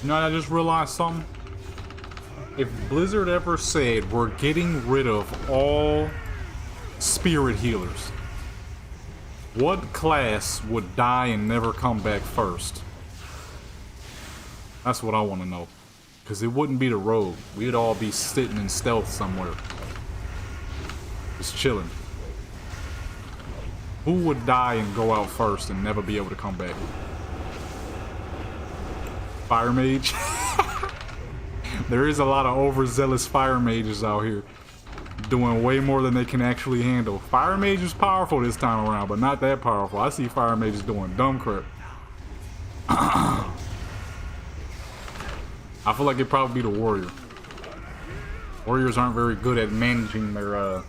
You know, I just realized something. If Blizzard ever said we're getting rid of all spirit healers, what class would die and never come back first? That's what I want to know. Because it wouldn't be the rogue. We'd all be sitting in stealth somewhere. Just chilling. Who would die and go out first and never be able to come back? Fire mage? There is a lot of overzealous fire mages out here doing way more than they can actually handle. Fire mage is powerful this time around, but not that powerful. I see fire mages doing dumb crap. I feel like it'd probably be the warrior. Warriors aren't very good at managing their,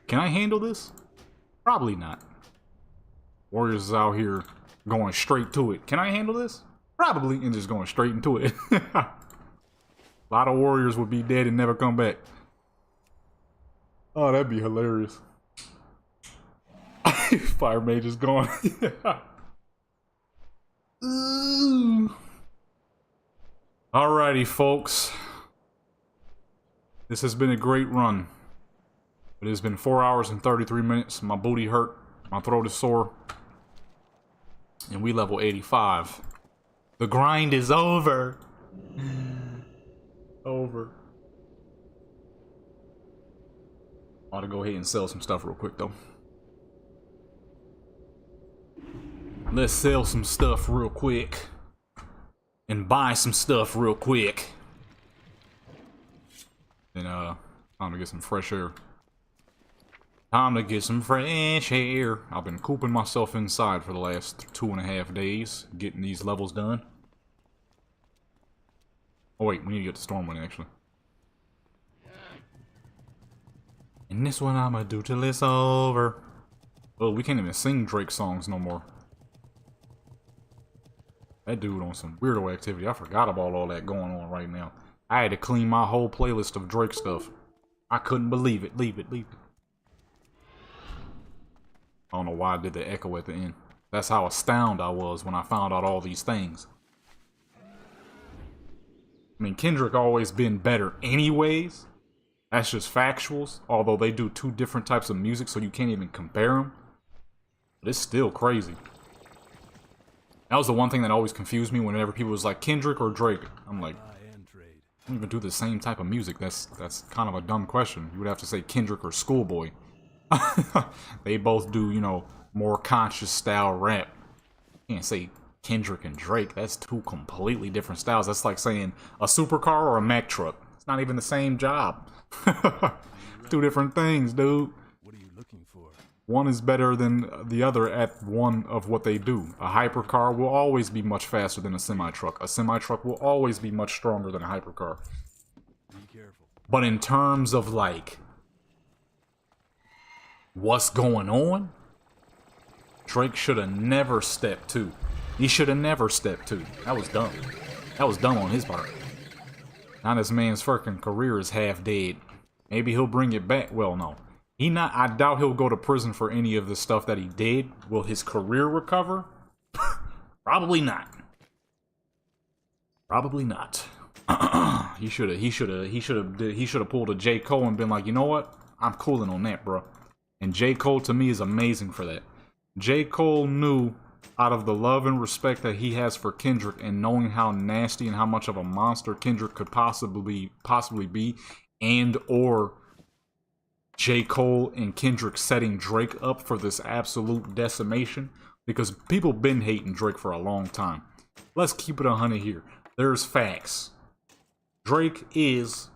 Can I handle this? Probably not. Warriors is out here going straight to it. Can I handle this? Probably, and just going straight into it. A lot of warriors would be dead and never come back. Oh, that'd be hilarious. Fire mage is gone. Alrighty, folks. This has been a great run. It has been 4 hours and 33 minutes. My booty hurt. My throat is sore. And we level 85. The grind is over. Over. I ought to go ahead and sell some stuff real quick, though. Let's sell some stuff real quick. And buy some stuff real quick. And, time to get some fresh air. Time to get some fresh air. I've been cooping myself inside for the last 2.5 days, getting these levels done. Oh wait, we need to get the Stormwind actually. And this one I'ma do till it's over. Oh, we can't even sing Drake songs no more. That dude on some weirdo activity. I forgot about all that going on right now. I had to clean my whole playlist of Drake stuff. I couldn't believe it. Leave it. I don't know why I did the echo at the end. That's how astounded I was when I found out all these things. I mean, Kendrick always been better anyways. That's just factuals. Although they do two different types of music, so you can't even compare them. But it's still crazy. That was the one thing that always confused me whenever people was like, Kendrick or Drake? I'm like, don't even do the same type of music. That's kind of a dumb question. You would have to say Kendrick or Schoolboy. They both do, you know, more conscious style rap. You can't say Kendrick and Drake. That's two completely different styles. That's like saying a supercar or a Mack truck. It's not even the same job. Two different things, dude. What are you looking for? One is better than the other at one of what they do. A hypercar will always be much faster than a semi-truck. A semi-truck will always be much stronger than a hypercar. Be careful. But in terms of, like, what's going on, Drake should have never stepped two. He should have never stepped two. That was dumb. That was dumb on his part. Now this man's fucking career is half dead. Maybe he'll bring it back. Well, no. I doubt he'll go to prison for any of the stuff that he did. Will his career recover? Probably not. Probably not. He should have pulled a J. Cole and been like, you know what? I'm cooling on that, bro. And J. Cole to me is amazing for that. J. Cole knew, out of the love and respect that he has for Kendrick, and knowing how nasty and how much of a monster Kendrick could possibly be, and or J. Cole and Kendrick setting Drake up for this absolute decimation, because people been hating Drake for a long time. Let's keep it 100 here. There's facts. Drake is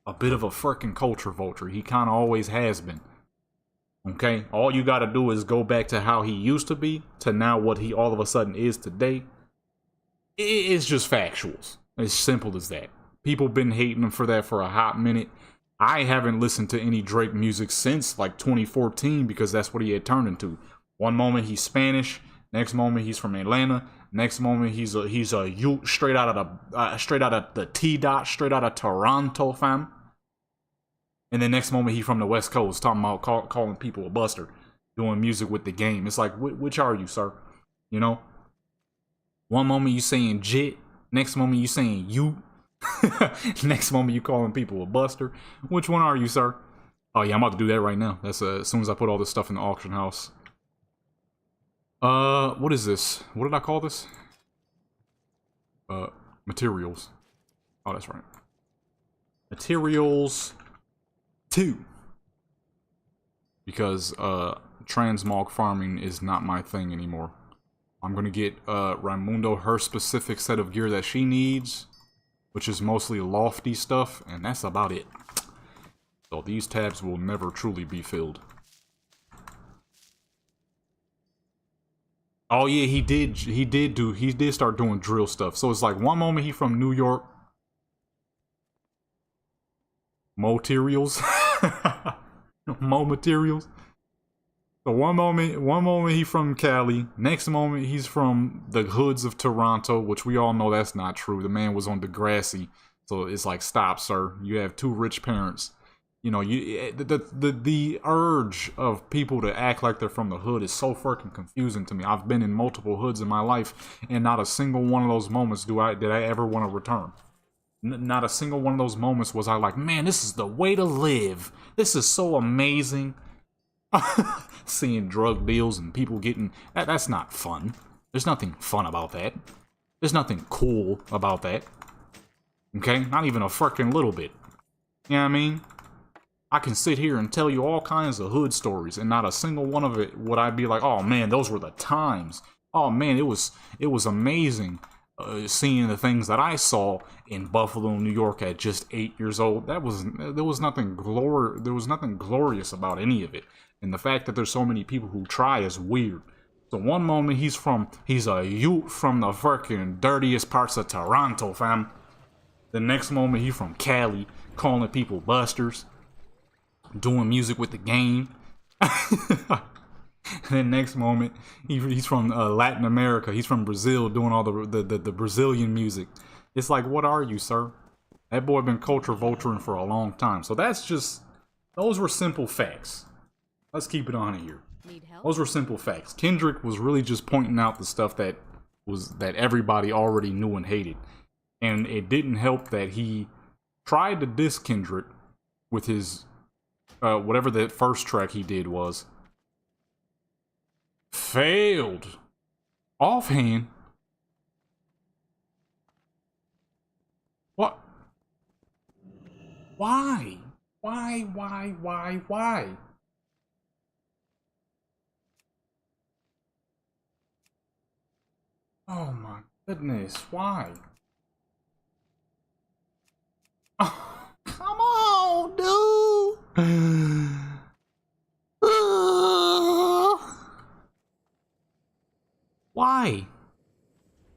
a bit of a freaking culture vulture. He kind of always has been. Okay? All you gotta do is go back to how he used to be to now what he all of a sudden is today. It's just factuals. As simple as that. People been hating him for that for a hot minute. I haven't listened to any Drake music since like 2014 because that's what he had turned into. One moment he's Spanish, next moment he's from Atlanta, next moment he's a Ute straight out of the T dot, straight out of Toronto, fam. And then next moment he's from the West Coast, talking about calling people a buster, doing music with the game. It's like, which are you, sir? You know, one moment you saying jit, next moment you saying you. Next moment you calling people a buster. Which one are you, sir? Oh yeah, I'm about to do that right now. That's as soon as I put all this stuff in the auction house. What is this? What did I call this? Materials. Oh, that's right. Materials 2. Because transmog farming is not my thing anymore. I'm gonna get Raimundo her specific set of gear that she needs, which is mostly lofty stuff, and that's about it. So these tabs will never truly be filled. Oh yeah, he did start doing drill stuff. So it's like one moment he from New York. Materials. Mo materials. So one moment he from Cali, next moment he's from the hoods of Toronto, which we all know that's not true. The man was on Degrassi, so it's like, stop, sir. You have two rich parents. You know, the urge of people to act like they're from the hood is so freaking confusing to me. I've been in multiple hoods in my life, and not a single one of those moments did I ever want to return. Not a single one of those moments was I like, man, this is the way to live. This is so amazing. Seeing drug deals and people getting... That's not fun. There's nothing fun about that. There's nothing cool about that. Okay? Not even a freaking little bit. You know what I mean? I can sit here and tell you all kinds of hood stories, and not a single one of it would I be like, oh man, those were the times. Oh man, it was amazing seeing the things that I saw in Buffalo, New York at just 8 years old. There was nothing glorious about any of it. And the fact that there's so many people who try is weird. So one moment he's a Ute from the freaking dirtiest parts of Toronto, fam. The next moment he's from Cali, calling people busters, doing music with the game. And then next moment he's from Latin America. He's from Brazil, doing all the Brazilian music. It's like, what are you, sir? That boy been culture vulturing for a long time. So those were simple facts. Let's keep it on here. Need help? Those were simple facts. Kendrick was really just pointing out the stuff that everybody already knew and hated. And it didn't help that he tried to diss Kendrick with his, whatever that first track he did was. Failed. Offhand. What? Why? Why? Oh my goodness, why? Oh, come on, dude! Why?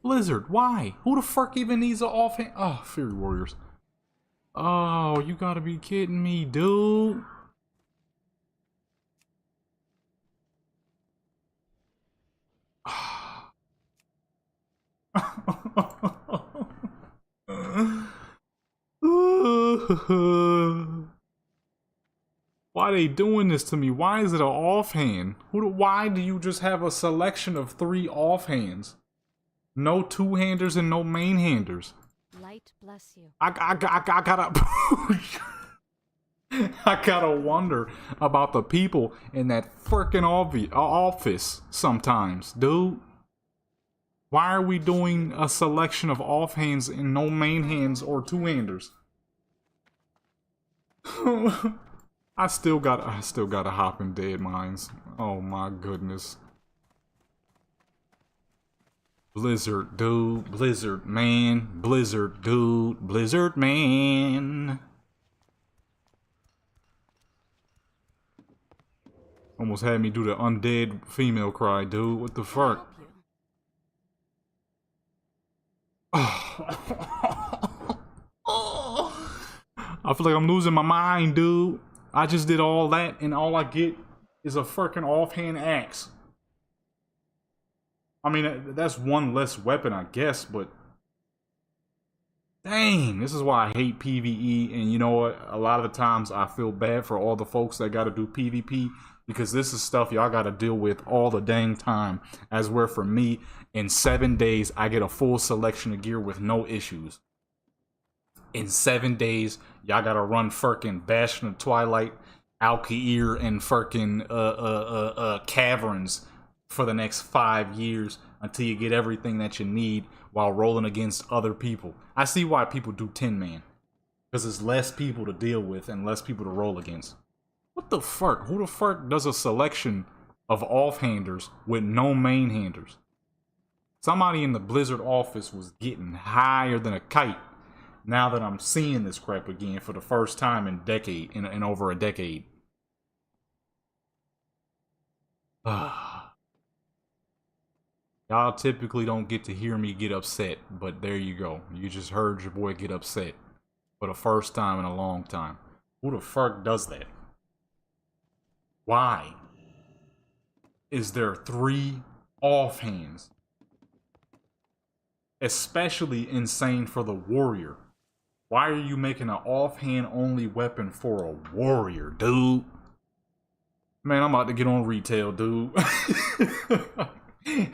Blizzard, why? Who the fuck even needs an offhand? Oh, Fury Warriors. Oh, you gotta be kidding me, dude. Why are they doing this to me? Why is it an offhand? Why do you just have a selection of 3 offhands? No two-handers and no main-handers. Light bless you. I gotta I gotta wonder about the people in that frickin' office sometimes, dude. Why are we doing a selection of offhands and no main hands or two-handers? I still gotta hop in dead mines. Oh my goodness. Blizzard, dude. Blizzard, man. Blizzard, dude. Blizzard, man. Almost had me do the undead female cry, dude. What the fuck? I feel like I'm losing my mind, dude. I just did all that and all I get is a freaking offhand axe. I mean, that's one less weapon, I guess, but dang, this is why I hate PvE. And you know what? A lot of the times I feel bad for all the folks that gotta do PvP, because this is stuff y'all gotta deal with all the dang time. As where for me, in 7 days, I get a full selection of gear with no issues. In 7 days, y'all gotta run firkin' Bastion of Twilight, Alkair, and firkin' Caverns for the next 5 years until you get everything that you need while rolling against other people. I see why people do 10-man. Because there's less people to deal with and less people to roll against. What the fuck? Who the fuck does a selection of offhanders with no main-handers? Somebody in the Blizzard office was getting higher than a kite now that I'm seeing this crap again for the first time in over a decade. Y'all typically don't get to hear me get upset, but there you go. You just heard your boy get upset for the first time in a long time. Who the fuck does that? Why is there 3 offhands? Especially insane for the warrior. Why are you making an offhand only weapon for a warrior, dude? Man, I'm about to get on retail, dude.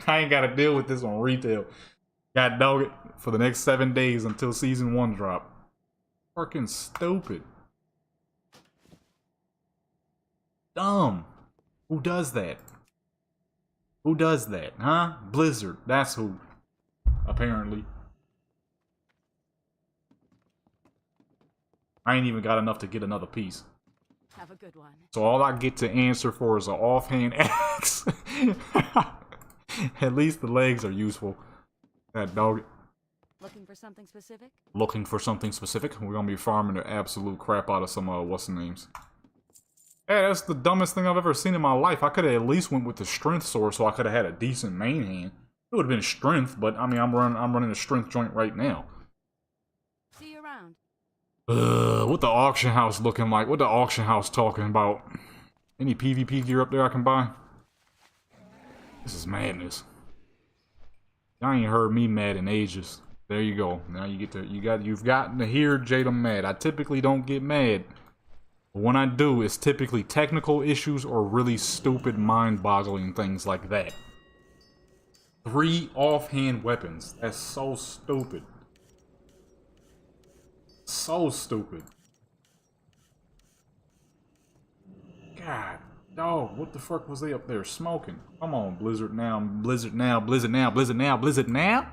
I ain't gotta deal with this on retail. God dog it for the next 7 days until season 1 drop. Fucking stupid. Dumb. Who does that? Who does that, huh? Blizzard. That's who. Apparently. I ain't even got enough to get another piece. Have a good one. So all I get to answer for is an offhand axe. At least the legs are useful. That dog. Looking for something specific? Looking for something specific? We're gonna be farming the absolute crap out of some, what's the names? Hey, that's the dumbest thing I've ever seen in my life. I could have at least went with the strength sword so I could have had a decent main hand. It would have been strength, but I mean, I'm running a strength joint right now. See you around. What the auction house looking like? What the auction house talking about? Any PvP gear up there I can buy? This is madness. Y'all ain't heard me mad in ages. There you go. Now you've gotten to hear Jada mad. I typically don't get mad. But when I do, it's typically technical issues or really stupid mind-boggling things like that. 3 offhand weapons. That's so stupid. so stupid. God, dog, what the fuck was they up there smoking? Come on, Blizzard now, Blizzard now, Blizzard now, Blizzard now, Blizzard now.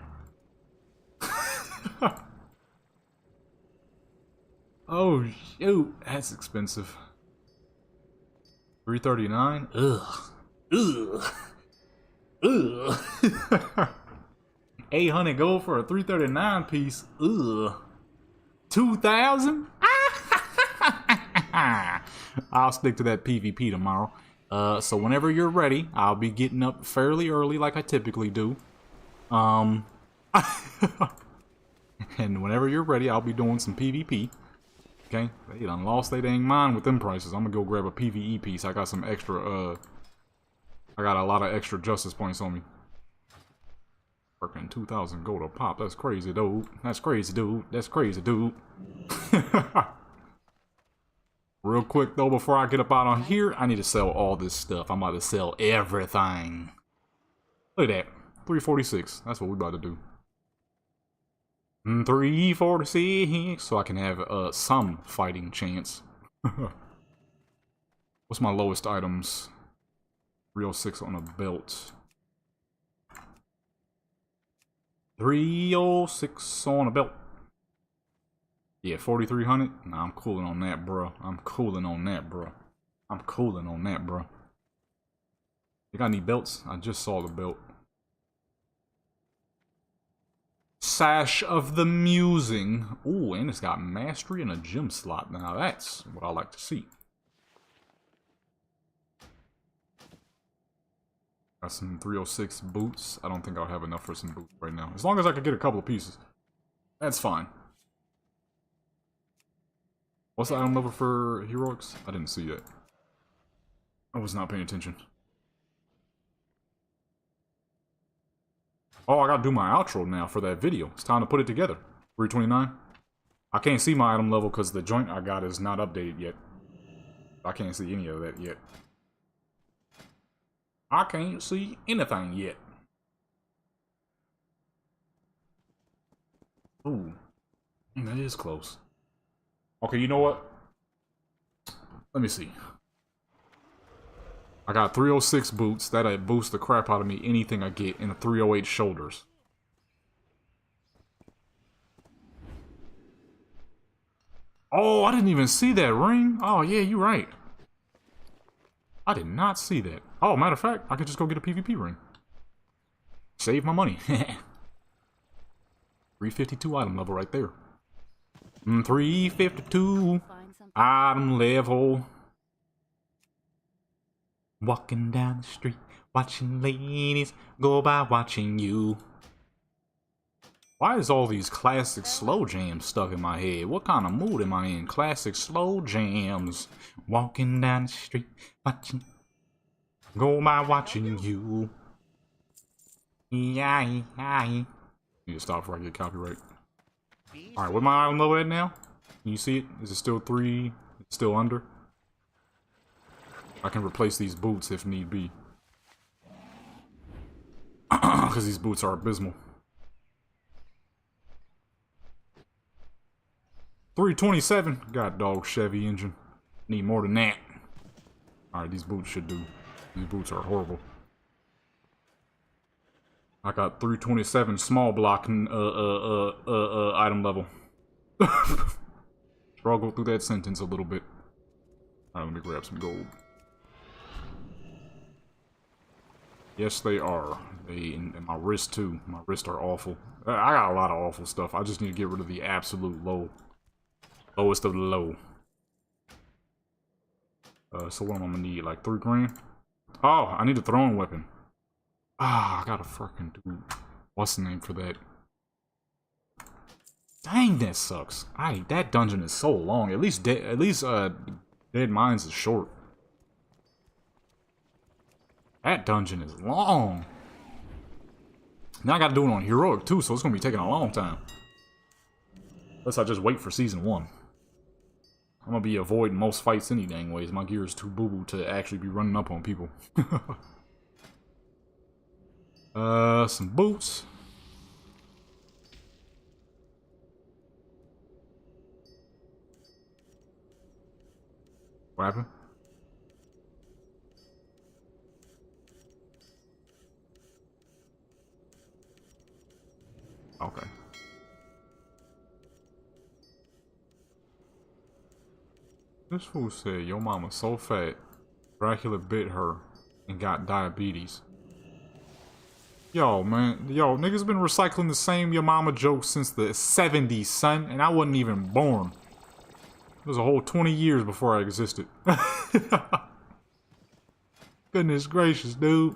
Oh shoot, that's expensive. 339. Ugh. Ugh. 800 gold for a 339 piece. Ugh. 2,000? I'll stick to that PvP tomorrow. So whenever you're ready, I'll be getting up fairly early like I typically do. And whenever you're ready, I'll be doing some PvP. Okay? They done lost their dang mind with them prices. I'm gonna go grab a PvE piece. I got some extra, I got a lot of extra justice points on me. Freaking 2,000 gold a pop. That's crazy, dude. That's crazy, dude. That's crazy, dude. Real quick, though, before I get up out on here, I need to sell all this stuff. I'm about to sell everything. Look at that. 346. That's what we about to do. 346. So I can have some fighting chance. What's my lowest items? 306 on a belt. 306 on a belt. Yeah, 4,300. Nah, I'm cooling on that, bro. I'm cooling on that, bro. I'm cooling on that, bro. You got any belts? I just saw the belt. Sash of the Musing. Ooh, and it's got mastery and a gem slot. Now that's what I like to see. Got some 306 boots. I don't think I'll have enough for some boots right now. As long as I can get a couple of pieces. That's fine. What's the item level for heroics? I didn't see that. I was not paying attention. Oh, I gotta do my outro now for that video. It's time to put it together. 329. I can't see my item level because the joint I got is not updated yet. I can't see any of that yet. I can't see anything yet. Ooh. That is close. Okay, you know what? Let me see. I got 306 boots. That'll boost the crap out of me anything I get. And a 308 shoulders. Oh, I didn't even see that ring. Oh, yeah, you're right. I did not see that. Oh, matter of fact, I could just go get a PvP ring. Save my money. 352 item level right there. 352 item level. Walking down the street, watching ladies go by watching you. Why is all these classic slow jams stuck in my head? What kind of mood am I in? Classic slow jams. Walking down the street, watching. Go by watching you. Yeah. Need to stop before I get copyright. Alright, what my item level at now? Can you see it? Is it still 3? It's still under? I can replace these boots if need be. Because these boots are abysmal. 327. God dog Chevy engine. Need more than that. Alright, these boots should do. These boots are horrible. I got 327 small block item level. Struggle through that sentence a little bit. Alright, let me grab some gold. Yes, they are. And my wrist too. My wrists are awful. I got a lot of awful stuff. I just need to get rid of the absolute lowest of the low. So what am I gonna need? Like 3 grand? Oh, I need a throwing weapon. Ah, I gotta freaking do. What's the name for that? Dang, that sucks. That dungeon is so long. At least Dead Mines is short. That dungeon is long. Now I gotta do it on Heroic too, so it's gonna be taking a long time. Unless I just wait for Season 1. I'm gonna be avoiding most fights any dang ways. My gear is too boo-boo to actually be running up on people. Some boots. What happened? Okay. This fool said your mama's so fat, Dracula bit her and got diabetes. Yo, man. Yo, niggas been recycling the same your mama jokes since the 70s, son, and I wasn't even born. It was a whole 20 years before I existed. Goodness gracious, dude.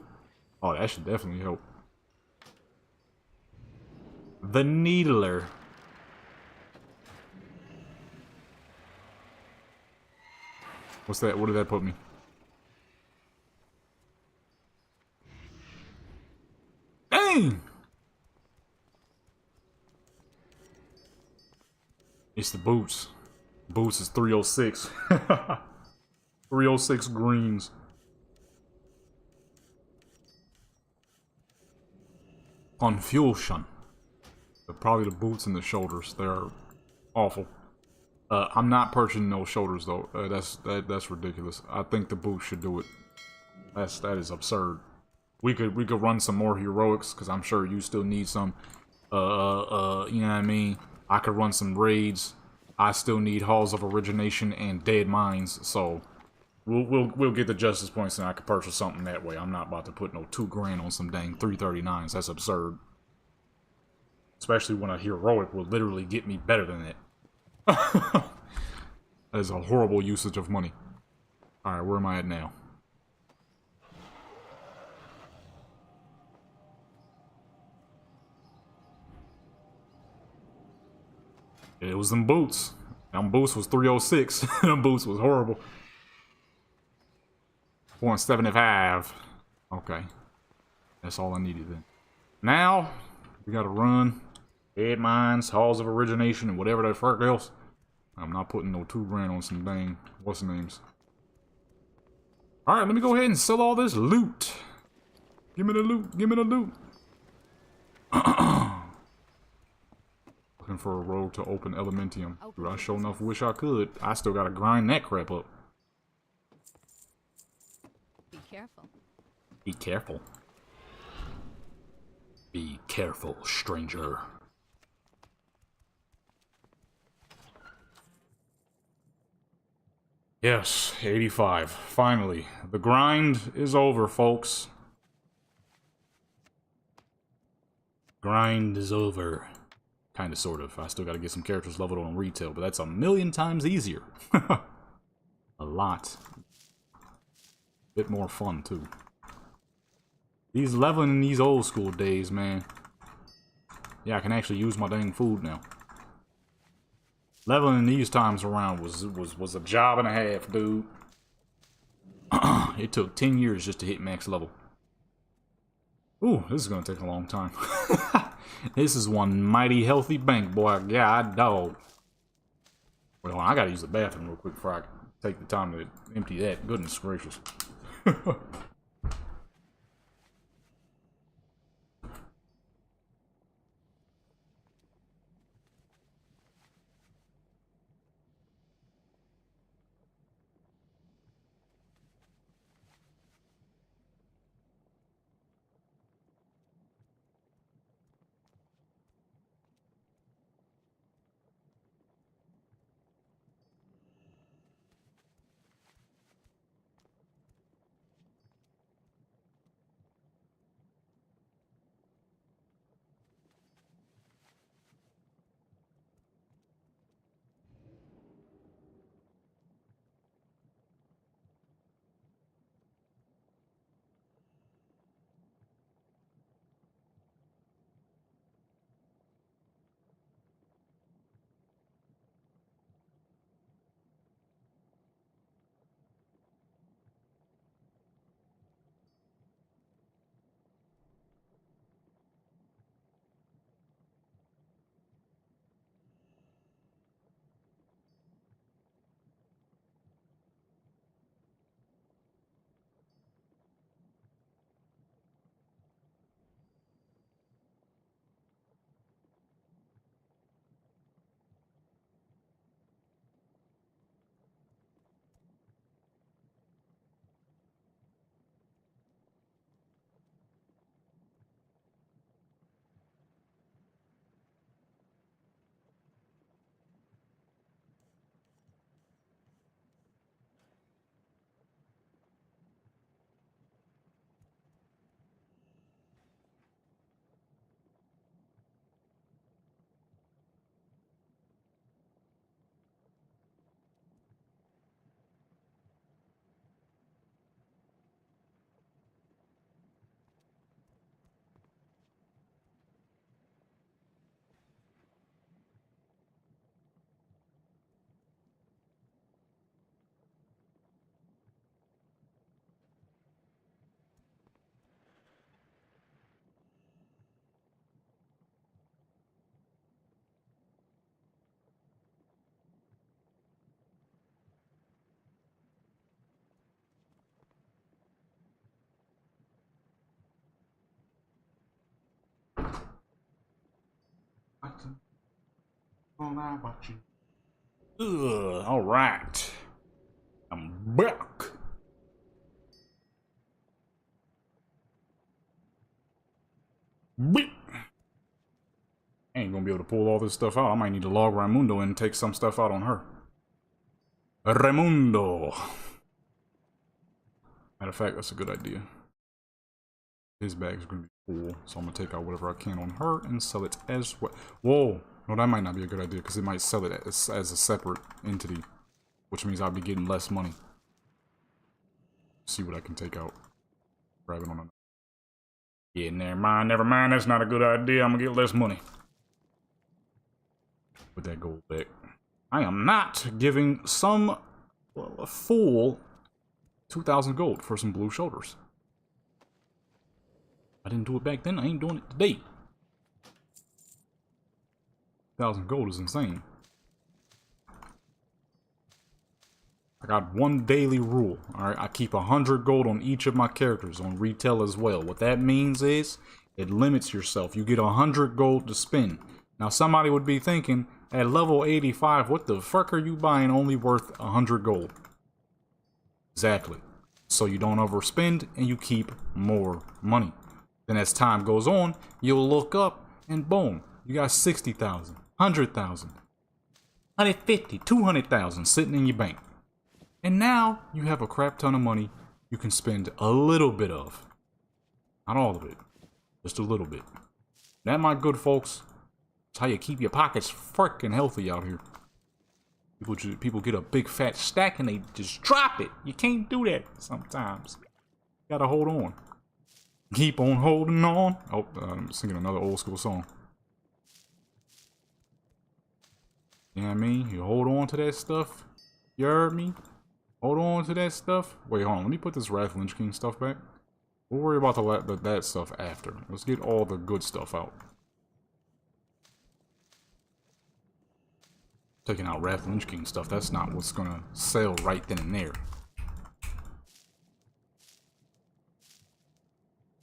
Oh, that should definitely help. The Needler. What's that? What did that put me? Dang! It's the boots. Boots is 306. 306 greens. Confusion. But probably the boots and the shoulders. They're awful. I'm not purchasing those shoulders though. That's ridiculous. I think the boots should do it. That is absurd. We could run some more heroics because I'm sure you still need some. You know what I mean? I could run some raids. I still need Halls of Origination and Dead Mines, so we'll get the justice points and I could purchase something that way. I'm not about to put no $2,000 on some dang 339s. That's absurd. Especially when a heroic will literally get me better than that. That is a horrible usage of money. Alright, where am I at now? It was them boots. Them boots was 306. Them boots was horrible. 475. Okay. That's all I needed then. Now, we gotta run Dead Mines, Halls of Origination, and whatever that fuck else. I'm not putting no $2,000 on some dang what's the names. Alright, let me go ahead and sell all this loot. Give me the loot. Give me the loot. Looking for a road to open Elementium. Dude, I sure enough wish I could. I still gotta grind that crap up. Be careful. Be careful. Be careful, stranger. Yes, 85. Finally. The grind is over, folks. Grind is over. Kinda, sort of. I still gotta get some characters leveled on retail, but that's a million times easier. A lot. Bit more fun, too. These leveling in these old school days, man. Yeah, I can actually use my dang food now. Leveling in these times around was a job and a half, dude. It took 10 years just to hit max level. Ooh, this is gonna take a long time. This is one mighty healthy bank, boy. God dog. Wait, hold on, I gotta use the bathroom real quick before I take the time to empty that. Goodness gracious. Ugh, alright. I'm back. Beep. I ain't gonna be able to pull all this stuff out. I might need to log Raimundo and take some stuff out on her. Raimundo. Matter of fact, that's a good idea. His bag is gonna be full, so I'm gonna take out whatever I can on her and sell it as well. Whoa! No, that might not be a good idea because it might sell it as a separate entity, which means I'll be getting less money. See what I can take out. Grab it on a. Yeah, never mind. That's not a good idea. I'm gonna get less money. Put that gold back. I am not giving some a fool 2,000 gold for some blue shoulders. I didn't do it back then. I ain't doing it today. 1,000 gold is insane. I got one daily rule. Alright, I keep 100 gold on each of my characters on retail as well. What that means is it limits yourself. You get 100 gold to spend. Now somebody would be thinking, at level 85, what the fuck are you buying only worth 100 gold? Exactly. So you don't overspend and you keep more money. Then as time goes on, you'll look up and boom, you got 60,000, 100,000, 150, 200,000 sitting in your bank. And now you have a crap ton of money you can spend a little bit of. Not all of it, just a little bit. That, my good folks, is how you keep your pockets freaking healthy out here. People get a big fat stack and they just drop it. You can't do that sometimes. You gotta hold on. Keep on holding on. Oh, I'm singing another old school song. You know what I mean? You hold on to that stuff. You heard me? Hold on to that stuff. Wait, hold on. Let me put this Wrath Lynch King stuff back. We'll worry about that stuff after. Let's get all the good stuff out. Taking out Wrath Lynch King stuff, that's not what's gonna sell right then and there.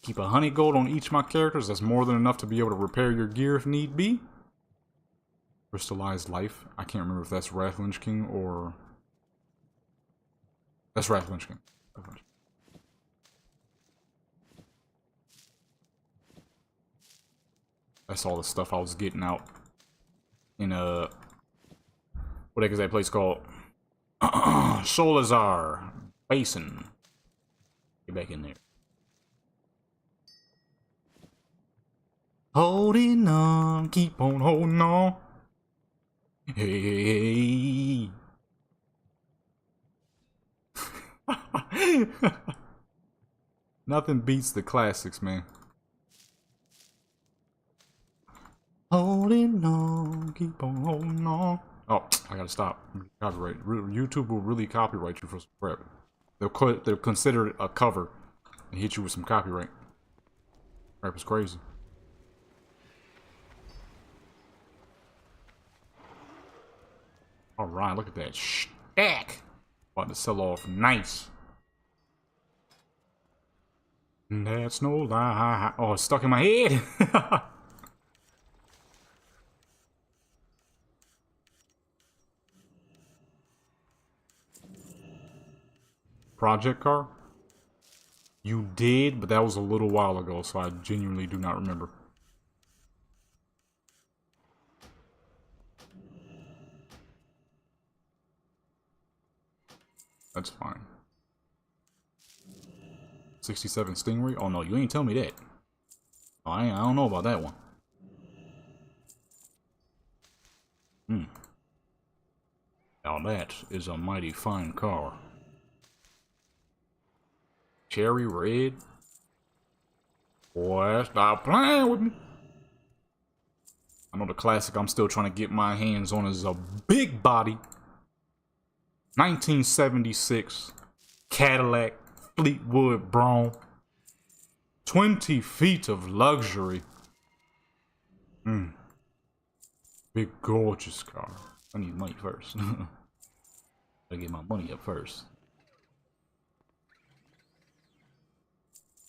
Keep 100 gold on each of my characters. That's more than enough to be able to repair your gear if need be. Crystallized Life. I can't remember if that's Wrath Lynch King or... That's Wrath Lynch King. That's all the stuff I was getting out in what the heck is that place called? Solazar Basin. Get back in there. Holding on, keep on holding on. Hey. Nothing beats the classics, man. Holding on, keep on holding on. Oh, I gotta stop. Copyright. YouTube will really copyright you for some crap. They'll consider it a cover and hit you with some copyright. Crap is crazy. Alright, look at that stack. About to sell off nice. That's no lie. Oh, it's stuck in my head. Project car? You did, but that was a little while ago, so I genuinely do not remember. That's fine. 67 Stingray? Oh no, you ain't tell me that. Oh, I don't know about that one. Now that is a mighty fine car. Cherry red? Boy, stop playing with me. I know the classic I'm still trying to get my hands on is a big body 1976 Cadillac Fleetwood Brougham. 20 feet of luxury. Big gorgeous car. I need money first. I get my money up first.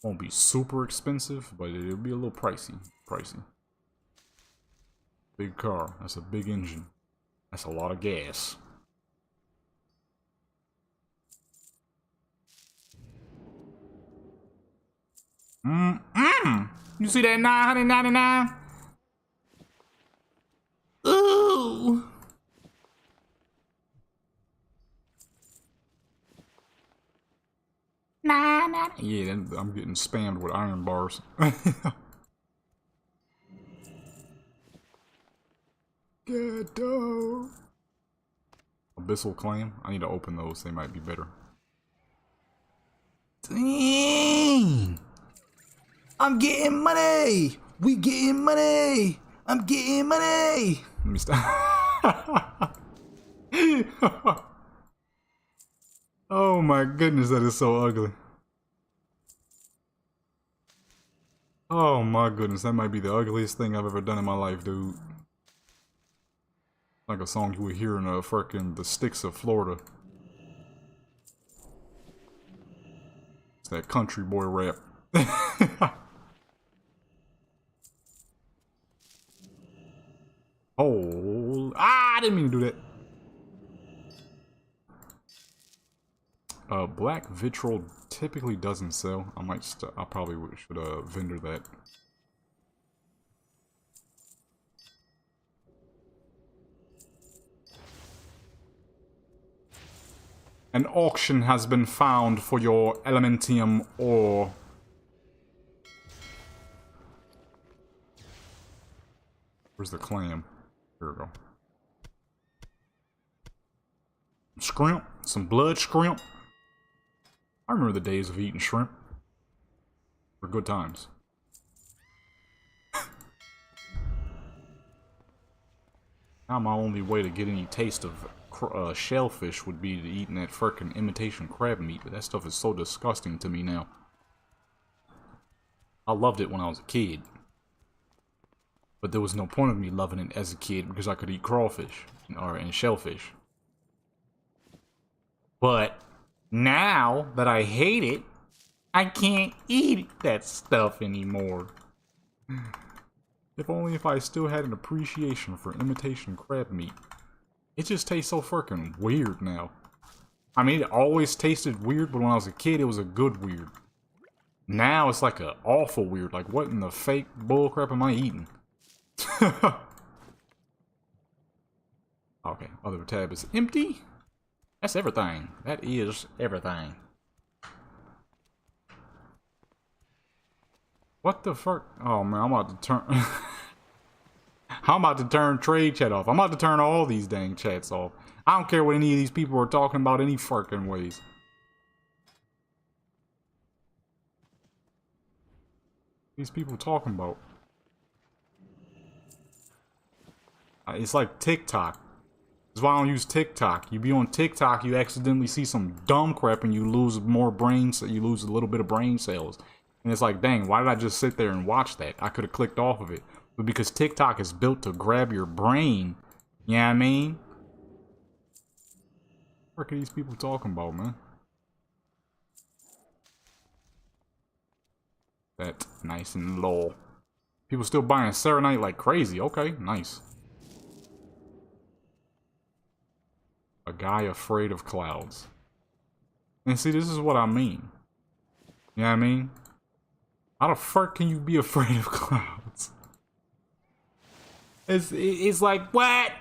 Won't be super expensive, but it'll be a little pricey. Big car. That's a big engine. That's a lot of gas. You see that 999? Ooh. Nah. Yeah, I'm getting spammed with iron bars. Ghetto. Abyssal Clam. I need to open those. They might be better. Dang! I'm getting money! We getting money! I'm getting money! Let me stop. Oh my goodness, that is so ugly. Oh my goodness, that might be the ugliest thing I've ever done in my life, dude. Like a song you would hear in the Sticks of Florida. It's that country boy rap. Oh, I didn't mean to do that. Black vitriol typically doesn't sell. I probably should vendor that. An auction has been found for your elementium ore. Where's the clam? Here we go. Shrimp. Some blood shrimp. I remember the days of eating shrimp. Were good times. Now my only way to get any taste of shellfish would be to eating that frickin' imitation crab meat, but that stuff is so disgusting to me now. I loved it when I was a kid. But there was no point of me loving it as a kid because I could eat crawfish and shellfish. But now that I hate it, I can't eat that stuff anymore. If only if I still had an appreciation for imitation crab meat. It just tastes so freaking weird now. I mean, it always tasted weird, but when I was a kid, it was a good weird. Now it's like a awful weird. Like, what in the fake bullcrap am I eating? Okay, other tab is empty. That's everything. That is everything. What the fuck? Oh man, I'm about to turn. I'm about to turn trade chat off. I'm about to turn all these dang chats off. I don't care what any of these people are talking about any fucking ways. These people talking about. It's like TikTok. That's why I don't use TikTok. You be on TikTok, you accidentally see some dumb crap and you lose more brains. You lose a little bit of brain cells. And it's like, dang, why did I just sit there and watch that? I could have clicked off of it. But because TikTok is built to grab your brain, you know what I mean? What are these people talking about, man? That nice and low. People still buying Serenite like crazy. Okay, nice. A guy afraid of clouds. And see, this is what I mean. You know what I mean? How the fuck can you be afraid of clouds? It's like, what?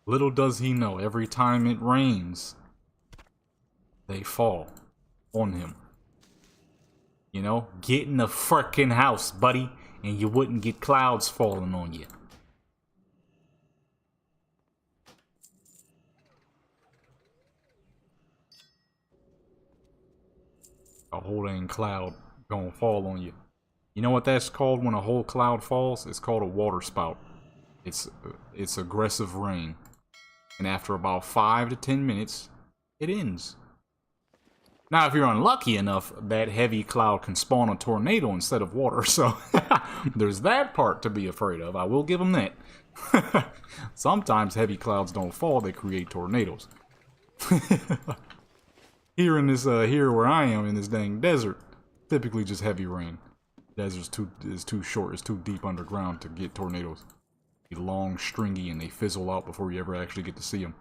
Little does he know, every time it rains, they fall on him. You know? Get in the frickin' house, buddy, and you wouldn't get clouds falling on you. A whole dang cloud gonna fall on you. You know what that's called when a whole cloud falls? It's called a water spout. It's aggressive rain. And after about 5 to 10 minutes, it ends. Now, if you're unlucky enough, that heavy cloud can spawn a tornado instead of water. So, there's that part to be afraid of. I will give them that. Sometimes heavy clouds don't fall, they create tornadoes. Here in this, here where I am in this dang desert, typically just heavy rain. Desert's too short, it's too deep underground to get tornadoes. They're long, stringy, and they fizzle out before you ever actually get to see them.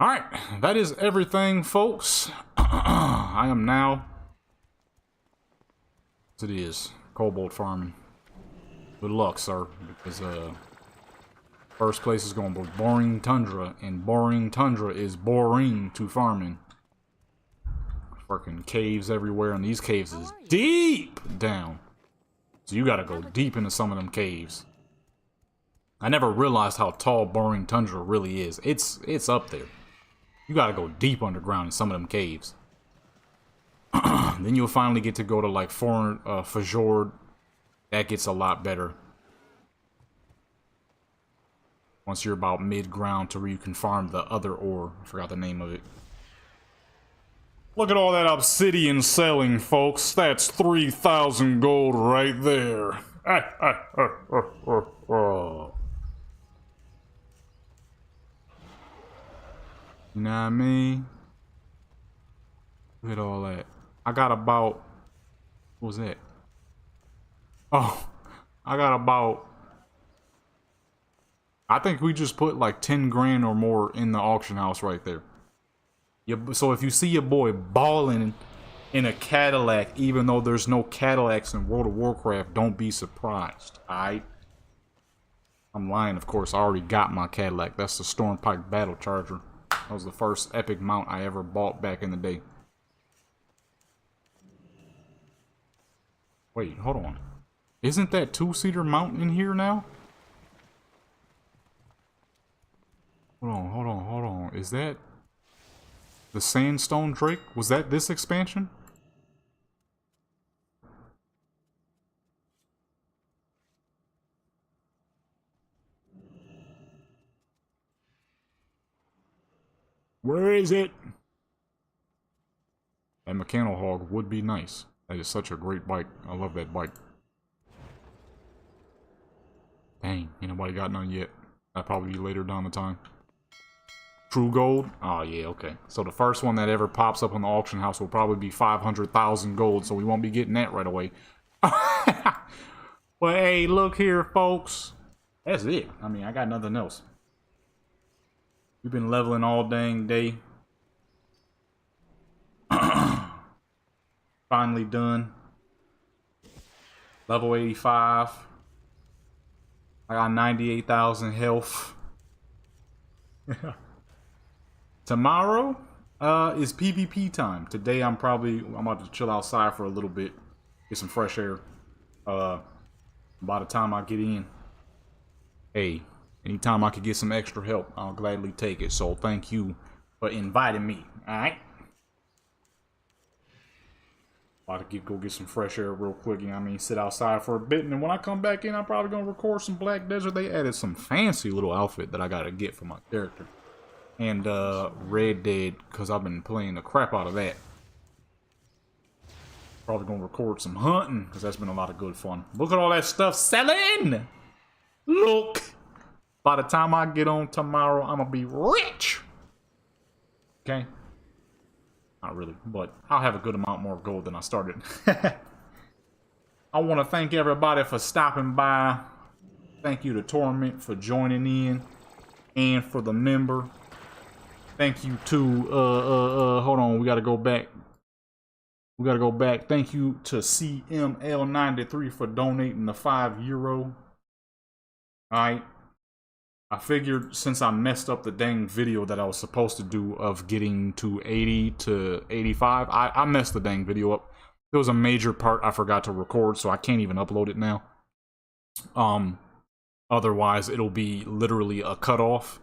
Alright, that is everything, folks. I am now... It is cobalt farming. Good luck, sir, because first place is going to be boring tundra, and boring tundra is boring to farming. Fucking caves everywhere, and these caves is deep down, so you gotta go deep into some of them caves. I never realized how tall boring tundra really is. It's up there. You gotta go deep underground in some of them caves. Then you'll finally get to go to like Fjord. That gets a lot better. Once you're about mid-ground to where you can farm the other ore. I forgot the name of it. Look at all that obsidian selling, folks. That's 3,000 gold right there. You know what I mean? Look at all that. I got about... What was that? Oh, I got about... I think we just put like 10 grand or more in the auction house right there. So if you see your boy balling in a Cadillac, even though there's no Cadillacs in World of Warcraft, don't be surprised, alright? I'm lying, of course. I already got my Cadillac. That's the Stormpike Battle Charger. That was the first epic mount I ever bought back in the day. Wait, hold on. Isn't that two-seater mount in here now? Hold on. Is that the Sandstone Drake? Was that this expansion? Where is it? That Mechano Hog would be nice. That is such a great bike. I love that bike. Dang, ain't nobody got none yet. That'll probably be later down the time. True gold? Oh, yeah, okay. So the first one that ever pops up on the auction house will probably be 500,000 gold, so we won't be getting that right away. But hey, look here, folks. That's it. I mean, I got nothing else. We've been leveling all dang day. Finally done. Level 85. I got 98,000 health. Tomorrow is PvP time. Today I'm about to chill outside for a little bit, get some fresh air. By the time I get in, hey, anytime I could get some extra help, I'll gladly take it. So thank you for inviting me. All right. About to go get some fresh air real quick. You know what I mean? Sit outside for a bit, and then when I come back in, I'm probably gonna record some Black Desert. They added some fancy little outfit that I gotta get for my character. And Red Dead, because I've been playing the crap out of that. Probably gonna record some hunting, because that's been a lot of good fun. Look at all that stuff selling! Look! By the time I get on tomorrow, I'm gonna be rich! Okay? Not really, but I'll have a good amount more gold than I started. I want to thank everybody for stopping by. Thank you to Torment for joining in, and for the member. Thank you to, hold on, we gotta go back. Thank you to CML93 for donating the €5. Alright. I figured since I messed up the dang video that I was supposed to do of getting to 80 to 85, I messed the dang video up. There was a major part I forgot to record, so I can't even upload it now. Otherwise, it'll be literally a cutoff.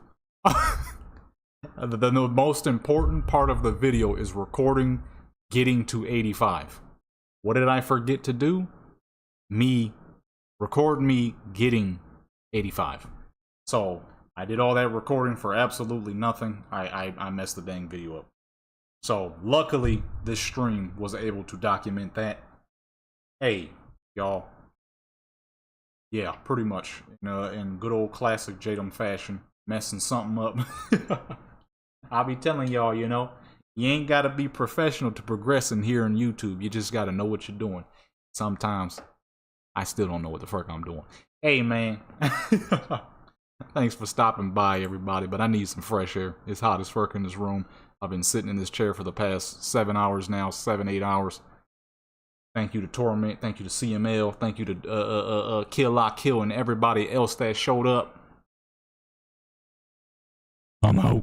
The most important part of the video is recording getting to 85. What did I forget to do? Record me getting 85. So, I did all that recording for absolutely nothing. I messed the dang video up. So, luckily, this stream was able to document that. Hey, y'all. Yeah, pretty much. In good old classic Jadam fashion. Messing something up. I'll be telling y'all, you know, You ain't gotta be professional to progress in here on YouTube. You just gotta know what you're doing. Sometimes I still don't know what the fuck I'm doing. Hey man. Thanks for stopping by, everybody, but I need some fresh air. It's hot as fuck in this room. I've been sitting in this chair for the past 7 hours now, 7-8 hours. Thank you to Torment, thank you to CML, thank you to Kill Lock Kill and everybody else that showed up. I'm out.